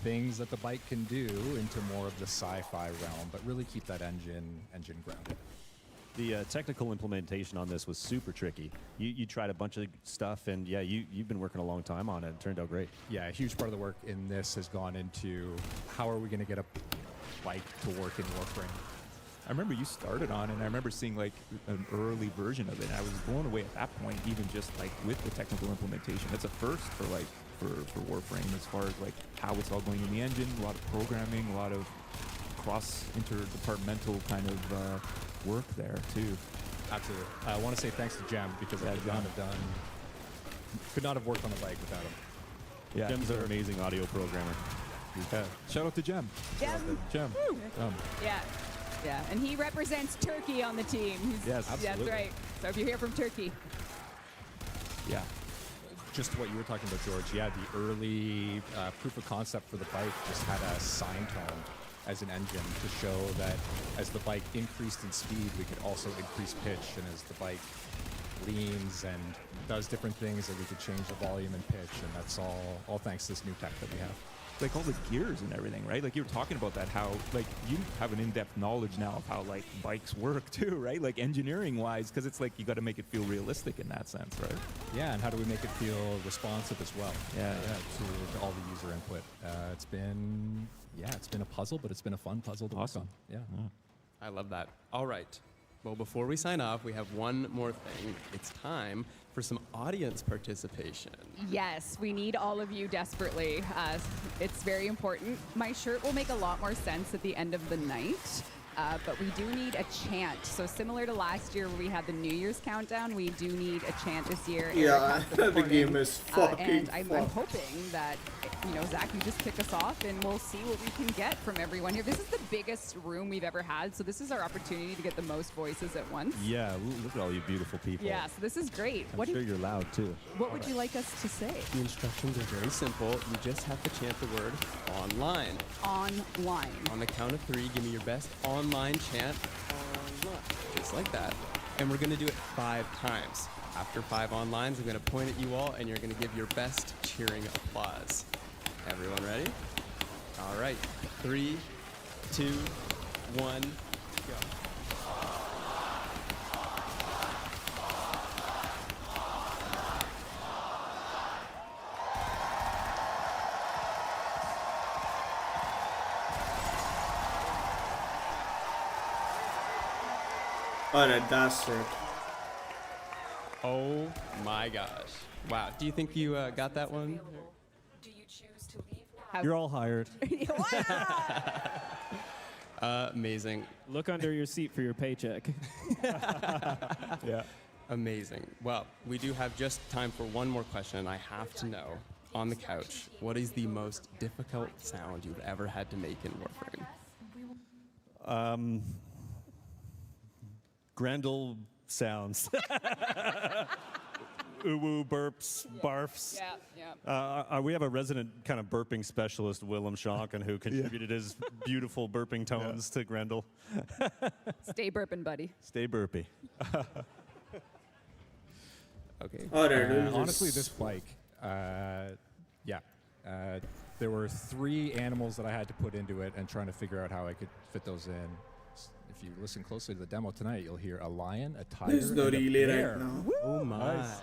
things that the bike can do into more of the sci-fi realm, but really keep that engine grounded. The technical implementation on this was super tricky. You tried a bunch of stuff, and yeah, you've been working a long time on it. It turned out great. Yeah, a huge part of the work in this has gone into how are we going to get a bike to work in Warframe. I remember you started on it, and I remember seeing like an early version of it. I was blown away at that point, even just like with the technical implementation. It's a first for like for Warframe as far as like how it's all going in the engine, a lot of programming, a lot of cross interdepartmental kind of work there too. Absolutely. I want to say thanks to Jem because I could not have worked on the bike without him. Yeah, Jem's an amazing audio programmer. Shout out to Jem. Jem. Yeah, and he represents Turkey on the team. Yes, absolutely. That's right. So if you hear from Turkey. Yeah. Just what you were talking about, George. Yeah, the early proof of concept for the bike just had a sine tone as an engine to show that as the bike increased in speed, we could also increase pitch, and as the bike leans and does different things, that we could change the volume and pitch, and that's all thanks to this new tech that we have. Like all the gears and everything, right? Like you were talking about that, how like you have an in-depth knowledge now of how like bikes work too, right? Like engineering-wise, because it's like you got to make it feel realistic in that sense, right? Yeah, and how do we make it feel responsive as well? Yeah, to all the user input. It's been a puzzle, but it's been a fun puzzle to work on. Yeah. I love that. All right. Well, before we sign off, we have one more thing. It's time for some audience participation. Yes, we need all of you desperately. It's very important. My shirt will make a lot more sense at the end of the night. But we do need a chant. So similar to last year where we had the New Year's countdown, we do need a chant this year. Yeah, the game is fucking and I'm hoping that, Zach, you just kick us off and we'll see what we can get from everyone here. This is the biggest room we've ever had, so this is our opportunity to get the most voices at once. Yeah, look at all you beautiful people. Yeah, so this is great. I'm sure you're loud too. What would you like us to say? The instructions are very simple. You just have to chant the word online. Online. On the count of 3, give me your best online chant. Online. Just like that. And we're going to do it 5 times. After 5 onlines, I'm going to point at you all, and you're going to give your best cheering applause. Everyone ready? All right. 3, 2, 1, go. Alright, that's it. Oh my gosh. Wow. Do you think you got that one? You're all hired. Amazing. Look under your seat for your paycheck. Yeah. Amazing. Well, we do have just time for one more question, and I have to know, on the couch, what is the most difficult sound you've ever had to make in Warframe? Grendel sounds. Uwu, burps, barfs. We have a resident kind of burping specialist, Willem Schonken, who contributed his beautiful burping tones to Grendel. Stay burping, buddy. Stay burpy. Okay. Honestly, this bike, there were 3 animals that I had to put into it and trying to figure out how I could fit those in. If you listen closely to the demo tonight, you'll hear a lion, a tiger, There's no and a relay bear. right now. Oh my. Nice.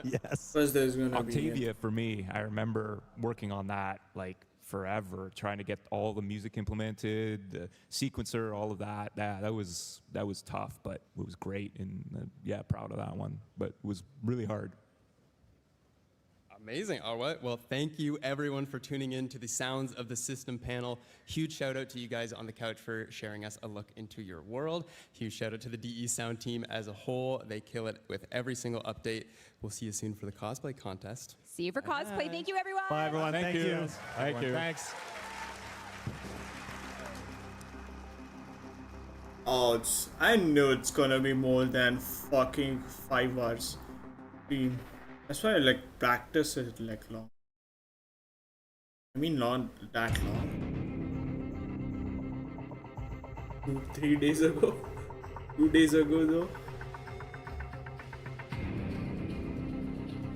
Yes. First there's gonna Octavia, for me, I remember working on that like forever, trying to get all the music implemented, the sequencer, all of that. That was tough, but it was great, and proud of that one. But it was really hard. Amazing. All right. Well, thank you everyone for tuning in to the Sounds of the System panel. Huge shout out to you guys on the couch for sharing us a look into your world. Huge shout out to the DE Sound team as a whole. They kill it with every single update. We'll see you soon for the cosplay contest. See you for cosplay. Thank you, everyone. Bye, everyone. Thank you. Thank you. Thanks. Oh, I know it's gonna be more than fucking 5 hours. That's why I like practice it like long. I mean not that long. 3 days ago. 2 days ago though.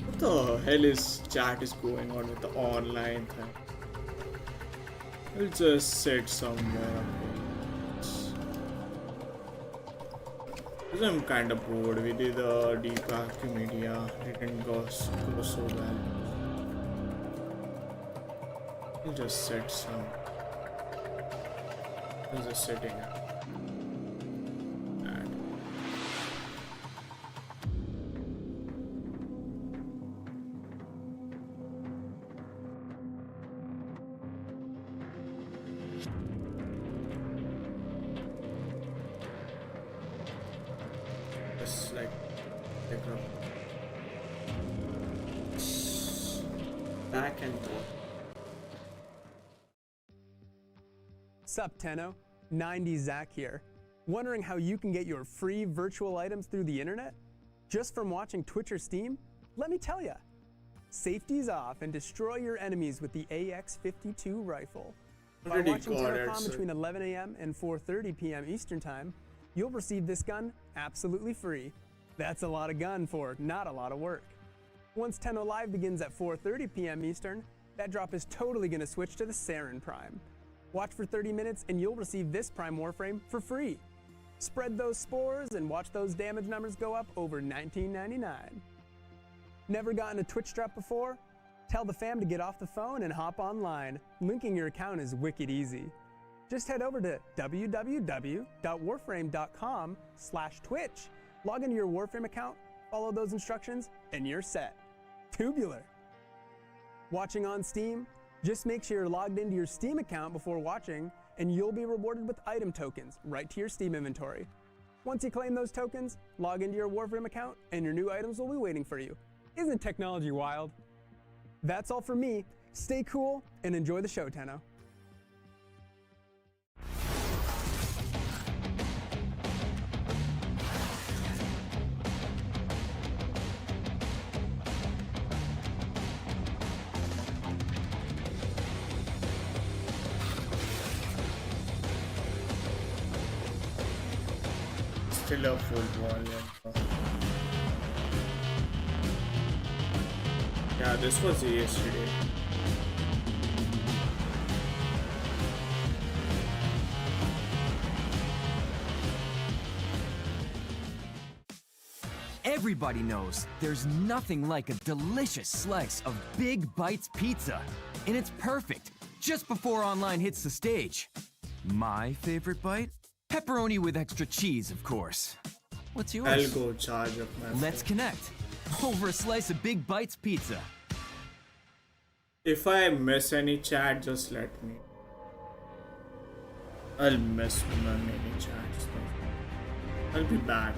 What the hell is chat is going on with the online thing? I'll just sit somewhere. I'm kind of bored. We did the Deepak Media. It didn't go so well. I'll just sit some. I'm just sitting. Just like pick up. Back and forth. Sup, Tenno? 90 Zach here. Wondering how you can get your free virtual items through the internet? Just from watching Twitch or Steam? Let me tell ya. Safety's off and destroy your enemies with the AX-52 rifle. By Already watching got Tenno it, Con sir. between 11 a.m. and 4:30 p.m. Eastern Time, you'll receive this gun absolutely free. That's a lot of gun for not a lot of work. Once Tenno Live begins at 4:30 p.m. Eastern, that drop is totally going to switch to the Saren Prime. Watch for 30 minutes and you'll receive this Prime Warframe for free. Spread those spores and watch those damage numbers go up over $19.99. Never gotten a Twitch drop before? Tell the fam to get off the phone and hop online. Linking your account is wicked easy. Just head over to www.warframe.com/Twitch. Log into your Warframe account, follow those instructions, and you're set. Tubular. Watching on Steam? Just make sure you're logged into your Steam account before watching, and you'll be rewarded with item tokens right to your Steam inventory. Once you claim those tokens, log into your Warframe account, and your new items will be waiting for you. Isn't technology wild? That's all for me. Stay cool and enjoy the show, Tenno. Still a full volume. Yeah, this was yesterday. Everybody knows there's nothing like a delicious slice of Big Bites pizza. And it's perfect just before online hits the stage. My favorite bite Pepperoni with extra cheese, of course. What's yours? I'll go charge up my Let's phone. connect. Over a slice of Big Bites pizza. If I miss any chat, just let me. I'll miss many chats though. I'll be back.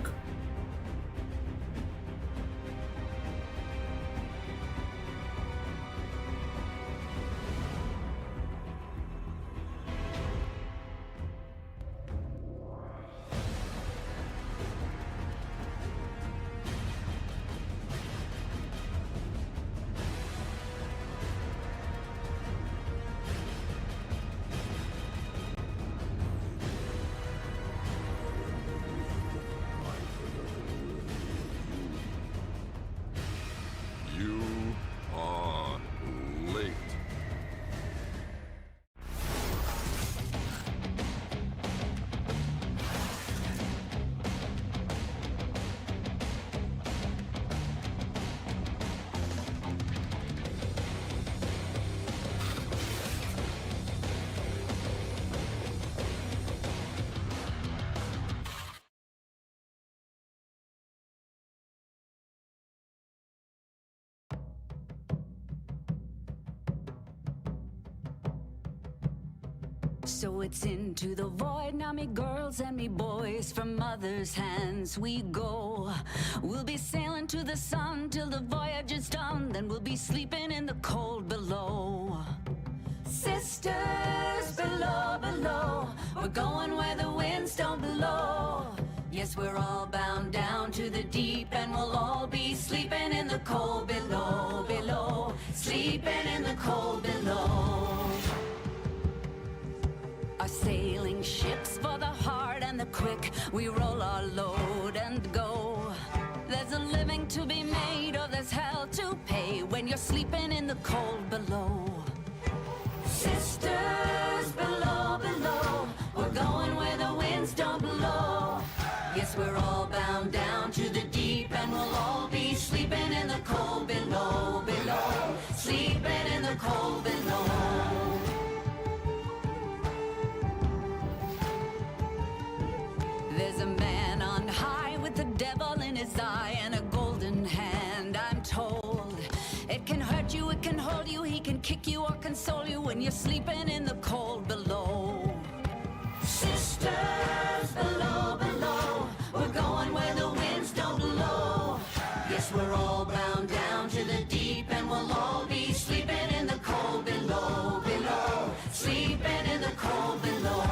You are late. So it's into the void, now me girls and me boys, from mother's hands we go. We'll be sailing to the sun till the voyage is done, then we'll be sleeping in the cold below. Sisters below, below, we're going where the winds don't blow. Yes, we're all bound down to the deep, and we'll all be sleeping in the cold below, below, sleeping in the cold below. Our sailing ships for the hard and the quick, we roll our load and go. There's a living to be made, or there's hell to pay when you're sleeping in the cold below. Sisters below, below, we're going where the winds don't blow. Yes, we're all bound down to the deep, and we'll all be sleeping in the cold below, below, sleeping in the cold below. There's a man on high with the devil in his eye and a golden hand, I'm told. It can hurt you, it can hold you, he can kick you or console you when you're sleeping in the cold below. Sisters below, below, we're going where the winds don't blow. Yes, we're all bound down to the deep, and we'll all be sleeping in the cold below, below, sleeping in the cold below.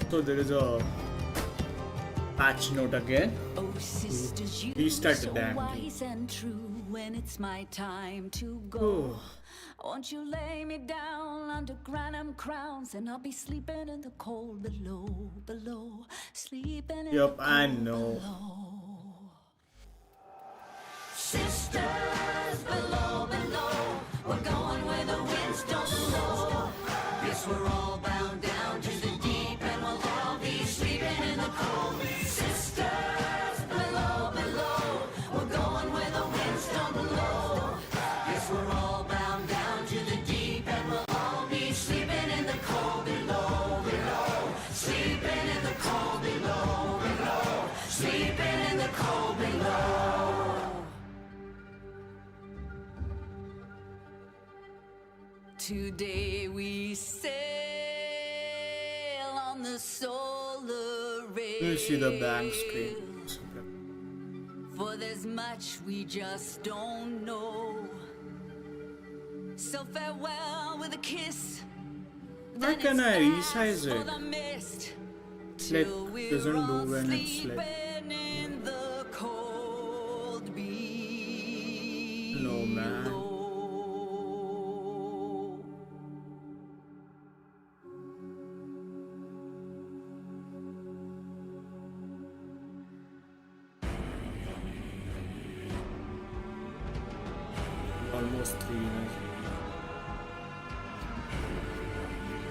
So there is a patch note again. Oh, sisters, you Restart the so damn game. wise and true. When it's my time to go, won't you lay me down under granum crowns, and I'll be sleeping in the cold below, below, sleeping in Yup, the I cold know. below. Sisters below, below, we're going where the winds don't blow. Yes, we're all bound down to the deep, and we'll all be sleeping in the cold. Sisters below, below, we're going where the winds don't blow. Yes, we're all bound down to the deep, and we'll all be sleeping in the cold below, below, sleeping in the cold below, below, sleeping in the cold below. Today we sail on the solar rail. You see the blank screen. For there's much we just don't know. So farewell with a kiss. Why can I resize it? Like, doesn't do when it's like. In the cold below. No, man. Almost 3 years.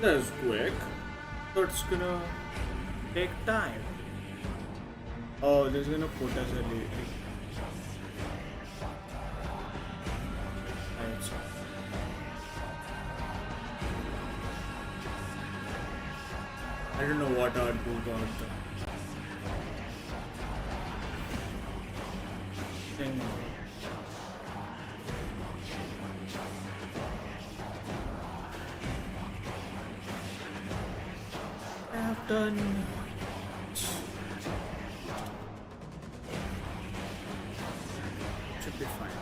That's quick. So it's gonna take time. Oh, this is gonna put us a late. Right, so I don't know what I'd do about the thing. I have done. Should be fine.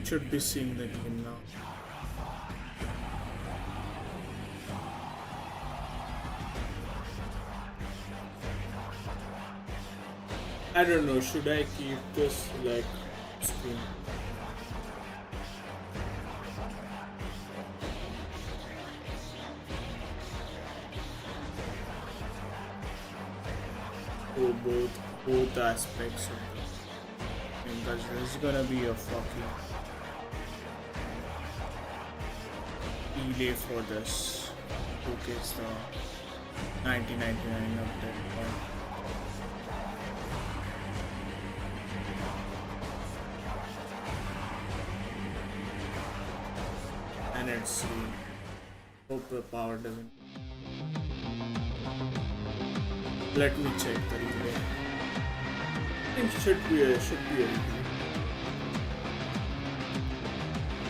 Should be seeing the game now. I don't know, should I keep this like screen? Oh, both aspects of the thing, because there's gonna be a fucking delay for this. Showcase the 1999 update. And it's hope the power doesn't. Let me check the relay. I think should be a relay.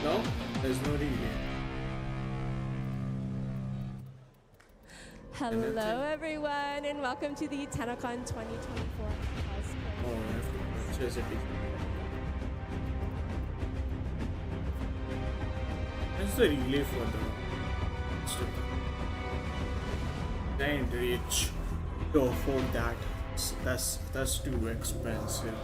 No, there's no relay. Hello, everyone, and welcome to the Tenno Con 2024 cosplay. Oh, I have to purchase it. What's the relay for the strip? Can't reach to afford that. That's too expensive.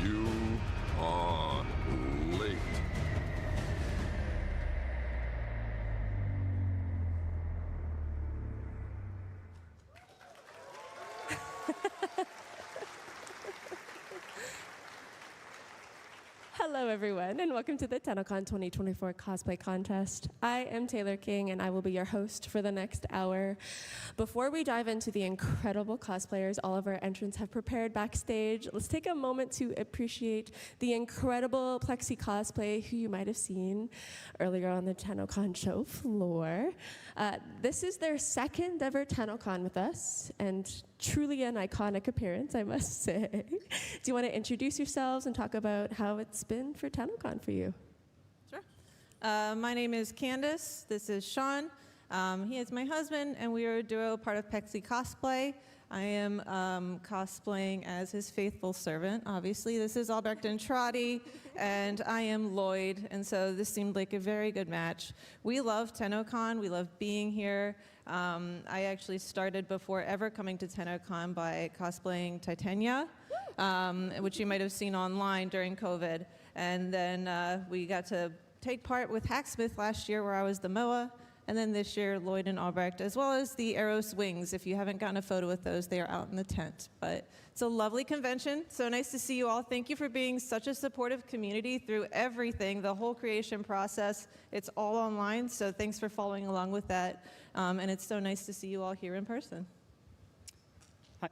You are late. Hello, everyone, and welcome to the Tenno Con 2024 cosplay contest. I am Taylor King, and I will be your host for the next hour. Before we dive into the incredible cosplayers all of our entrants have prepared backstage, let's take a moment to appreciate the incredible Plexi cosplay who you might have seen earlier on the Tenno Con show floor. This is their second ever Tenno Con with us, and truly an iconic appearance, I must say. Do you want to introduce yourselves and talk about how it's been for Tenno Con for you? Sure. My name is Candace. This is Sean. He is my husband, and we are a duo, part of Plexi Cosplay. I am cosplaying as his faithful servant, obviously. This is Albrecht and Trotty, and I am Lloyd, and so this seemed like a very good match. We love Tenno Con. We love being here. I actually started before ever coming to Tenno Con by cosplaying Titania, which you might have seen online during COVID. And then we got to take part with Hacksmith last year, where I was the MOA. And then this year, Lloyd and Albrecht, as well as the Eros Wings. If you haven't gotten a photo with those, they are out in the tent. But it's a lovely convention. So nice to see you all. Thank you for being such a supportive community through everything, the whole creation process. It's all online, so thanks for following along with that. And it's so nice to see you all here in person. Hi.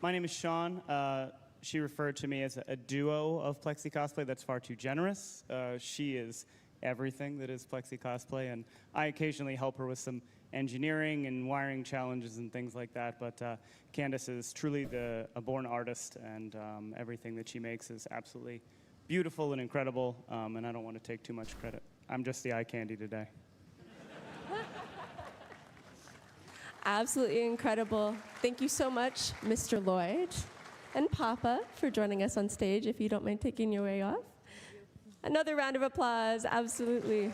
My name is Sean. She referred to me as a duo of Plexi Cosplay. That's far too generous. She is everything that is Plexi Cosplay, and I occasionally help her with some engineering and wiring challenges and things like that, but Candace is truly a born artist, and everything that she makes is absolutely beautiful and incredible, and I don't want to take too much credit. I'm just the eye candy today. Absolutely incredible. Thank you so much, Mr. Lloyd. and Papa for joining us on stage, if you don't mind taking your way off. Another round of applause, absolutely.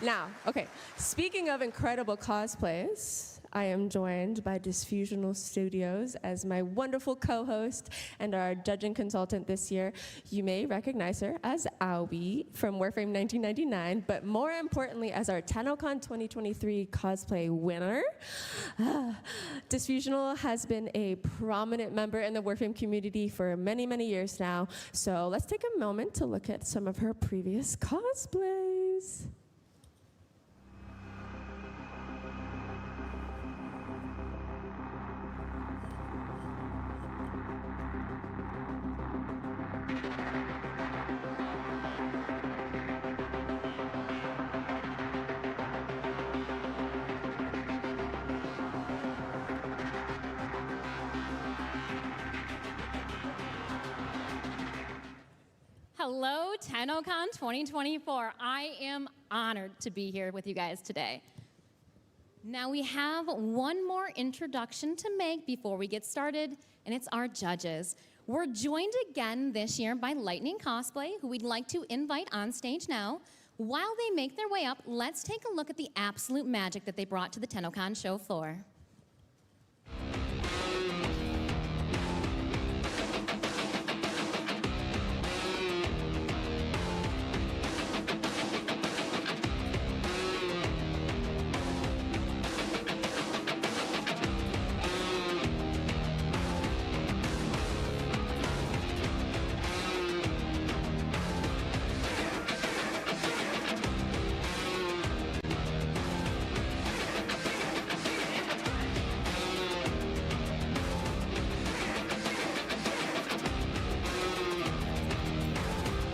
Now, okay, speaking of incredible cosplays, I am joined by Disfusional Studios as my wonderful co-host and our judging consultant this year. You may recognize her as Aoi from Warframe 1999, but more importantly as our Tenno Con 2023 cosplay winner. Disfusional has been a prominent member in the Warframe community for many, many years now. So let's take a moment to look at some of her previous cosplays. Hello, Tenno Con 2024. I am honored to be here with you guys today. Now we have one more introduction to make before we get started, and it's our judges. We're joined again this year by Lightning Cosplay, who we'd like to invite on stage now. While they make their way up, let's take a look at the absolute magic that they brought to the Tenno Con show floor.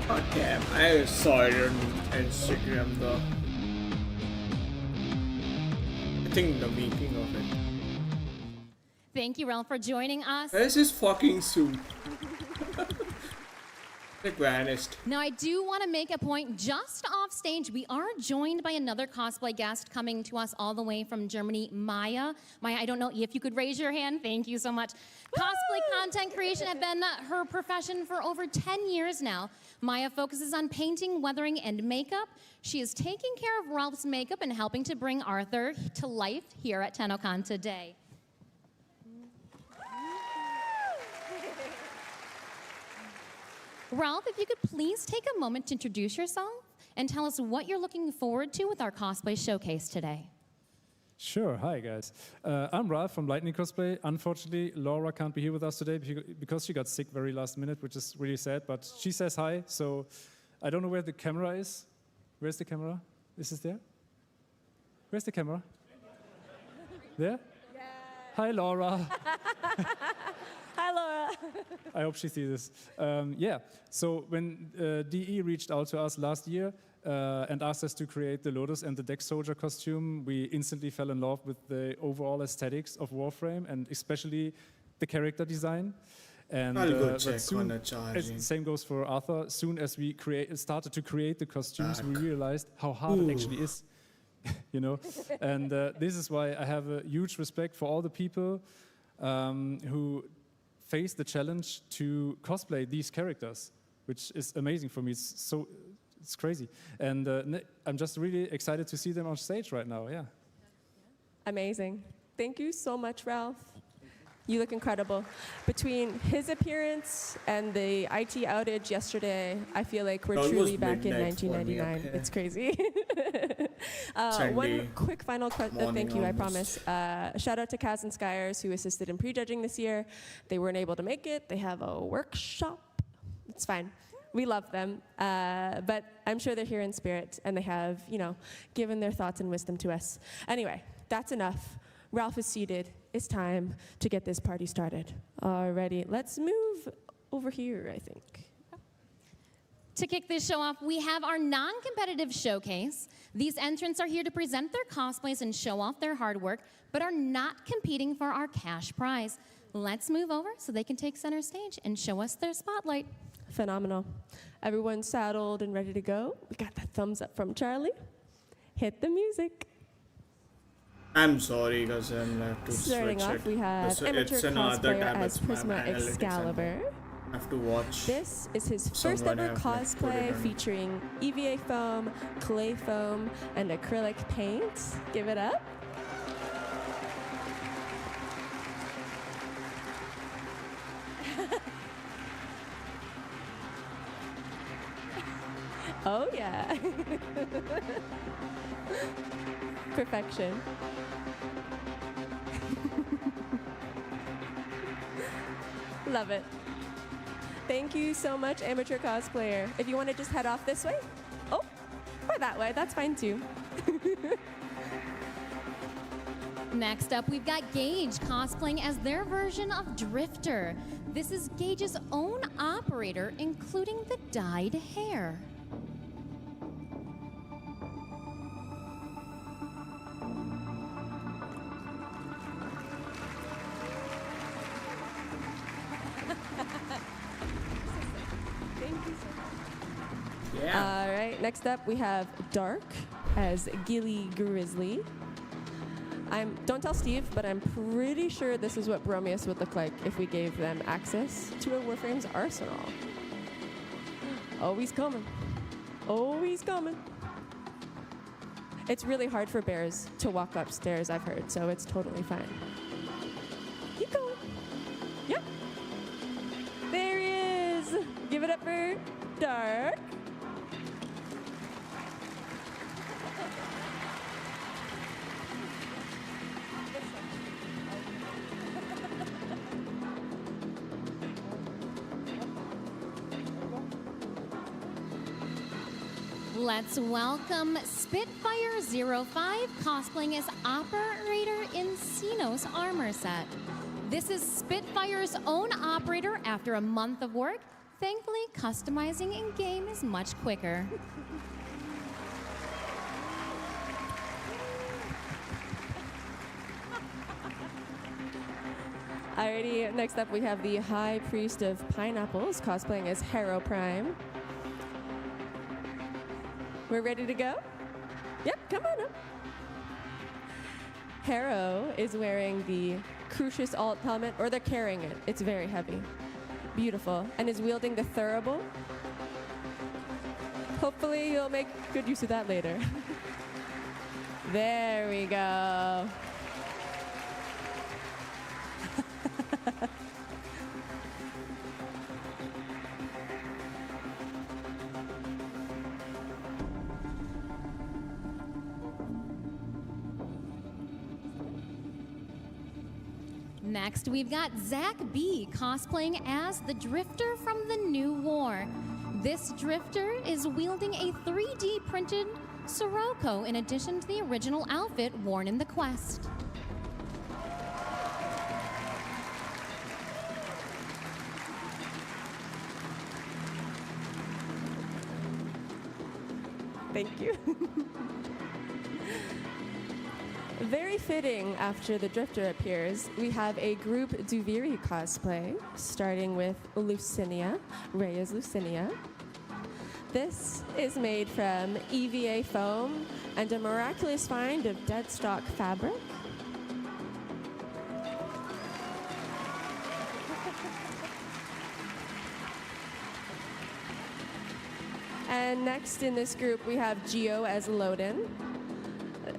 God damn, I saw it on Instagram though. I think the making of it. Thank you, Ralph, for joining us. Where's his fucking suit? It vanished. Now, I do want to make a point. Just off stage, we are joined by another cosplay guest coming to us all the way from Germany, Maya. Maya, I don't know if you could raise your hand. Thank you so much. Cosplay content creation has been her profession for over 10 years now. Maya focuses on painting, weathering, and makeup. She is taking care of Ralph's makeup and helping to bring Arthur to life here at Tenno Con today. Ralph, if you could please take a moment to introduce yourself and tell us what you're looking forward to with our cosplay showcase today. Sure. Hi, guys. I'm Ralph from Lightning Cosplay. Unfortunately, Laura can't be here with us today because she got sick very last minute, which is really sad, but she says hi, so I don't know where the camera is. Where's the camera? Is it there? Where's the camera? There? Yeah. Hi, Laura. Hi, Laura. I hope she sees this. Yeah, so when DE reached out to us last year and asked us to create the Lotus and the Dex Soldier costume, we instantly fell in love with the overall aesthetics of Warframe and especially the character design. And I'll go but check soon, on the charging. the same goes for Arthur. Soon as we started to create the costumes, we realized how hard it actually is. You know, and this is why I have a huge respect for all the people who face the challenge to cosplay these characters, which is amazing for me. It's crazy, and I'm just really excited to see them on stage right now. Yeah. Amazing. Thank you so much, Ralph. You look incredible. Between his appearance and the IT outage yesterday, I feel like we're Almost truly back in midnight for me up 1999. here. It's crazy. Sunday One quick final morning thank you, I almost. promise. Shout out to Kaz and Skyers who assisted in prejudging this year. They weren't able to make it. They have a workshop. It's fine. We love them, but I'm sure they're here in spirit and they have, given their thoughts and wisdom to us. Anyway, that's enough. Ralph is seated. It's time to get this party started. Alrighty, let's move over here, I think. To kick this show off, we have our non-competitive showcase. These entrants are here to present their cosplays and show off their hard work, but are not competing for our cash prize. Let's move over so they can take center stage and show us their spotlight. Phenomenal. Everyone's saddled and ready to go. We got that thumbs up from Charlie. Hit the music. I'm sorry, guys. I'm have to Starting switch off, it. we have amateur It's another cosplayer tab. as It's my Prisma analytics. Excalibur. I have to watch. This is his first Someone ever have, like, put it cosplay on. featuring EVA foam, clay foam, and acrylic paint. Give it up. Oh yeah. Perfection. Love it. Thank you so much, amateur cosplayer. If you want to just head off this way, oh, or that way, that's fine too. Next up, we've got Gage cosplaying as their version of Drifter. This is Gage's own operator, including the dyed hair. All right, next up we have Dark as Gilly Grizzly. Don't tell Steve, but I'm pretty sure this is what Bromius would look like if we gave them access to a Warframe's arsenal. Oh, he's coming. Oh, he's coming. It's really hard for bears to walk upstairs, I've heard, so it's totally fine. Keep going. Yep. There he is. Give it up for Dark. Let's welcome Spitfire05 cosplaying as Operator in Xenos armor set. This is Spitfire's own operator after a month of work. Thankfully, customizing in-game is much quicker. Alrighty, next up we have the High Priest of Pineapples cosplaying as Harrow Prime. We're ready to go? Yep, come on up. Harrow is wearing the Crucius alt helmet, or they're carrying it. It's very heavy. Beautiful. And is wielding the Thurible. Hopefully you'll make good use of that later. There we go. Next, we've got Zach B cosplaying as the Drifter from the New War. This Drifter is wielding a 3D printed Sirocco in addition to the original outfit worn in the quest. Thank you. Very fitting after the Drifter appears, we have a group Duviri cosplay, starting with Lucinia, Rhea's Lucinia. This is made from EVA foam and a miraculous find of dead stock fabric. And next in this group, we have Geo as Loden.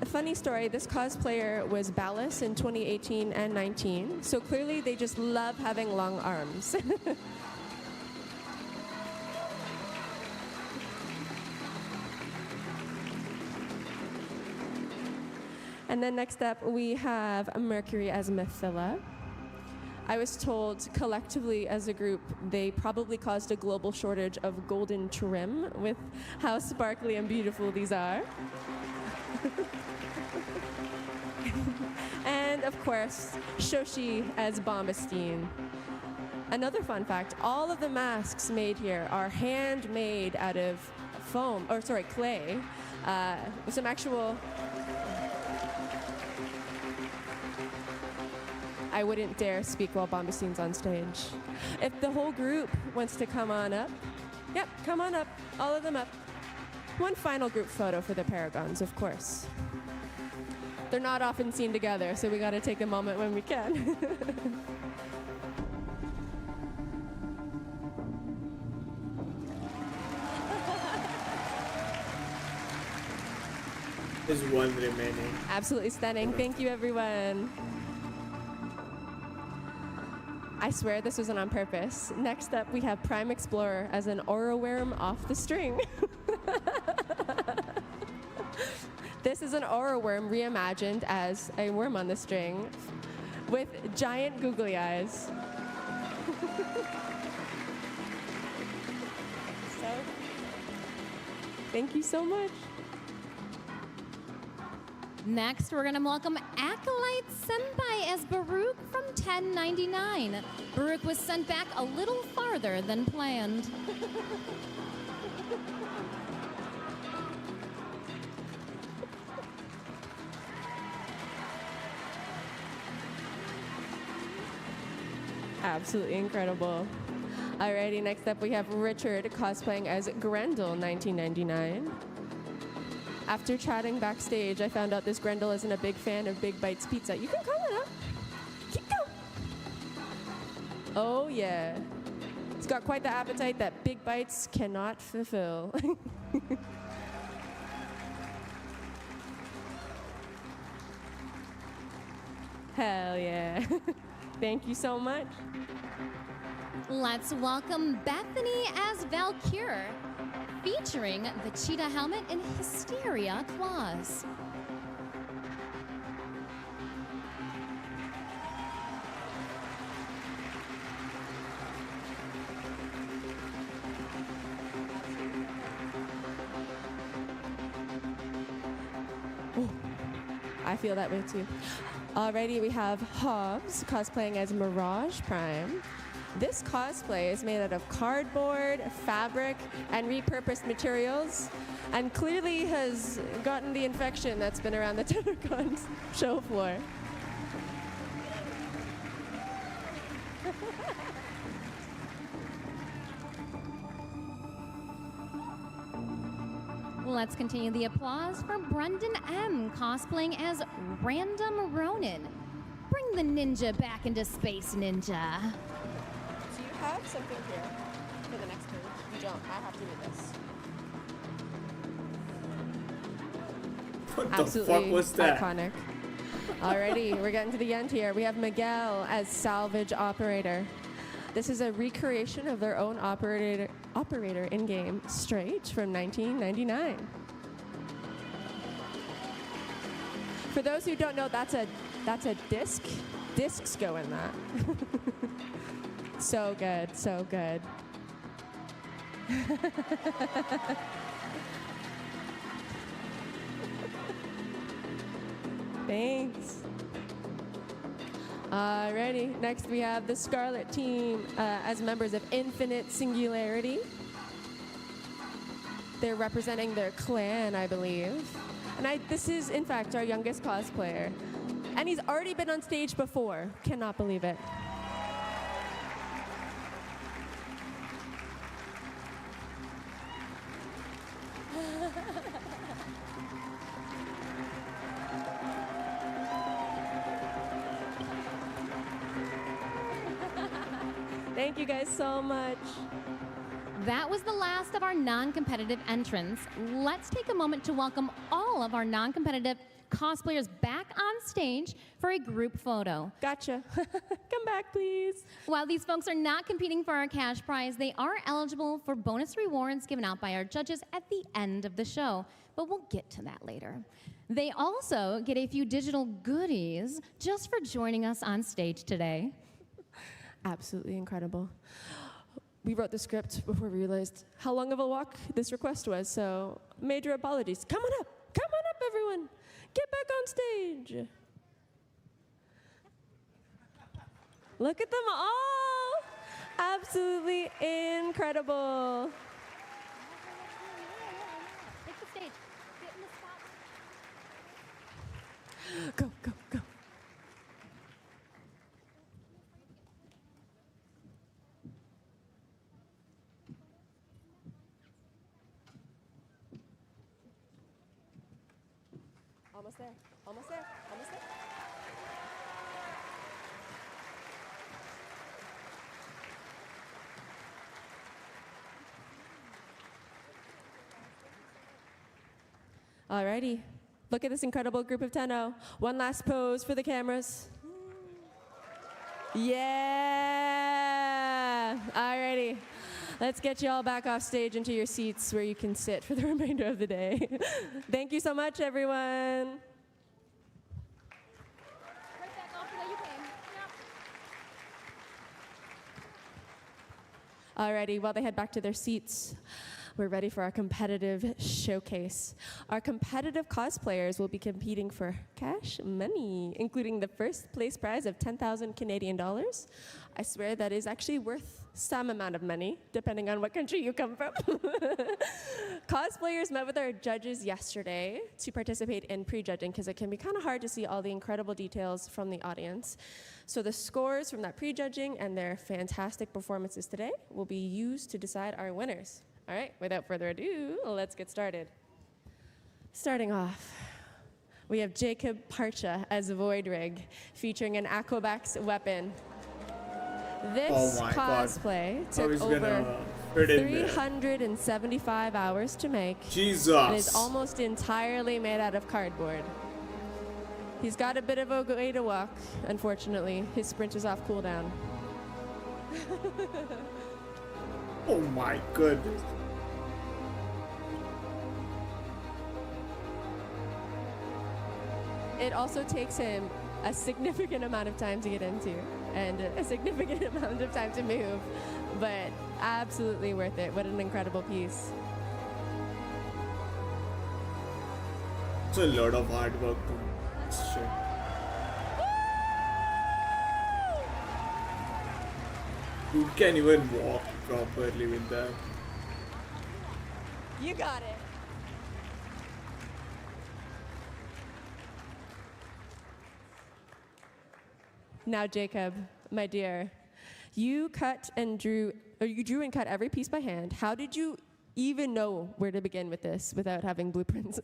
A funny story, this cosplayer was Ballas in 2018 and 19, so clearly they just love having long arms. And then next up, we have Mercury as Methila. I was told collectively as a group, they probably caused a global shortage of golden trim with how sparkly and beautiful these are. And of course, Shoshi as Bombastine. Another fun fact, all of the masks made here are handmade out of foam, or sorry, clay, with some actual... I wouldn't dare speak while Bombastine's on stage. If the whole group wants to come on up, yep, come on up, all of them up. One final group photo for the Paragons, of course. they're not often seen together, so we got to take a moment when we can. There's one remaining. Absolutely stunning. Thank you, everyone. I swear this wasn't on purpose. Next up, we have Prime Explorer as an aura worm off the string. This is an aura worm reimagined as a worm on the string with giant googly eyes. So, thank you so much. Next, we're going to welcome Acolyte Senpai as Baruch from 1099. Baruch was sent back a little farther than planned. Absolutely incredible. Alrighty, next up we have Richard cosplaying as Grendel 1999. After chatting backstage, I found out this Grendel isn't a big fan of Big Bites Pizza. You can call it up. Keep going. Oh yeah. It's got quite the appetite that Big Bites cannot fulfill. Hell yeah. Thank you so much. Let's welcome Bethany as Valkyr, featuring the cheetah helmet and hysteria claws. Oh, I feel that way too. Alrighty, we have Hobbs cosplaying as Mirage Prime. This cosplay is made out of cardboard, fabric, and repurposed materials, and clearly has gotten the infection that's been around the Tenno Con show floor. Let's continue the applause for Brendan M. cosplaying as Random Ronin. Bring the ninja back into Space Ninja. Do you have something here for the next page? You don't. I have to do this. What the Absolutely fuck was that? iconic. Alrighty, we're getting to the end here. We have Miguel as Salvage Operator. This is a recreation of their own operator in-game, straight from 1999. For those who don't know, that's a disc. Discs go in that. So good, so good. Thanks. Alrighty, next we have the Scarlet team as members of Infinite Singularity. They're representing their clan, I believe. And this is, in fact, our youngest cosplayer. And he's already been on stage before. Cannot believe it. Thank you guys so much. That was the last of our non-competitive entrants. Let's take a moment to welcome all of our non-competitive cosplayers back on stage for a group photo. Gotcha. Come back, please. While these folks are not competing for our cash prize, they are eligible for bonus rewards given out by our judges at the end of the show, but we'll get to that later. They also get a few digital goodies just for joining us on stage today. Absolutely incredible. We wrote the script before we realized how long of a walk this request was, so major apologies. Come on up, everyone. Get back on stage. Look at them all. Absolutely incredible. Take the stage. Get in the spot. Go, go, go. Almost there. Almost there. Almost there. Alrighty. Look at this incredible group of Tenno. One last pose for the cameras. Yeah. Alrighty. Let's get you all back off stage into your seats where you can sit for the remainder of the day. Thank you so much, everyone. Alrighty, while they head back to their seats, we're ready for our competitive showcase. Our competitive cosplayers will be competing for cash money, including the first place prize of 10,000 Canadian dollars. I swear that is actually worth some amount of money, depending on what country you come from. Cosplayers met with our judges yesterday to participate in prejudging because it can be kind of hard to see all the incredible details from the audience. So the scores from that prejudging and their fantastic performances today will be used to decide our winners. All right, without further ado, let's get started. Starting off, we have Jacob Parcha as Voidrig, featuring an Aquabax weapon. This cosplay took over 375 hours to make. Jesus. And is almost entirely made out of cardboard. He's got a bit of a way to walk, unfortunately. His sprint is off cooldown. Oh my goodness. It also takes him a significant amount of time to get into and a significant amount of time to move, but absolutely worth it. What an incredible piece. It's a lot of hard work to this shit. Dude can't even walk properly with that. You got it. Now, Jacob, my dear, you drew and cut every piece by hand. How did you even know where to begin with this without having blueprints?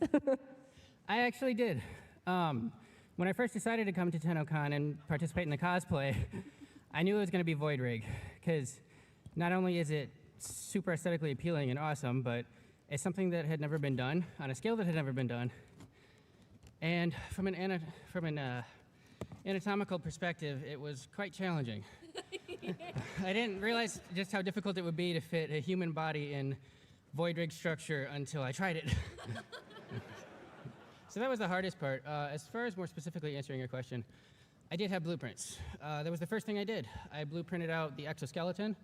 I actually did. When I first decided to come to Tenno Con and participate in the cosplay, I knew it was going to be Voidrig, because not only is it super aesthetically appealing and awesome, but it's something that had never been done, on a scale that had never been done. And from an anatomical perspective, it was quite challenging. I didn't realize just how difficult it would be to fit a human body in Voidrig structure until I tried it. So that was the hardest part. As far as more specifically answering your question, I did have blueprints. That was the first thing I did. I blueprinted out the exoskeleton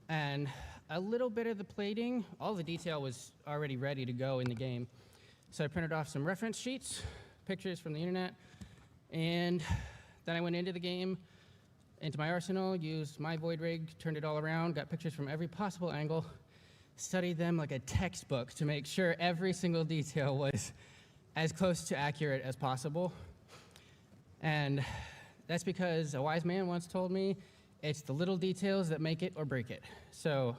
and a little bit of the plating. All the detail was already ready to go in the game. So I printed off some reference sheets, pictures from the internet, and then I went into the game, into my arsenal, used my Voidrig, turned it all around, got pictures from every possible angle, studied them like a textbook to make sure every single detail was as close to accurate as possible. And that's because a wise man once told me, it's the little details that make it or break it. So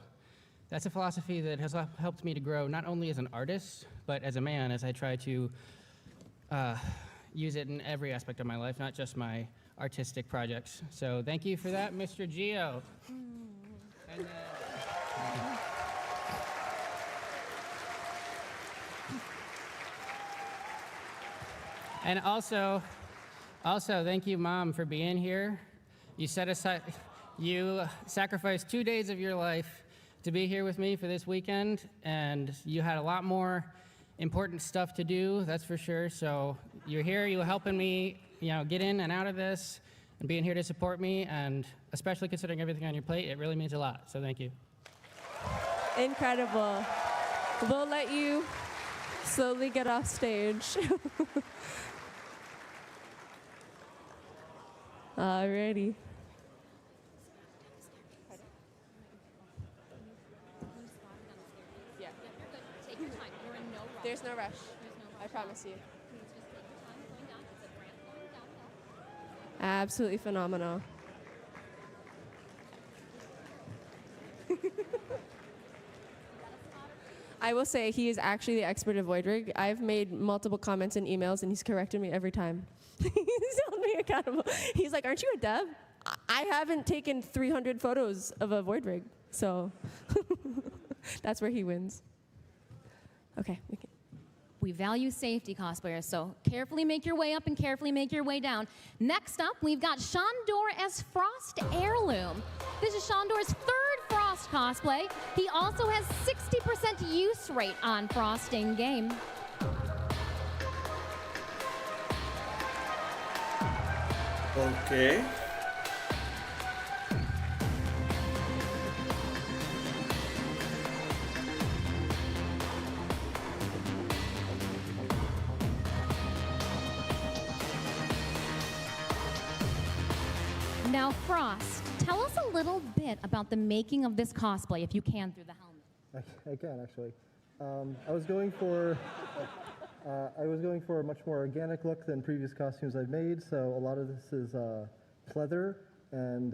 that's a philosophy that has helped me to grow not only as an artist, but as a man as I try to use it in every aspect of my life, not just my artistic projects. So thank you for that, Mr. Gio. And, and also, thank you, Mom, for being here. You sacrificed 2 days of your life to be here with me for this weekend, and you had a lot more important stuff to do, that's for sure. So you're here, you're helping me, get in and out of this, and being here to support me, and especially considering everything on your plate, it really means a lot. So thank you. Incredible. We'll let you slowly get off stage. Alrighty. Yeah. Take your time. You're in no rush. There's no rush. I promise you. Absolutely phenomenal. I will say he is actually the expert of Void Rig. I've made multiple comments and emails, and he's corrected me every time. He's held me accountable. He's like, "Aren't you a dev?" I haven't taken 300 photos of a Void Rig, so that's where he wins. Okay, we can. We value safety, cosplayers, so carefully make your way up and carefully make your way down. Next up, we've got Shandor as Frost Heirloom. This is Shandor's third Frost cosplay. He also has 60% use rate on Frost in-game. Okay. Now, Frost, tell us a little bit about the making of this cosplay, if you can, through the helmet. I can actually. I was going for a much more organic look than previous costumes I've made. So a lot of this is pleather and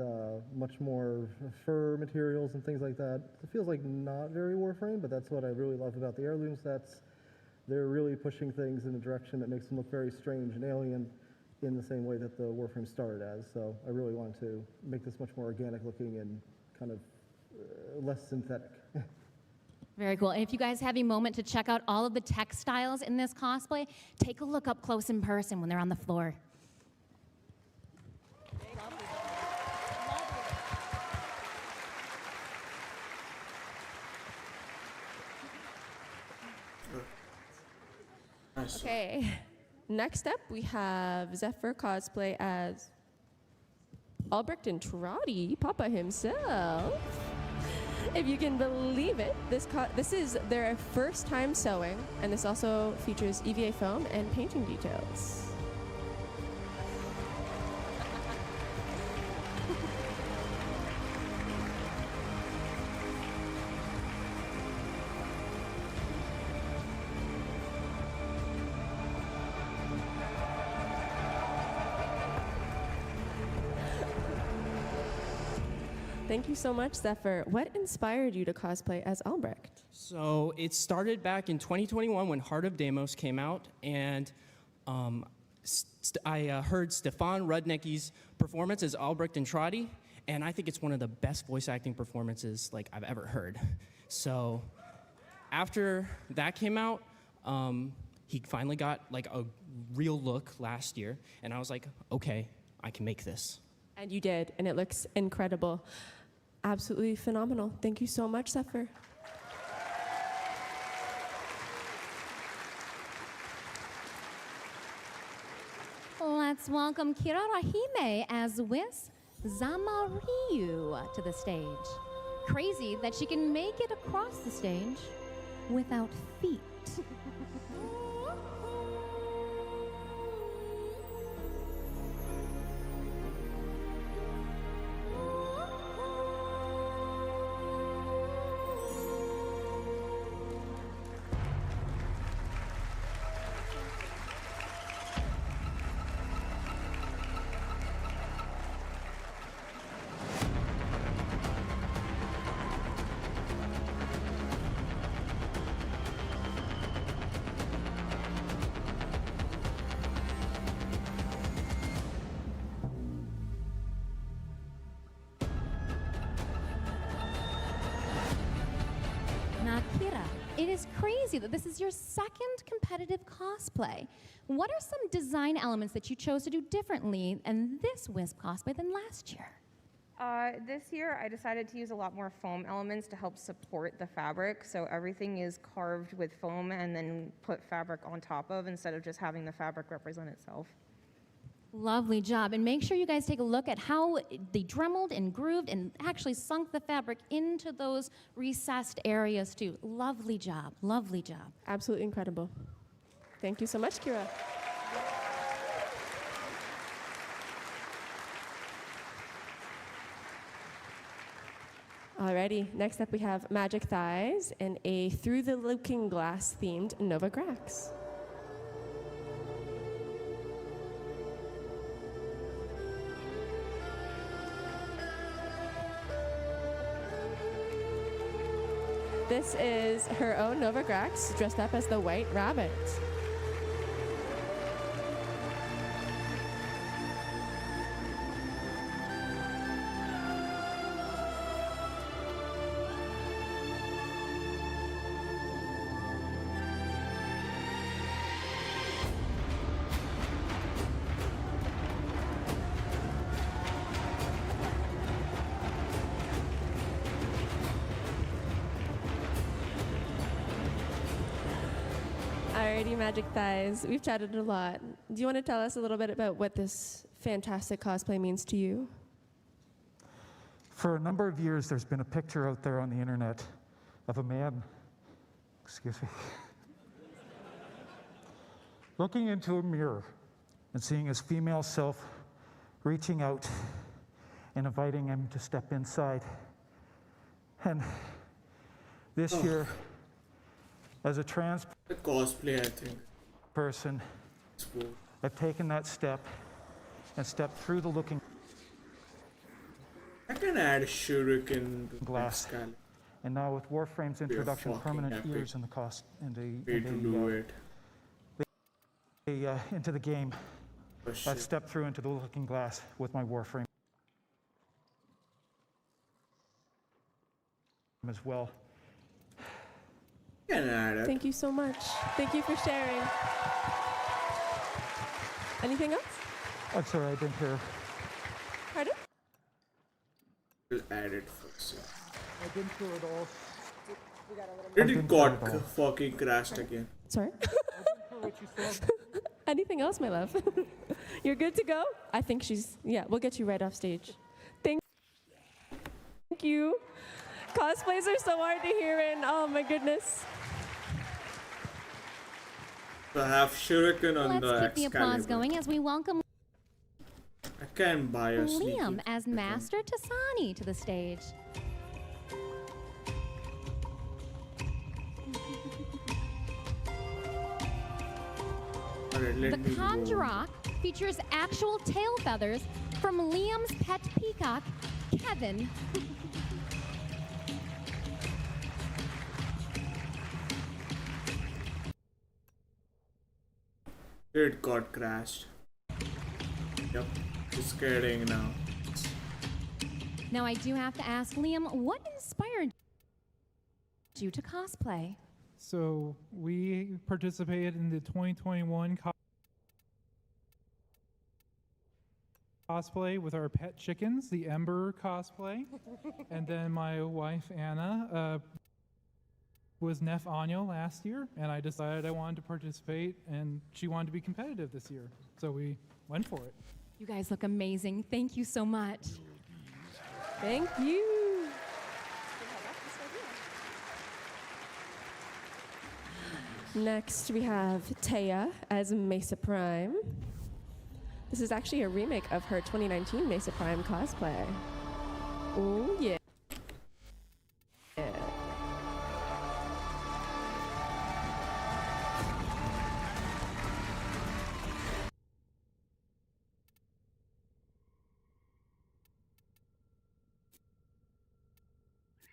much more fur materials and things like that. It feels like not very Warframe, but that's what I really love about the heirloom sets. They're really pushing things in a direction that makes them look very strange and alien, in the same way that the Warframe started as. So I really wanted to make this much more organic looking and kind of less synthetic. Very cool. And if you guys have a moment to check out all of the textiles in this cosplay, take a look up close in person when they're on the floor. Okay. Next up, we have Zephyr cosplay as Albrecht and Trotty, Papa himself. If you can believe it, this is their first time sewing, and this also features EVA foam and painting details. Thank you so much, Zephyr. What inspired you to cosplay as Albrecht? So it started back in 2021 when Heart of Deimos came out, and I heard Stefan Rudnicki's performance as Albrecht and Trotty, and I think it's one of the best voice acting performances like I've ever heard. So after that came out, he finally got like a real look last year, and I was like, okay, I can make this. And you did, and it looks incredible. Absolutely phenomenal. Thank you so much, Zephyr. Let's welcome Kira Rahime as Whis Zamaryu to the stage. Crazy that she can make it across the stage without feet. Kira, it is crazy that this is your second competitive cosplay. What are some design elements that you chose to do differently in this Wisp cosplay than last year? This year, I decided to use a lot more foam elements to help support the fabric. So everything is carved with foam and then put fabric on top of instead of just having the fabric represent itself. Lovely job. And make sure you guys take a look at how they dremeled and grooved and actually sunk the fabric into those recessed areas too. Lovely job. Lovely job. Absolutely incredible. Thank you so much, Kira. Alrighty, next up we have Magic Thighs and a Through the Looking Glass themed Nova Grax. This is her own Nova Grax dressed up as the White Rabbit. Alrighty, Magic Thighs. We've chatted a lot. Do you want to tell us a little bit about what this fantastic cosplay means to you? For a number of years, there's been a picture out there on the internet of a man, excuse me, looking into a mirror and seeing his female self reaching out and inviting him to step inside. And this year, as a trans cosplay, I think, person, I've taken that step and stepped through the looking I can add shuriken to glass. Pascal. And now with Warframe's introduction, fucking permanent epic ears in the cost way to do it. Into the game, Oh, I've shit. stepped through into the looking glass with my Warframe as well. Can add it. Thank you so much. Thank you for sharing. Anything else? I'm sorry, I didn't hear. Pardon? We'll add it first. I didn't hear it all. Did it got fucking crashed again? Sorry? Anything else, my love? You're good to go? I think she's, yeah, we'll get you right off stage. Thank you. Cosplays are so hard to hear in. Oh my goodness. So I have shuriken on the Let's keep the applause Excalibur. going as we welcome I can buy a sneaky. Liam as Master Tasani to the stage. Alright, let The me go. Conjurock features actual tail feathers from Liam's pet peacock, Kevin. It got crashed. Yep, just kidding now. Now I do have to ask Liam, what inspired you to cosplay? So we participated in the 2021 cosplay with our pet chickens, the Ember cosplay. And then my wife, Anna, was Nef Anya last year, and I decided I wanted to participate, and she wanted to be competitive this year. So we went for it. You guys look amazing. Thank you so much. Thank you. Next, we have Taya as Mesa Prime. This is actually a remake of her 2019 Mesa Prime cosplay. Oh, yeah.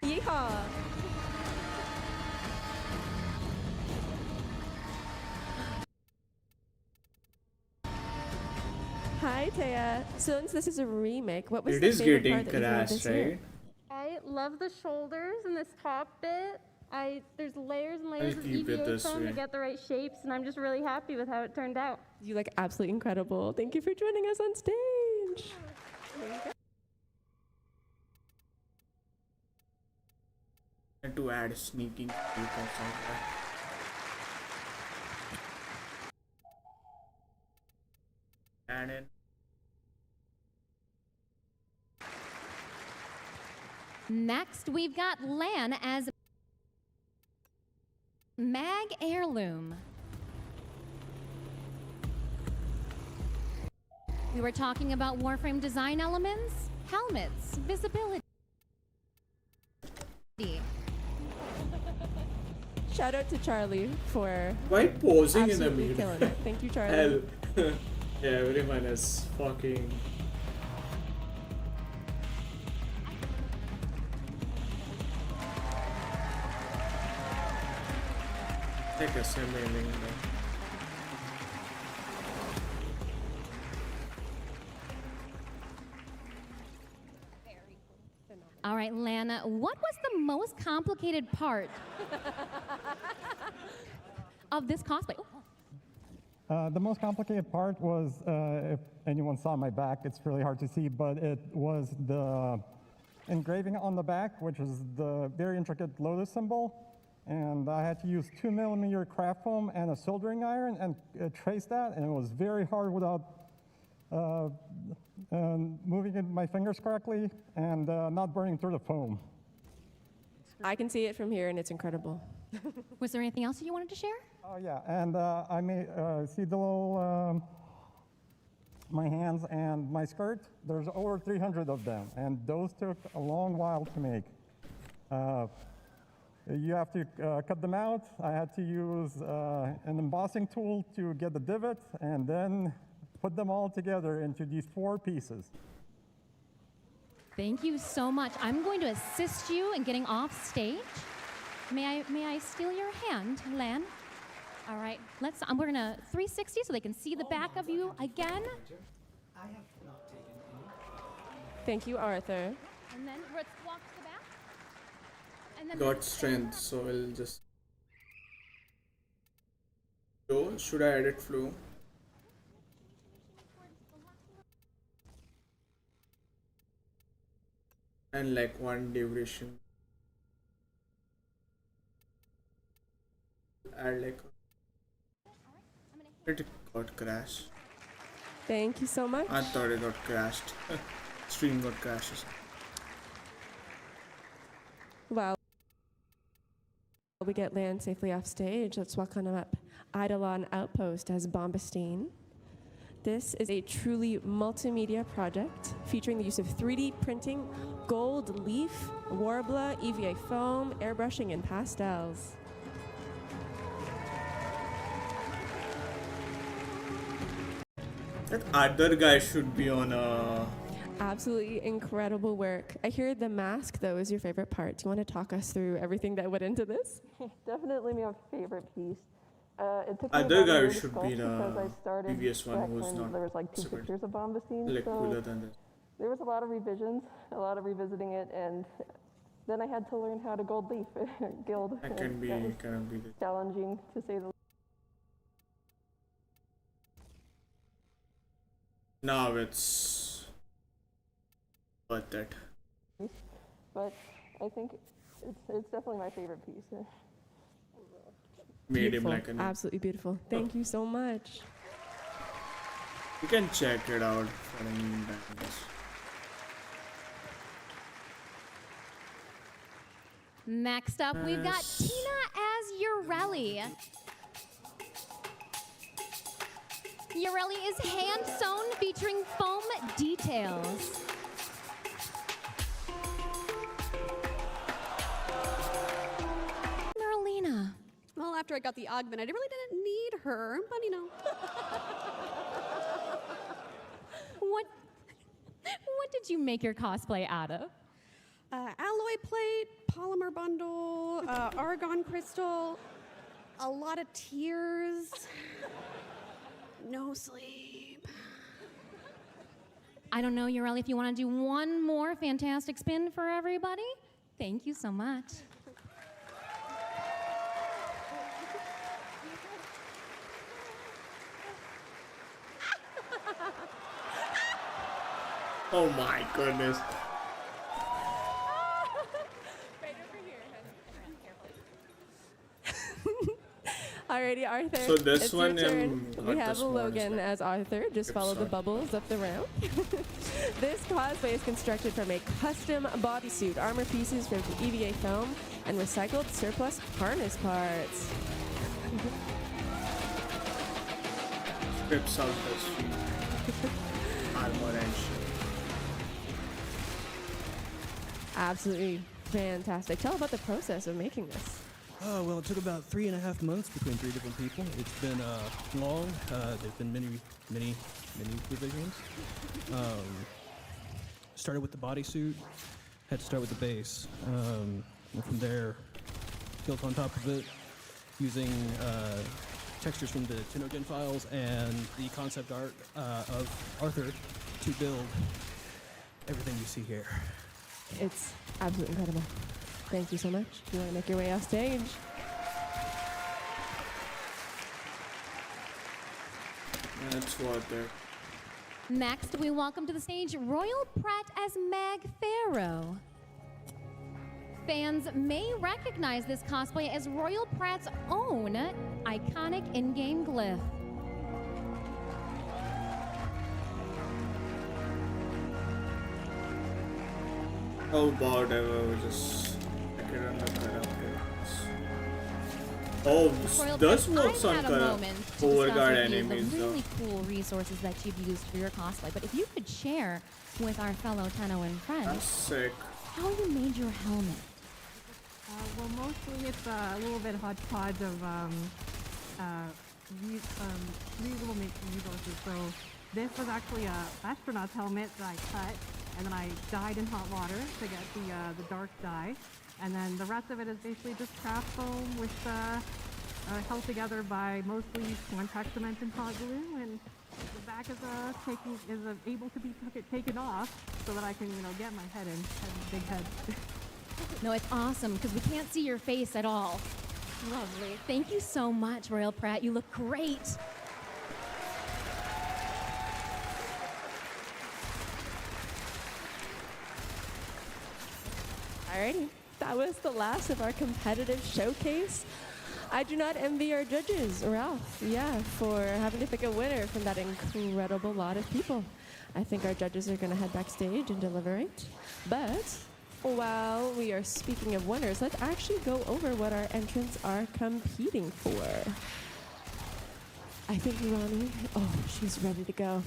Yeehaw! Hi, Taya. Since this is a remake, what was It the is favorite getting part that you found crashed, this year? right? I love the shoulders and this top bit. There's layers and layers I'll of keep it EVA this foam way. to get the right shapes, and I'm just really happy with how it turned out. You look absolutely incredible. Thank you for joining us on stage. And to add sneaking peek or something. Add in. Next, we've got Lan as Mag Heirloom. We were talking about Warframe design elements, helmets, visibility. Shout out to Charlie for Why posing in the absolutely mirror? killing it. Thank you, Charlie. Hell. Yeah, everyone is fucking. like assembling. All right, Lana, what was the most complicated part of this cosplay? The most complicated part was, if anyone saw my back, it's really hard to see, but it was the engraving on the back, which is the very intricate lotus symbol. And I had to use 2mm craft foam and a soldering iron and trace that, and it was very hard without moving my fingers correctly and not burning through the foam. I can see it from here, and it's incredible. Was there anything else you wanted to share? Oh yeah, and I made see the little my hands and my skirt. There's over 300 of them, and those took a long while to make. You have to cut them out. I had to use an embossing tool to get the divot, and then put them all together into these 4 pieces. Thank you so much. I'm going to assist you in getting off stage. May I steal your hand, Lan? All right, we're gonna 360 so they can see the back of you again. Thank you, Arthur. And then let's walk to the back. And then Got strength, so we'll just. So, should I edit flow? And like one duration. Add like. It got crashed. Thank you so much. I thought it got crashed. Stream got crashed. Well, we get Lan safely off stage. Let's welcome up Eidolon Outpost as Bombastine. This is a truly multimedia project featuring the use of 3D printing, gold leaf, Warbler, EVA foam, airbrushing, and pastels. That other guy should be on a. Absolutely incredible work. I hear the mask, though, is your favorite part. Do you want to talk us through everything that went into this? Definitely my favorite piece. It took me Other about a guy year to should sculpt be because the I started previous one back who's when not there was like 2 super- pictures of Bombastine. Like So cooler than this. there was a lot of revisions, a lot of revisiting it, and then I had to learn how to gold leaf guild. That and can be that was the. challenging to say the least. Now it's worth it. But I think it's definitely my favorite piece. Made Beautiful. him like an. Absolutely beautiful. Thank you so much. You can check it out for any backgrounds. Next up, we've got Tina as Urelli. Urelli is hand sewn, featuring foam details. Marlena. Well, after I got the augment, I really didn't need her, but you know. What did you make your cosplay out of? Alloy plate, polymer bundle, argon crystal, a lot of tears, no sleep. I don't know, Urelli, if you want to do one more fantastic spin for everybody. Thank you so much. Oh my goodness. Alrighty, Arthur. So this it's one, your turn. got We the have smallest Logan one. as Arthur. Just follow the sorry. bubbles up the ramp. This cosplay is constructed from a custom bodysuit, armor pieces from EVA foam, and recycled surplus harness parts. Strips out the street. Armor and shit. Absolutely fantastic. Tell about the process of making this. Well, it took about 3.5 months between 3 different people. It's been long. There's been many revisions. Started with the bodysuit. Had to start with the base. And from there, built on top of it. using textures from the Tenno Con files and the concept art of Arthur to build everything you see here. It's absolutely incredible. Thank you so much. Do you want to make your way off stage? That's worth it. Next, we welcome to the stage Royal Pratt as Mag Pharaoh. Fans may recognize this cosplay as Royal Pratt's own iconic in-game glyph. How about ever just make it on the characters? Oh, this Royal does Pratt, work I've on had a moment to overguard discuss with you enemies the though. really cool resources that you've used for your cosplay, but if you could share with our fellow Tenno and friends That's sick. how you made your helmet. Well, mostly it's a little bit hodgepodge of reasonable resources. So this was actually a astronaut's helmet that I cut, and then I dyed in hot water to get the dark dye. And then the rest of it is basically just craft foam with held together by mostly contact cement and hot glue. And the back is able to be taken off so that I can get my head in. I have a big head. No, it's awesome because we can't see your face at all. Lovely. Thank you so much, Royal Pratt. You look great. Alrighty, that was the last of our competitive showcase. I do not envy our judges, Ralph, for having to pick a winner from that incredible lot of people. I think our judges are going to head backstage and deliberate. But while we are speaking of winners, let's actually go over what our entrants are competing for. I think Ronnie, she's ready to go.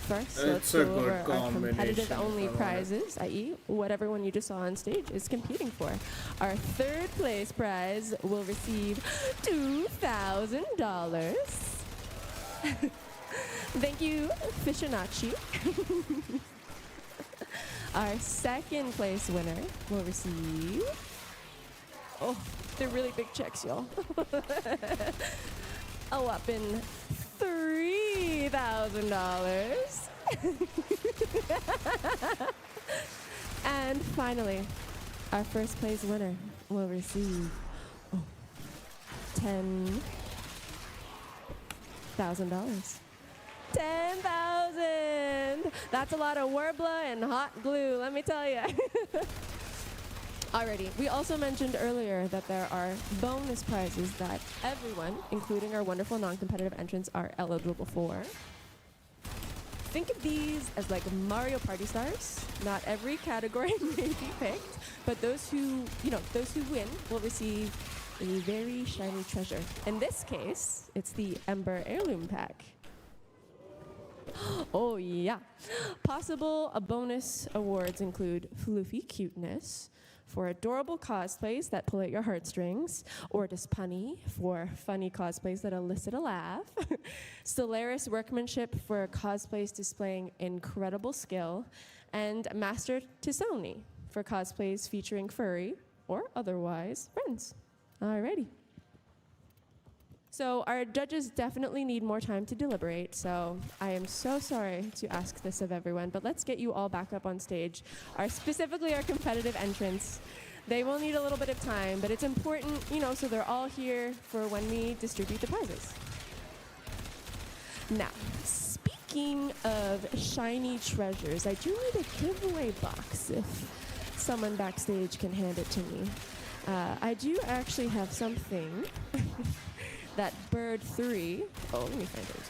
First, let's go over our competitive-only prizes, i.e. what everyone you just saw on stage is competing for. Our third place prize will receive $2,000. Thank you, Fishinacci. Our second place winner will receive... they're really big checks, y'all. A whopping $3,000. And finally, our first place winner will receive $10,000. $10,000! That's a lot of Warbler and hot glue, let me tell you. Alrighty, we also mentioned earlier that there are bonus prizes that everyone, including our wonderful non-competitive entrants, are eligible for. Think of these as like Mario Party stars. Not every category may be picked, but those who win will receive a very shiny treasure. In this case, it's the Ember Heirloom Pack. Oh yeah. Possible bonus awards include Floofy Cuteness for adorable cosplays that pull at your heartstrings, Ortis Punny for funny cosplays that elicit a laugh, Stellaris Workmanship for cosplays displaying incredible skill, and Master Tisoni for cosplays featuring furry or otherwise friends. Alrighty. So our judges definitely need more time to deliberate, so I am so sorry to ask this of everyone, but let's get you all back up on stage. Specifically our competitive entrants. They will need a little bit of time, but it's important, so they're all here for when we distribute the prizes. Now, speaking of shiny treasures, I do need a giveaway box if someone backstage can hand it to me. I do actually have something that Bird 3, let me find it,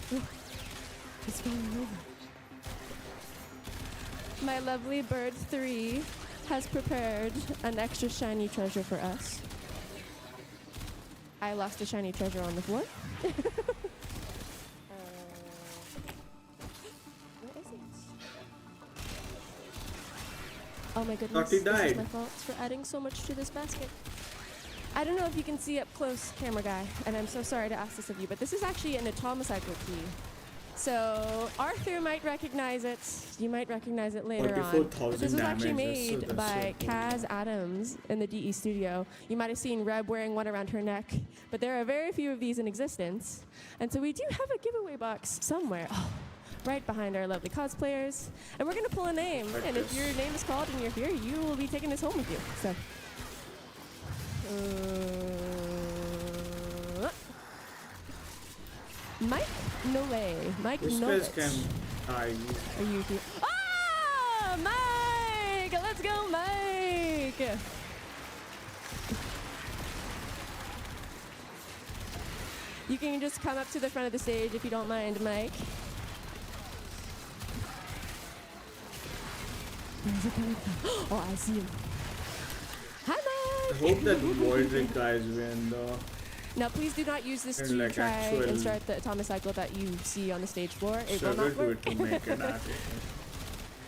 sorry. It's falling over. My lovely Bird 3 has prepared an extra shiny treasure for us. I lost a shiny treasure on the floor. Where is it? Oh my goodness, this is my fault for adding so much to this basket. I don't know if you can see up close, camera guy, and I'm so sorry to ask this of you, but this is actually an Atomicycle key. So Arthur might recognize it. You might recognize it later on. 44,000 This was actually damage, so made that's by so cool. Kaz Adams in the DE studio. You might have seen Reb wearing one around her neck, but there are very few of these in existence. And so we do have a giveaway box somewhere. Right behind our lovely cosplayers. And we're going to pull a name. And if your name is called and you're here, you will be taking this home with you. So. Mike Nole. Mike Which Nole. guys can I Are you here? Ah, Mike! Let's go, Mike! You can just come up to the front of the stage if you don't mind, Mike. Where's it coming from? Oh, I see him. Hi, I Mike! hope that Voidrick guys win though. Now, please do not use this And to like try actual and start the atomic cycle that you see on the stage floor. It will struggle not to work. it to make it happen. Do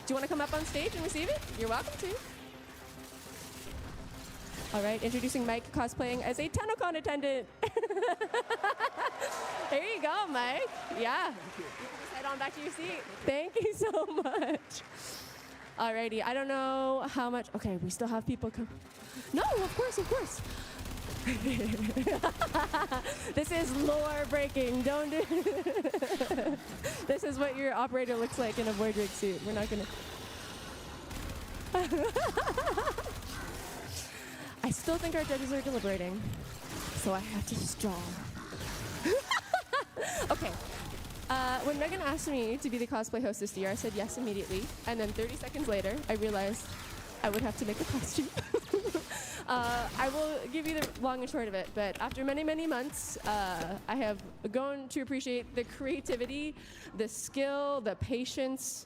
you want to come up on stage and receive it? You're welcome to. All right, introducing Mike cosplaying as a Tenno Con attendant. There you go, Mike. Yeah. You can just head on back to your seat. Thank you so much. Alrighty, I don't know how much. Okay, we still have people come. No, of course, of course. This is lore breaking. Don't do. This is what your operator looks like in a Voidrick suit. We're not gonna. I still think our judges are deliberating, so I have to stall. Okay. When Megan asked me to be the cosplay host this year, I said yes immediately, and then 30 seconds later, I realized I would have to make a costume. I will give you the long and short of it, but after many, many months, I have grown to appreciate the creativity, the skill, the patience,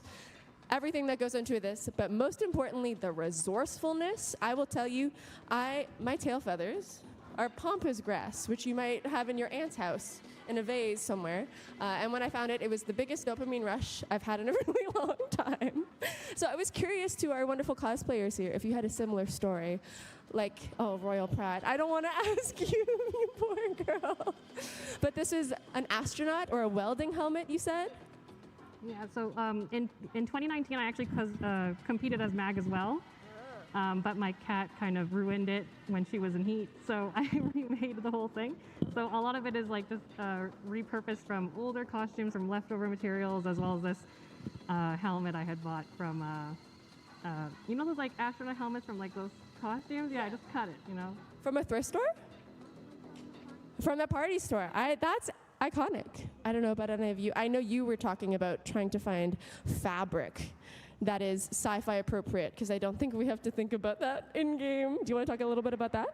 everything that goes into this, but most importantly, the resourcefulness. I will tell you, my tail feathers are pampas grass, which you might have in your aunt's house in a vase somewhere. And when I found it, it was the biggest dopamine rush I've had in a really long time. So I was curious to our wonderful cosplayers here if you had a similar story. Like, oh, Royal Pride. I don't want to ask you, you poor girl. But this is an astronaut or a welding helmet, you said? Yeah, so in 2019, I actually competed as MAG as well. But my cat kind of ruined it when she was in heat, so I remade the whole thing. So a lot of it is like just repurposed from older costumes, from leftover materials, as well as this helmet I had bought from, you know those like astronaut helmets from like those costumes? Yeah, I just cut it, you know. From a thrift store? From a party store. That's iconic. I don't know about any of you. I know you were talking about trying to find fabric that is sci-fi appropriate, because I don't think we have to think about that in game. Do you want to talk a little bit about that?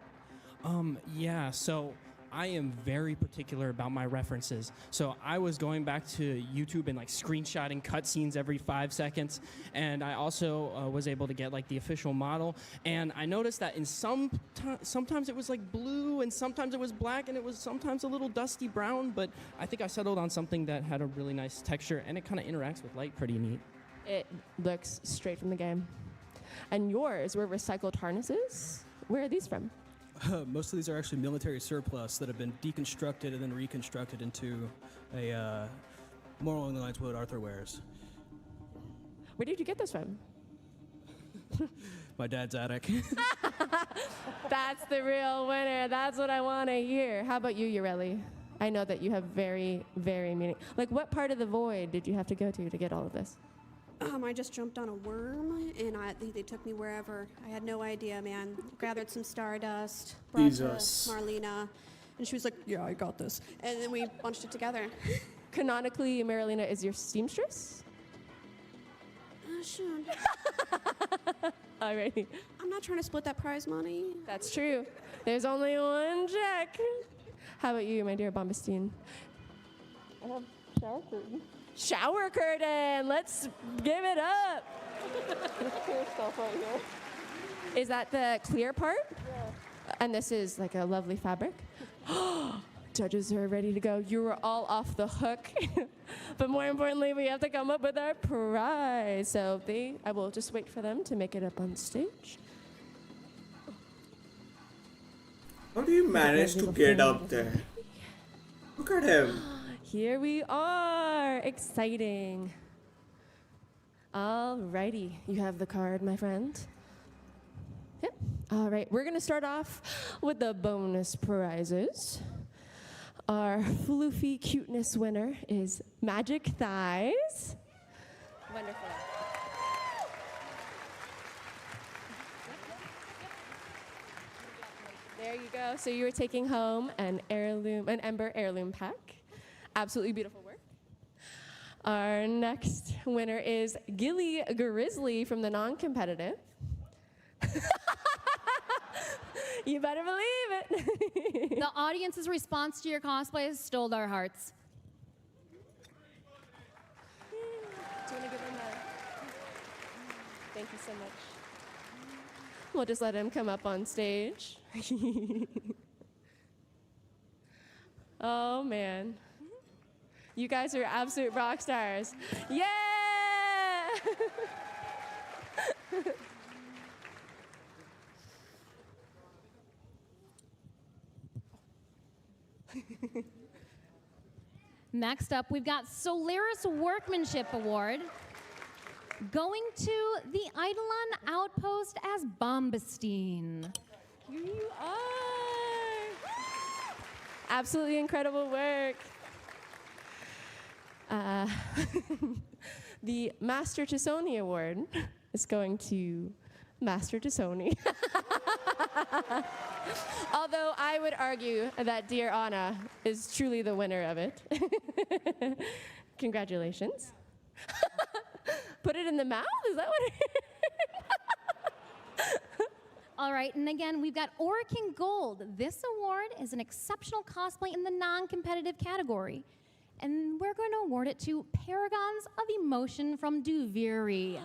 Yeah, so I am very particular about my references. So I was going back to YouTube and like screenshotting cutscenes every 5 seconds, and I also was able to get like the official model. And I noticed that in sometimes it was like blue, and sometimes it was black, and it was sometimes a little dusty brown. But I think I settled on something that had a really nice texture, and it kind of interacts with light pretty neat. It looks straight from the game. And yours were recycled harnesses? Where are these from? Most of these are actually military surplus that have been deconstructed and then reconstructed into a more along the lines of what Arthur wears. Where did you get this from? My dad's attic. That's the real winner. That's what I want to hear. How about you, Ureli? I know that you have very, very meaning. Like, what part of the void did you have to go to get all of this? I just jumped on a worm, and they took me wherever. I had no idea, man. Gathered some stardust, brought it to Marlena, and she was like, yeah, I got this. And then we bunched it together. Canonically, Marlena is your seamstress? Sure. Alrighty. I'm not trying to split that prize money. That's true. There's only one check. How about you, my dear Bombastine? I have shower curtain. Shower curtain! Let's give it up! This clear stuff right here. Is that the clear part? Yeah. And this is like a lovely fabric? Judges are ready to go. You were all off the hook. But more importantly, we have to come up with our prize. So I will just wait for them to make it up on stage. How do you manage to get up there? Look at him. Here we are. Exciting. Alrighty, you have the card, my friend. Yep. All right, we're gonna start off with the bonus prizes. Our floofy cuteness winner is Magic Thighs. Wonderful. There you go. So you were taking home an Ember heirloom pack. Absolutely beautiful work. Our next winner is Gilly Grizzly from the non-competitive. You better believe it. The audience's response to your cosplay stole our hearts. Do you want to give him a... Thank you so much. We'll just let him come up on stage. Oh, man. You guys are absolute rock stars. Yeah! Next up, we've got Solaris Workmanship Award going to the Eidolon Outpost as Bombastine. Here you are. Absolutely incredible work. The Master Tassoni Award is going to Master Tassoni. Although I would argue that dear Anna is truly the winner of it. Congratulations. Put it in the mouth? Is that what it is? All right, and again, we've got Orakin Gold. This award is an exceptional cosplay in the non-competitive category. And we're going to award it to Paragons of Emotion from Duviri.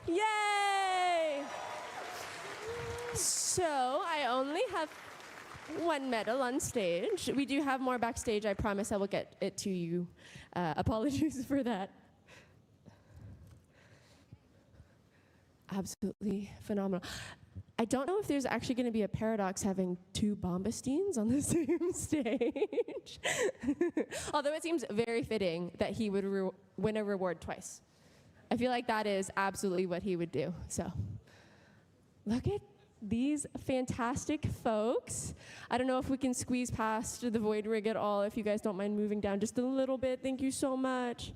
Yay! So I only have one medal on stage. We do have more backstage. I promise I will get it to you. Apologies for that. Absolutely phenomenal. I don't know if there's actually going to be a paradox having two Bombastines on the same stage. Although it seems very fitting that he would win a reward twice. I feel like that is absolutely what he would do. So look at these fantastic folks. I don't know if we can squeeze past the void rig at all, if you guys don't mind moving down just a little bit. Thank you so much.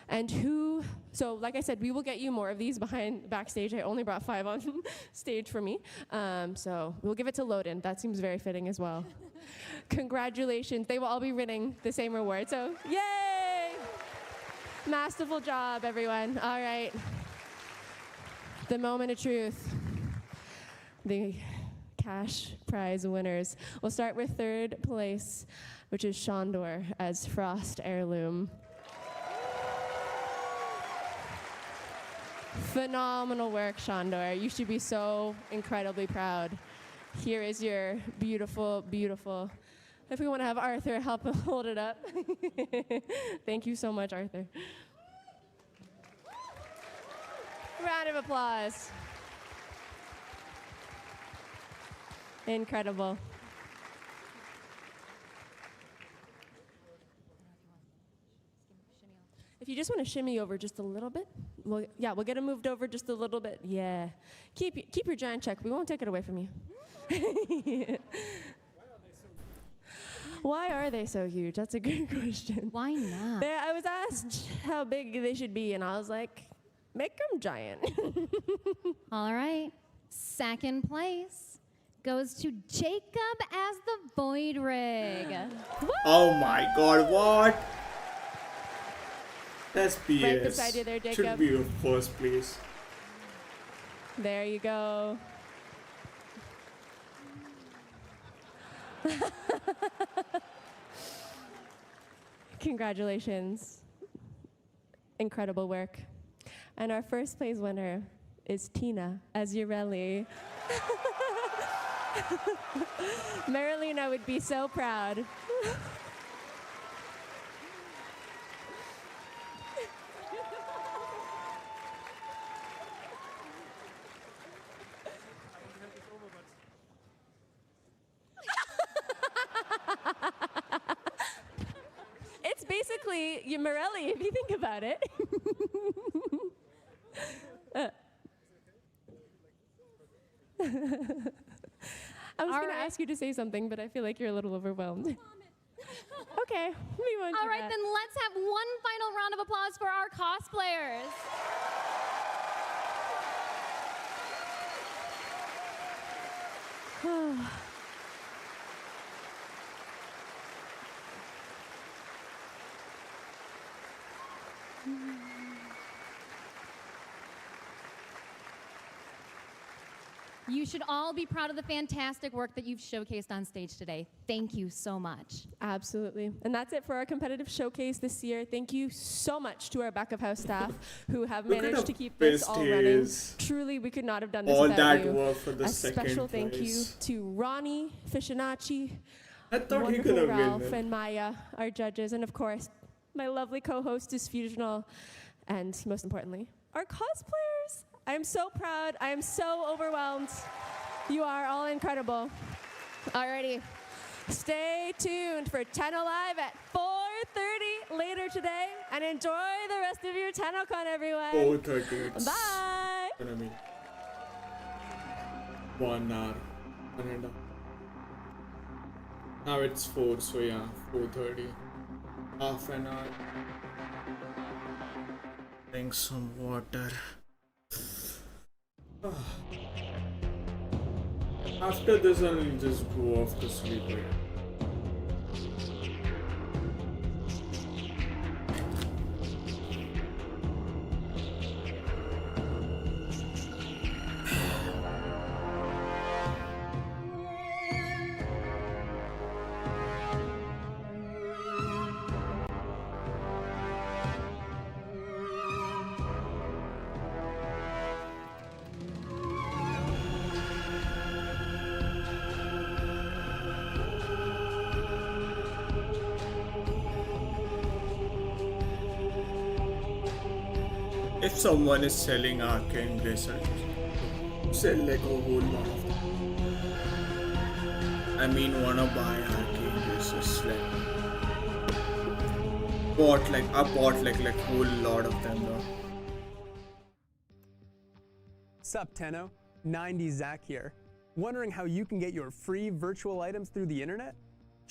And so like I said, we will get you more of these backstage. I only brought 5 on stage for me. So we'll give it to Loden. That seems very fitting as well. Congratulations. They will all be winning the same reward. So yay! Masterful job, everyone. All right. The moment of truth. The cash prize winners. We'll start with 3rd place, which is Shondor as Frost Heirloom. Phenomenal work, Shondor. You should be so incredibly proud. Here is your beautiful, beautiful. If we want to have Arthur help hold it up. Thank you so much, Arthur. Round of applause. Incredible. If you just want to shimmy over just a little bit, we'll get it moved over just a little bit. Yeah. Keep your giant check. We won't take it away from you. Why are they so huge? That's a good question. Why not? I was asked how big they should be, and I was like, make them giant. All right. 2nd place goes to Jacob as the Void Rig. Oh my god, what? That's BS. Right beside you there, Jacob. Should be your 1st place. There you go. Congratulations. Incredible work. And our 1st place winner is Tina as Urelli. Marilena would be so proud. Morelli, if you think about it. I was going to ask you to say something, but I feel like you're a little overwhelmed. Okay, we won't All do right, that. then let's have one final round of applause for our cosplayers. You should all be proud of the fantastic work that you've showcased on stage today. Thank you so much. Absolutely. And that's it for our competitive showcase this year. Thank you so much to our back of house staff who have Look at managed how to keep this all pissed he running. is. Truly, we could not have done this All without that you. work for the A second special thank you place. to Ronnie, Fishinacci, I thought he wonderful could have Ralph, won it. and Maya, our judges, and of course, my lovely co-hostess Fusional, and most importantly, our cosplayers. I am so proud. I am so overwhelmed. You are all incredible. Alrighty. Stay tuned for Tenno Live at 4:30 later today, and enjoy the rest of your Tenno Con, everyone. 4:30. It's Bye. gonna be 1 hour. 1.5 hours. Now it's 4, so yeah, 4:30. Half an hour. Drink some water. After this, I'll just go off to sleep. If someone is selling arcane glaciers, sell like a whole lot of them. I mean, wanna buy arcane glaciers, like I bought like whole lot of them though. Sup Tenno, 90 Zach here. Wondering how you can get your free virtual items through the internet?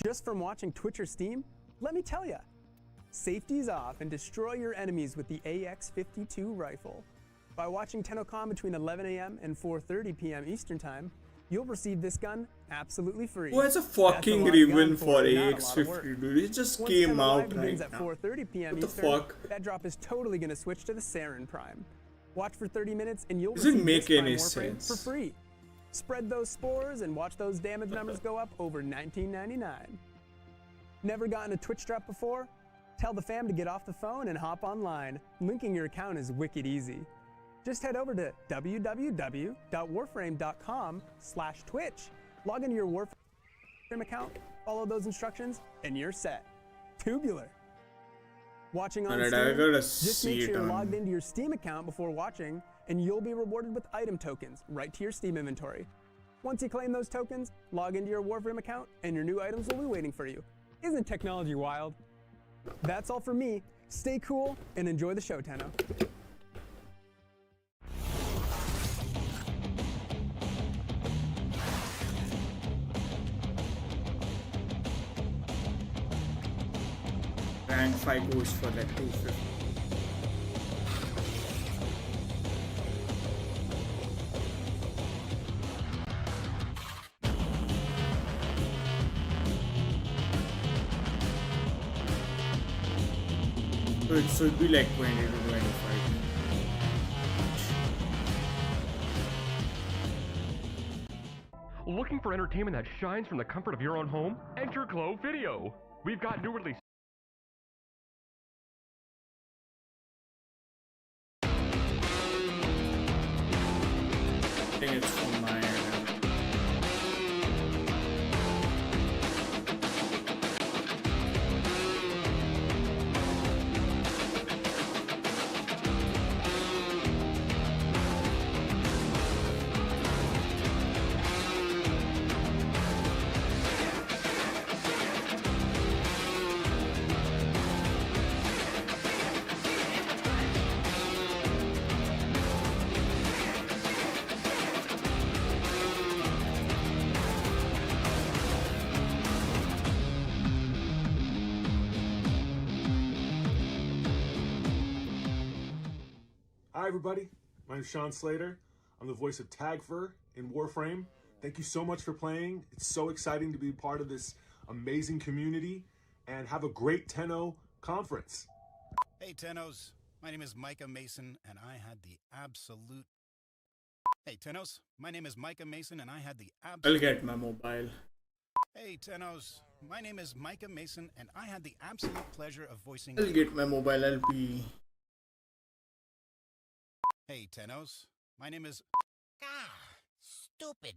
Just from watching Twitch or Steam? Let me tell ya. Safety's off and destroy your enemies with the AX-52 rifle. By watching Tenno Con between 11 a.m. and 4:30 p.m. Eastern Time, you'll receive this gun absolutely free. Who has a fucking ribbon for AX-50, dude? It just came out right at now. 4:30 p.m. What the Eastern, fuck? that drop is totally gonna switch to the Saren Prime. Watch for 30 minutes and you'll Doesn't receive make this any Prime Warframe sense. for free. Spread those spores and watch those damage numbers go up over $19.99. Never gotten a Twitch drop before? Tell the fam to get off the phone and hop online. Linking your account is wicked easy. Just head over to www.warframe.com/Twitch. Log into your Warframe account, follow those instructions, and you're set. Tubular. Watching on Alright, Steam, I gotta just see make it sure you're on- logged into your Steam account before watching, and you'll be rewarded with item tokens right to your Steam inventory. Once you claim those tokens, log into your Warframe account, and your new items will be waiting for you. Isn't technology wild? That's all for me. Stay cool and enjoy the show, Tenno. Rank 5 goes for like 250. So it should be like 20 to 25. Looking for entertainment that shines from the comfort of your own home? Enter Glow Video. We've got new releases. I think it's from my Hi, everybody. My name's Sean Slater. I'm the voice of Tagfer in Warframe. Thank you so much for playing. It's so exciting to be part of this amazing community, and have a great Tenno conference. Hey, Tennos. My name is Micah Mason, and I had the absolute... Hey, Tennos. My name is Micah Mason, and I had the absolute... I'll get my mobile. Hey, Tennos. My name is Micah Mason, and I had the absolute pleasure of voicing... I'll get my mobile LP. Hey, Tennos. My name is... Stupid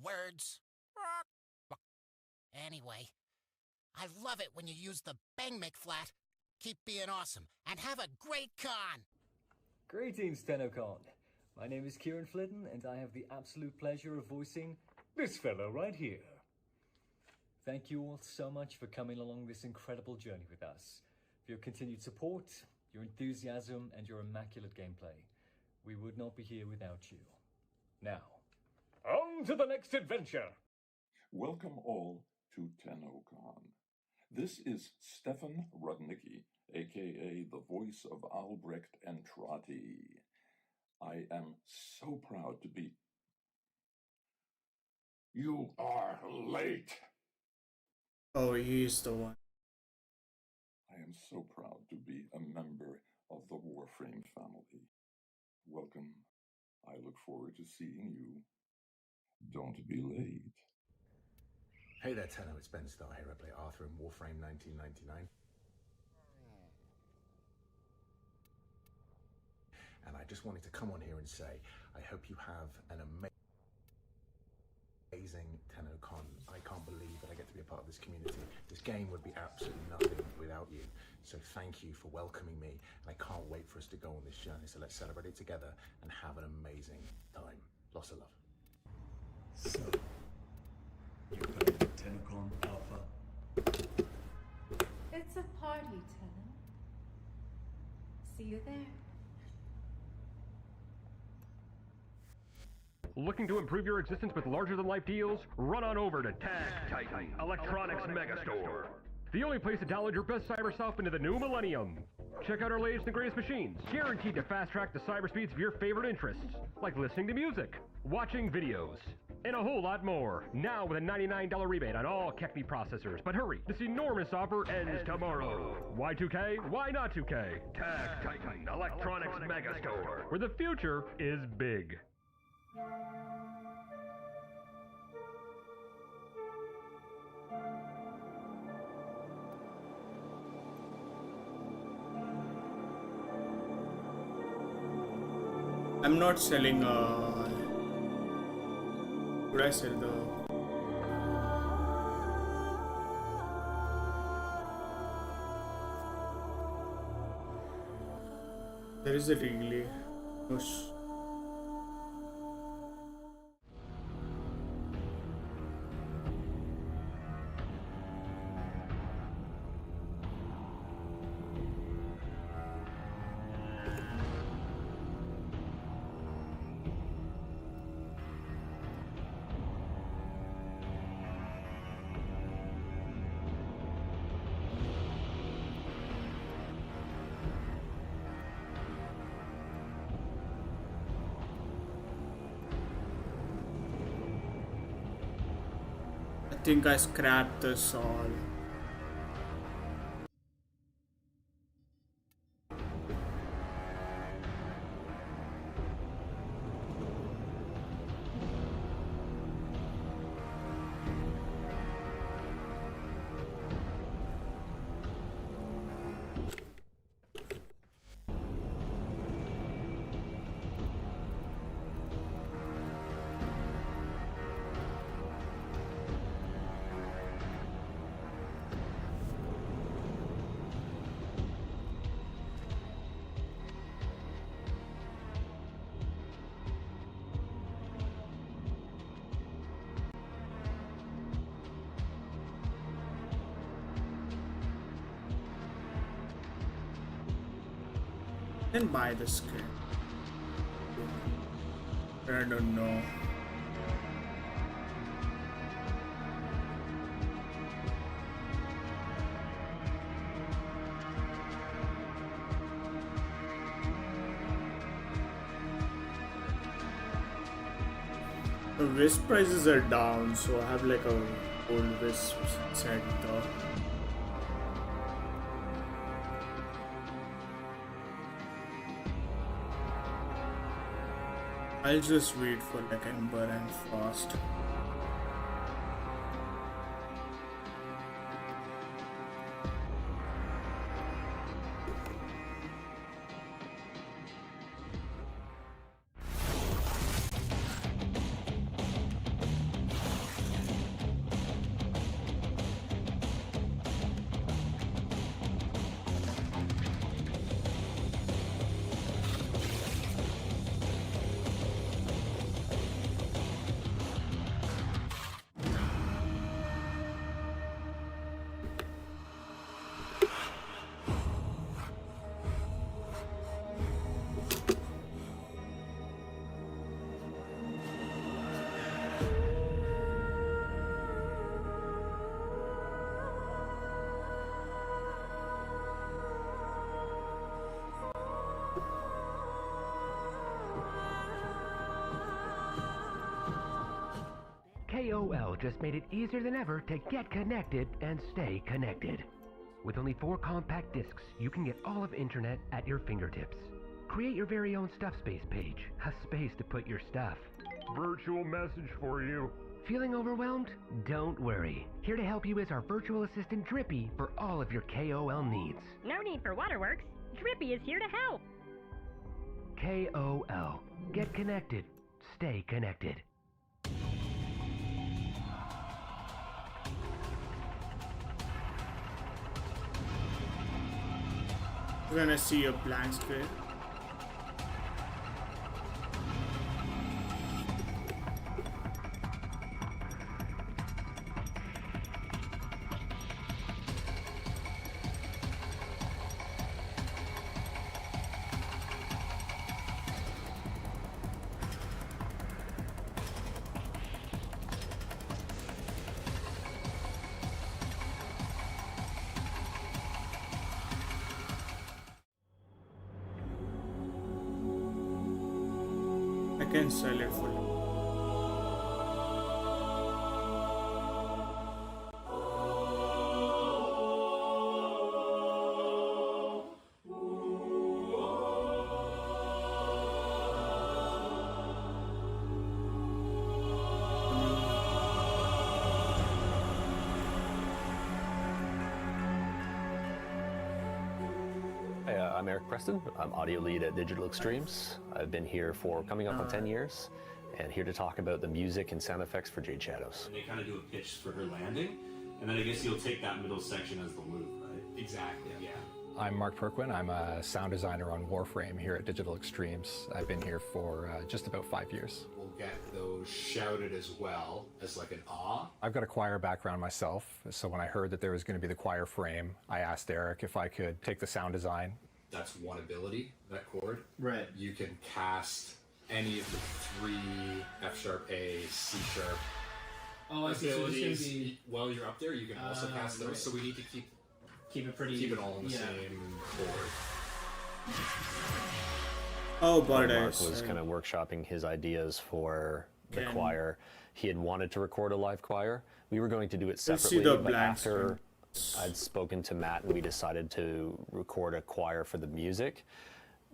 words. Anyway, I love it when you use the Bang McFlat. Keep being awesome, and have a great con! Greetings, Tenno Con. My name is Kieran Flitton, and I have the absolute pleasure of voicing this fellow right here. Thank you all so much for coming along this incredible journey with us. For your continued support, your enthusiasm, and your immaculate gameplay. We would not be here without you. Now, on to the next adventure! Welcome all to Tenno Con. This is Stefan Rudnicki, aka the voice of Albrecht and Trotty. I am so proud to be... You are late! Oh, he's the one. I am so proud to be a member of the Warframe family. Welcome. I look forward to seeing you. Don't be late. Hey there, Tenno, it's Ben Starr here. I play Arthur in Warframe 1999. And I just wanted to come on here and say, I hope you have an amazing Tenno Con. I can't believe that I get to be a part of this community. This game would be absolutely nothing without you. So thank you for welcoming me. And I can't wait for us to go on this journey. So let's celebrate it together and have an amazing time. Lots of love. So, you're playing Tenno Con Alpha? It's a party, Tenno. See you there. Looking to improve your existence with larger-than-life deals? Run on over to Tag Titan Electronics Megastore. The only place to download your best cyber self into the new millennium. Check out our latest and greatest machines, guaranteed to fast-track the cyber speeds of your favorite interests, like listening to music, watching videos, and a whole lot more. Now with a $99 rebate on all Kekme processors. But hurry, this enormous offer ends tomorrow. Why 2K? Why not 2K? Tag Titan Electronics Megastore, where the future is big. I'm not selling would I sell the there is a relay. I think I scrapped this all. Then buy the skin. I don't know. The wisp prices are down, so I have like a old wisp set though. I'll just wait for like Ember and Frost. KOL just made it easier than ever to get connected and stay connected. With only 4 compact discs, you can get all of internet at your fingertips. Create your very own Stuff Space page. A space to put your stuff. Virtual message for you. Feeling overwhelmed? Don't worry. Here to help you is our virtual assistant Drippy for all of your KOL needs. No need for waterworks. Drippy is here to help. KOL. Get connected. Stay connected. We're gonna see a blank screen. I can sell it for Hi, I'm Eric Preston. I'm audio lead at Digital Extremes. I've been here for coming up on 10 years and here to talk about the music and sound effects for Jade Shadows. And they kind of do a pitch for her landing, and then I guess you'll take that middle section as the loop, right? Exactly, yeah. I'm Mark Perquin. I'm a sound designer on Warframe here at Digital Extremes. I've been here for just about 5 years. We'll get those shouted as well as like an awe. I've got a choir background myself, so when I heard that there was going to be the choir frame, I asked Eric if I could take the sound design. That's one ability, that chord. Right. You can cast any of the 3 F sharp, A, C sharp abilities. While you're up there, you can also cast those. Right. So we need to keep it all in the same chord. Oh, but Mark was kind of workshopping his ideas for the choir. He had wanted to record a live choir. We were going to do it separately, but after I'd spoken to Matt and we decided to record a choir for the music,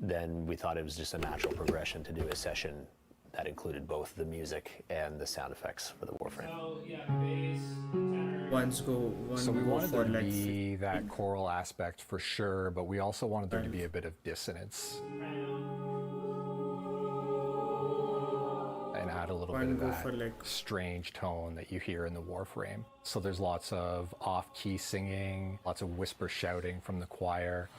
then we thought it was just a natural progression to do a session that included both the music and the sound effects for the Warframe. So, yeah, bass, tenor. So we wanted there to be that choral aspect for sure, but we also wanted there to be a bit of dissonance. And add a little bit of that strange tone that you hear in the Warframe. So there's lots of off-key singing, lots of whisper shouting from the choir.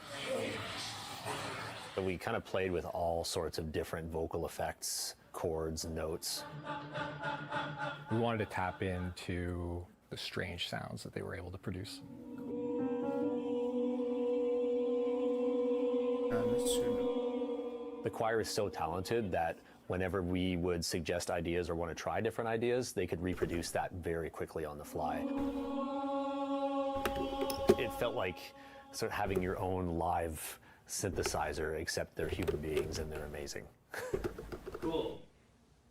So we kind of played with all sorts of different vocal effects, chords, notes. We wanted to tap into the strange sounds that they were able to produce. The choir is so talented that whenever we would suggest ideas or want to try different ideas, they could reproduce that very quickly on the fly. It felt like sort of having your own live synthesizer, except they're human beings and they're amazing. Cool.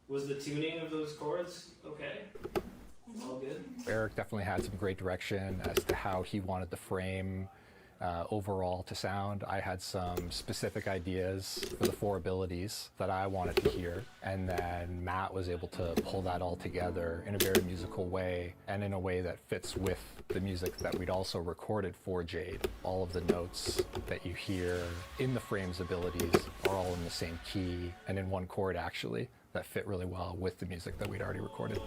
Was the tuning of those chords okay? All good? Eric definitely had some great direction as to how he wanted the frame overall to sound. I had some specific ideas for the 4 abilities that I wanted to hear, and then Matt was able to pull that all together in a very musical way and in a way that fits with the music that we'd also recorded for Jade. All of the notes that you hear in the frame's abilities are all in the same key and in one chord actually, that fit really well with the music that we'd already recorded.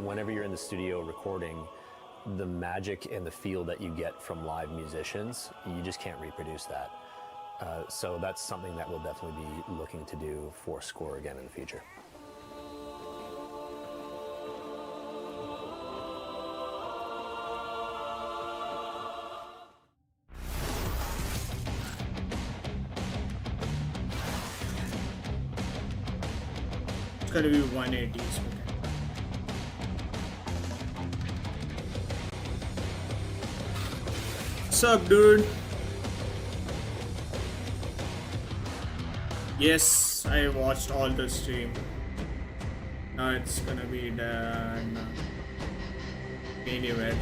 Whenever you're in the studio recording, the magic and the feel that you get from live musicians, you just can't reproduce that. So that's something that we'll definitely be looking to do for score again in the future. It's gonna be 180. What's up, dude? Yes, I watched all the stream. Now it's gonna be done. Main event.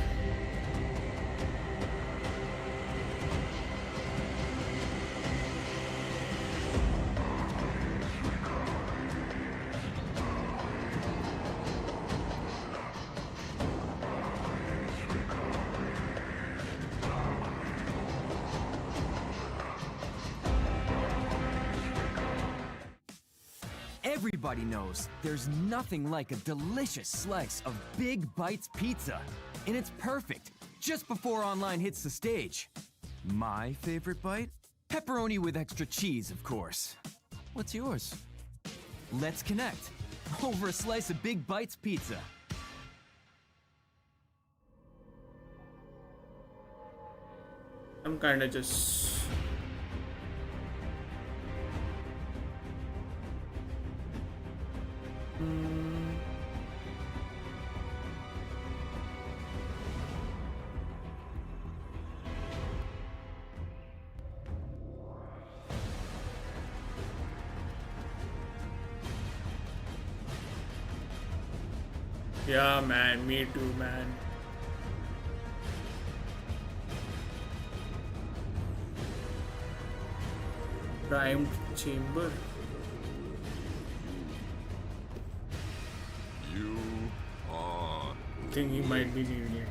Everybody knows there's nothing like a delicious slice of Big Bites pizza. And it's perfect, just before online hits the stage. My favorite bite? Pepperoni with extra cheese, of course. What's yours? Let's connect over a slice of Big Bites pizza. I'm kinda just... Yeah, man, me too, man. Primed chamber. You are. I think he might be needing it.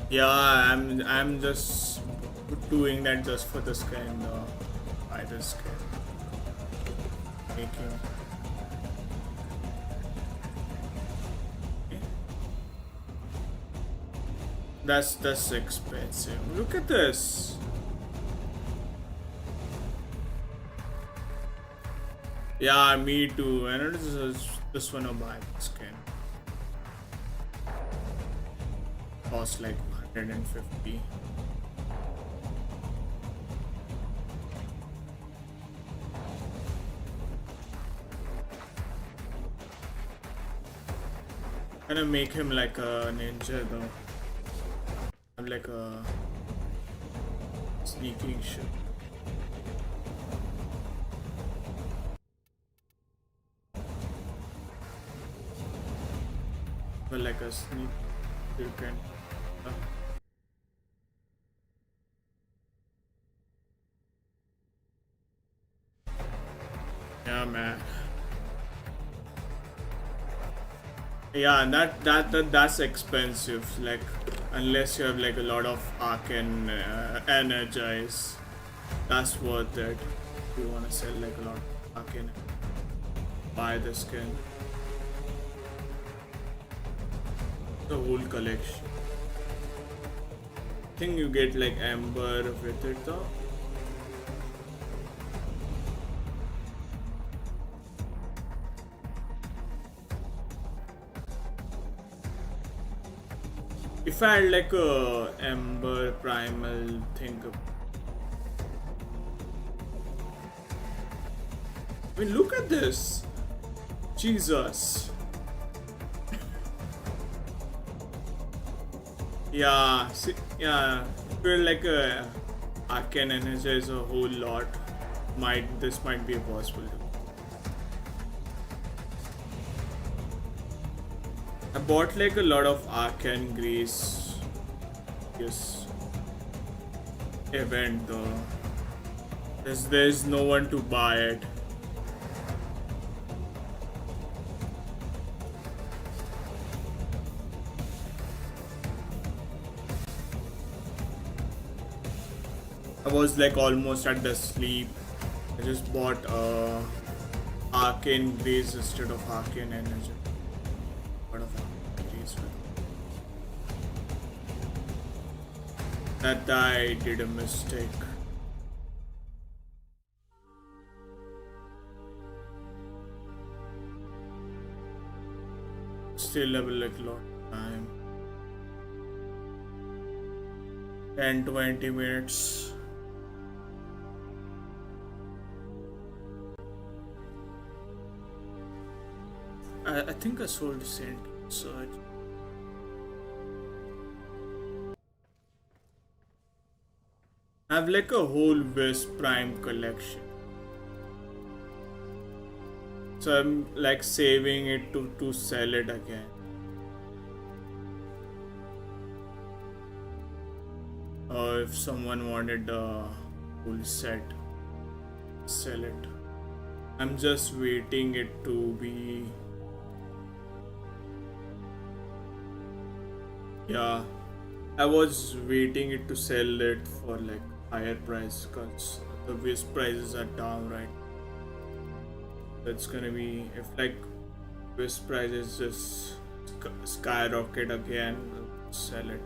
Yeah, I'm just doing that just for the skin, by the skin. Making. Okay. That's expensive. Look at this. Yeah, me too. And I just wanna buy the skin. cost like 150. Gonna make him like a ninja though. I'm like a sneaking shit. But like a sneak, you can. Yeah, man. Yeah, and that's expensive. Like, unless you have like a lot of arcane energize, that's worth it. If you wanna sell like a lot of arcane, buy the skin. The whole collection. I think you get like amber with it though. If I had like a amber primal thing, I mean, look at this, Jesus. Yeah, see, yeah. Feel like a arcane energize a whole lot. This might be a possibility. I bought like a lot of arcane grease. Yes. Event though. There's no one to buy it. I was like almost at the sleep. I just bought arcane grease instead of arcane energy. Part of arcane grease. That I did a mistake. Still have like a lot of time. 10-20 minutes. I think I sold Saint Surge. I have like a whole Wisp Prime collection. So I'm like saving it to sell it again. If someone wanted a full set, sell it. I'm just waiting it to be. Yeah, I was waiting it to sell it for like higher price because the Wisp prices are down right. That's gonna be if like Wisp prices just skyrocket again, I'll sell it.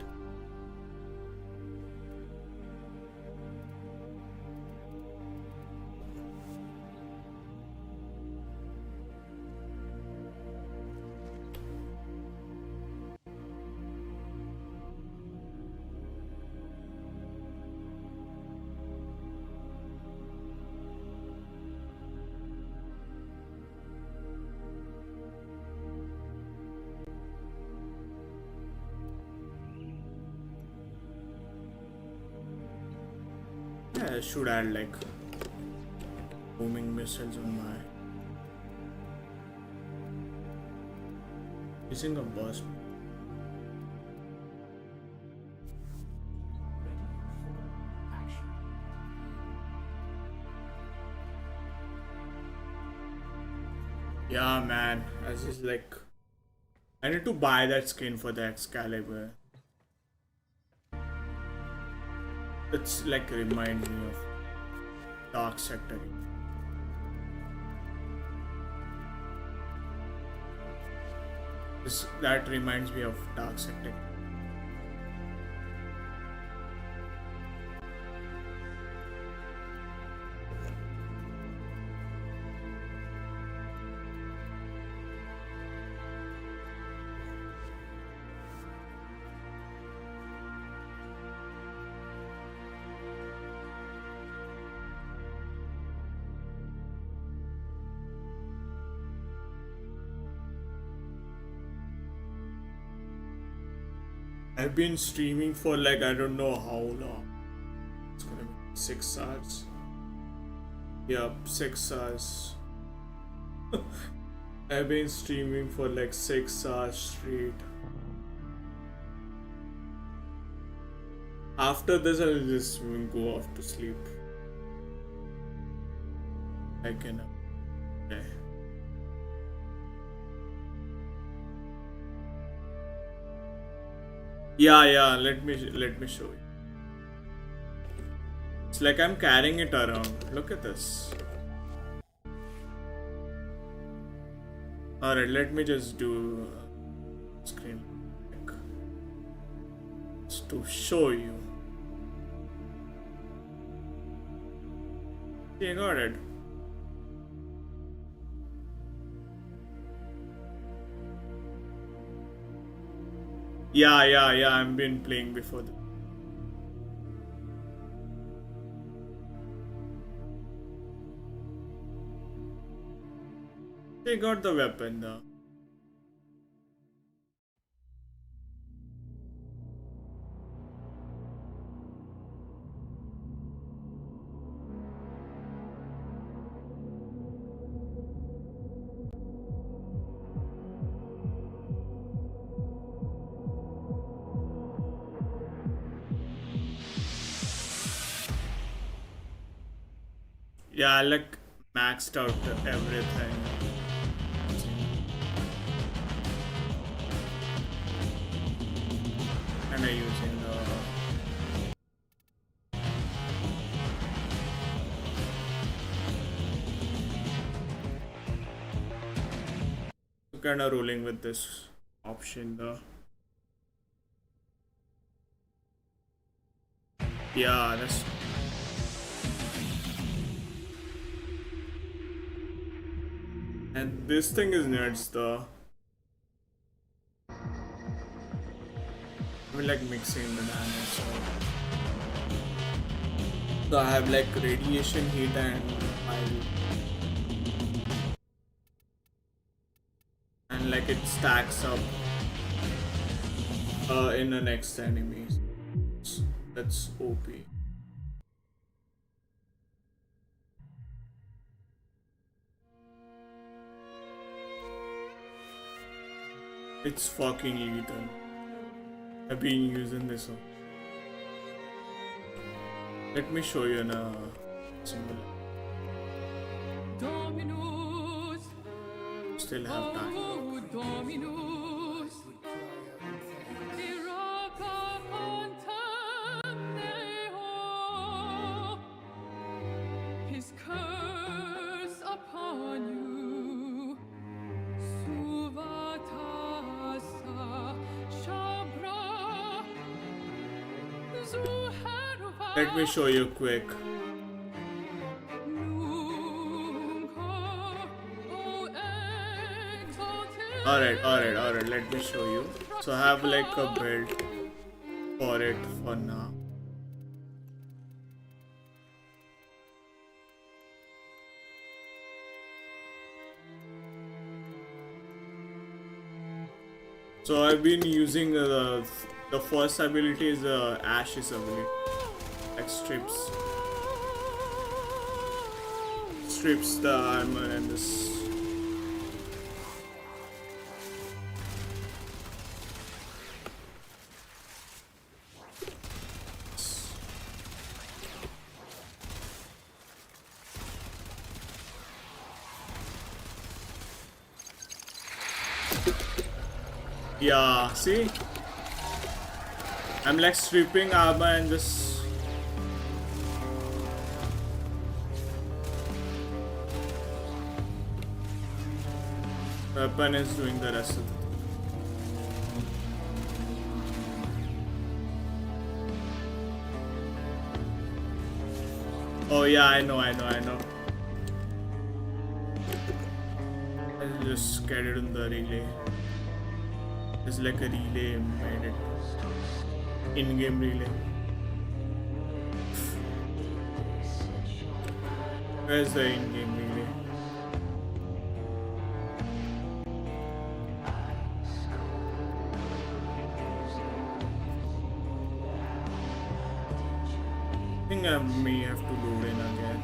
I should add like booming missiles on my using a burst. Yeah, man. I just like I need to buy that skin for the Excalibur. It's like reminds me of Dark Sector. That reminds me of Dark Sector. I've been streaming for like I don't know how long. It's gonna be 6 hours. Yep, 6 hours. I've been streaming for like 6 hours straight. After this, I'll just go off to sleep. I can. Okay. Yeah. Let me show you. It's like I'm carrying it around. Look at this. Alright, let me just do screen just to show you. Yeah, got it. Yeah, I've been playing before this. They got the weapon though. Yeah, I like maxed out everything. And I'm using kind of rolling with this option though. Yeah, that's. And this thing is nuts though. I mean, like mixing the damage. So I have like radiation heat and like it stacks up in the next enemy. That's OP. It's fucking lethal. I've been using this one. Let me show you in a symbol. Still have time. His curse upon you. Let me show you quick. Alright, let me show you. So I have like a build for it for now. So I've been using the first ability is the Ash's ability. Like strips the armor and this. Yeah, see? I'm like stripping armor and just weapon is doing the rest of it. Oh yeah, I know. I'll just get it in the relay. It's like a relay made it. In-game relay. Where's the in-game relay? think I may have to load in again.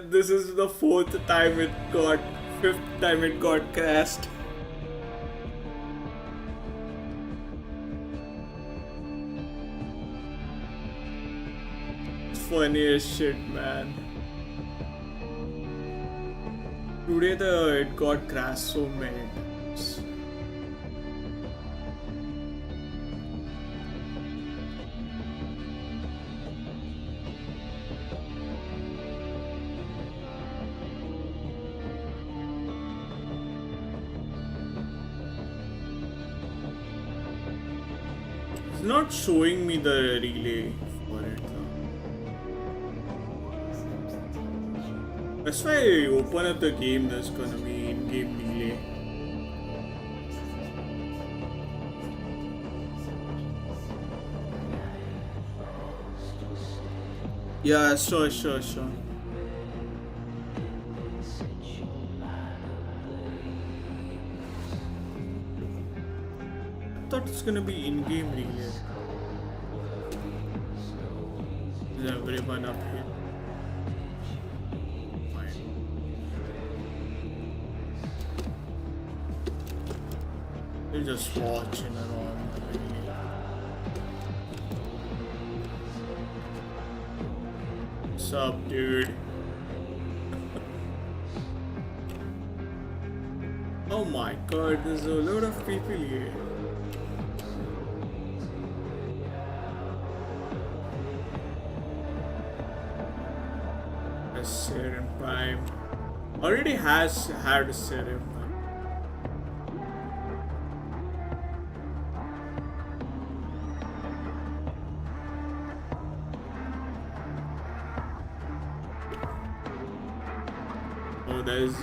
This is the fifth time it got crashed. It's funny as shit, man. Today it got crashed so many times. It's not showing me the relay for it though. That's why I open up the game, there's gonna be in-game relay. Yeah, sure. I thought it's gonna be in-game relay. Is everyone up here? Fine. They're just watching around. What's up, dude? Oh my god, there's a lot of people here. Serum Prime already has had a serum. Oh, there's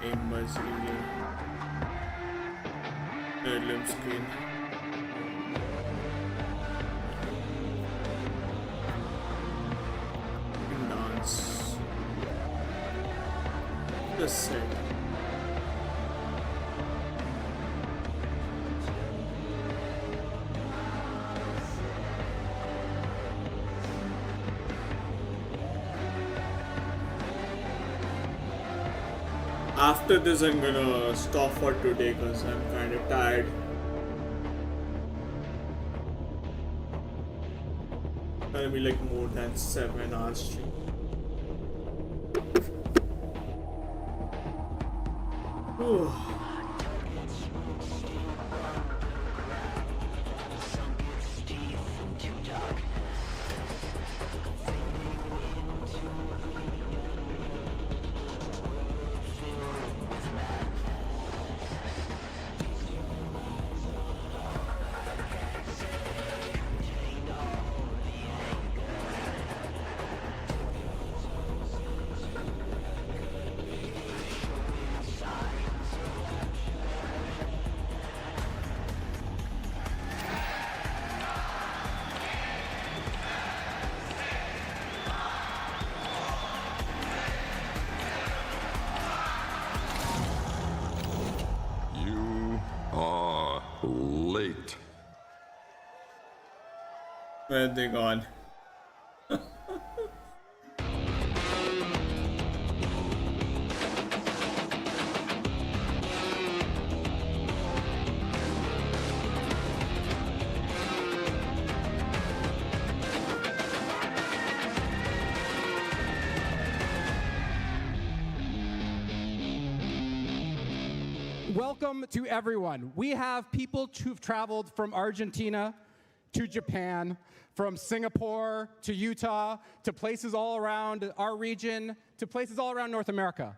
Ember's relay. Third limb screen. Dance. Just say. After this, I'm gonna stop for today because I'm kind of tired. Gonna be like more than 7 hours straight. Ooh. Late. Where are they gone? Welcome to everyone. We have people who've traveled from Argentina to Japan, from Singapore to Utah, to places all around our region, to places all around North America.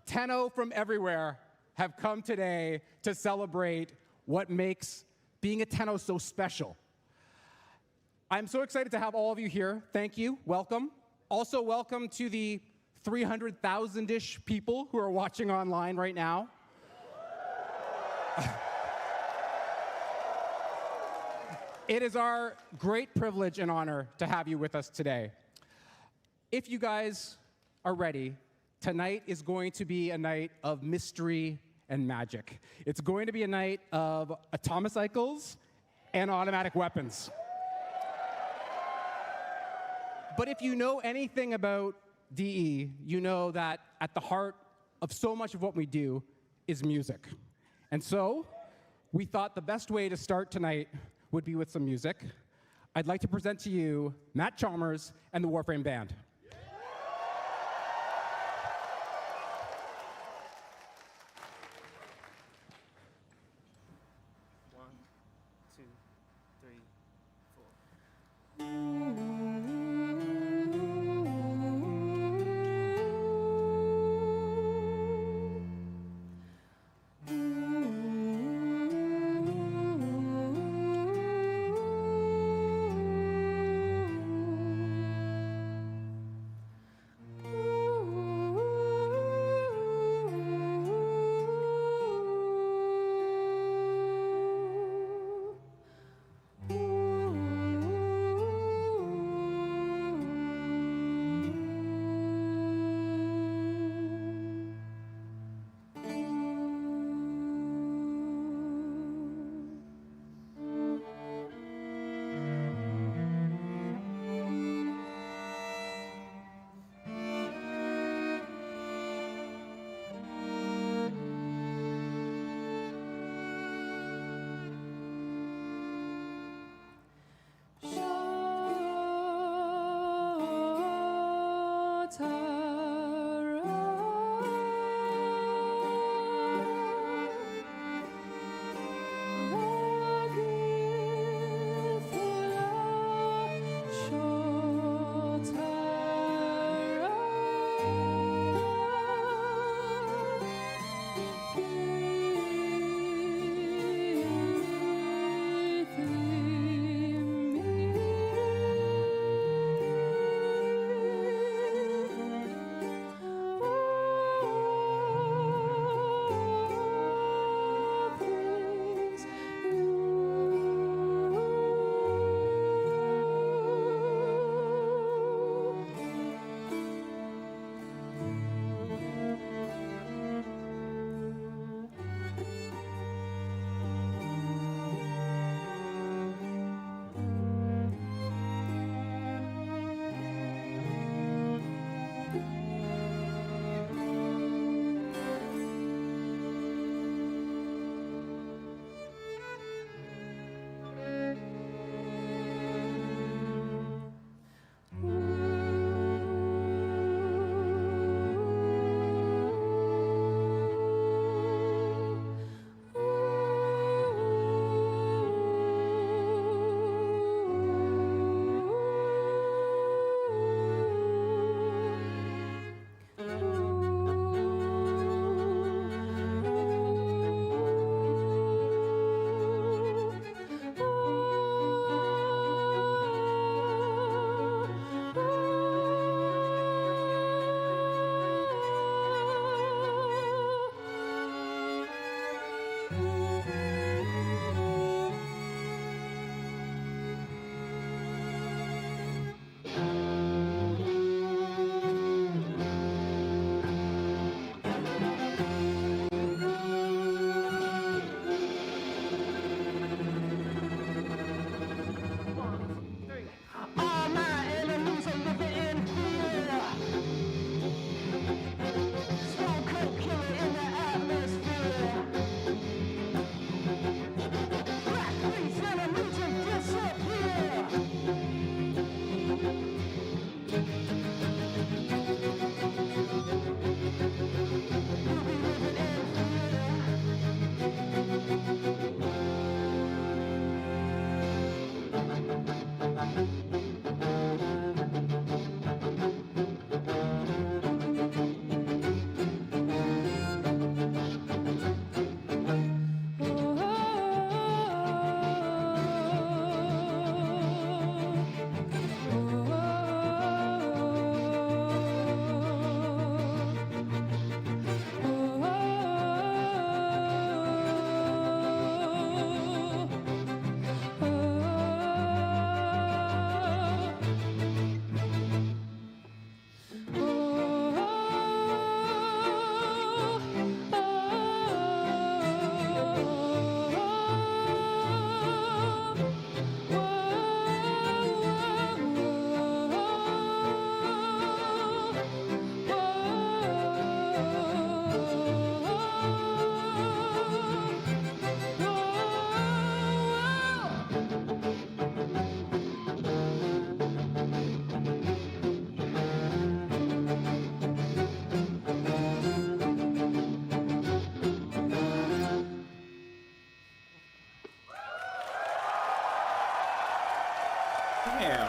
Tenno from everywhere have come today to celebrate what makes being a Tenno so special. I'm so excited to have all of you here. Thank you. Welcome. Also, welcome to the 300,000-ish people who are watching online right now. It is our great privilege and honor to have you with us today. If you guys are ready, tonight is going to be a night of mystery and magic. It's going to be a night of atomocycles and automatic weapons. But if you know anything about DE, you know that at the heart of so much of what we do is music. And so we thought the best way to start tonight would be with some music. I'd like to present to you Matt Chalmers and the Warframe Band. Damn.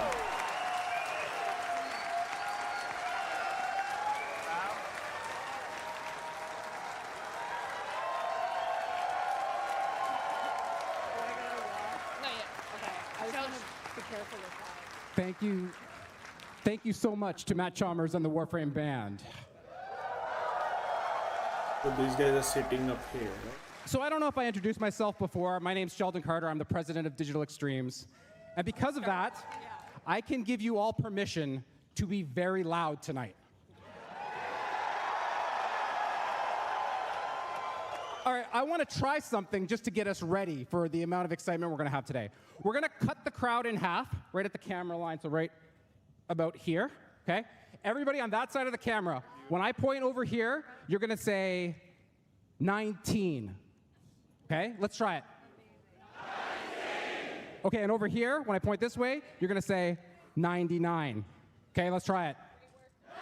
Thank you so much to Matt Chalmers and the Warframe band. So these guys are sitting up here, right? So I don't know if I introduced myself before. My name's Sheldon Carter. I'm the president of Digital Extremes. And because of that, I can give you all permission to be very loud tonight. All right, I want to try something just to get us ready for the amount of excitement we're going to have today. We're going to cut the crowd in half, right at the camera line, so right about here, okay? Everybody on that side of the camera, when I point over here, you're going to say 19. Okay, let's try it. 19. Okay, and over here, when I point this way, you're going to say 99. Okay, let's try it. 99.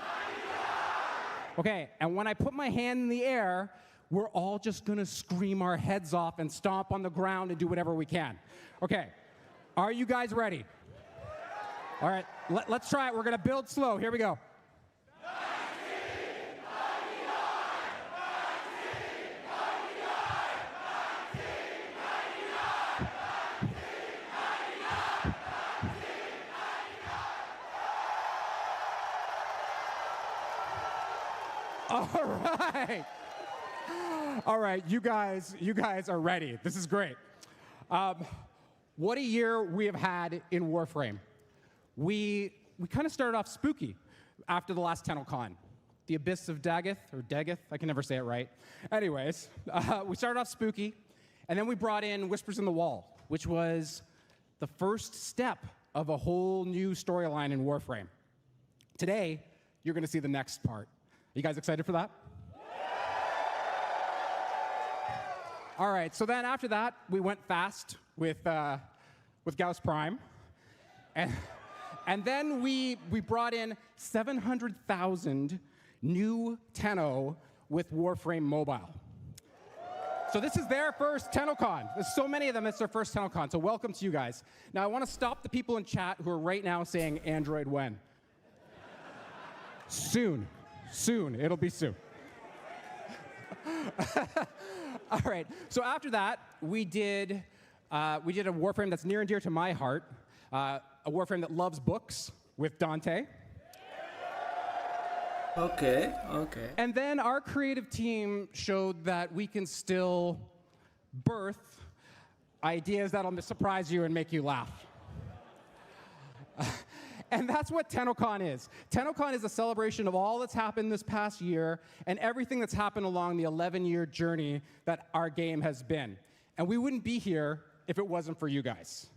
Okay, and when I put my hand in the air, we're all just going to scream our heads off and stomp on the ground and do whatever we can. Okay, are you guys ready? All right, let's try it. We're going to build slow. Here we go. All right. All right, you guys are ready. This is great. What a year we have had in Warframe. We kind of started off spooky after the last Tenno Con. The Abyss of Daggeth, or Daggeth, I can never say it right. Anyways, we started off spooky, and then we brought in Whispers in the Wall, which was the first step of a whole new storyline in Warframe. Today, you're going to see the next part. Are you guys excited for that? All right, so then after that, we went fast with Gauss Prime. And then we brought in 700,000 new Tenno with Warframe Mobile. So this is their first TennoCon. There's so many of them, it's their first TennoCon, so welcome to you guys. Now I want to stop the people in chat who are right now saying Android when. Soon, it'll be soon. All right, so after that, we did a Warframe that's near and dear to my heart, a Warframe that loves books with Dante. Okay. And then our creative team showed that we can still birth ideas that'll surprise you and make you laugh. And that's what TennoCon is. TennoCon is a celebration of all that's happened this past year and everything that's happened along the 11-year journey that our game has been. And we wouldn't be here if it wasn't for you guys.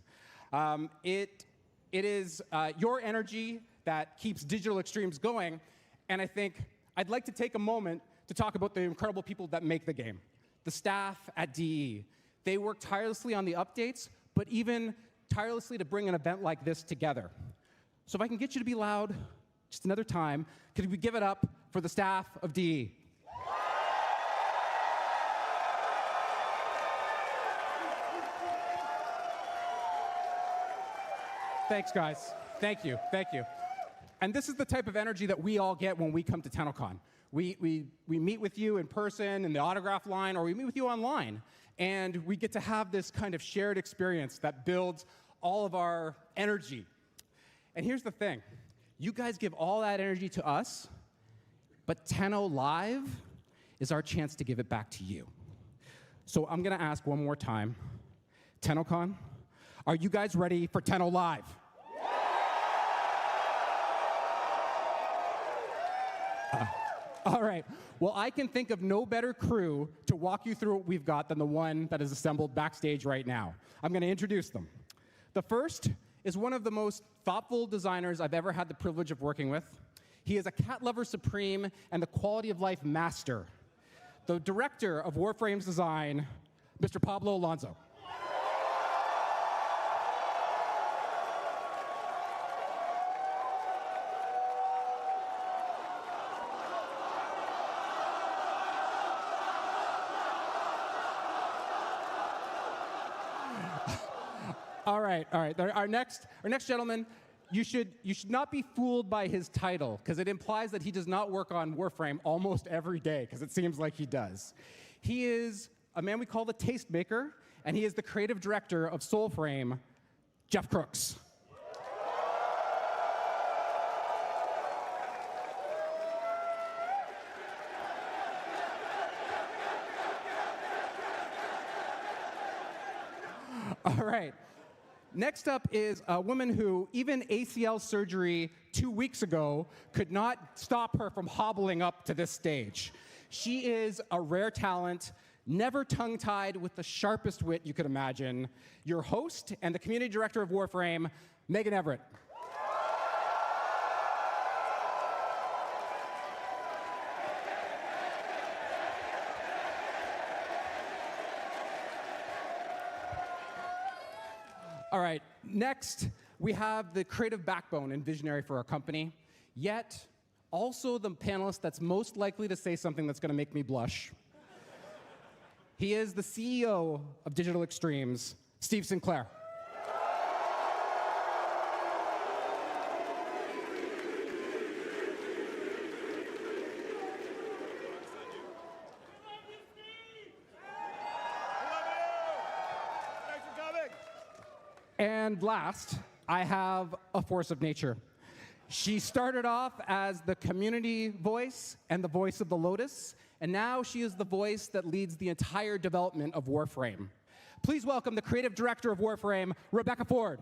It is your energy that keeps Digital Extremes going, and I think I'd like to take a moment to talk about the incredible people that make the game. The staff at DE. They work tirelessly on the updates, but even tirelessly to bring an event like this together. So if I can get you to be loud just another time, could we give it up for the staff of DE? Thanks, guys. Thank you. And this is the type of energy that we all get when we come to TennoCon. We meet with you in person in the autograph line, or we meet with you online, and we get to have this kind of shared experience that builds all of our energy. And here's the thing. You guys give all that energy to us, but Tenno Live is our chance to give it back to you. So I'm going to ask one more time. TennoCon, are you guys ready for Tenno Live? All right. Well, I can think of no better crew to walk you through what we've got than the one that is assembled backstage right now. I'm going to introduce them. The first is one of the most thoughtful designers I've ever had the privilege of working with. He is a cat lover supreme and the quality of life master. The director of Warframe's design, Mr. Pablo Alonso. All right. Our next gentleman you should not be fooled by his title, because it implies that he does not work on Warframe almost every day, because it seems like he does. He is a man we call the Tastemaker, and he is the creative director of Soulframe, Jeff Crooks. All right. Next up is a woman who, even ACL surgery 2 weeks ago, could not stop her from hobbling up to this stage. She is a rare talent, never tongue-tied with the sharpest wit you could imagine. Your host and the community director of Warframe, Megan Everett. All right, next, we have the creative backbone and visionary for our company, yet also the panelist that's most likely to say something that's going to make me blush. He is the CEO of Digital Extremes, Steve Sinclair. And last, I have a force of nature. She started off as the community voice and the voice of the Lotus, and now she is the voice that leads the entire development of Warframe. Please welcome the creative director of Warframe, Rebecca Ford.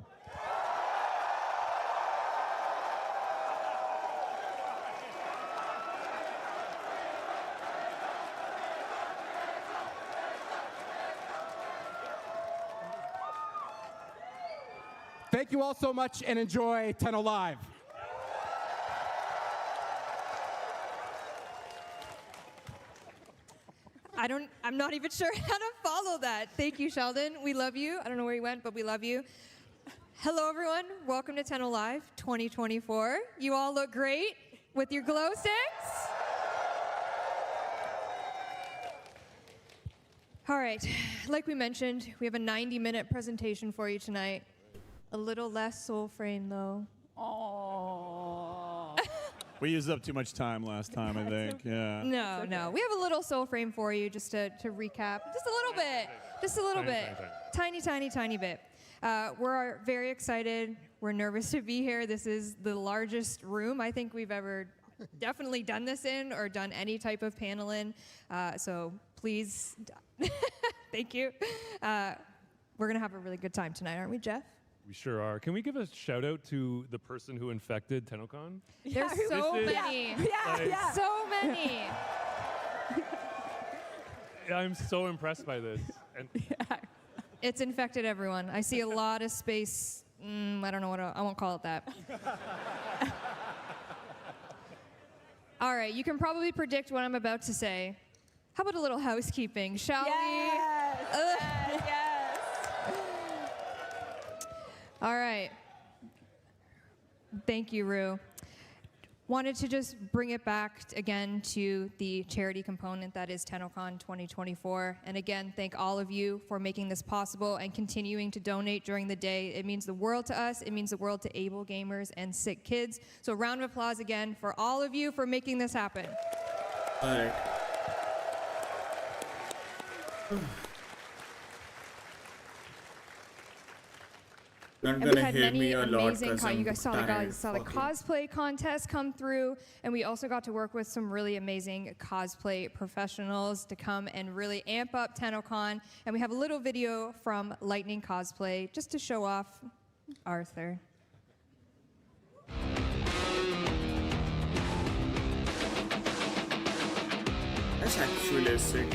Thank you all so much and enjoy Tenno Live. I'm not even sure how to follow that. Thank you, Sheldon. We love you. I don't know where you went, but we love you. Hello, everyone. Welcome to Tenno Live 2024. You all look great with your glow sticks. All right, like we mentioned, we have a 90-minute presentation for you tonight. A little less Soulframe, though. Aww. We used up too much time last time, I think. Yeah. No, no. We have a little Soulframe for you just to recap. Just a little bit. Just a little bit. Tiny, tiny, tiny bit. We're very excited. We're nervous to be here. This is the largest room I think we've ever definitely done this in or done any type of panel in. So please, thank you. We're going to have a really good time tonight, aren't we, Jeff? We sure are. Can we give a shout out to the person who infected Tenno Con? There's so many. So many. I'm so impressed by this. And It's infected everyone. I see a lot of space. I don't know what I won't call it that. All right, you can probably predict what I'm about to say. How about a little housekeeping, shall we? Yes. All right. Thank you, Rue. Wanted to just bring it back again to the charity component that is Tenno Con 2024. And again, thank all of you for making this possible and continuing to donate during the day. It means the world to us. It means the world to able gamers and sick kids. So a round of applause again for all of you for making this happen. All right. Not And we gonna had hear many me a lot amazing because I'm you guys saw the tired fucking. cosplay contest come through, and we also got to work with some really amazing cosplay professionals to come and really amp up Tenno Con. And we have a little video from Lightning Cosplay just to show off Arthur. That's actually sick.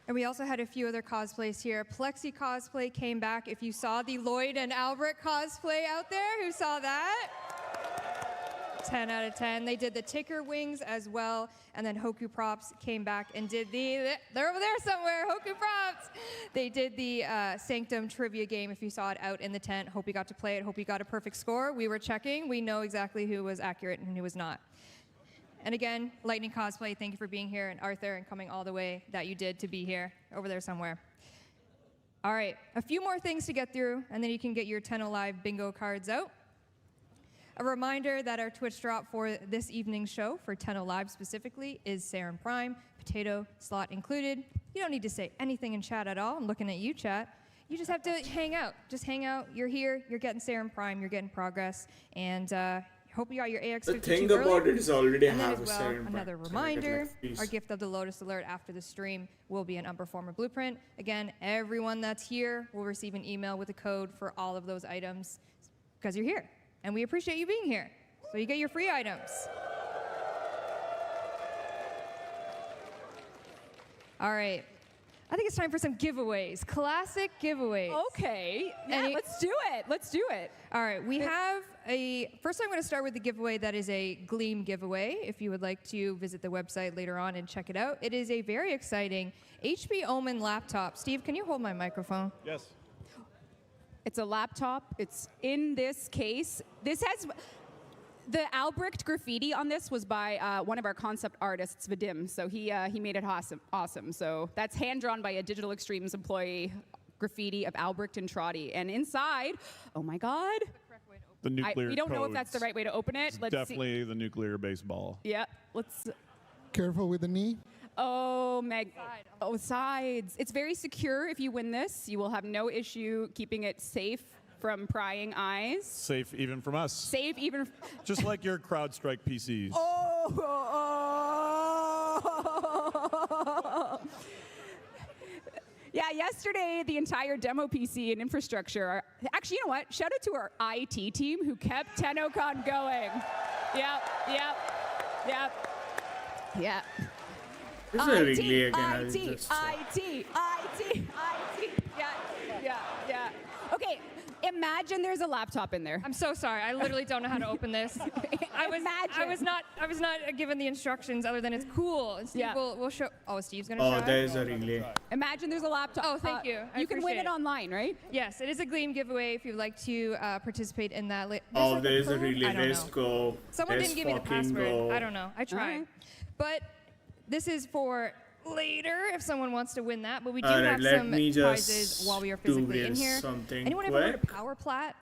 And we also had a few other cosplays here. Plexi cosplay came back. If you saw the Lloyd and Albrecht cosplay out there, who saw that? 10 out of 10. They did the ticker wings as well. And then Hoku Props came back and did they're over there somewhere, Hoku Props. They did the Sanctum trivia game. If you saw it out in the tent, hope you got to play it. Hope you got a perfect score. We were checking. We know exactly who was accurate and who was not. And again, Lightning Cosplay, thank you for being here, and Arthur, and coming all the way that you did to be here, over there somewhere. All right, a few more things to get through, and then you can get your Tenno Live bingo cards out. A reminder that our Twitch drop for this evening's show, for Tenno Live specifically, is Saren Prime, potato slot included. You don't need to say anything in chat at all. I'm looking at you, chat. You just have to hang out. Just hang out. You're here. You're getting Saren Prime. You're getting progress. And hope you got your AX52 The thing about it is already and have then a as well, Saren another Prime. reminder, our gift of the Lotus Alert after the stream will be an Unperformer Blueprint. Again, everyone that's here will receive an email with a code for all of those items because you're here. And we appreciate you being here. So you get your free items. All right. I think it's time for some giveaways. Classic giveaways. Okay. Yeah, let's do it. Let's do it. All right. We have first I'm going to start with the giveaway that is a Gleam giveaway. If you would like to visit the website later on and check it out. It is a very exciting HP Omen laptop. Steve, can you hold my microphone? Yes. It's a laptop. It's in this case. This has the Albrecht graffiti on this was by one of our concept artists, Vadim. So he made it awesome. So that's hand drawn by a Digital Extremes employee. Graffiti of Albrecht and Trotty, and inside, oh my God. The nuclear. We don't know if that's the right way to open it. Let's definitely see. the nuclear baseball. Yeah. Let's. Careful with the knee. Oh, sides. It's very secure. If you win this, you will have no issue keeping it safe from prying eyes. Safe even from us. Safe even. Just like your CrowdStrike PCs. Yeah, yesterday the entire demo PC and infrastructure. Actually, you know what? Shout out to our IT team who kept Tenno Con going. Yep. This is really IT. Yeah. Okay, imagine there's a laptop in there. I'm so sorry. I literally don't know how to open this. I was not given the instructions other than it's cool. And Steve will show. Oh, Steve's gonna show. Oh, there is a relay. Imagine there's a laptop. Oh, thank you. You can win it online, right? Yes, it is a Gleam giveaway if you'd like to participate in that. Oh, there is a relay. Let's go. Someone didn't give me the password. Go. I don't know. I tried. Right. But this is for later if someone wants to win that. But we do have some prizes while we are physically in here. Anyone ever heard of Power Plat?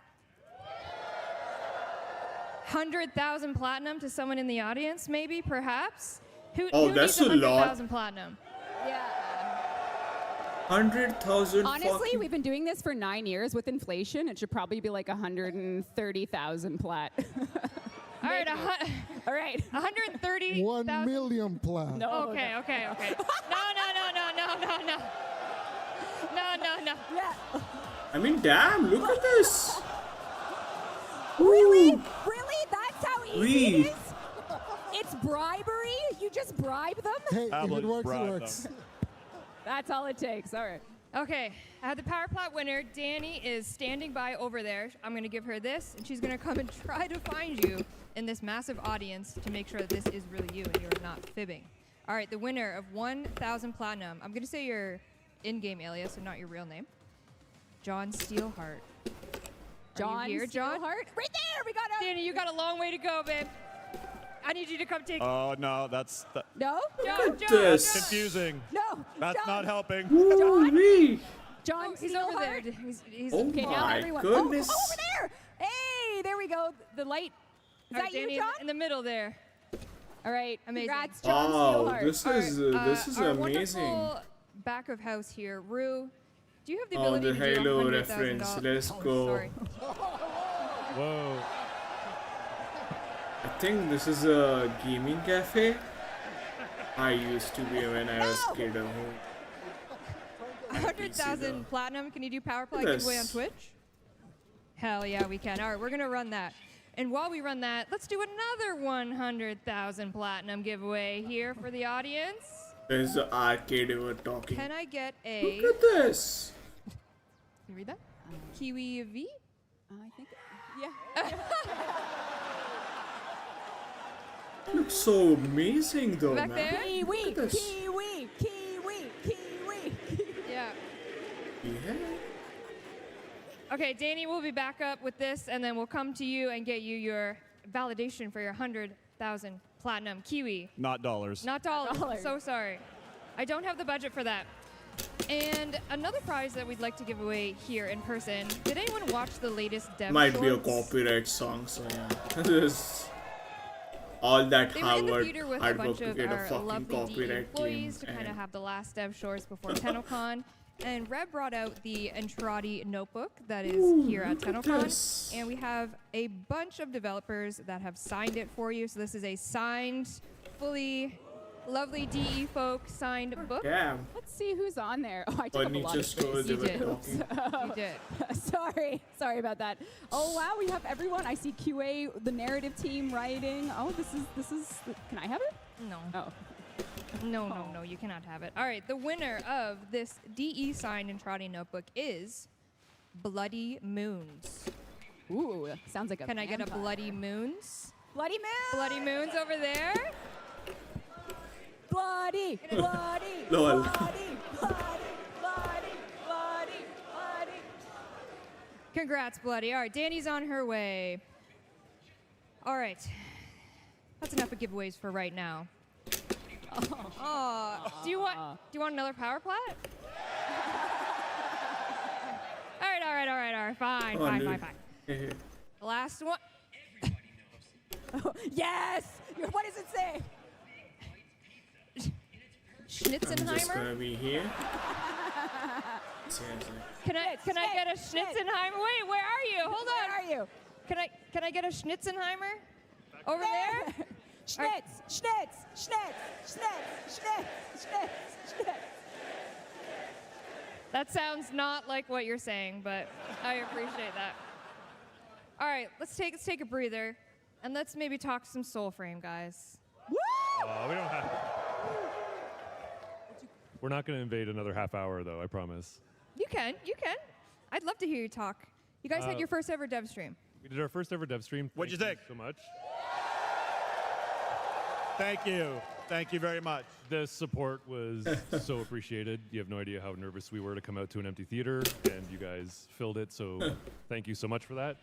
100,000 platinum to someone in the audience, maybe, perhaps? Who that's needs a lot. 100,000 platinum? Yeah. 100,000. Honestly, we've been doing this for 9 years. With inflation, it should probably be like 130,000 plat. All right, all right. 130. 1 million plat. No. Okay. No. Yeah. I mean, damn! Look at this. Really? That's how easy it is? It's bribery? You just bribe them? Hey, if it works, it works. That's all it takes. All right. Okay, the Power Plat winner, Danny, is standing by over there. I'm going to give her this, and she's going to come and try to find you in this massive audience to make sure that this is really you and you're not fibbing. All right, the winner of 1,000 platinum. I'm going to say your in-game alias, so not your real name. John Steelheart. John John? Steelheart? Right there! We got it! Danny, you got a long way to go, babe. I need you to come take. Oh no, that's. No. John. That's confusing. No. That's John. not helping. John he's over there. He's Oh okay, now my everyone. goodness. Oh, over there! Hey, there we go. The light. Is that Danny, you, John? in the middle there. All right. Amazing. Congrats, John Steelheart. This is our amazing. Wonderful back of house here, Rue. Do you have the Oh, ability the to do Halo $100,000? reference. Let's go. Sorry. Whoa. I think this is a gaming cafe. I used to be when I was a kid at home. 100,000 platinum. Can you do Power Play Yes. giveaway on Twitch? Hell yeah, we can. All right, we're going to run that. And while we run that, let's do another 100,000 platinum giveaway here for the audience. There's the arcade we were talking. Can I get a... Look at this! Can you read that? Kiwi V? I think, yeah. Looks so amazing though, Back man. there? Kiwi, Look at this. kiwi, kiwi, kiwi. Yeah. Yeah. Okay, Danny, we'll be back up with this, and then we'll come to you and get you your validation for your 100,000 platinum Kiwi. Not dollars. Not dollars. So sorry. I don't have the budget for that. And another prize that we'd like to give away here in person. Did anyone watch the latest dev Might be a shorts? copyright song, so yeah. This all that They were in the Harvard theater with a hard bunch work to of get a our fucking lovely DE copyright employees to claim. kind of And have the last dev shorts before Tenno Con. And Reb brought out the Entrati notebook that is here at Tenno Con. this. And we have a bunch of developers that have signed it for you. So this is a signed, fully lovely DE folk signed book. Damn. Let's see who's on there. Oh, I took up a lot of Furniture store space. they were talking. You did. Sorry about that. Oh wow, we have everyone. I see QA, the narrative team writing. Oh, this is. Can I have it? No. Oh. No, you cannot have it. All right, the winner of this DE signed Entrati notebook is Bloody Moons. Ooh, sounds like a. Can I get a vampire. Bloody Moons? Bloody Moons? Bloody Moons over there. Bloody, bloody, Lol. bloody. Congrats, Bloody. All right, Danny's on her way. All right. That's enough of giveaways for right now. Oh, do you want another power plat? All right. Fine. Last one. Yes. What does it say? I'm just Schnitzenheimer? gonna be here. Seriously. Can I get a Schnitzenheimer? Wait, where are you? Hold on. Where are you? Can I get a Schnitzenheimer? Over there? Schnitz. That sounds not like what you're saying, but I appreciate that. All right, let's take a breather, and let's maybe talk some Soulframe, guys. We don't have. We're not going to invade another half hour, though. I promise. You can. I'd love to hear you talk. You guys had your first ever dev stream. We did our first ever dev stream. What'd you think? So much. Thank you very much. The support was so appreciated. You have no idea how nervous we were to come out to an empty theater, and you guys filled it. So thank you so much for that.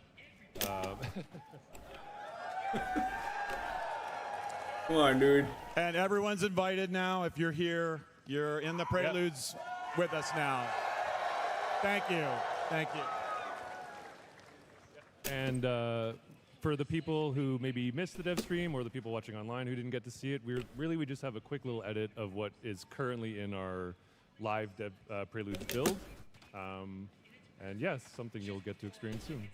Come on, dude. And everyone's invited now. If you're here, you're in the Preludes with us now. Thank you. And for the people who maybe missed the dev stream or the people watching online who didn't get to see it, we just have a quick little edit of what is currently in our live dev Prelude build. And yes, something you'll get to experience soon.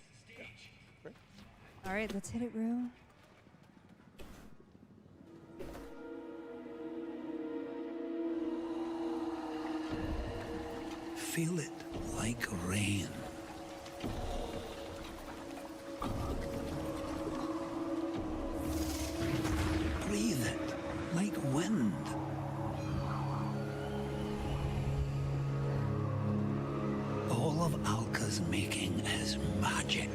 All right, let's hit it, Rue. Feel it like rain. Breathe it like wind. All of Alka's making is magic.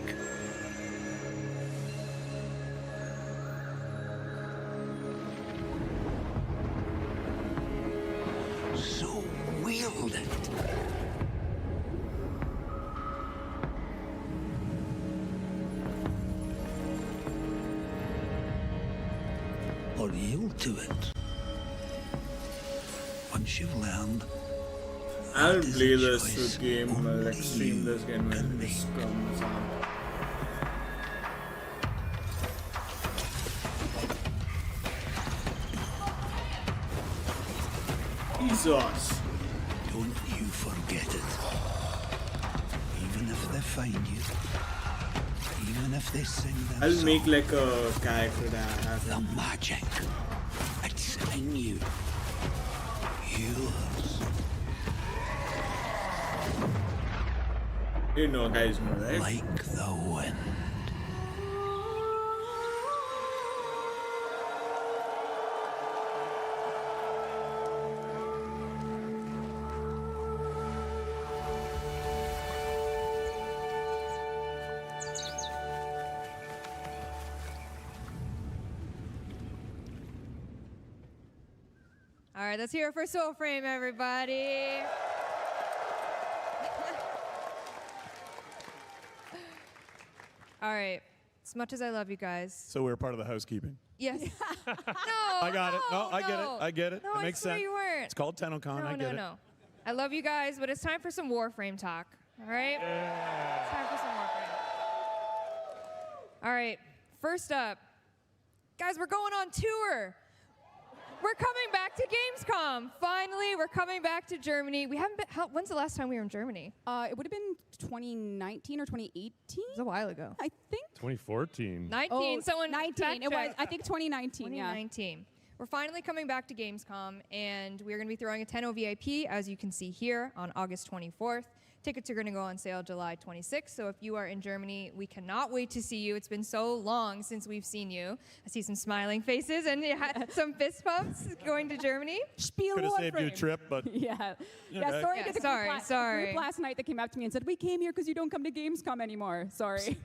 So wield it. Or yield to it. Once you've learned, I'll play this game, like stream this game when this comes out. Jesus. Don't you forget it. Even if they find you, even if they sing their I'll song, make like a character that has the magic. It's in you. Yours. You know, guys, know, right? Like the wind. right, let's hear it for Warframe, everybody. All right. As much as I love you guys. So we're part of the housekeeping. Yes. No. I got it. No, I get it. no. I get it. No, it makes I swear sense. you weren't. It's called Tenno Con. No, I get it. no. I love you guys, but it's time for some Warframe talk. All right? It's time for some Warframe. All right. First up, guys, we're going on tour. We're coming back to Gamescom. Finally, we're coming back to Germany. We haven't been. When's the last time we were in Germany? It would have been 2019 or 2018. It was a while ago. I think 2014. 19. Someone 19. It was. I think 2019. 2019. Yeah. We're finally coming back to Gamescom, and we're going to be throwing a Tenno VIP, as you can see here, on August 24th. Tickets are going to go on sale July 26th, so if you are in Germany, we cannot wait to see you. It's been so long since we've seen you. I see some smiling faces and some fist bumps going to Germany. Spiel Could have saved you a Warframe. trip, but Yeah. Yeah, Okay. sorry Yeah, to the sorry. group last night that came up to me and said, we came here because you don't come to Gamescom anymore. Sorry.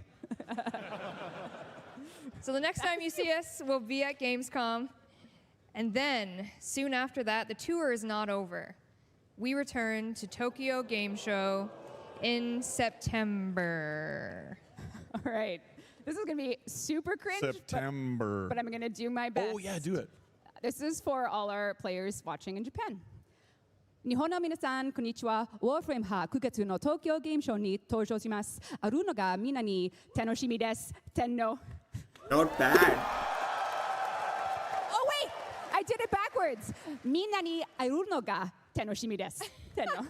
So the next time you see us, we'll be at Gamescom. And then, soon after that, the tour is not over. We return to Tokyo Game Show in September. All right. This is going to be super cringe. September. But I'm going to do my best. Oh, yeah, do it. This is for all our players watching in Japan. 日本の皆さん、こんにちは。Warframe は9月の東京ゲームショウに登場します。あるのがみんなに楽しみです。Tenno. Not bad. Oh, wait! I did it backwards. みんなに会えるのが楽しみです。Tenno.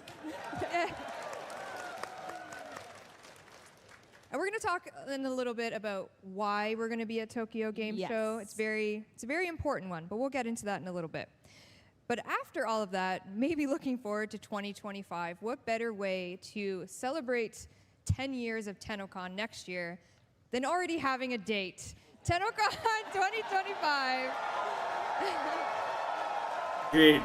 And we're going to talk in a little bit about why we're going to be at Tokyo Game Show. It's a very important one, but we'll get into that in a little bit. But after all of that, maybe looking forward to 2025, what better way to celebrate 10 years of TennoCon next year than already having a date? TennoCon 2025. Great.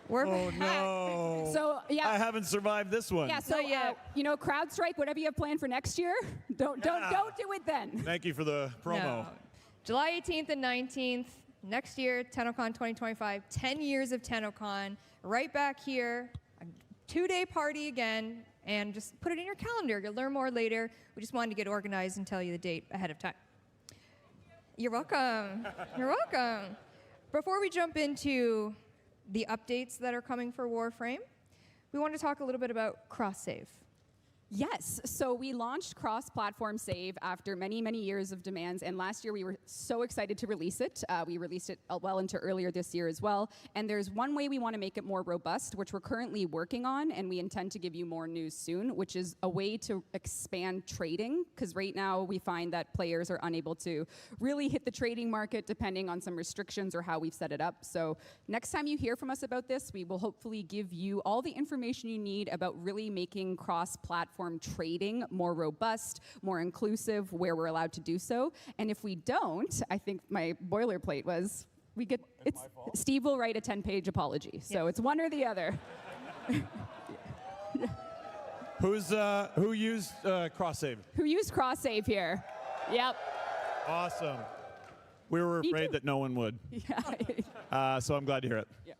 Oh no! So yeah, I haven't survived this one. yeah. So CrowdStrike, whatever you have planned for next year, don't do it then. Thank you for the promo. No. July 18th and 19th, next year, TennoCon 2025, 10 years of TennoCon, right back here, a 2-day party again, and just put it in your calendar. You'll learn more later. We just wanted to get organized and tell you the date ahead of time. You're welcome. You're welcome. Before we jump into the updates that are coming for Warframe, we want to talk a little bit about cross-save. Yes, so we launched cross-platform save after many, many years of demands, and last year we were so excited to release it. We released it well into earlier this year as well, and there's one way we want to make it more robust, which we're currently working on, and we intend to give you more news soon, which is a way to expand trading, because right now we find that players are unable to really hit the trading market depending on some restrictions or how we've set it up. So next time you hear from us about this, we will hopefully give you all the information you need about really making cross-platform trading more robust, more inclusive, where we're allowed to do so. And if we don't, I think my boilerplate was, Steve will write a 10-page apology. So it's one or the other. Who used cross-save? Who used cross-save here? Yep. Awesome. We were afraid that no one would. Yeah. So I'm glad to hear it. Yeah.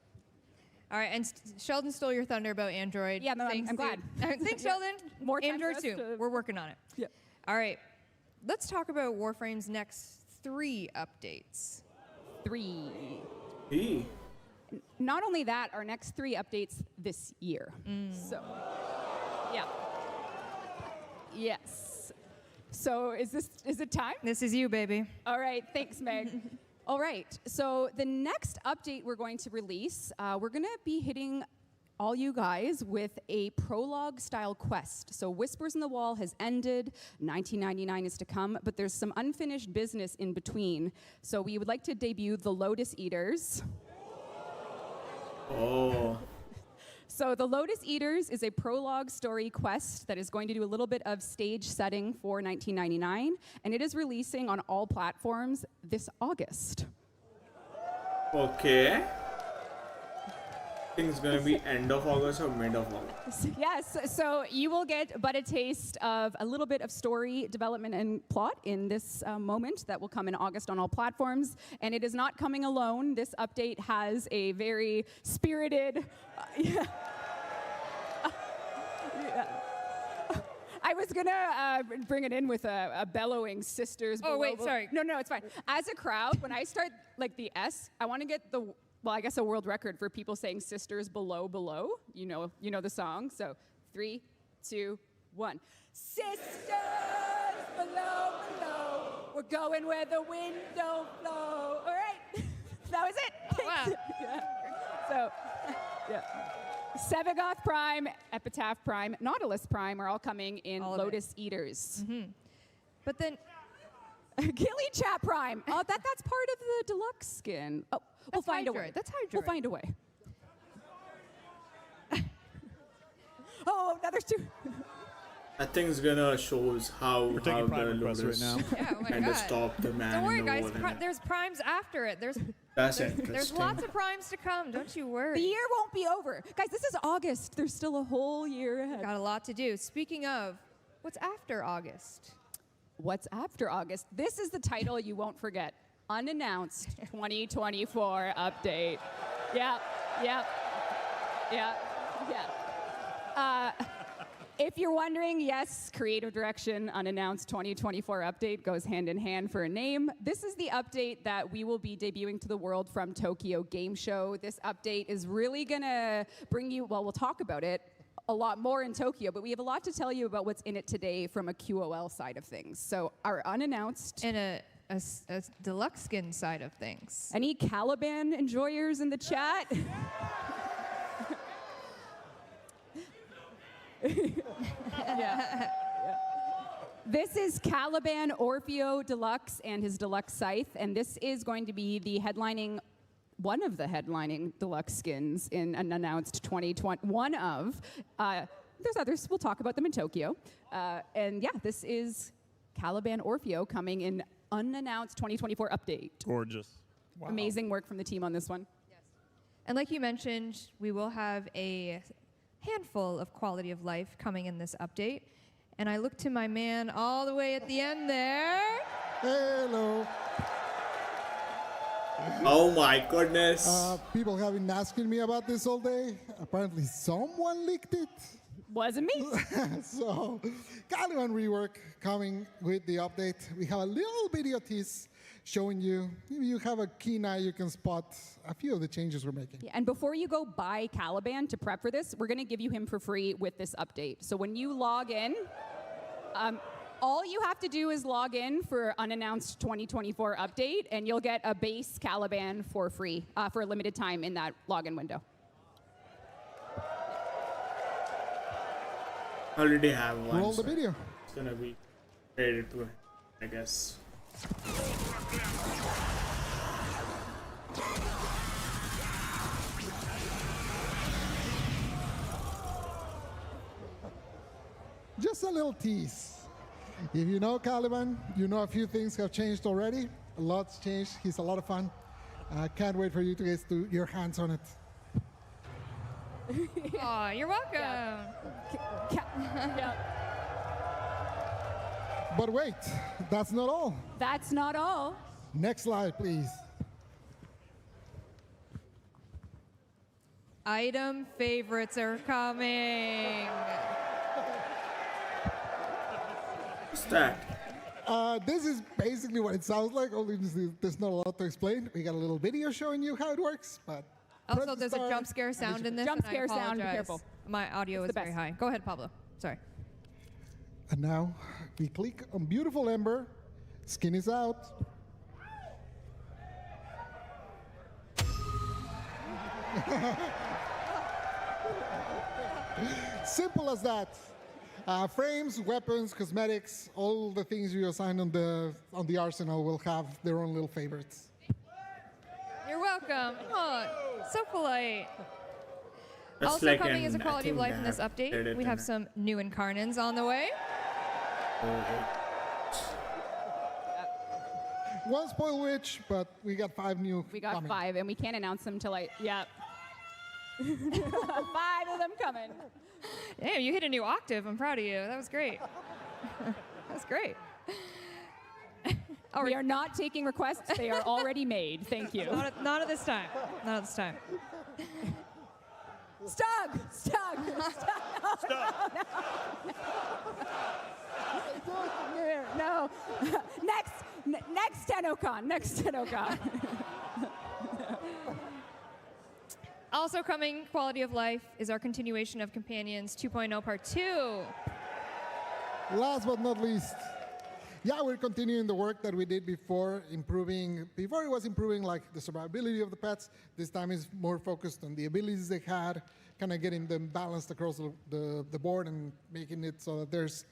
All right, and Sheldon stole your thunder about Android. Yeah, no, I'm glad. Thanks, Sheldon. More time Android for us too. to- We're working on it. Yeah. All right, let's talk about Warframe's next 3 updates. 3. Hey. Not only that, our next 3 updates this year. So, yeah. Yes. So is it time? This is you, baby. All right, thanks, Meg. All right, so the next update we're going to release, we're going to be hitting all you guys with a prologue-style quest. So Whispers in the Wall has ended, 1999 is to come, but there's some unfinished business in between. So we would like to debut the Lotus Eaters. Oh. So the Lotus Eaters is a prologue story quest that is going to do a little bit of stage setting for 1999, and it is releasing on all platforms this August. Okay. think it's gonna be end of August or mid of August. Yes, so you will get but a taste of a little bit of story development and plot in this moment that will come in August on all platforms. And it is not coming alone. This update has a very spirited. Yeah. I was gonna bring it in with a bellowing sisters. Oh, wait, sorry. No, it's fine. As a crowd, when I start like the S, I want to get the. Well, I guess a world record for people saying sisters below, below. You know the song. So 3, 2, 1. Sisters below, below. We're going where the wind don't blow. All right. That was it. Oh, wow. Yeah. So, yeah. Sevagoth Prime, Epitaph Prime, Nautilus Prime are all coming in Lotus Eaters. Mm-hmm. But then... Gilly Chat Prime. Oh, that's part of the deluxe skin. Oh, we'll find a way. That's Hydroid. We'll find a way. Oh, now there's 2. I think it's gonna shows how We're taking the prime requests Lotus right now. Yeah, oh my kind of God. stop the man. Don't worry, in the guys. wall and- There's primes after it. There's Interesting. there's lots of primes to come. Don't you worry. The year won't be over. Guys, this is August. There's still a whole year ahead. Got a lot to do. Speaking of, what's after August? What's after August? This is the title you won't forget. Unannounced 2024 update. Yeah. If you're wondering, yes, creative direction, unannounced 2024 update goes hand in hand for a name. This is the update that we will be debuting to the world from Tokyo Game Show. This update is really gonna bring you, well, we'll talk about it a lot more in Tokyo, but we have a lot to tell you about what's in it today from a QOL side of things. So our unannounced... And a deluxe skin side of things. Any Caliban enjoyers in the chat? Yeah. This is Caliban Orfeo Deluxe and his deluxe scythe, and this is going to be the one of the headlining deluxe skins in an announced 2020. There's others. We'll talk about them in Tokyo. And yeah, this is Caliban Orfeo coming in unannounced 2024 update. Gorgeous. Wow. Amazing work from the team on this one. And like you mentioned, we will have a handful of quality of life coming in this update. And I look to my man all the way at the end there. Hello. Oh my goodness. People have been asking me about this all day. Apparently someone leaked it. Wasn't me. So, Caliban rework coming with the update. We have a little video tease showing you. If you have a keen eye, you can spot a few of the changes we're making. Yeah, and before you go buy Caliban to prep for this, we're going to give you him for free with this update. So when you log in, all you have to do is log in for unannounced 2024 update, and you'll get a base Caliban for free for a limited time in that login window. Already have one. Roll the video. It's gonna be rated to, I guess. Just a little tease. If you know Caliban, you know a few things have changed already. A lot's changed. He's a lot of fun. Can't wait for you to get your hands on it. Aw, you're welcome. Yeah. But wait, that's not all. That's not all. Next slide, please. Item favorites are coming. What's that? This is basically what it sounds like, only there's not a lot to explain. We got a little video showing you how it works, but... Also, there's a jump scare sound in this. Jump and I scare sound, be apologize. careful. My audio It's is the very best. high. Go ahead, Pablo. Sorry. And now, we click on Beautiful Ember. Skin is out. Simple as that. Frames, weapons, cosmetics, all the things you assign on the arsenal will have their own little favorites. You're welcome. Oh, so polite. That's Also like coming as a an- I quality of think life they in this have update, added we in have it. some new incarnants on the way. One spoil witch, but we got 5 new. We got coming. 5, and we can't announce them till yeah. 5 of them coming. Damn, you hit a new octave. I'm proud of you. That was great. That's great. We are not taking requests. They are already made. Thank you. Not at this time. Not at this time. Stug! No. Next Tenno Con. Also coming, quality of life, is our continuation of Companions 2.0 Part 2. Last but not least, yeah, we're continuing the work that we did before, before it was improving like the survivability of the pets. This time is more focused on the abilities they had, kind of getting them balanced across the board and making it so that there's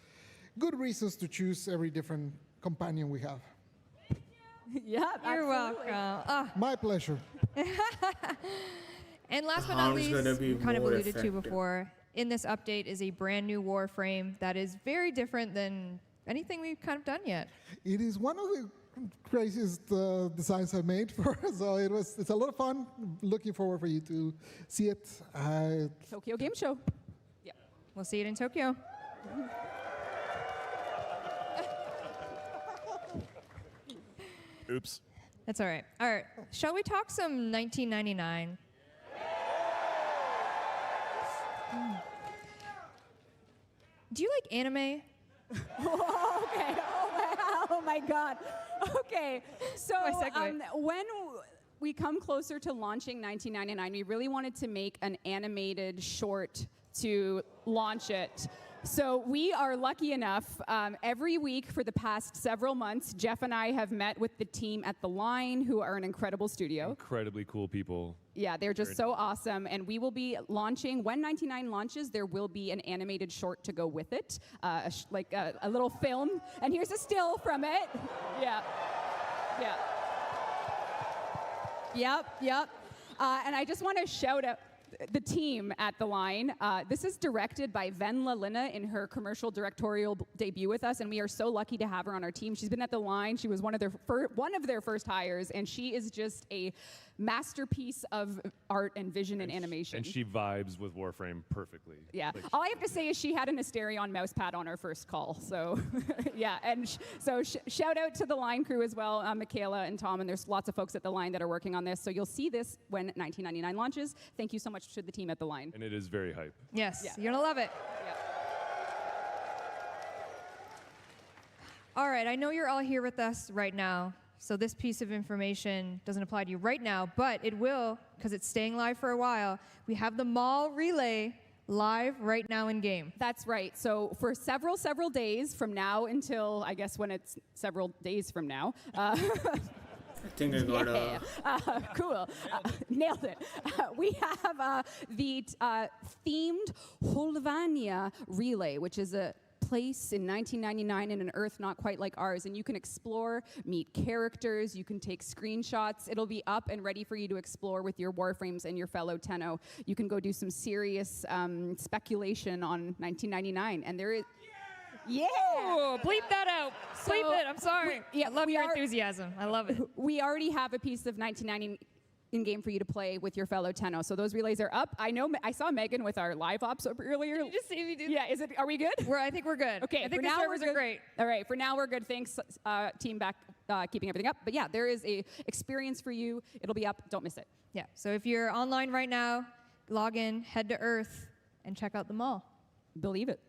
good reasons to choose every different companion we have. Yeah, You're welcome. My pleasure. And last but not least, kind of alluded to before, in this update is a brand new Warframe that is very different than anything we've kind of done yet. It is one of the craziest designs I've made for us, so it's a lot of fun. Looking forward for you to see it. Tokyo Game Show. Yeah, we'll see it in Tokyo. Oops. That's all right. All right, shall we talk some 1999? Do you like anime? Okay. Oh my God. Okay. So when we come closer to launching 1999, we really wanted to make an animated short to launch it. So we are lucky enough, every week for the past several months, Jeff and I have met with the team at The Line, who are an incredible studio. Incredibly cool people. Yeah, they're just so awesome. And we will be launching, when 99 launches, there will be an animated short to go with it, like a little film. And here's a still from it. Yeah. Yep. And I just want to shout out the team at The Line. This is directed by Venla Lina in her commercial directorial debut with us, and we are so lucky to have her on our team. She's been at The Line. She was one of their first hires, and she is just a masterpiece of art and vision and animation. And she vibes with Warframe perfectly. Yeah. All I have to say is she had an Asterion mouse pad on our first call. So, yeah. And shout out to the Line crew as well, Michaela and Tom. And there's lots of folks at the Line that are working on this. So you'll see this when 1999 launches. Thank you so much to the team at the Line. And it is very hype. Yes, you're going to love it. Yeah. All right, I know you're all here with us right now. So this piece of information doesn't apply to you right now, but it will, because it's staying live for a while. We have the mall relay live right now in game. That's right. So for several days from now until, I guess, when it's several days from now. I think I got cool. Nailed it. We have the themed Holvania relay, which is a place in 1999 in an Earth not quite like ours, and you can explore, meet characters, you can take screenshots. It'll be up and ready for you to explore with your Warframes and your fellow Tenno. You can go do some serious speculation on 1999, and there is... Yeah! Ooh, bleep that out. Bleep it. I'm sorry. I love your enthusiasm. I love it. We already have a piece of 1999 in-game for you to play with your fellow Tenno. So those relays are up. I know I saw Megan with our live ops earlier. Did you just see me do that? Yeah, are we good? I think we're good. Okay, I think for the now servers are great. All right, for now we're good. Thanks, team back keeping everything up. But yeah, there is a experience for you. It'll be up. Don't miss it. Yeah, so if you're online right now, log in, head to Earth, and check out the mall. Believe it.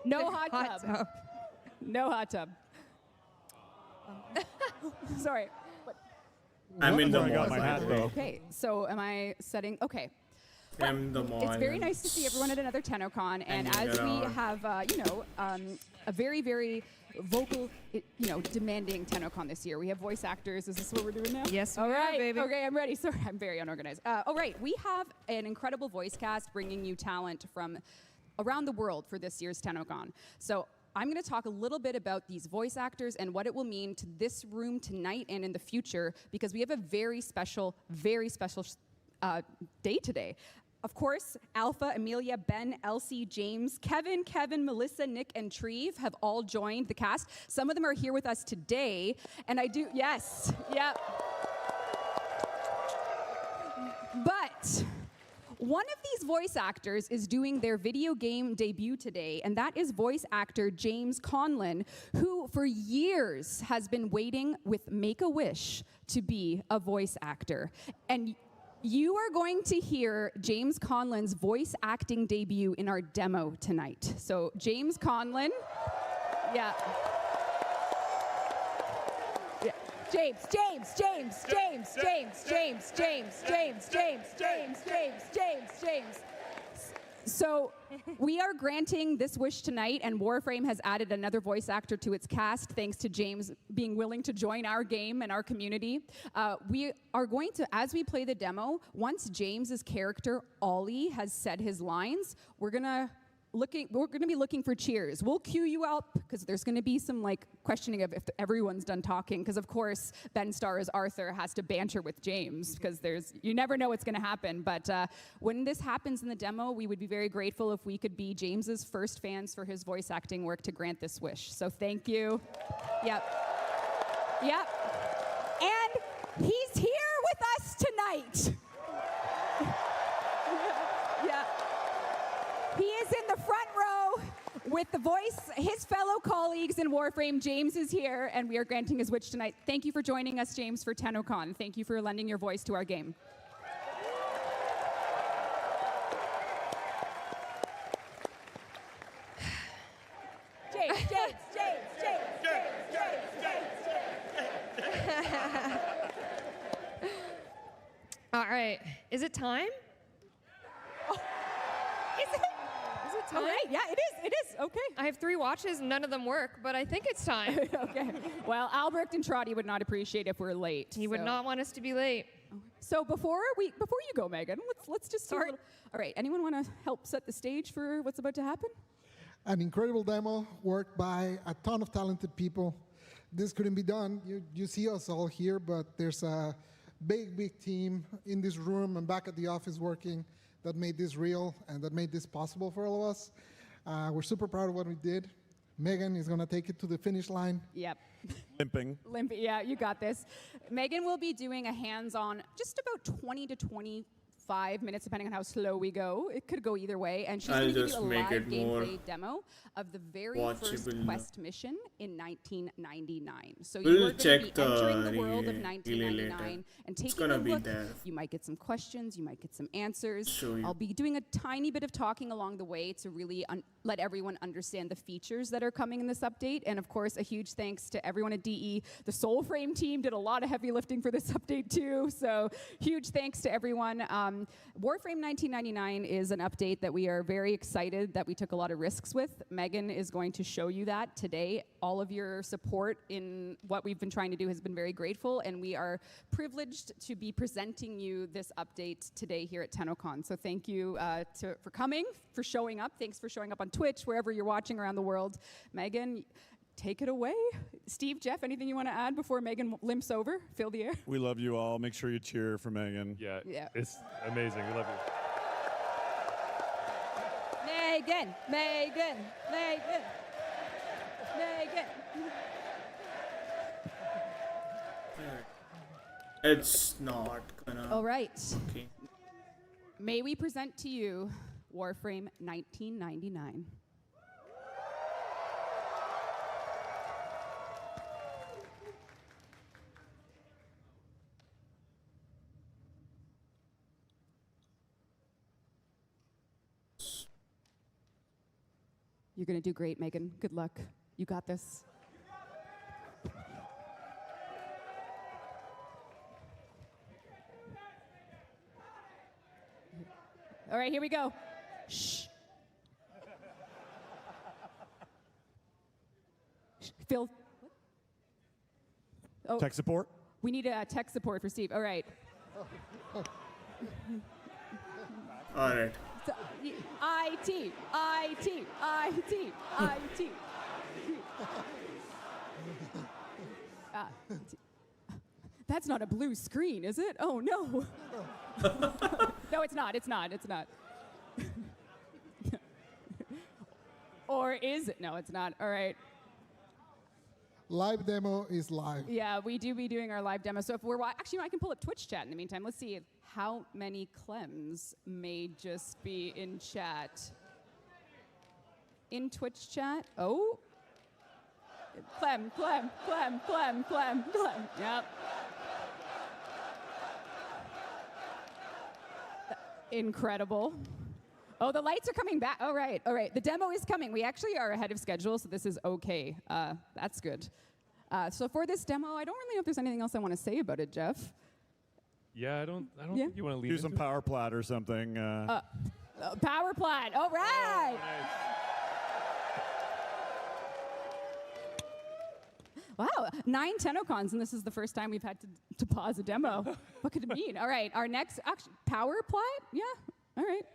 No hot tub. No hot tub. Sorry. I'm in the mall. I got my hat though. Okay, so am I setting? Okay. I'm the mall. It's very nice to see everyone at another Tenno Con, and as we have, a very, very vocal, demanding Tenno Con this year. We have voice actors. Is this what we're doing now? Yes, all right, baby. Okay, I'm ready. Sorry, I'm very unorganized. All right, we have an incredible voice cast bringing you talent from around the world for this year's Tenno Con. So I'm going to talk a little bit about these voice actors and what it will mean to this room tonight and in the future, because we have a very special day today. Of course, Alpha, Amelia, Ben, Elsie, James, Kevin, Melissa, Nick, and Treve have all joined the cast. Some of them are here with us today, and yep. But one of these voice actors is doing their video game debut today, and that is voice actor James Conlon, who for years has been waiting with Make-A-Wish to be a voice actor. And you are going to hear James Conlon's voice acting debut in our demo tonight. So James Conlon, yeah. James. So we are granting this wish tonight, and Warframe has added another voice actor to its cast thanks to James being willing to join our game and our community. We are going to, as we play the demo, once James's character, Ollie, has said his lines, we're gonna be looking for cheers. We'll cue you up because there's going to be some questioning of if everyone's done talking, because of course Ben Starr as Arthur has to banter with James because you never know what's going to happen. But when this happens in the demo, we would be very grateful if we could be James's first fans for his voice acting work to grant this wish. So thank you. Yep. And he's here with us tonight. Yeah. He is in the front row with the voice, his fellow colleagues in Warframe. James is here, and we are granting his wish tonight. Thank you for joining us, James, for Tenno Con. Thank you for lending your voice to our game. James. All right, is it time? Is it time? All right, yeah, it is, okay. I have 3 watches, none of them work, but I think it's time. Okay. Well, Albrecht and Trotty would not appreciate if we're late. He would not want us to be late. So before you go, Megan, let's just start. All right, anyone want to help set the stage for what's about to happen? An incredible demo worked by a ton of talented people. This couldn't be done. You see us all here, but there's a big team in this room and back at the office working that made this real and that made this possible for all of us. We're super proud of what we did. Megan is going to take it to the finish line. Yep. Limping. Yeah, you got this. Megan will be doing a hands-on, just about 20 to 25 minutes, depending on how slow we go. It could go either way. And she's going to give you a live gameplay demo of the very first Quest mission in 1999. So you are going to be entering the world of 1999 and taking a look. You might get some questions. You might get some answers. I'll be doing a tiny bit of talking along the way to really let everyone understand the features that are coming in this update. And of course, a huge thanks to everyone at DE. The Soulframe team did a lot of heavy lifting for this update too. So huge thanks to everyone. Warframe 1999 is an update that we are very excited that we took a lot of risks with. Megan is going to show you that today. All of your support in what we've been trying to do has been very grateful, and we are privileged to be presenting you this update today here at Tenno Con. So thank you for coming, for showing up. Thanks for showing up on Twitch, wherever you're watching around the world. Megan, take it away. Steve, Jeff, anything you want to add before Megan limps over? Fill the air. We love you all. Make sure you cheer for Megan. Yeah. It's amazing. We love you. Megan. It's not gonna. All right. Okay. May we present to you Warframe 1999. You're going to do great, Megan. Good luck. You got this. All right, here we go. Shh. Phil. Oh, Tech support? we need a tech support for Steve. All right. All right. So, IT. That's not a blue screen, is it? Oh, no. No, it's not. Or is it? No, it's not. All right. live demo is live. Yeah, we do be doing our live demo. So if we're actually, I can pull up Twitch chat in the meantime. Let's see how many Clems may just be in chat. In Twitch chat. Oh. Clem. Yep. Incredible. Oh, the lights are coming back. All right. The demo is coming. We actually are ahead of schedule, so this is okay. That's good. So for this demo, I don't really know if there's anything else I want to say about it, Jeff. Yeah, I don't think you want to lead Do some power plat or something. Power plat. All right. Oh, nice. Wow, 9 Tenno Cons, and this is the first time we've had to pause a demo. What could it mean? All right, our next power plat? Yeah, all right.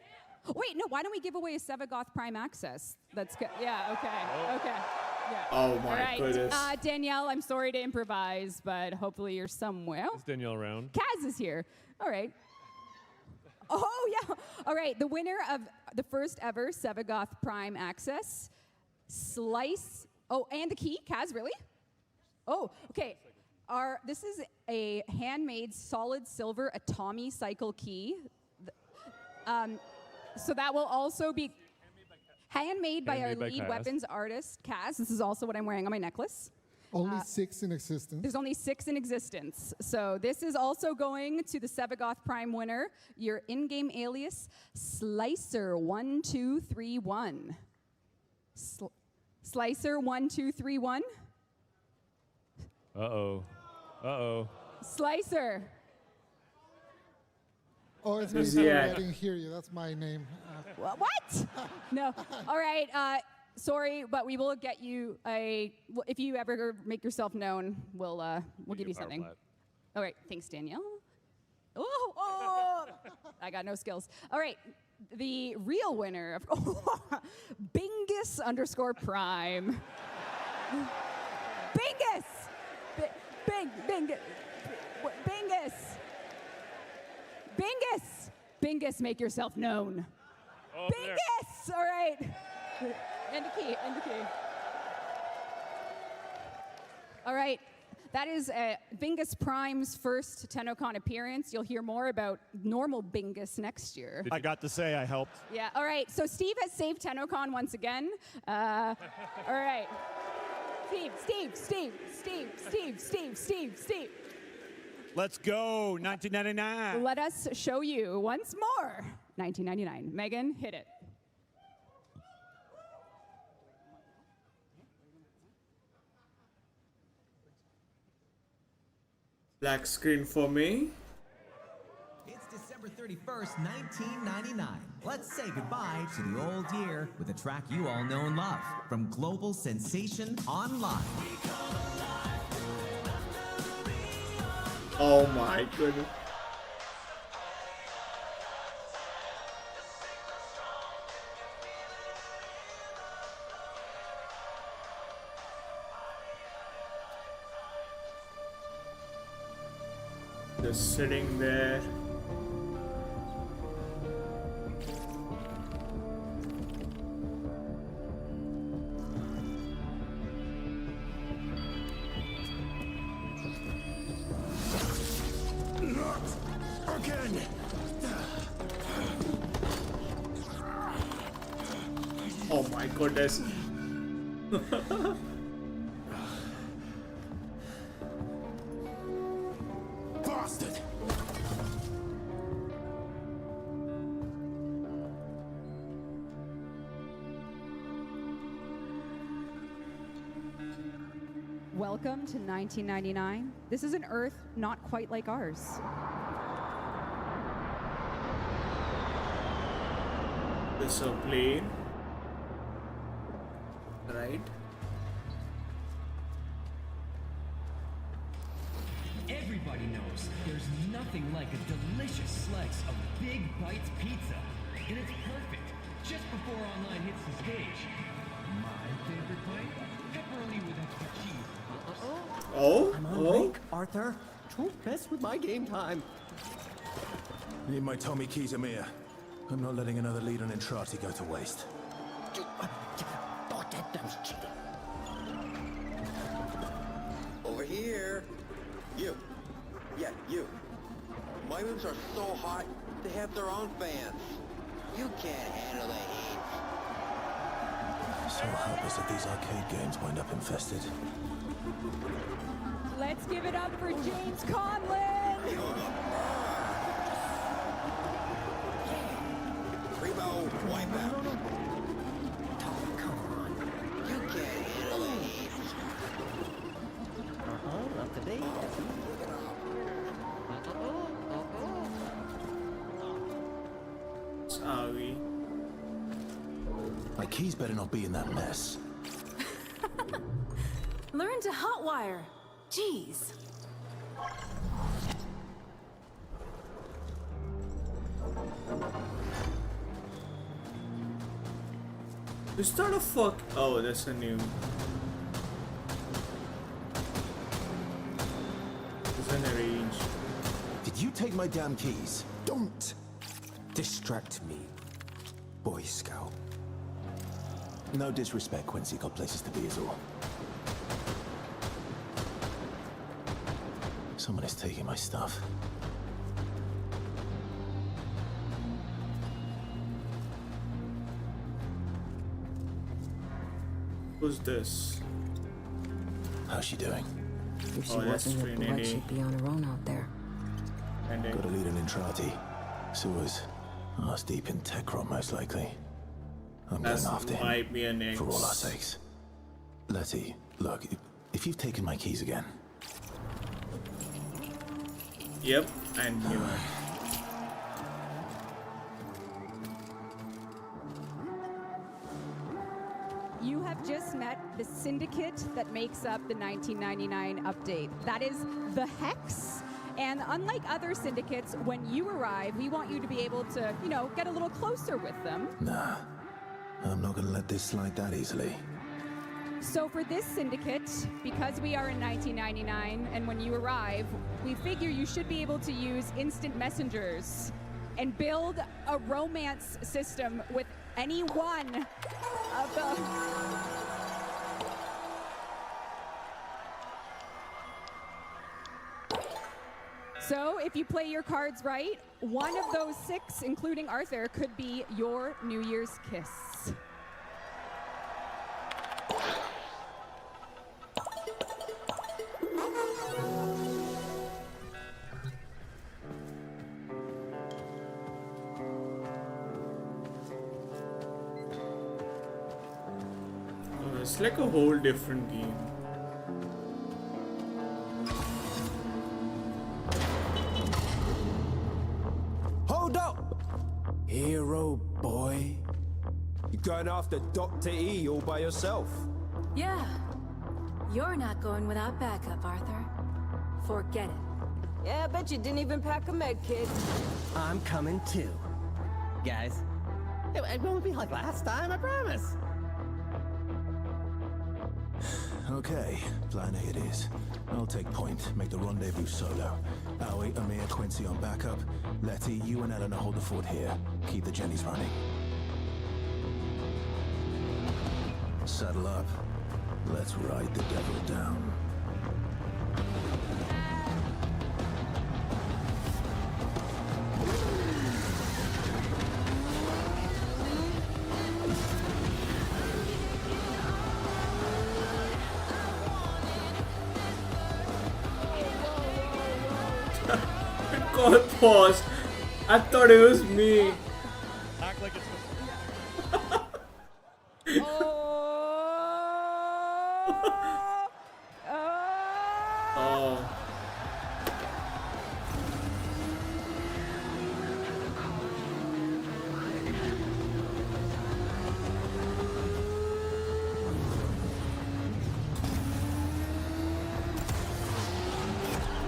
Wait, no, why don't we give away a Sevagoth Prime access? That's good. Yeah, okay. Yeah. Oh my goodness. Danielle, I'm sorry to improvise, but hopefully you're somewhere. Is Danielle around? Kaz is here. All right. Oh, yeah. All right, the winner of the first ever Sevagoth Prime access, Slice. Oh, and the key, Kaz, really? Oh, okay. This is a handmade solid silver Atomi cycle key. So that will also be handmade by our lead weapons artist, Kaz. This is also what I'm wearing on my necklace. Only 6 in existence. There's only 6 in existence. So this is also going to the Sevagoth Prime winner, your in-game alias, Slicer1231. Slicer1231. Uh-oh. Slicer. Oh, it's me. Sorry, I didn't hear you. That's my name. What? No. All right. Sorry, but we will get you if you ever make yourself known, we'll give you something. All right. Thanks, Danielle. Oh. I got no skills. All right. The real winner of Bingus_Prime. Bingus. Bingus, make yourself known. Oh, Bingus! All right. And a key. All right. That is Bingus Prime's first Tenno Con appearance. You'll hear more about normal Bingus next year. I got to say I helped. Yeah, all right. So Steve has saved Tenno Con once again. All right. Steve. Let's go, 1999. Let us show you once more 1999. Megan, hit it. Black screen for me. It's December 31st, 1999. Let's say goodbye to the old year with a track you all know and love from Global Sensation Online. Oh my goodness. Just sitting there. Again. Oh my goodness. Bastard. Welcome to 1999. This is an Earth not quite like ours. This is a plane. Right? Everybody knows there's nothing like a delicious slice of Big Bites pizza. And it's perfect just before online hits the stage. My favorite bite? Pepperoni with extra cheese. I'm on break, Arthur. Don't mess with my game time. Need my Tommy Kiesemir. I'm not letting another lead on Entrati go to waste. Oh, that was cheating. My moves are so hot, they have their own fans. You can't handle the heat. So help us if these arcade games wind up infested. Let's give it up for James Conlon. Primo, wipe out. Come on. You can't handle the heat. Up to date. Sorry. My keys better not be in that mess. Learn to hotwire. Jeez. Is that a fuck? Oh, that's a new. It's an arrange. Did you take my damn keys? Don't distract me, Boy Scout. No disrespect, Quincy. Got places to be is all. Someone is taking my stuff. Who's this? How's she doing? If she wasn't with blood, she'd be on her own out there. Got a lead in Entrati. Sewers. Arse deep in Techron, most likely. I'm That's going after might him. be an ex. For all our sakes. Letty, look, if you've taken my keys again. Yep, I knew it. You have just met the syndicate that makes up the 1999 update. That is the Hex. And unlike other syndicates, when you arrive, we want you to be able to, you know, get a little closer with them. Nah, I'm not gonna let this slide that easily. So for this syndicate, because we are in 1999, and when you arrive, we figure you should be able to use instant messengers and build a romance system with any one of the... So if you play your cards right, one of those 6, including Arthur, could be your New Year's kiss. It's like a whole different game. Hold up! Hero boy. You're going after Dr. E all by yourself. Yeah. You're not going without backup, Arthur. Forget it. Yeah, I bet you didn't even pack a med kit. I'm coming too. Guys, it won't be like last time, I promise. Okay, plan A it is. I'll take point, make the rendezvous solo. Aoi, Amir, Quincy on backup. Letty, you and Eleanor hold the fort here. Keep the Jennies running. Saddle up. Let's ride the devil down. God, pause. I thought it was me. Act like it's Oh.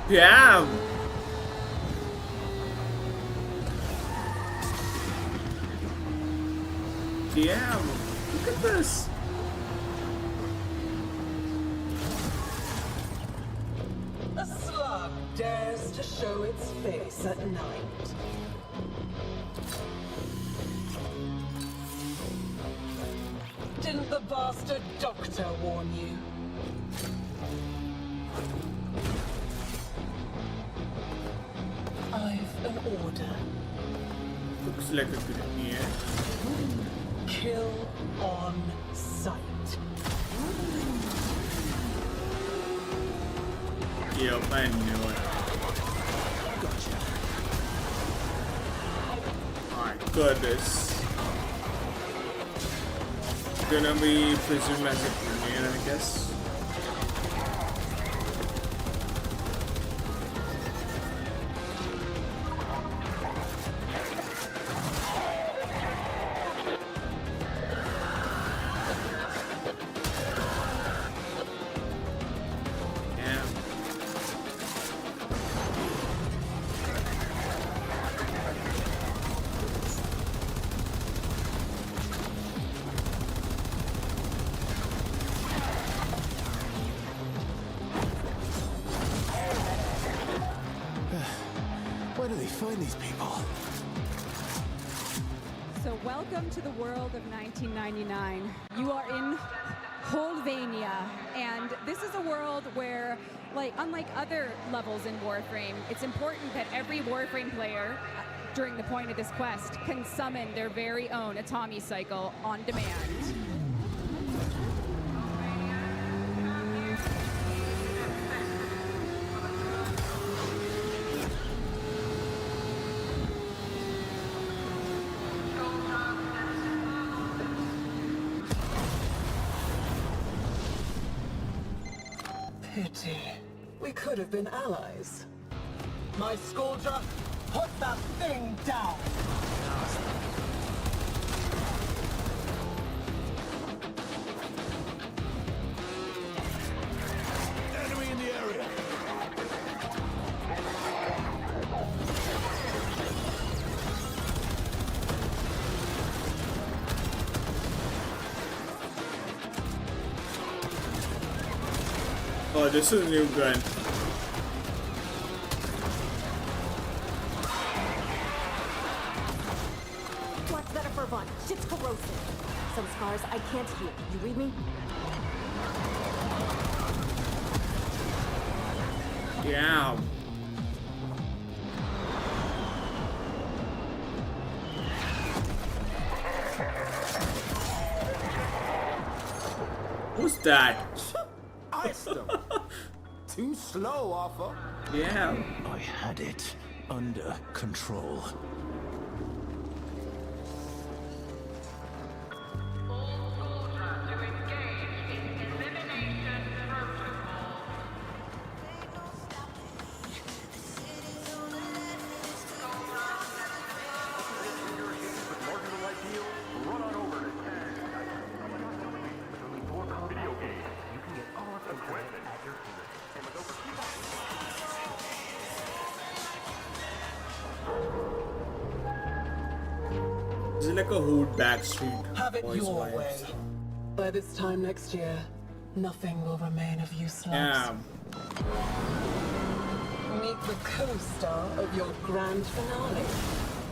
Damn. Damn. Look at this. A slug dares to show its face at night. Didn't the bastard doctor warn you? I've order. Looks like a grenade. Kill on sight. Yep, I knew it. Gotcha. Alright, goodness. Gonna be presumed as a grenade, I guess. Where do they find these people? So welcome to the world of 1999. You are in Holdvania, and this is a world where, like, unlike other levels in Warframe, it's important that every Warframe player during the point of this quest can summon their very own Atomi cycle on demand. Pity. We could have been allies. My Scoldra, put that thing down! Enemy in the area. Oh, this is a new gun. What's better for fun? Shit's corrosive. Some scars I can't heal. You read me? Yeah. Who's that? Iced them. Too slow, Arthur. Yeah. I had it under control. This is like a Hood Backstreet. Have it Boys your vibes. way. By this time next year, nothing will remain of you slugs. Yeah. Meet the co-star of your grand finale.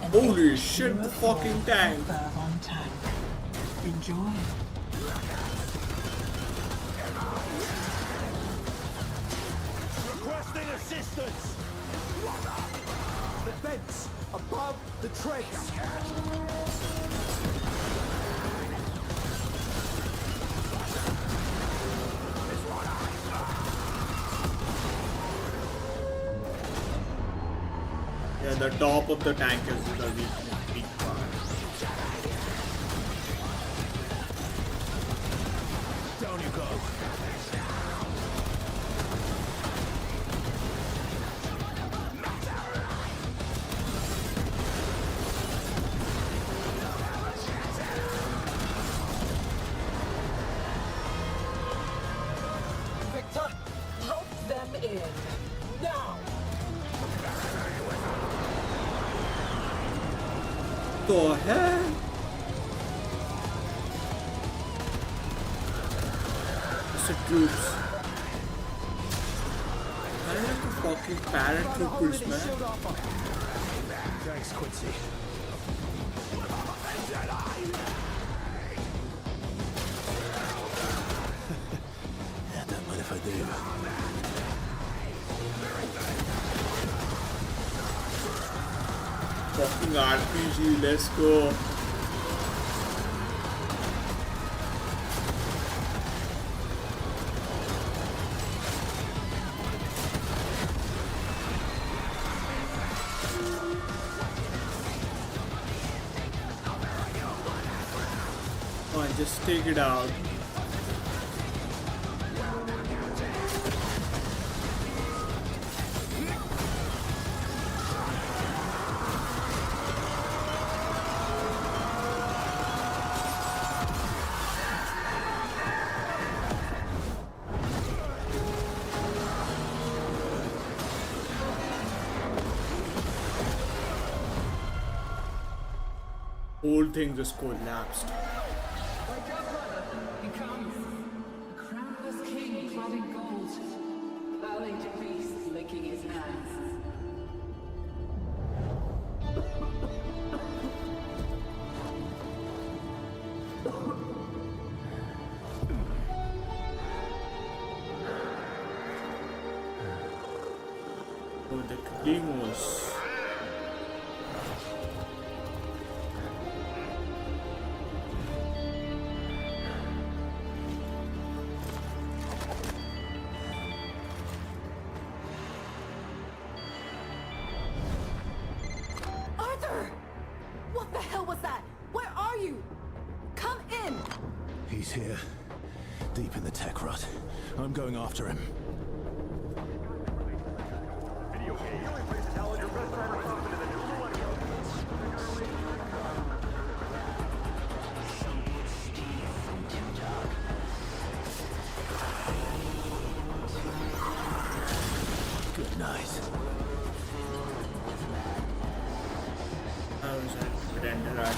An Holy shit, the fucking tank. on tank. Enjoy. Requesting assistance. The vents above the trace. Yeah, the top of the tank is the weak part. Down you go. Victor, help them in. Now! The hell? It's the troops. I like the fucking paratroopers, man. Thanks, Quincy. Yeah, don't mind if I do. fucking RPG, let's go. Come on, just take it out. Whole thing just collapsed. Becomes a crownless king clad in gold, bowing to priests licking his hands. Oh, the king was. Arthur! What the hell was that? Where are you? Come in! He's here. Deep in the tech rut. I'm going after him. Video game. The only place to challenge your best driver comes into the new millennium. Good night. How is that render?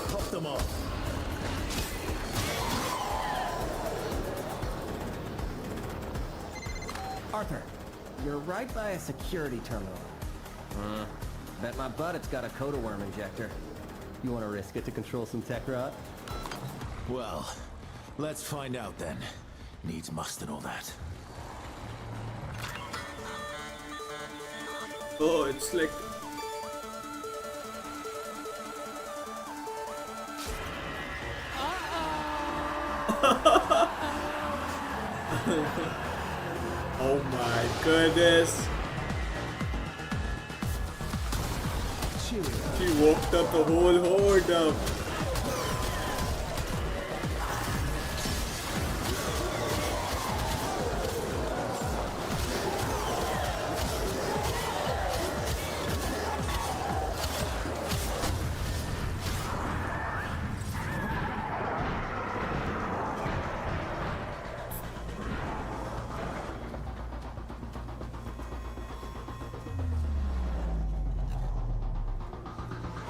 Pop them off. Arthur, you're right by a security terminal. Bet my butt it's got a coda-worm injector. You want to risk it to control some tech rot? Well, let's find out then. Needs must and all that. Oh, it's like. Oh my goodness. She woke up the whole horde up.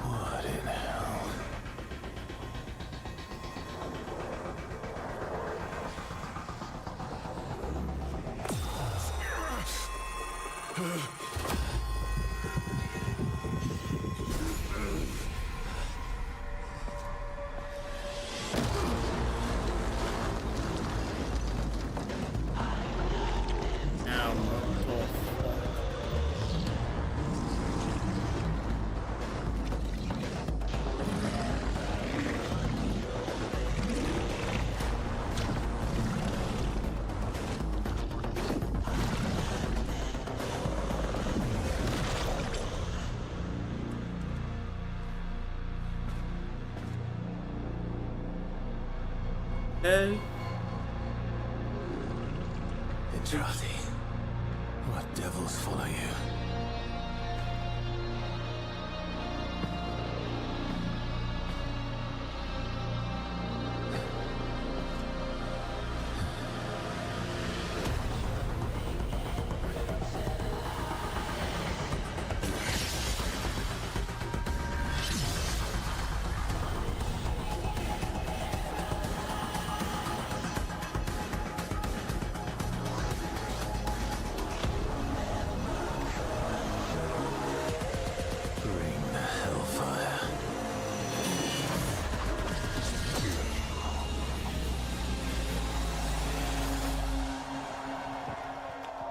What in hell? Hell. Entrati, what devils follow you?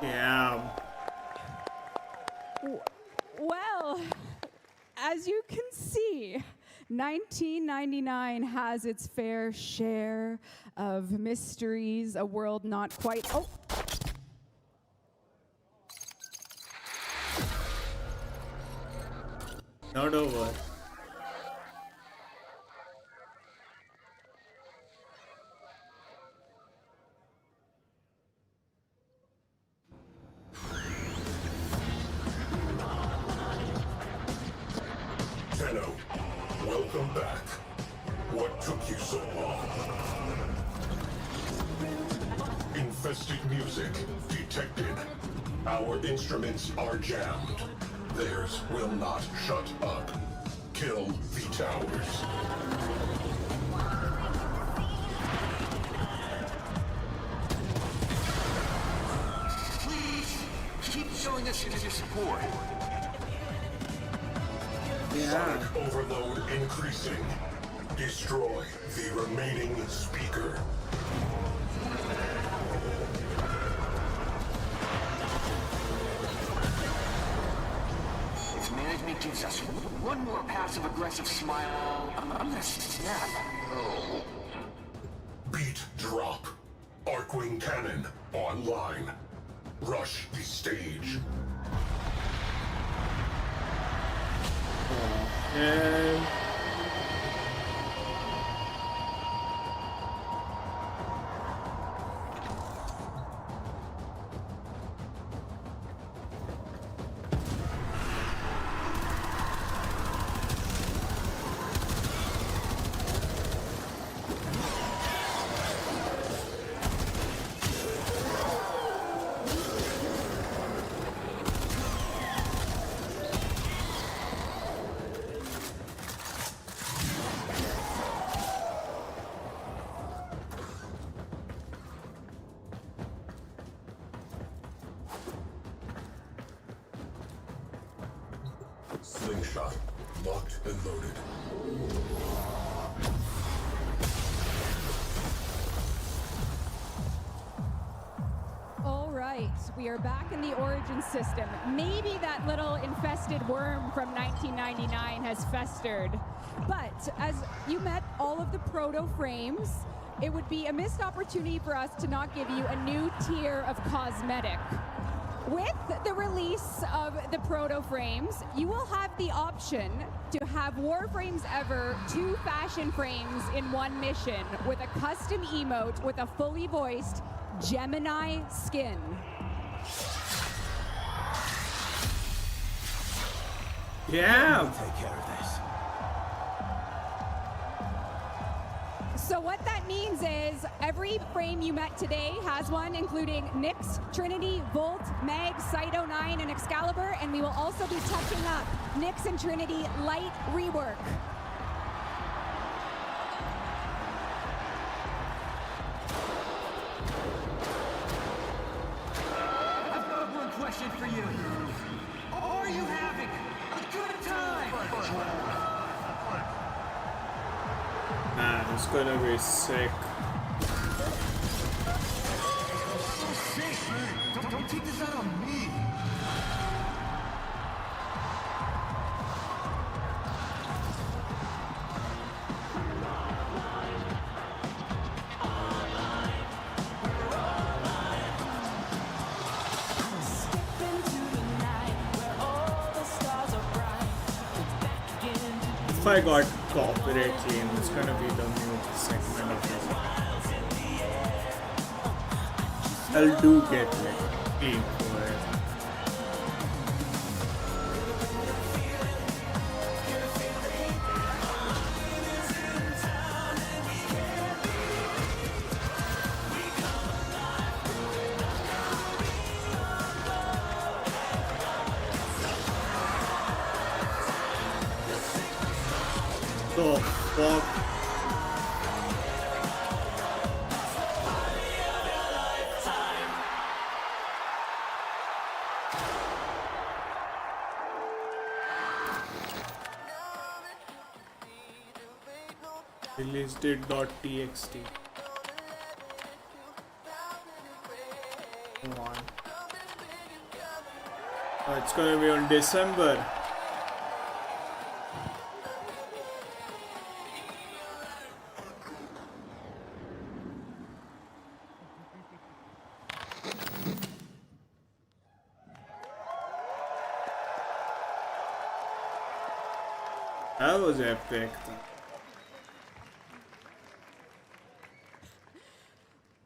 Yeah. Well, as you can see, 1999 has its fair share of mysteries, a world not quite. Oh! Not over. Tenno, welcome back. What took you so long? Infested music detected. Our instruments are jammed. Theirs will not shut up. Kill the towers. Please, keep showing us your support. Sonic overload increasing. Destroy the remaining speaker. If management gives us one more passive-aggressive smile, I'm gonna snap. Beat drop. Arcwing cannon online. Rush the stage. And Slingshot. Locked and loaded. All right, we are back in the Origin system. Maybe that little infested worm from 1999 has festered. But as you met all of the proto frames, it would be a missed opportunity for us to not give you a new tier of cosmetic. With the release of the proto frames, you will have the option to have Warframes Ever 2 fashion frames in one mission with a custom emote with a fully voiced Gemini skin. yeah. Take care of this. So what that means is every frame you met today has one, including Nyx, Trinity, Volt, Mag, Cyto 9, and Excalibur, and we will also be touching up Nyx and Trinity light rework. I've got one question for you. Are you having a good time? Man, it's gonna be sick. So sick, man. Don't take this out on me. If I got copyright claim, it's gonna be the new segment of this. I'll do get like claim for it. The fuck? Release date.txt. Come on. Oh, it's gonna be on December. That was epic.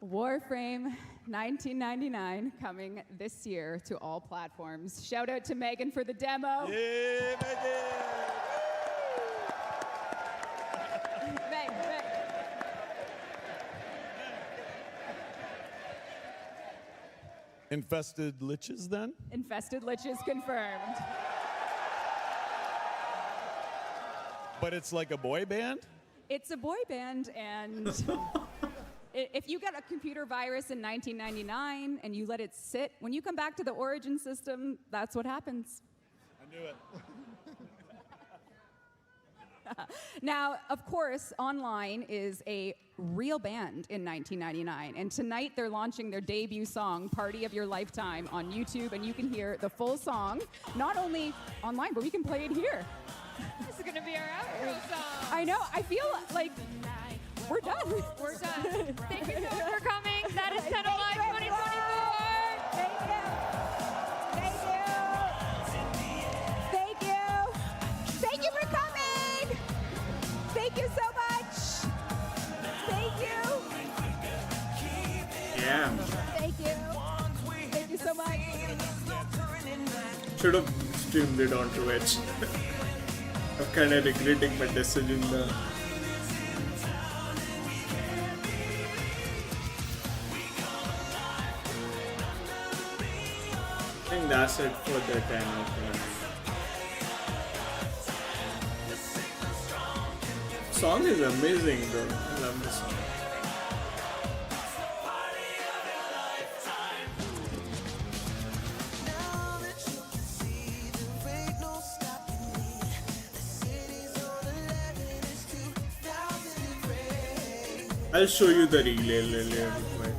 Warframe 1999 coming this year to all platforms. Shout out to Megan for the demo. Yeah, Megan! Meg. Infested liches then? Infested liches confirmed. But it's like a boy band? It's a boy band, and if you get a computer virus in 1999 and you let it sit, when you come back to the origin system, that's what happens. I knew it. Now, of course, Online is a real band in 1999, and tonight they're launching their debut song, Party of Your Lifetime, on YouTube, and you can hear the full song, not only online, but we can play it here. This is gonna be our outro song. I know, I feel like we're done. We're done. Thank you so much for coming. That is Tenno Live 2024. Thank you for coming. Thank you so much. Thank you. Yeah. Thank you. Thank you so much. Should have streamed it on Twitch. I'm kind of regretting my decision there. I think that's it for the Tenno Con. Song is amazing though. I love this song. I'll show you the relay real quick.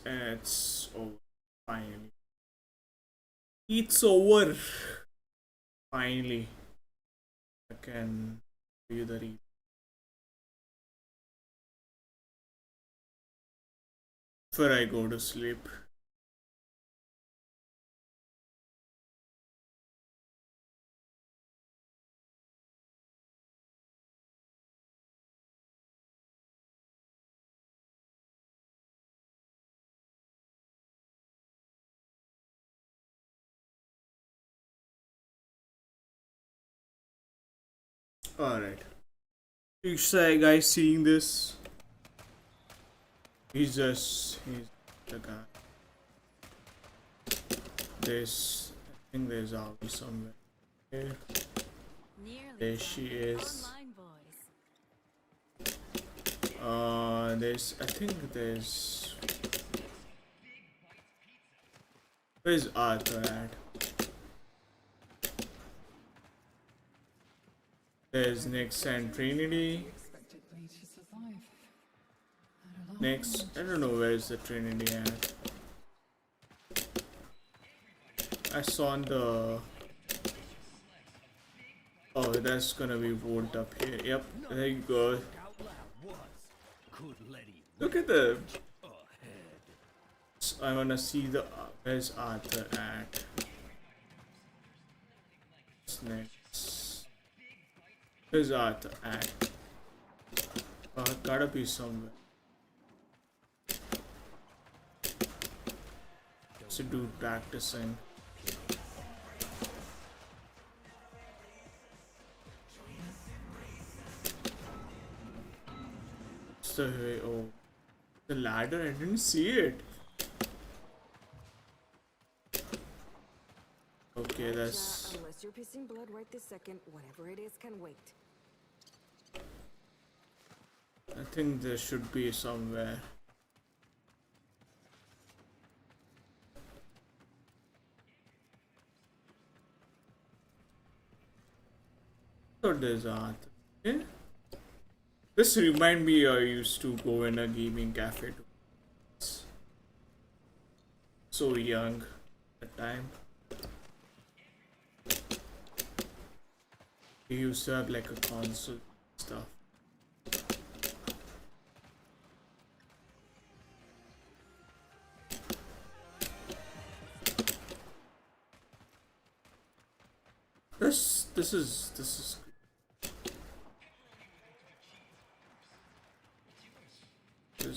It's over. Finally. It's over. Finally. I can show you the relay. Before I go to sleep. Alright. You guys seeing this? He's the guy. I think there's Avi somewhere here. There she is. I think there's. Where's Arthur at? There's Nyx and Trinity. Next, I don't know where is the Trinity at. I saw on the. Oh, that's gonna be voted up here. Yep, there you go. Look at the. I wanna see the. Where's Arthur at? What's next? Where's Arthur at? Gotta be somewhere. It's a dude practicing. So, oh, the ladder, I didn't see it. Okay, that's. Unless you're pissing blood right this second, whatever it is can wait. I think there should be somewhere. So there's Arthur. Yeah. This remind me I used to go in a gaming cafe. so young at the time. We used to have like a console stuff. This is this is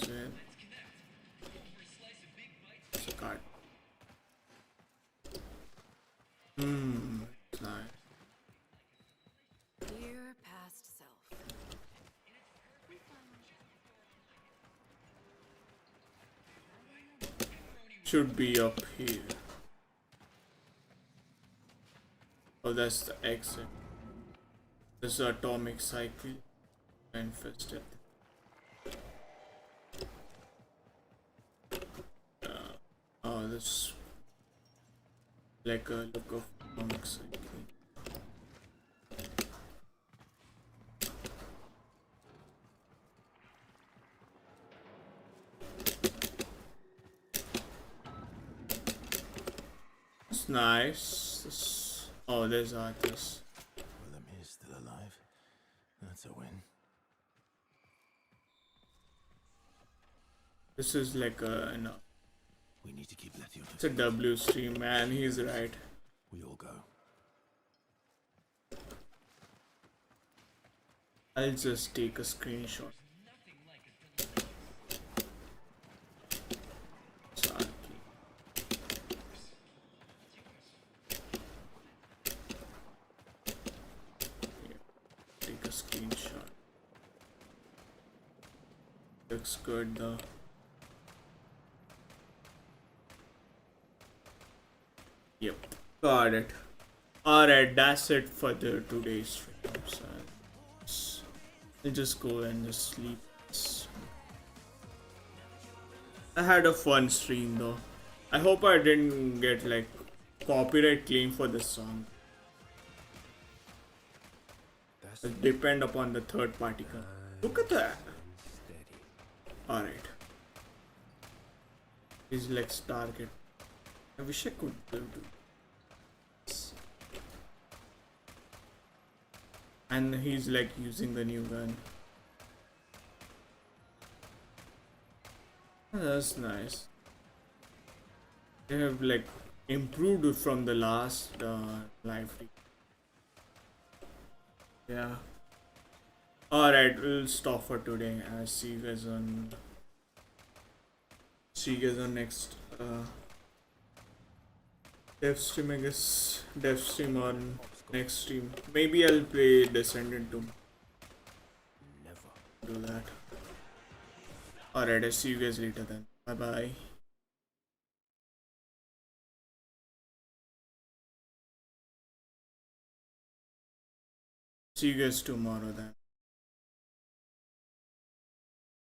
it. It's a card. It's nice. Dear past self. Should be up here. Oh, that's the exit. This is atomic cycle manifested. Oh, this like a look of atomic cycle. It's nice. Oh, there's Arthas. Willem is still alive. That's a win. This is like a no. We need to keep Letty on. It's a W stream, man. He's right. We all go. I'll just take a screenshot. Sorry. Take a screenshot. Looks good though. Yep, got it. Alright, that's it for the today's stream. So I'll just go and just sleep. I had a fun stream though. I hope I didn't get like copyright claim for this song. It'll depend upon the third party. Look at that. Alright. He's like target. I wish I could do this. And he's like using the new gun. Oh, that's nice. They have like improved it from the last live feed. Yeah. Alright, we'll stop for today. I'll see you guys on next dev stream, I guess. Dev stream on next stream. Maybe I'll play Descendant too. Never do that. Alright, I'll see you guys later then. Bye bye. See you guys tomorrow then.